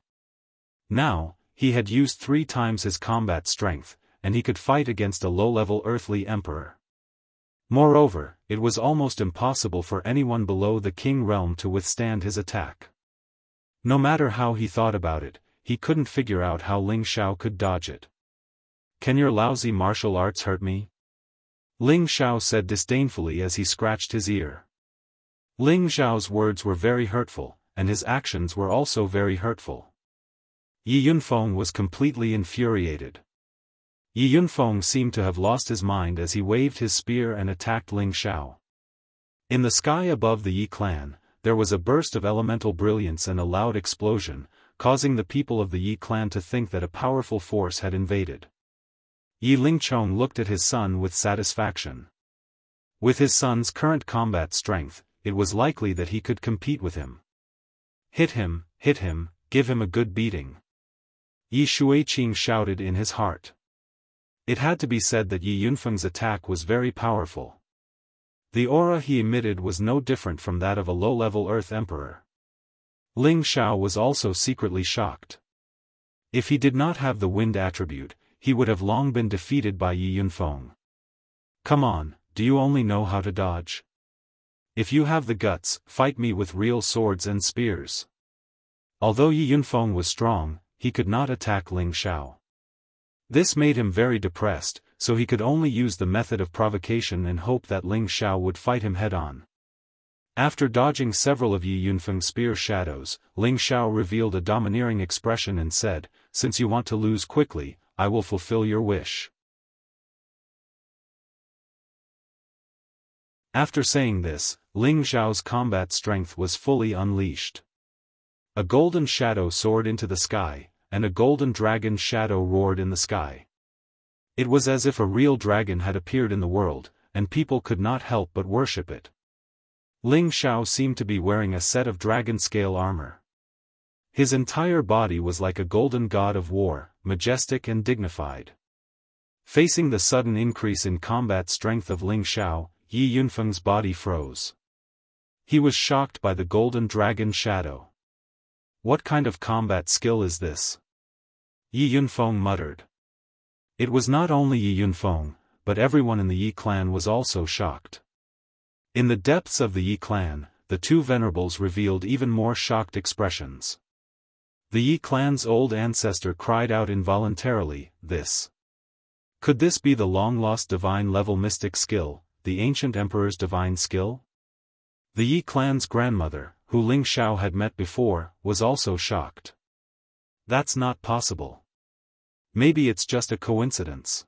Now, he had used 3 times his combat strength, and he could fight against a low-level earthly emperor. Moreover, it was almost impossible for anyone below the king realm to withstand his attack. No matter how he thought about it, he couldn't figure out how Ling Xiao could dodge it. "Can your lousy martial arts hurt me?" Ling Xiao said disdainfully as he scratched his ear. Ling Xiao's words were very hurtful, and his actions were also very hurtful. Yi Yunfeng was completely infuriated. Yi Yunfeng seemed to have lost his mind as he waved his spear and attacked Ling Xiao. In the sky above the Yi clan, there was a burst of elemental brilliance and a loud explosion, causing the people of the Yi clan to think that a powerful force had invaded. Yi Lingchong looked at his son with satisfaction. With his son's current combat strength, it was likely that he could compete with him. Hit him, give him a good beating." Yi Shuiqing shouted in his heart. It had to be said that Yi Yunfeng's attack was very powerful. The aura he emitted was no different from that of a low-level Earth Emperor. Ling Xiao was also secretly shocked. If he did not have the wind attribute, he would have long been defeated by Yi Yunfeng. "Come on, do you only know how to dodge? If you have the guts, fight me with real swords and spears." Although Yi Yunfeng was strong, he could not attack Ling Xiao. This made him very depressed, so he could only use the method of provocation and hope that Ling Xiao would fight him head-on. After dodging several of Yi Yunfeng's spear shadows, Ling Xiao revealed a domineering expression and said, "Since you want to lose quickly, I will fulfill your wish." After saying this, Ling Xiao's combat strength was fully unleashed. A golden shadow soared into the sky, and a golden dragon shadow roared in the sky. It was as if a real dragon had appeared in the world, and people could not help but worship it. Ling Xiao seemed to be wearing a set of dragon-scale armor. His entire body was like a golden god of war, majestic and dignified. Facing the sudden increase in combat strength of Ling Xiao, Yi Yunfeng's body froze. He was shocked by the golden dragon shadow. "What kind of combat skill is this?" Yi Yunfeng muttered. It was not only Yi Yunfeng, but everyone in the Yi clan was also shocked. In the depths of the Yi clan, the two venerables revealed even more shocked expressions. The Yi clan's old ancestor cried out involuntarily, Could this be the long-lost divine-level mystic skill, the ancient emperor's divine skill?" The Yi clan's grandmother, who Ling Xiao had met before, was also shocked. "That's not possible. Maybe it's just a coincidence.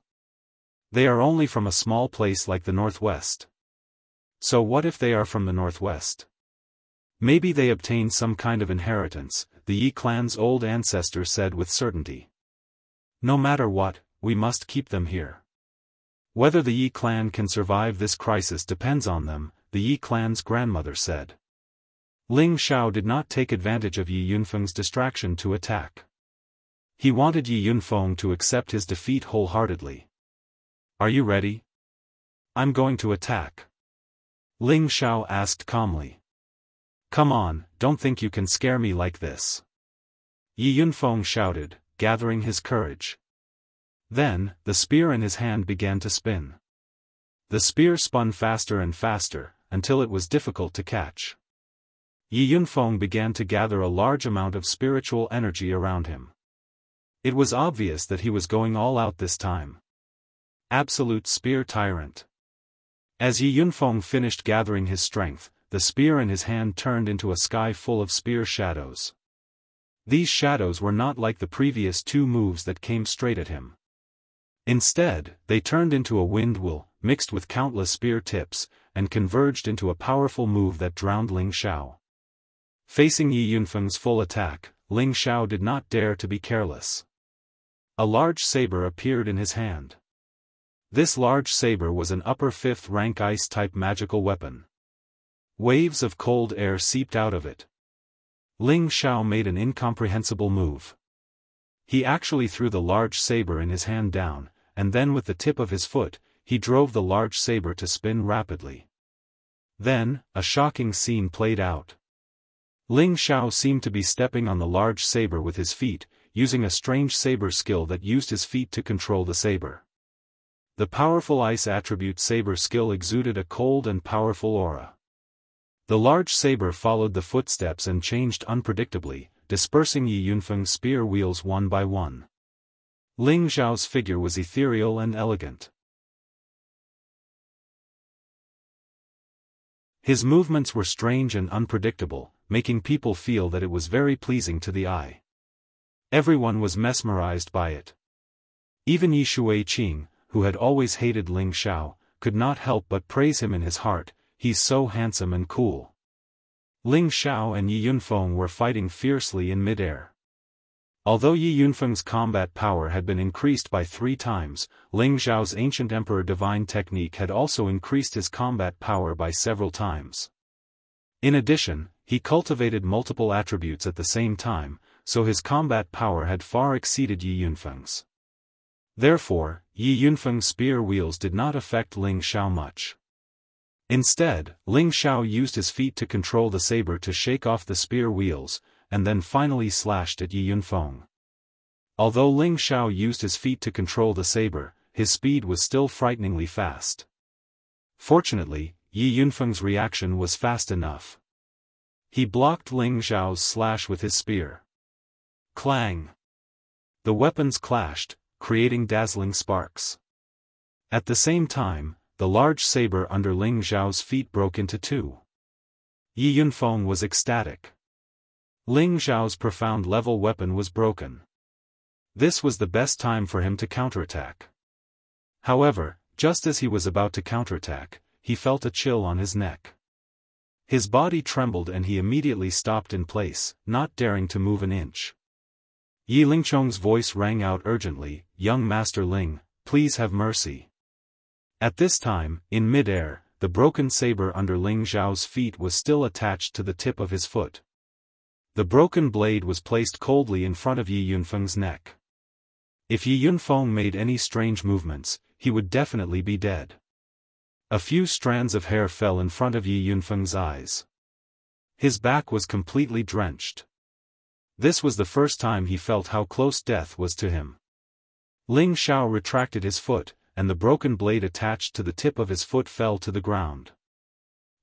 They are only from a small place like the Northwest." "So what if they are from the Northwest?" Maybe they obtained some kind of inheritance, the Yi clan's old ancestor said with certainty. No matter what, we must keep them here. Whether the Yi clan can survive this crisis depends on them, the Yi clan's grandmother said. Ling Xiao did not take advantage of Yi Yunfeng's distraction to attack. He wanted Yi Yunfeng to accept his defeat wholeheartedly. Are you ready? I'm going to attack. Ling Xiao asked calmly. Come on, don't think you can scare me like this. Yi Yunfeng shouted, gathering his courage. Then, the spear in his hand began to spin. The spear spun faster and faster, until it was difficult to catch. Yi Yunfeng began to gather a large amount of spiritual energy around him. It was obvious that he was going all out this time. Absolute spear tyrant. As Yi Yunfeng finished gathering his strength, the spear in his hand turned into a sky full of spear shadows. These shadows were not like the previous two moves that came straight at him. Instead, they turned into a wind whirl, mixed with countless spear tips, and converged into a powerful move that drowned Ling Xiao. Facing Yi Yunfeng's full attack, Ling Xiao did not dare to be careless. A large saber appeared in his hand. This large saber was an upper 5th rank ice-type magical weapon. Waves of cold air seeped out of it. Ling Xiao made an incomprehensible move. He actually threw the large saber in his hand down, and then with the tip of his foot, he drove the large saber to spin rapidly. Then, a shocking scene played out. Ling Xiao seemed to be stepping on the large saber with his feet, using a strange saber skill that used his feet to control the saber. The powerful ice attribute saber skill exuded a cold and powerful aura. The large saber followed the footsteps and changed unpredictably, dispersing Yi Yunfeng's spear wheels one by one. Ling Xiao's figure was ethereal and elegant. His movements were strange and unpredictable, making people feel that it was very pleasing to the eye. Everyone was mesmerized by it. Even Yi Shuiqing, who had always hated Ling Xiao, could not help but praise him in his heart. He's so handsome and cool. Ling Xiao and Yi Yunfeng were fighting fiercely in midair. Although Yi Yunfeng's combat power had been increased by 3 times, Ling Xiao's ancient Emperor Divine technique had also increased his combat power by several times. In addition, he cultivated multiple attributes at the same time, so his combat power had far exceeded Yi Yunfeng's. Therefore, Yi Yunfeng's spear wheels did not affect Ling Xiao much. Instead, Ling Xiao used his feet to control the saber to shake off the spear wheels, and then finally slashed at Yi Yunfeng. Although Ling Xiao used his feet to control the saber, his speed was still frighteningly fast. Fortunately, Yi Yunfeng's reaction was fast enough. He blocked Ling Xiao's slash with his spear. Clang! The weapons clashed, creating dazzling sparks. At the same time, the large saber under Ling Xiao's feet broke into 2. Yi Yunfeng was ecstatic. Ling Xiao's profound level weapon was broken. This was the best time for him to counterattack. However, just as he was about to counterattack, he felt a chill on his neck. His body trembled and he immediately stopped in place, not daring to move an inch. Yi Lingchong's voice rang out urgently, "Young Master Ling, please have mercy." At this time, in mid-air, the broken saber under Ling Xiao's feet was still attached to the tip of his foot. The broken blade was placed coldly in front of Yi Yunfeng's neck. If Yi Yunfeng made any strange movements, he would definitely be dead. A few strands of hair fell in front of Yi Yunfeng's eyes. His back was completely drenched. This was the first time he felt how close death was to him. Ling Xiao retracted his foot, and the broken blade attached to the tip of his foot fell to the ground.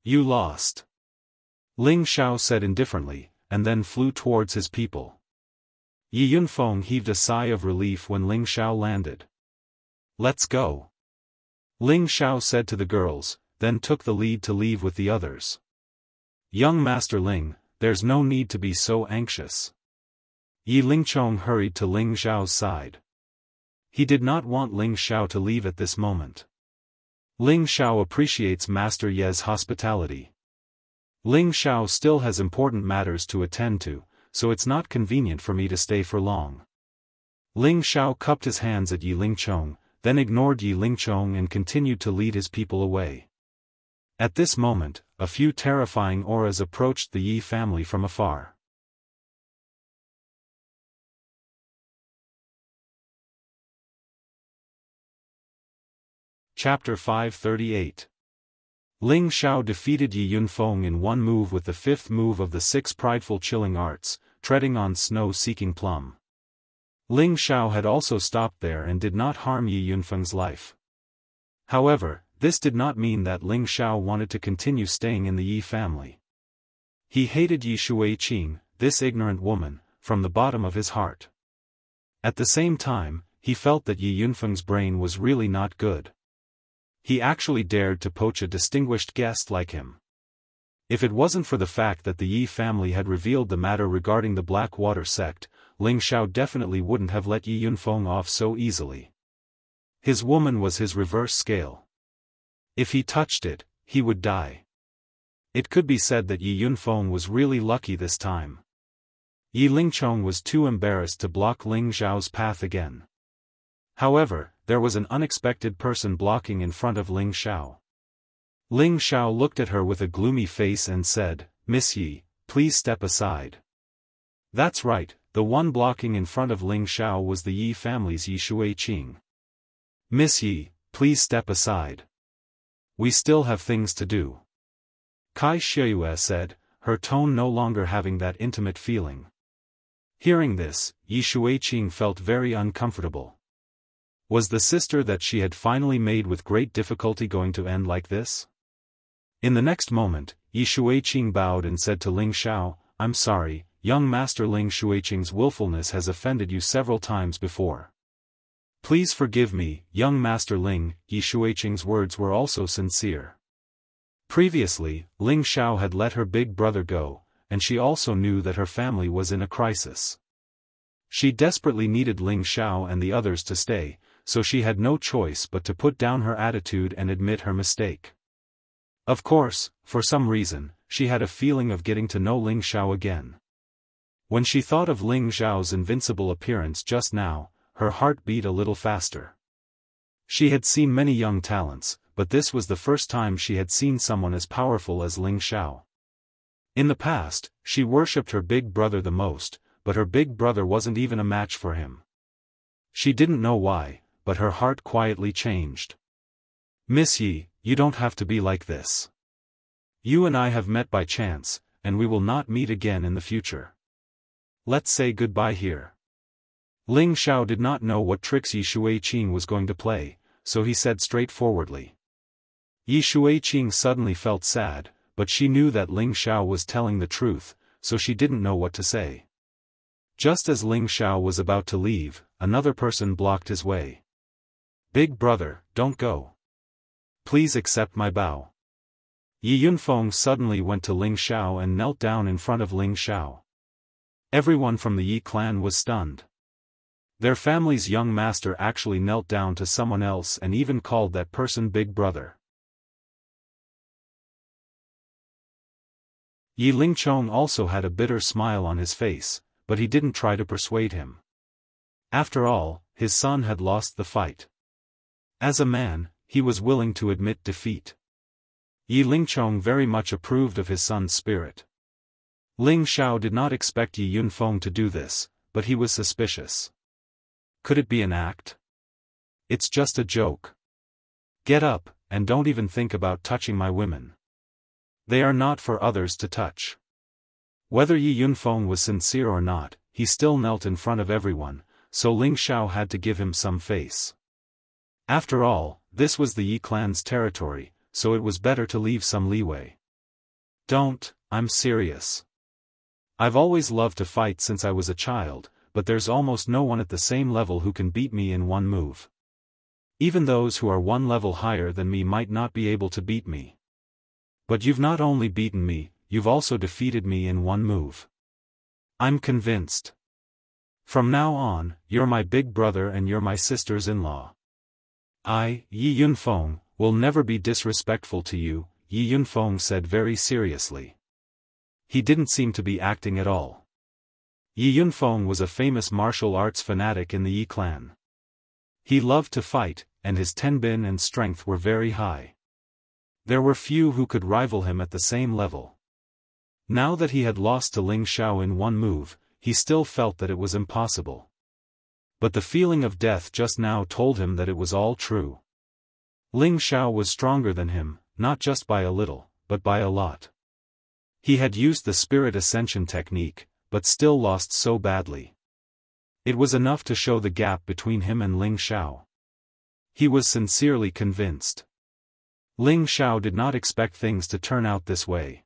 "You lost," Ling Xiao said indifferently, and then flew towards his people. Yi Yunfeng heaved a sigh of relief when Ling Xiao landed. "Let's go," Ling Xiao said to the girls, then took the lead to leave with the others. "Young Master Ling, there's no need to be so anxious." Yi Lingchong hurried to Ling Xiao's side. He did not want Ling Xiao to leave at this moment. Ling Xiao appreciates Master Ye's hospitality. Ling Xiao still has important matters to attend to, so it's not convenient for me to stay for long. Ling Xiao cupped his hands at Yi Lingchong, then ignored Yi Lingchong and continued to lead his people away. At this moment, a few terrifying auras approached the Yi family from afar. Chapter 538. Ling Xiao defeated Yi Yunfeng in one move with the fifth move of the six prideful chilling arts, treading on snow-seeking plum. Ling Xiao had also stopped there and did not harm Yi Yunfeng's life. However, this did not mean that Ling Xiao wanted to continue staying in the Yi family. He hated Yi Shuiqing, this ignorant woman, from the bottom of his heart. At the same time, he felt that Yi Yunfeng's brain was really not good. He actually dared to poach a distinguished guest like him. If it wasn't for the fact that the Yi family had revealed the matter regarding the Blackwater sect, Ling Xiao definitely wouldn't have let Yi Yunfeng off so easily. His woman was his reverse scale. If he touched it, he would die. It could be said that Yi Yunfeng was really lucky this time. Yi Lingchong was too embarrassed to block Ling Xiao's path again. However, there was an unexpected person blocking in front of Ling Xiao. Ling Xiao looked at her with a gloomy face and said, "Miss Yi, please step aside." That's right, the one blocking in front of Ling Xiao was the Yi family's Yi Shuiqing. "Miss Yi, please step aside. We still have things to do," Kai Shiyue said, her tone no longer having that intimate feeling. Hearing this, Yi Shuiqing felt very uncomfortable. Was the sister that she had finally made with great difficulty going to end like this? In the next moment, Yi Shuiqing bowed and said to Ling Xiao, "I'm sorry, young master. Ling Shuiqing's willfulness has offended you several times before. Please forgive me, young master Ling." Yi Shuiqing's words were also sincere. Previously, Ling Xiao had let her big brother go, and she also knew that her family was in a crisis. She desperately needed Ling Xiao and the others to stay, so she had no choice but to put down her attitude and admit her mistake. Of course, for some reason, she had a feeling of getting to know Ling Xiao again. When she thought of Ling Xiao's invincible appearance just now, her heart beat a little faster. She had seen many young talents, but this was the first time she had seen someone as powerful as Ling Xiao. In the past, she worshipped her big brother the most, but her big brother wasn't even a match for him. She didn't know why, but her heart quietly changed. "Miss Yi, you don't have to be like this. You and I have met by chance, and we will not meet again in the future. Let's say goodbye here." Ling Xiao did not know what tricks Yi Shuiqing was going to play, so he said straightforwardly. Yi Shuiqing suddenly felt sad, but she knew that Ling Xiao was telling the truth, so she didn't know what to say. Just as Ling Xiao was about to leave, another person blocked his way. "Big brother, don't go. Please accept my bow." Yi Yunfeng suddenly went to Ling Xiao and knelt down in front of Ling Xiao. Everyone from the Yi clan was stunned. Their family's young master actually knelt down to someone else and even called that person big brother. Yi Lingchong also had a bitter smile on his face, but he didn't try to persuade him. After all, his son had lost the fight. As a man, he was willing to admit defeat. Yi Lingchong very much approved of his son's spirit. Ling Xiao did not expect Yi Yunfeng to do this, but he was suspicious. Could it be an act? It's just a joke. Get up, and don't even think about touching my women. They are not for others to touch. Whether Yi Yunfeng was sincere or not, he still knelt in front of everyone, so Ling Xiao had to give him some face. After all, this was the Yi clan's territory, so it was better to leave some leeway. "Don't, I'm serious. I've always loved to fight since I was a child, but there's almost no one at the same level who can beat me in one move. Even those who are one level higher than me might not be able to beat me. But you've not only beaten me, you've also defeated me in one move. I'm convinced. From now on, you're my big brother and you're my sister's-in-law. I, Yi Yunfeng, will never be disrespectful to you," Yi Yunfeng said very seriously. he didn't seem to be acting at all. Yi Yunfeng was a famous martial arts fanatic in the Yi clan. He loved to fight, and his tenbin and strength were very high. There were few who could rival him at the same level. Now that he had lost to Ling Xiao in one move, he still felt that it was impossible. But the feeling of death just now told him that it was all true. Ling Xiao was stronger than him, not just by a little, but by a lot. He had used the Spirit Ascension technique, but still lost so badly. It was enough to show the gap between him and Ling Xiao. He was sincerely convinced. Ling Xiao did not expect things to turn out this way.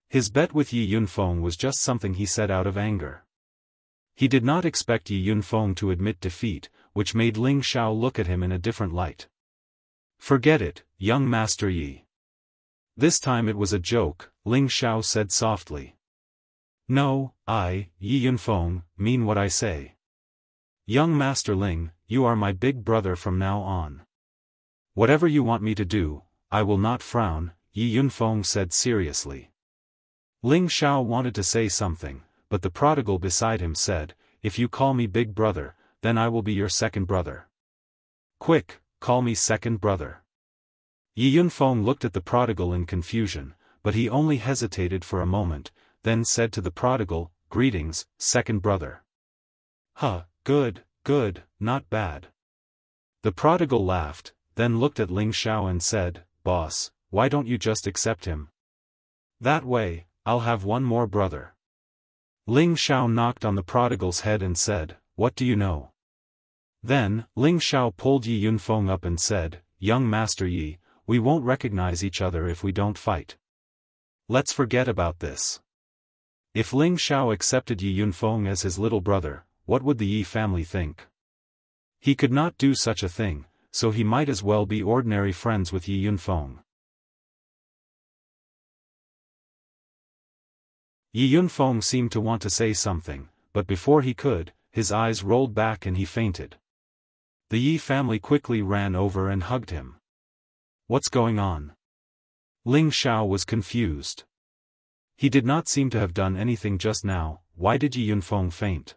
His bet with Yi Yunfeng was just something he said out of anger. He did not expect Yi Yunfeng to admit defeat, which made Ling Xiao look at him in a different light. "Forget it, young Master Yi." This time it was a joke, Ling Xiao said softly. "No, I, Yi Yunfeng, mean what I say. Young Master Ling, you are my big brother from now on. Whatever you want me to do, I will not frown," Yi Yunfeng said seriously. Ling Xiao wanted to say something, but the prodigal beside him said, "If you call me big brother, then I will be your second brother. Quick, call me second brother." Yi Yunfeng looked at the prodigal in confusion, but he only hesitated for a moment, then said to the prodigal, "Greetings, second brother." "Huh, good, not bad." The prodigal laughed, then looked at Ling Xiao and said, "Boss, why don't you just accept him? That way, I'll have one more brother." Ling Xiao knocked on the prodigal's head and said, "What do you know?" Then, Ling Xiao pulled Yi Yunfeng up and said, "Young Master Yi, we won't recognize each other if we don't fight. Let's forget about this." If Ling Xiao accepted Yi Yunfeng as his little brother, what would the Yi family think? He could not do such a thing, so he might as well be ordinary friends with Yi Yunfeng. Yi Yunfeng seemed to want to say something, but before he could, his eyes rolled back and he fainted. The Yi family quickly ran over and hugged him. "What's going on?" Ling Xiao was confused. He did not seem to have done anything just now. Why did Yi Yunfeng faint?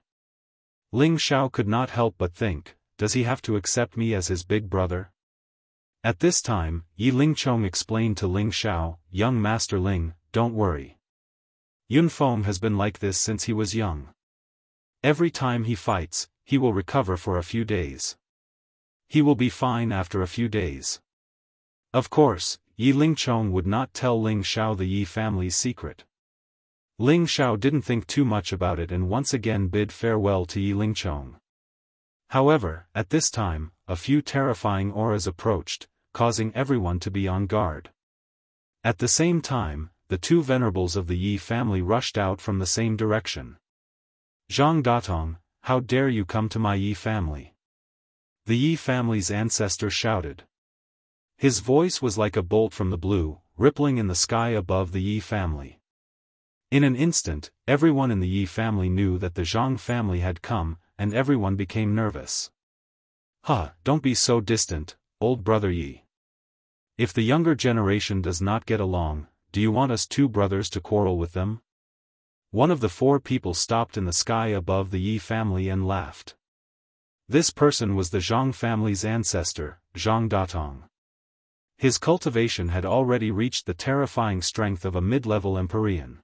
Ling Xiao could not help but think, does he have to accept me as his big brother? At this time, Yi Lingchong explained to Ling Xiao, "Young Master Ling, don't worry. Yunfeng has been like this since he was young. Every time he fights, he will recover for a few days. He will be fine after a few days." Of course, Yi Lingchong would not tell Ling Xiao the Yi family's secret. Ling Xiao didn't think too much about it and once again bid farewell to Yi Lingchong. However, at this time, a few terrifying auras approached, causing everyone to be on guard. At the same time, the two venerables of the Yi family rushed out from the same direction. "Zhang Datong, how dare you come to my Yi family?" The Yi family's ancestor shouted. His voice was like a bolt from the blue, rippling in the sky above the Yi family. In an instant, everyone in the Yi family knew that the Zhang family had come, and everyone became nervous. Don't be so distant, old brother Yi. If the younger generation does not get along, do you want us two brothers to quarrel with them?" One of the four people stopped in the sky above the Yi family and laughed. This person was the Zhang family's ancestor, Zhang Datong. His cultivation had already reached the terrifying strength of a mid-level Empyrean.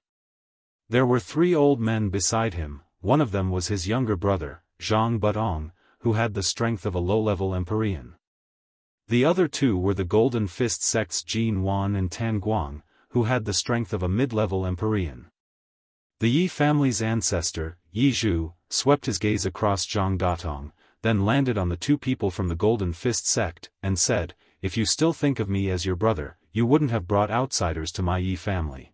There were 3 old men beside him. One of them was his younger brother, Zhang Butong, who had the strength of a low-level Empyrean. The other 2 were the Golden Fist sects Jin Wan and Tan Guang, who had the strength of a mid-level Empyrean. The Yi family's ancestor, Yi Zhu, swept his gaze across Zhang Datong, then landed on the 2 people from the Golden Fist sect, and said, "If you still think of me as your brother, you wouldn't have brought outsiders to my Yi family."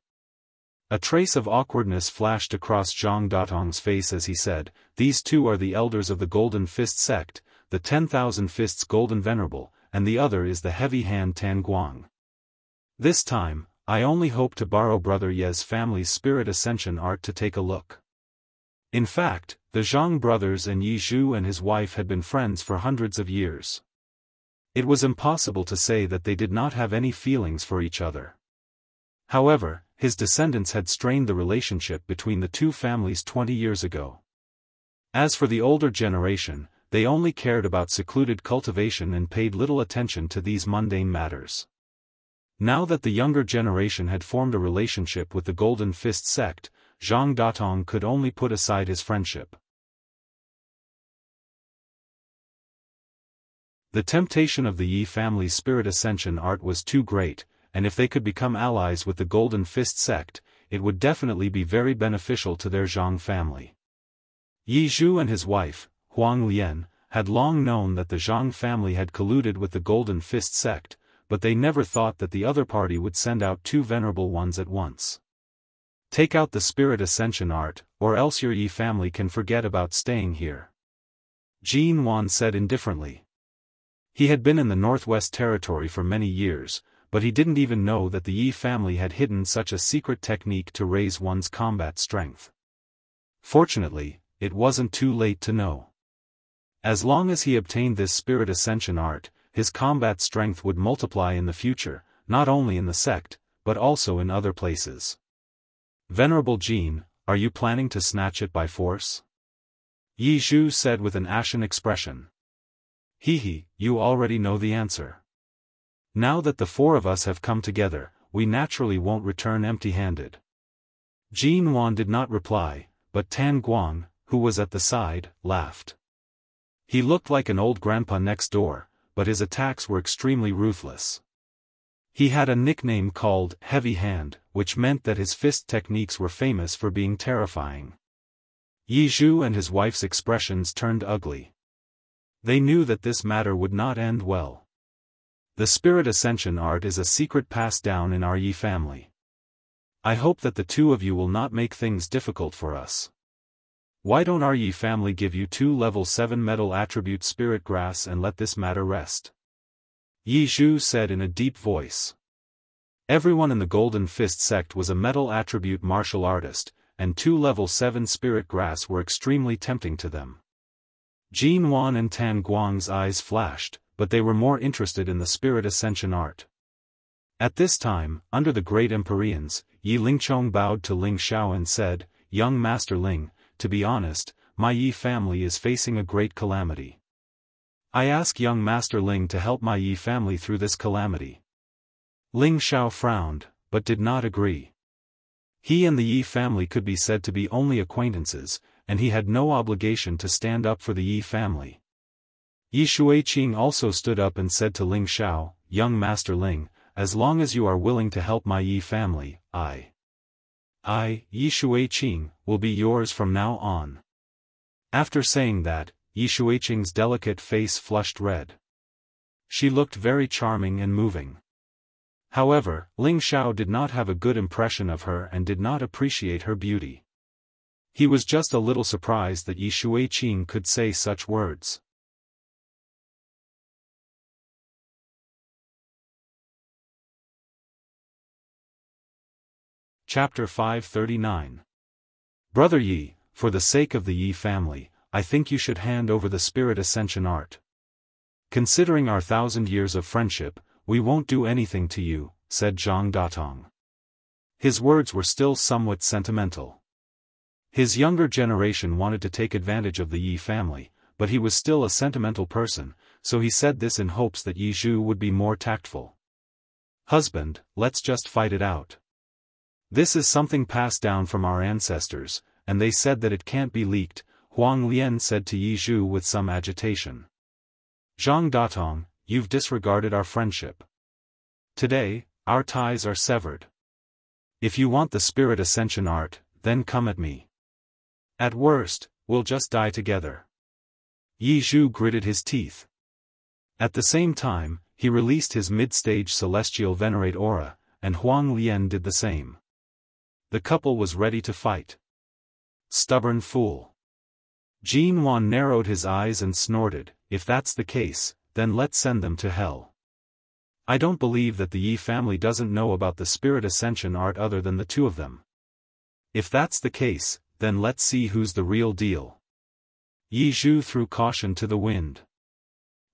A trace of awkwardness flashed across Zhang Datong's face as he said, "These 2 are the elders of the Golden Fist sect, the 10,000 Fists Golden Venerable, and the other is the Heavy Hand Tan Guang. This time, I only hope to borrow Brother Ye's family's Spirit Ascension art to take a look." In fact, the Zhang brothers and Yi Zhu and his wife had been friends for hundreds of years. It was impossible to say that they did not have any feelings for each other. However, his descendants had strained the relationship between the two families 20 years ago. As for the older generation, they only cared about secluded cultivation and paid little attention to these mundane matters. Now that the younger generation had formed a relationship with the Golden Fist sect, Zhang Datong could only put aside his friendship. The temptation of the Yi family's spirit ascension art was too great, and if they could become allies with the Golden Fist sect, it would definitely be very beneficial to their Zhang family. Yi Zhu and his wife, Huang Lian, had long known that the Zhang family had colluded with the Golden Fist sect, but they never thought that the other party would send out two venerable ones at once. Take out the spirit ascension art, or else your Yi family can forget about staying here. Jin Wan said indifferently. He had been in the Northwest Territory for many years, but he didn't even know that the Yi family had hidden such a secret technique to raise one's combat strength. Fortunately, it wasn't too late to know. As long as he obtained this spirit ascension art, his combat strength would multiply in the future, not only in the sect, but also in other places. Venerable Jin, are you planning to snatch it by force? Yi Zhu said with an ashen expression. He, you already know the answer. Now that the four of us have come together, we naturally won't return empty-handed. Jin Wan did not reply, but Tan Guang, who was at the side, laughed. He looked like an old grandpa next door, but his attacks were extremely ruthless. He had a nickname called Heavy Hand, which meant that his fist techniques were famous for being terrifying. Yi Zhu and his wife's expressions turned ugly. They knew that this matter would not end well. The spirit ascension art is a secret passed down in our Yi family. I hope that the two of you will not make things difficult for us. Why don't our Yi family give you 2 level 7 metal attribute spirit grass and let this matter rest? Yi Zhu said in a deep voice. Everyone in the Golden Fist sect was a metal attribute martial artist, and 2 level 7 spirit grass were extremely tempting to them. Jin Wan and Tan Guang's eyes flashed, but they were more interested in the spirit ascension art. At this time, under the great Empyreans, Yi Lingchong bowed to Ling Xiao and said, Young Master Ling, to be honest, my Yi family is facing a great calamity. I ask young Master Ling to help my Yi family through this calamity. Ling Xiao frowned, but did not agree. He and the Yi family could be said to be only acquaintances, and he had no obligation to stand up for the Yi family. Yi Shuiqing also stood up and said to Ling Xiao, Young Master Ling, as long as you are willing to help my Yi family, Yi Shuiqing, will be yours from now on. After saying that, Yi Shuiqing's delicate face flushed red. She looked very charming and moving. However, Ling Xiao did not have a good impression of her and did not appreciate her beauty. He was just a little surprised that Yi Shuiqing could say such words. Chapter 539. Brother Yi, for the sake of the Yi family, I think you should hand over the spirit ascension art. Considering our 1,000 years of friendship, we won't do anything to you, said Zhang Datong. His words were still somewhat sentimental. His younger generation wanted to take advantage of the Yi family, but he was still a sentimental person, so he said this in hopes that Yi Zhu would be more tactful. Husband, let's just fight it out. This is something passed down from our ancestors, and they said that it can't be leaked, Huang Lian said to Yi Zhu with some agitation. Zhang Datong, you've disregarded our friendship. Today, our ties are severed. If you want the spirit ascension art, then come at me. At worst, we'll just die together. Yi Zhu gritted his teeth. At the same time, he released his mid-stage celestial venerate aura, and Huang Lian did the same. The couple was ready to fight. Stubborn fool. Jin Wan narrowed his eyes and snorted, if that's the case, then let's send them to hell. I don't believe that the Yi family doesn't know about the spirit ascension art other than the two of them. If that's the case, then let's see who's the real deal. Yi Zhu threw caution to the wind.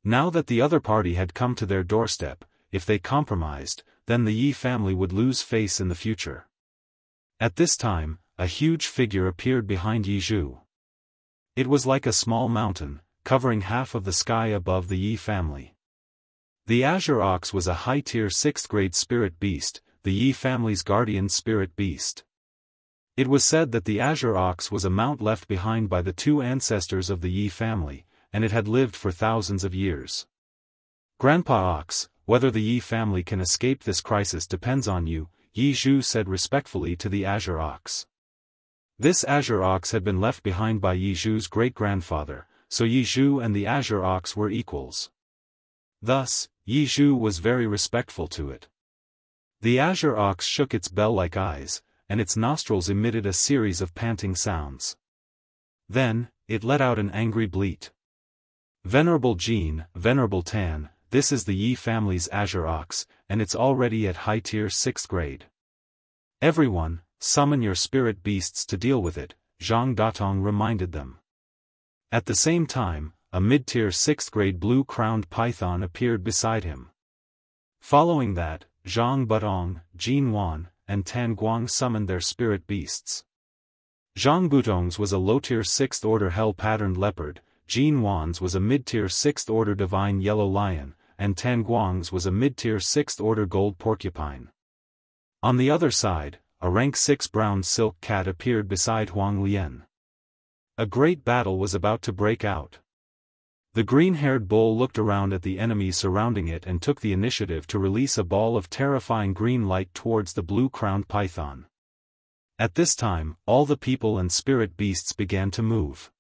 Now that the other party had come to their doorstep, if they compromised, then the Yi family would lose face in the future. At this time, a huge figure appeared behind Yi Zhu. It was like a small mountain, covering half of the sky above the Yi family. The Azure Ox was a high-tier 6th-grade spirit beast, the Yi family's guardian spirit beast. It was said that the Azure Ox was a mount left behind by the two ancestors of the Yi family, and it had lived for thousands of years. Grandpa Ox, whether the Yi family can escape this crisis depends on you, Yi Zhu said respectfully to the Azure Ox. This Azure Ox had been left behind by Yi Zhu's great-grandfather, so Yi Zhu and the Azure Ox were equals. Thus, Yi Zhu was very respectful to it. The Azure Ox shook its bell-like eyes, and its nostrils emitted a series of panting sounds. Then, it let out an angry bleat. Venerable Jean, Venerable Tan, this is the Yi family's Azure Ox, and it's already at high-tier 6th grade. Everyone, summon your spirit beasts to deal with it, Zhang Datong reminded them. At the same time, a mid-tier 6th grade blue-crowned python appeared beside him. Following that, Zhang Butong, Jin Wan, and Tan Guang summoned their spirit beasts. Zhang Butong's was a low-tier 6th order hell-patterned leopard, Jin Wan's was a mid-tier 6th order divine yellow lion, and Tan Guang's was a mid-tier 6th order gold porcupine. On the other side, a rank 6 brown silk cat appeared beside Huang Lian. A great battle was about to break out. The green-haired bull looked around at the enemies surrounding it and took the initiative to release a ball of terrifying green light towards the blue-crowned python. At this time, all the people and spirit beasts began to move.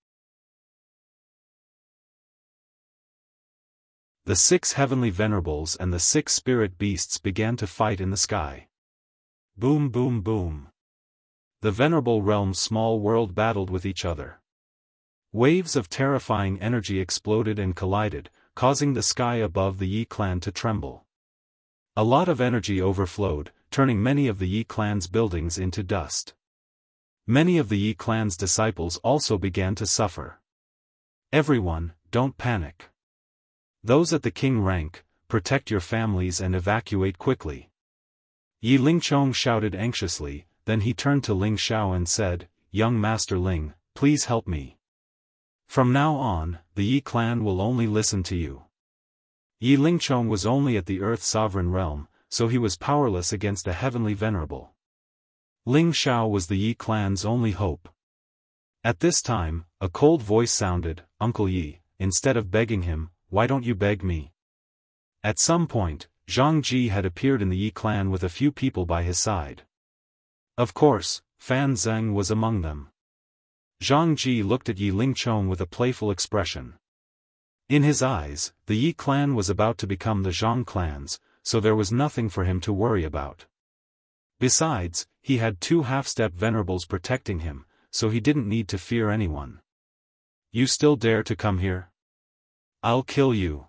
The 6 heavenly venerables and the 6 spirit beasts began to fight in the sky. Boom boom boom. The venerable realm's small world battled with each other. Waves of terrifying energy exploded and collided, causing the sky above the Yi clan to tremble. A lot of energy overflowed, turning many of the Yi clan's buildings into dust. Many of the Yi clan's disciples also began to suffer. Everyone, don't panic. Those at the king rank, protect your families and evacuate quickly. Yi Lingchong shouted anxiously, then he turned to Ling Xiao and said, Young Master Ling, please help me. From now on, the Yi clan will only listen to you. Yi Lingchong was only at the Earth Sovereign Realm, so he was powerless against the Heavenly Venerable. Ling Xiao was the Yi clan's only hope. At this time, a cold voice sounded, Uncle Yi, instead of begging him, why don't you beg me? At some point, Zhang Ji had appeared in the Yi clan with a few people by his side. Of course, Fan Zheng was among them. Zhang Ji looked at Yi Lingchong with a playful expression. In his eyes, the Yi clan was about to become the Zhang clans, so there was nothing for him to worry about. Besides, he had 2 half-step venerables protecting him, so he didn't need to fear anyone. You still dare to come here? I'll kill you.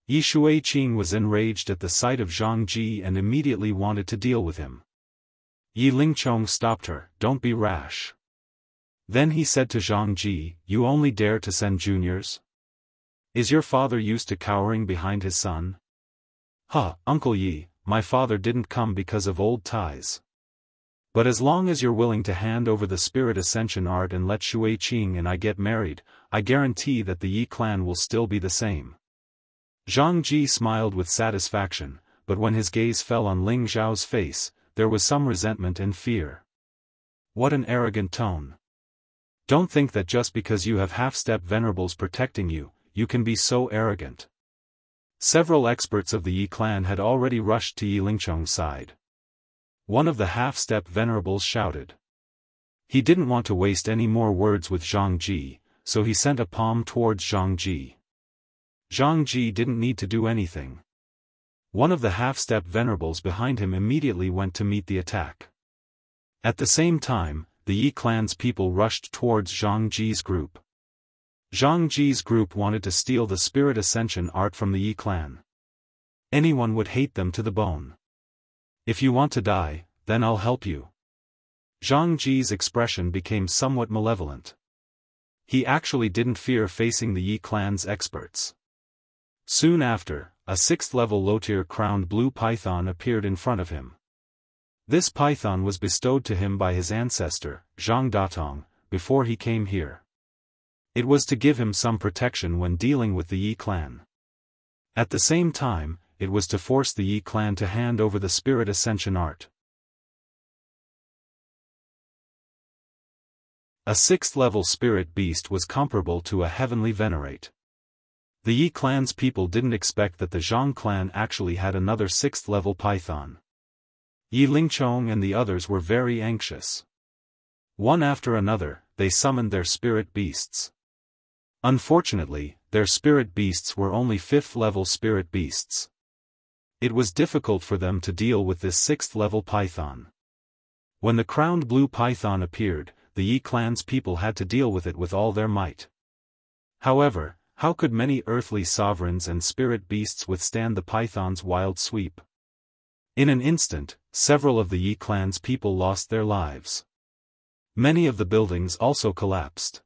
Yi Shuiqing was enraged at the sight of Zhang Ji and immediately wanted to deal with him. Yi Lingchong stopped her, don't be rash. Then he said to Zhang Ji, you only dare to send juniors? Is your father used to cowering behind his son? Uncle Yi, my father didn't come because of old ties. But as long as you're willing to hand over the spirit ascension art and let Shuiqing and I get married, I guarantee that the Yi clan will still be the same. Zhang Ji smiled with satisfaction, but when his gaze fell on Ling Xiao's face, there was some resentment and fear. What an arrogant tone. Don't think that just because you have half-step venerables protecting you, you can be so arrogant. Several experts of the Yi clan had already rushed to Yi Lingchong's side. One of the half-step venerables shouted. He didn't want to waste any more words with Zhang Ji, so he sent a palm towards Zhang Ji. Zhang Ji didn't need to do anything. One of the half-step venerables behind him immediately went to meet the attack. At the same time, the Yi clan's people rushed towards Zhang Ji's group. Zhang Ji's group wanted to steal the spirit ascension art from the Yi clan. Anyone would hate them to the bone. If you want to die, then I'll help you. Zhang Ji's expression became somewhat malevolent. He actually didn't fear facing the Yi clan's experts. Soon after, a 6th-level low-tier crowned blue python appeared in front of him. This python was bestowed to him by his ancestor, Zhang Datong, before he came here. It was to give him some protection when dealing with the Yi clan. At the same time, it was to force the Yi clan to hand over the spirit ascension art. A 6th-level spirit beast was comparable to a heavenly venerate. The Yi clan's people didn't expect that the Zhang clan actually had another 6th-level python. Yi Lingchong and the others were very anxious. One after another, they summoned their spirit beasts. Unfortunately, their spirit beasts were only 5th-level spirit beasts. It was difficult for them to deal with this 6th-level python. When the crowned blue python appeared, the Yi clan's people had to deal with it with all their might. However, how could many earthly sovereigns and spirit beasts withstand the python's wild sweep? In an instant, several of the Yi clan's people lost their lives. Many of the buildings also collapsed.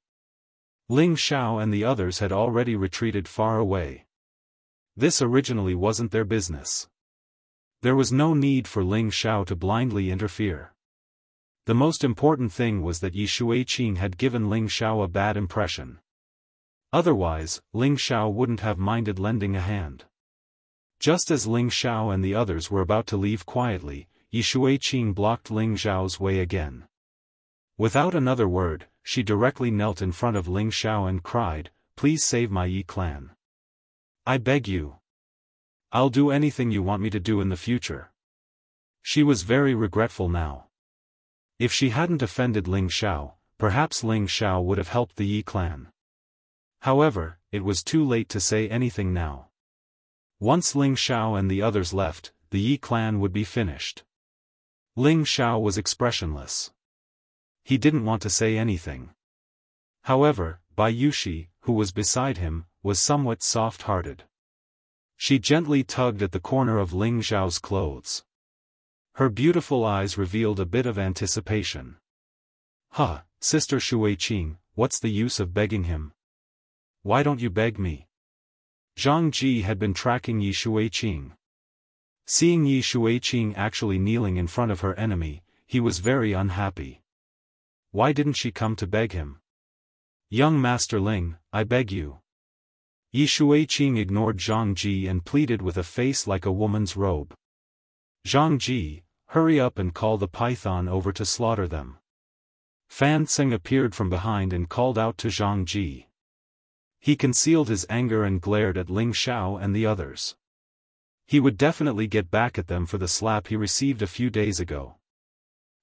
Ling Xiao and the others had already retreated far away. This originally wasn't their business. There was no need for Ling Xiao to blindly interfere. The most important thing was that Yi Shuiqing had given Ling Xiao a bad impression. Otherwise, Ling Xiao wouldn't have minded lending a hand. Just as Ling Xiao and the others were about to leave quietly, Yi Shuiqing blocked Ling Xiao's way again. Without another word, she directly knelt in front of Ling Xiao and cried, "Please save my Yi clan. I beg you. I'll do anything you want me to do in the future." She was very regretful now. If she hadn't offended Ling Xiao, perhaps Ling Xiao would have helped the Yi clan. However, it was too late to say anything now. Once Ling Xiao and the others left, the Yi clan would be finished. Ling Xiao was expressionless. He didn't want to say anything. However, Bai Yushi, who was beside him, was somewhat soft-hearted. She gently tugged at the corner of Ling Xiao's clothes. Her beautiful eyes revealed a bit of anticipation. "Huh, Sister Shuiqing, what's the use of begging him? Why don't you beg me?" Zhang Ji had been tracking Yi Shuiqing. Seeing Yi Shuiqing actually kneeling in front of her enemy, he was very unhappy. Why didn't she come to beg him? "Young Master Ling, I beg you." Yi Shuiqing ignored Zhang Ji and pleaded with a face like a woman's robe. "Zhang Ji, hurry up and call the python over to slaughter them." Fan Tseng appeared from behind and called out to Zhang Ji. He concealed his anger and glared at Ling Xiao and the others. He would definitely get back at them for the slap he received a few days ago.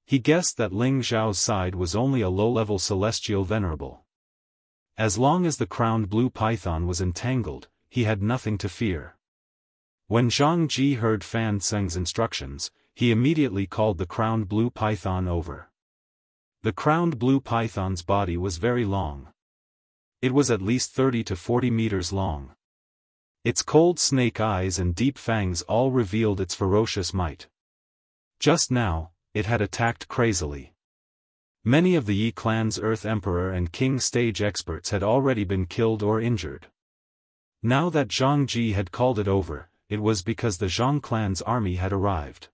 He guessed that Ling Xiao's side was only a low-level celestial venerable. As long as the crowned blue python was entangled, he had nothing to fear. When Zhang Ji heard Fan Tseng's instructions, he immediately called the crowned blue python over. The crowned blue python's body was very long. It was at least 30 to 40 meters long. Its cold snake eyes and deep fangs all revealed its ferocious might. Just now, it had attacked crazily. Many of the Yi clan's Earth Emperor and King stage experts had already been killed or injured. Now that Zhang Ji had called it over, it was because the Zhang clan's army had arrived.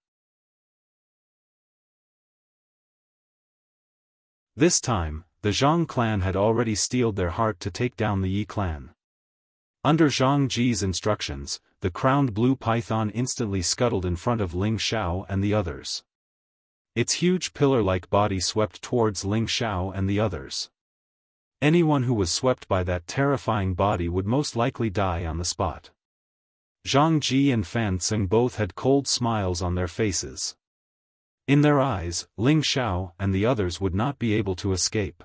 This time, the Zhang clan had already steeled their heart to take down the Yi clan. Under Zhang Ji's instructions, the crowned blue python instantly scuttled in front of Ling Xiao and the others. Its huge pillar-like body swept towards Ling Xiao and the others. Anyone who was swept by that terrifying body would most likely die on the spot. Zhang Ji and Fan Tseng both had cold smiles on their faces. In their eyes, Ling Xiao and the others would not be able to escape.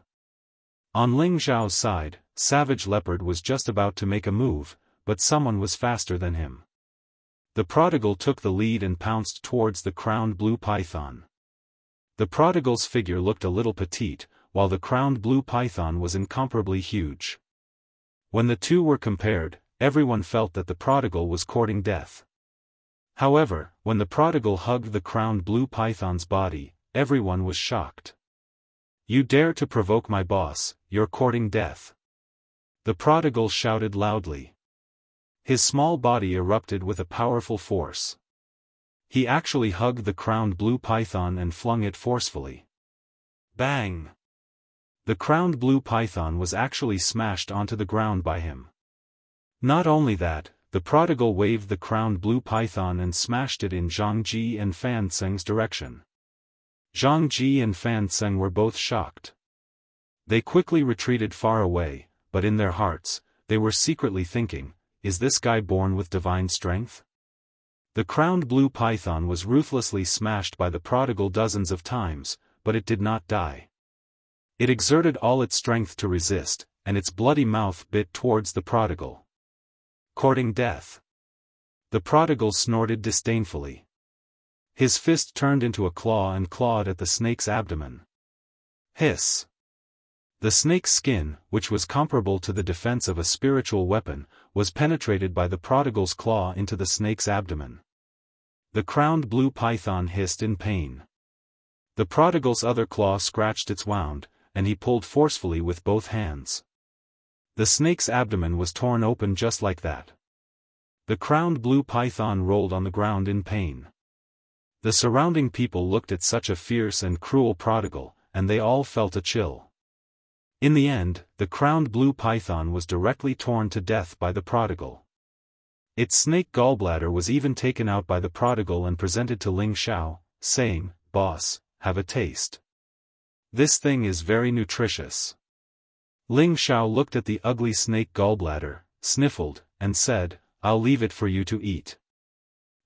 On Ling Xiao's side, Savage Leopard was just about to make a move, but someone was faster than him. The prodigal took the lead and pounced towards the crowned blue python. The prodigal's figure looked a little petite, while the crowned blue python was incomparably huge. When the two were compared, everyone felt that the prodigal was courting death. However, when the prodigal hugged the crowned blue python's body, everyone was shocked. "You dare to provoke my boss, you're courting death." The prodigal shouted loudly. His small body erupted with a powerful force. He actually hugged the crowned blue python and flung it forcefully. Bang! The crowned blue python was actually smashed onto the ground by him. Not only that, the prodigal waved the crowned blue python and smashed it in Zhang Ji and Fan Tseng's direction. Zhang Ji and Fan Tseng were both shocked. They quickly retreated far away, but in their hearts, they were secretly thinking, is this guy born with divine strength? The crowned blue python was ruthlessly smashed by the prodigal dozens of times, but it did not die. It exerted all its strength to resist, and its bloody mouth bit towards the prodigal. Courting death. The prodigal snorted disdainfully. His fist turned into a claw and clawed at the snake's abdomen. Hiss! The snake's skin, which was comparable to the defense of a spiritual weapon, was penetrated by the prodigal's claw into the snake's abdomen. The crowned blue python hissed in pain. The prodigal's other claw scratched its wound, and he pulled forcefully with both hands. The snake's abdomen was torn open just like that. The crowned blue python rolled on the ground in pain. The surrounding people looked at such a fierce and cruel prodigal, and they all felt a chill. In the end, the crowned blue python was directly torn to death by the prodigal. Its snake gallbladder was even taken out by the prodigal and presented to Ling Xiao, saying, "Boss, have a taste. This thing is very nutritious." Ling Xiao looked at the ugly snake gallbladder, sniffled, and said, "I'll leave it for you to eat."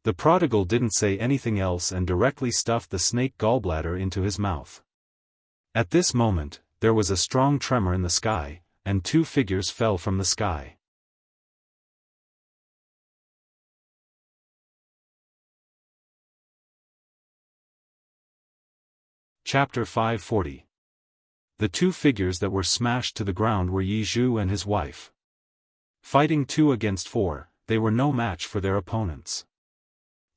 The prodigal didn't say anything else and directly stuffed the snake gallbladder into his mouth. At this moment, there was a strong tremor in the sky, and two figures fell from the sky. Chapter 540. The two figures that were smashed to the ground were Yi Zhu and his wife. Fighting 2 against 4, they were no match for their opponents.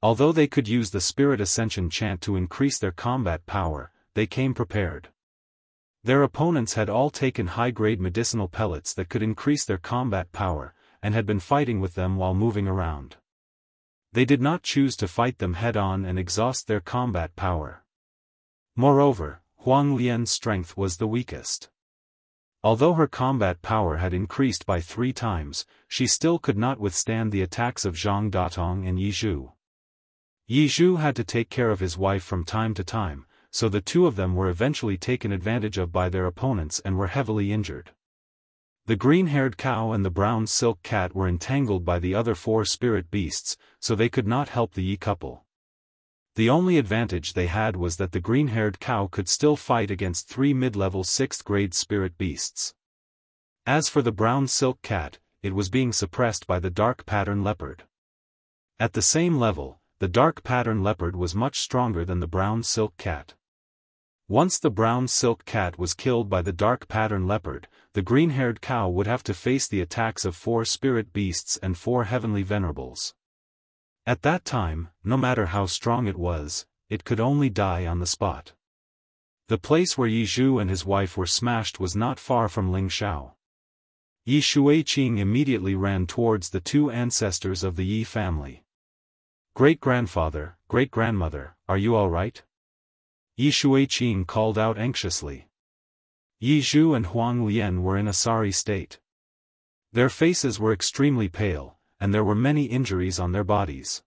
Although they could use the Spirit Ascension chant to increase their combat power, they came prepared. Their opponents had all taken high-grade medicinal pellets that could increase their combat power, and had been fighting with them while moving around. They did not choose to fight them head-on and exhaust their combat power. Moreover, Huang Lian's strength was the weakest. Although her combat power had increased by 3 times, she still could not withstand the attacks of Zhang Datong and Yi Zhu. Yi Zhu had to take care of his wife from time to time, so the two of them were eventually taken advantage of by their opponents and were heavily injured. The green-haired cow and the brown silk cat were entangled by the other 4 spirit beasts, so they could not help the Yi couple. The only advantage they had was that the green-haired cow could still fight against 3 mid-level 6th-grade spirit beasts. As for the brown silk cat, it was being suppressed by the dark pattern leopard. At the same level, the dark pattern leopard was much stronger than the brown silk cat. Once the brown silk cat was killed by the dark pattern leopard, the green-haired cow would have to face the attacks of 4 spirit beasts and 4 heavenly venerables. At that time, no matter how strong it could only die on the spot. The place where Yi Zhu and his wife were smashed was not far from Ling Xiao. Yi Shuiqing immediately ran towards the 2 ancestors of the Yi family. "Great-grandfather, great-grandmother, are you all right?" Yi Shuiqing called out anxiously. Yi Zhu and Huang Lian were in a sorry state. Their faces were extremely pale, and there were many injuries on their bodies.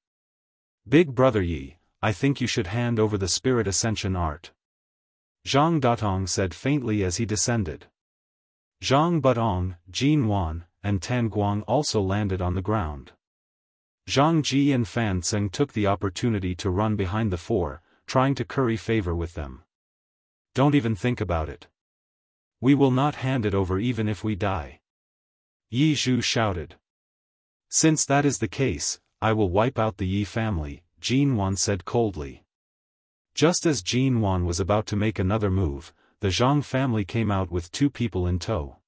"Big brother Yi, I think you should hand over the Spirit Ascension art," Zhang Datong said faintly as he descended. Zhang Butong, Jin Wan, and Tan Guang also landed on the ground. Zhang Ji and Fan Tseng took the opportunity to run behind the 4, trying to curry favor with them. "Don't even think about it. We will not hand it over even if we die," Yi Zhu shouted. "Since that is the case, I will wipe out the Yi family," Jin Wan said coldly. Just as Jin Wan was about to make another move, the Zhang family came out with 2 people in tow.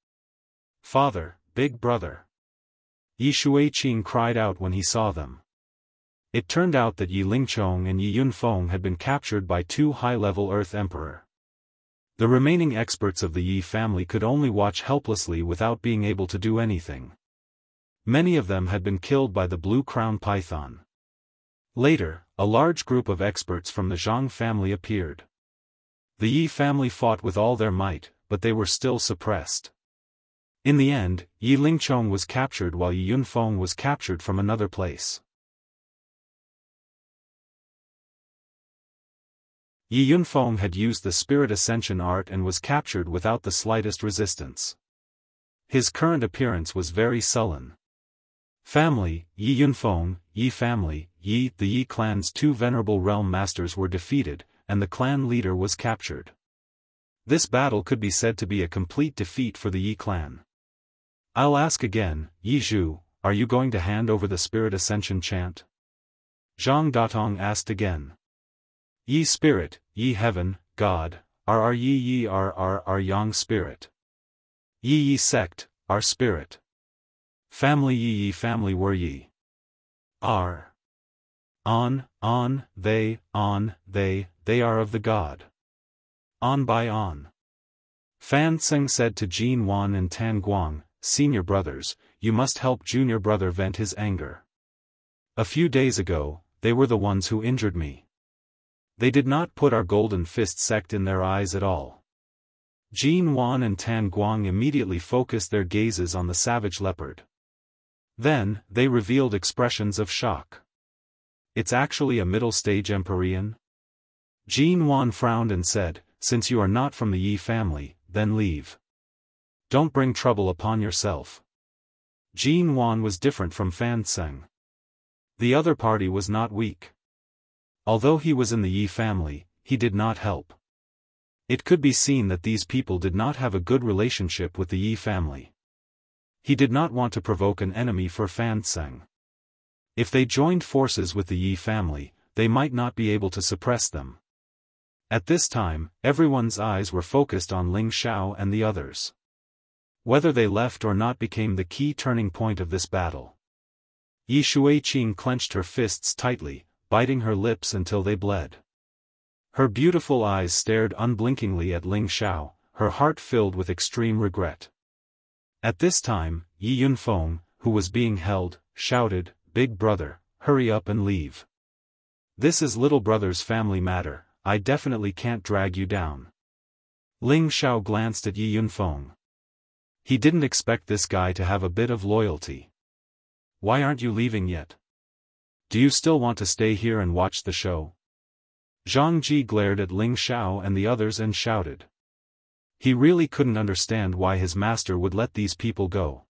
"Father, big brother!" Yi Shuiqing cried out when he saw them. It turned out that Yi Lingchong and Yi Yunfeng had been captured by 2 high-level Earth Emperor. The remaining experts of the Yi family could only watch helplessly without being able to do anything. Many of them had been killed by the blue crown python. Later, a large group of experts from the Zhang family appeared. The Yi family fought with all their might, but they were still suppressed. In the end, Yi Lingchong was captured while Yi Yunfeng was captured from another place. Yi Yunfeng had used the Spirit Ascension art and was captured without the slightest resistance. His current appearance was very sullen. Family, Yi Yunfeng, Yi family, Yi, the Yi clan's two venerable realm masters were defeated, and the clan leader was captured. This battle could be said to be a complete defeat for the Yi clan. I'll ask again, Yi Zhu, are you going to hand over the Spirit Ascension chant? Zhang Datong asked again. Yi Spirit, Yi Heaven, God, are Yi are Yang Spirit. Yi Sect, our Spirit. Family Yi family were Yi. Are. On, they are of the God. On by on. Fan Tseng said to Jin Wan and Tan Guang, senior brothers, you must help junior brother vent his anger. A few days ago, they were the ones who injured me. They did not put our Golden Fist sect in their eyes at all. Jin Wan and Tan Guang immediately focused their gazes on the savage leopard. Then, they revealed expressions of shock. It's actually a middle-stage Empyrean? Jin Wan frowned and said, since you are not from the Yi family, then leave. Don't bring trouble upon yourself. Jin Wan was different from Fan Tseng. The other party was not weak. Although he was in the Yi family, he did not help. It could be seen that these people did not have a good relationship with the Yi family. He did not want to provoke an enemy for Fan Tseng. If they joined forces with the Yi family, they might not be able to suppress them. At this time, everyone's eyes were focused on Ling Xiao and the others. Whether they left or not became the key turning point of this battle. Yi Shuiqing clenched her fists tightly, biting her lips until they bled. Her beautiful eyes stared unblinkingly at Ling Xiao, her heart filled with extreme regret. At this time, Yi Yunfeng, who was being held, shouted, "Big brother, hurry up and leave. This is little brother's family matter, I definitely can't drag you down." Ling Xiao glanced at Yi Yunfeng. He didn't expect this guy to have a bit of loyalty. Why aren't you leaving yet? Do you still want to stay here and watch the show? Zhang Ji glared at Ling Xiao and the others and shouted. He really couldn't understand why his master would let these people go.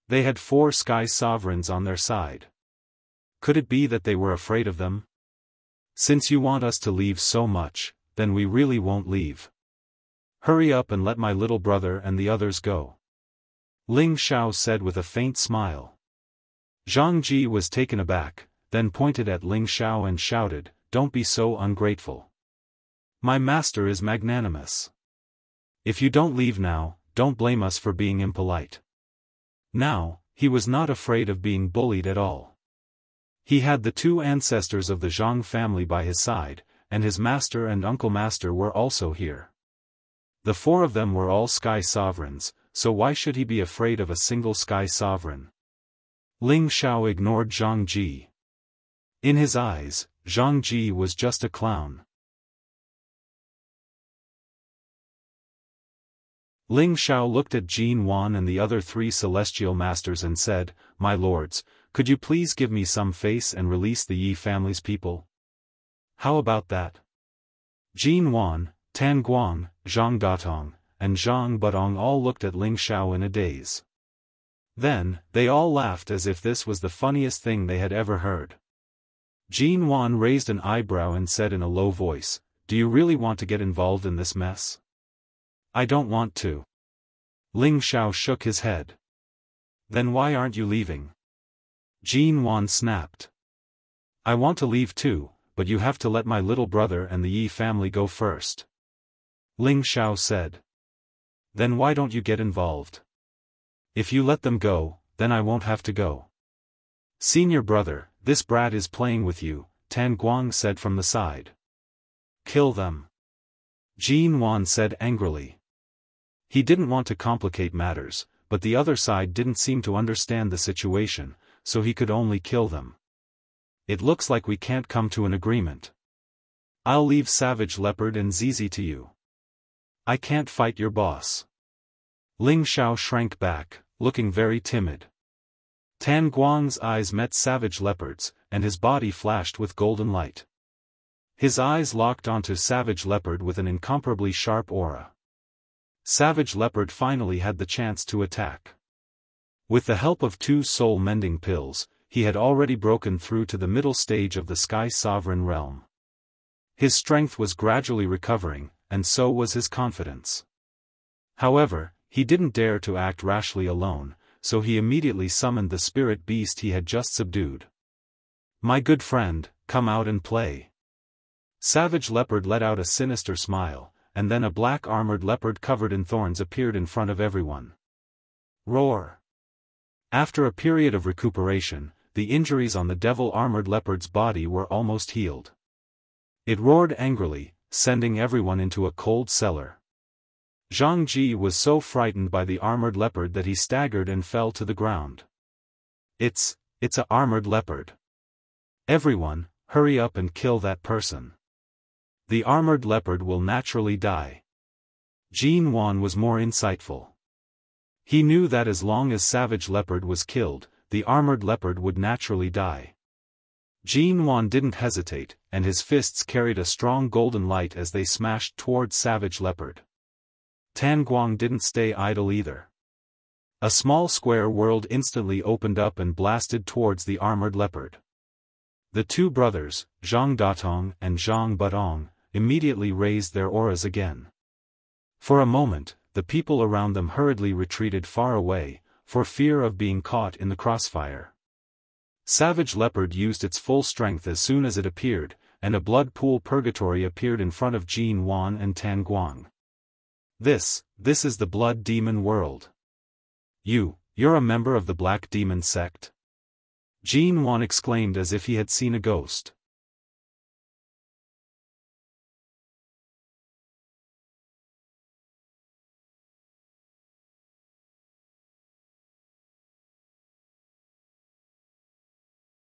They had 4 sky sovereigns on their side. Could it be that they were afraid of them? Since you want us to leave so much, then we really won't leave. Hurry up and let my little brother and the others go. Ling Xiao said with a faint smile. Zhang Ji was taken aback, then pointed at Ling Xiao and shouted, "Don't be so ungrateful. My master is magnanimous. If you don't leave now, don't blame us for being impolite." Now, he was not afraid of being bullied at all. He had the 2 ancestors of the Zhang family by his side, and his master and uncle master were also here. The 4 of them were all sky sovereigns, so why should he be afraid of a single sky sovereign? Ling Xiao ignored Zhang Ji. In his eyes, Zhang Ji was just a clown. Ling Xiao looked at Jin Wan and the other 3 celestial masters and said, "My lords, could you please give me some face and release the Yi family's people? How about that?" Jin Wan, Tan Guang, Zhang Datong, and Zhang Budong all looked at Ling Xiao in a daze. Then, they all laughed as if this was the funniest thing they had ever heard. Jin Wan raised an eyebrow and said in a low voice, "Do you really want to get involved in this mess?" "I don't want to." Ling Xiao shook his head. "Then why aren't you leaving?" Jin Wan snapped. "I want to leave too, but you have to let my little brother and the Yi family go first." Ling Xiao said. "Then why don't you get involved? If you let them go, then I won't have to go." "Senior brother, this brat is playing with you," Tan Guang said from the side. "Kill them," Jin Wan said angrily. He didn't want to complicate matters, but the other side didn't seem to understand the situation, so he could only kill them. it looks like we can't come to an agreement. I'll leave Savage Leopard and Zizi to you. I can't fight your boss. Ling Xiao shrank back, looking very timid. Tan Guang's eyes met Savage Leopard's, and his body flashed with golden light. His eyes locked onto Savage Leopard with an incomparably sharp aura. Savage Leopard finally had the chance to attack. With the help of 2 soul-mending pills, he had already broken through to the middle stage of the Sky Sovereign realm. His strength was gradually recovering, and so was his confidence. However, he didn't dare to act rashly alone, so he immediately summoned the spirit beast he had just subdued. "My good friend, come out and play." Savage Leopard let out a sinister smile, and then a black armored leopard covered in thorns appeared in front of everyone. Roar! After a period of recuperation, the injuries on the devil-armored leopard's body were almost healed. It roared angrily, sending everyone into a cold cellar. Zhang Ji was so frightened by the armored leopard that he staggered and fell to the ground. It's a armored leopard. Everyone, hurry up and kill that person. The armored leopard will naturally die. Jin Wan was more insightful. He knew that as long as Savage Leopard was killed, the armored leopard would naturally die. Jin Wan didn't hesitate, and his fists carried a strong golden light as they smashed towards Savage Leopard. Tan Guang didn't stay idle either. A small square world instantly opened up and blasted towards the armored leopard. The 2 brothers, Zhang Datong and Zhang Budong, immediately raised their auras again. For a moment, the people around them hurriedly retreated far away, for fear of being caught in the crossfire. Savage Leopard used its full strength as soon as it appeared, and a blood pool purgatory appeared in front of Jin Wan and Tan Guang. This is the Blood Demon world. You're a member of the Black Demon sect? Jin Wan exclaimed as if he had seen a ghost.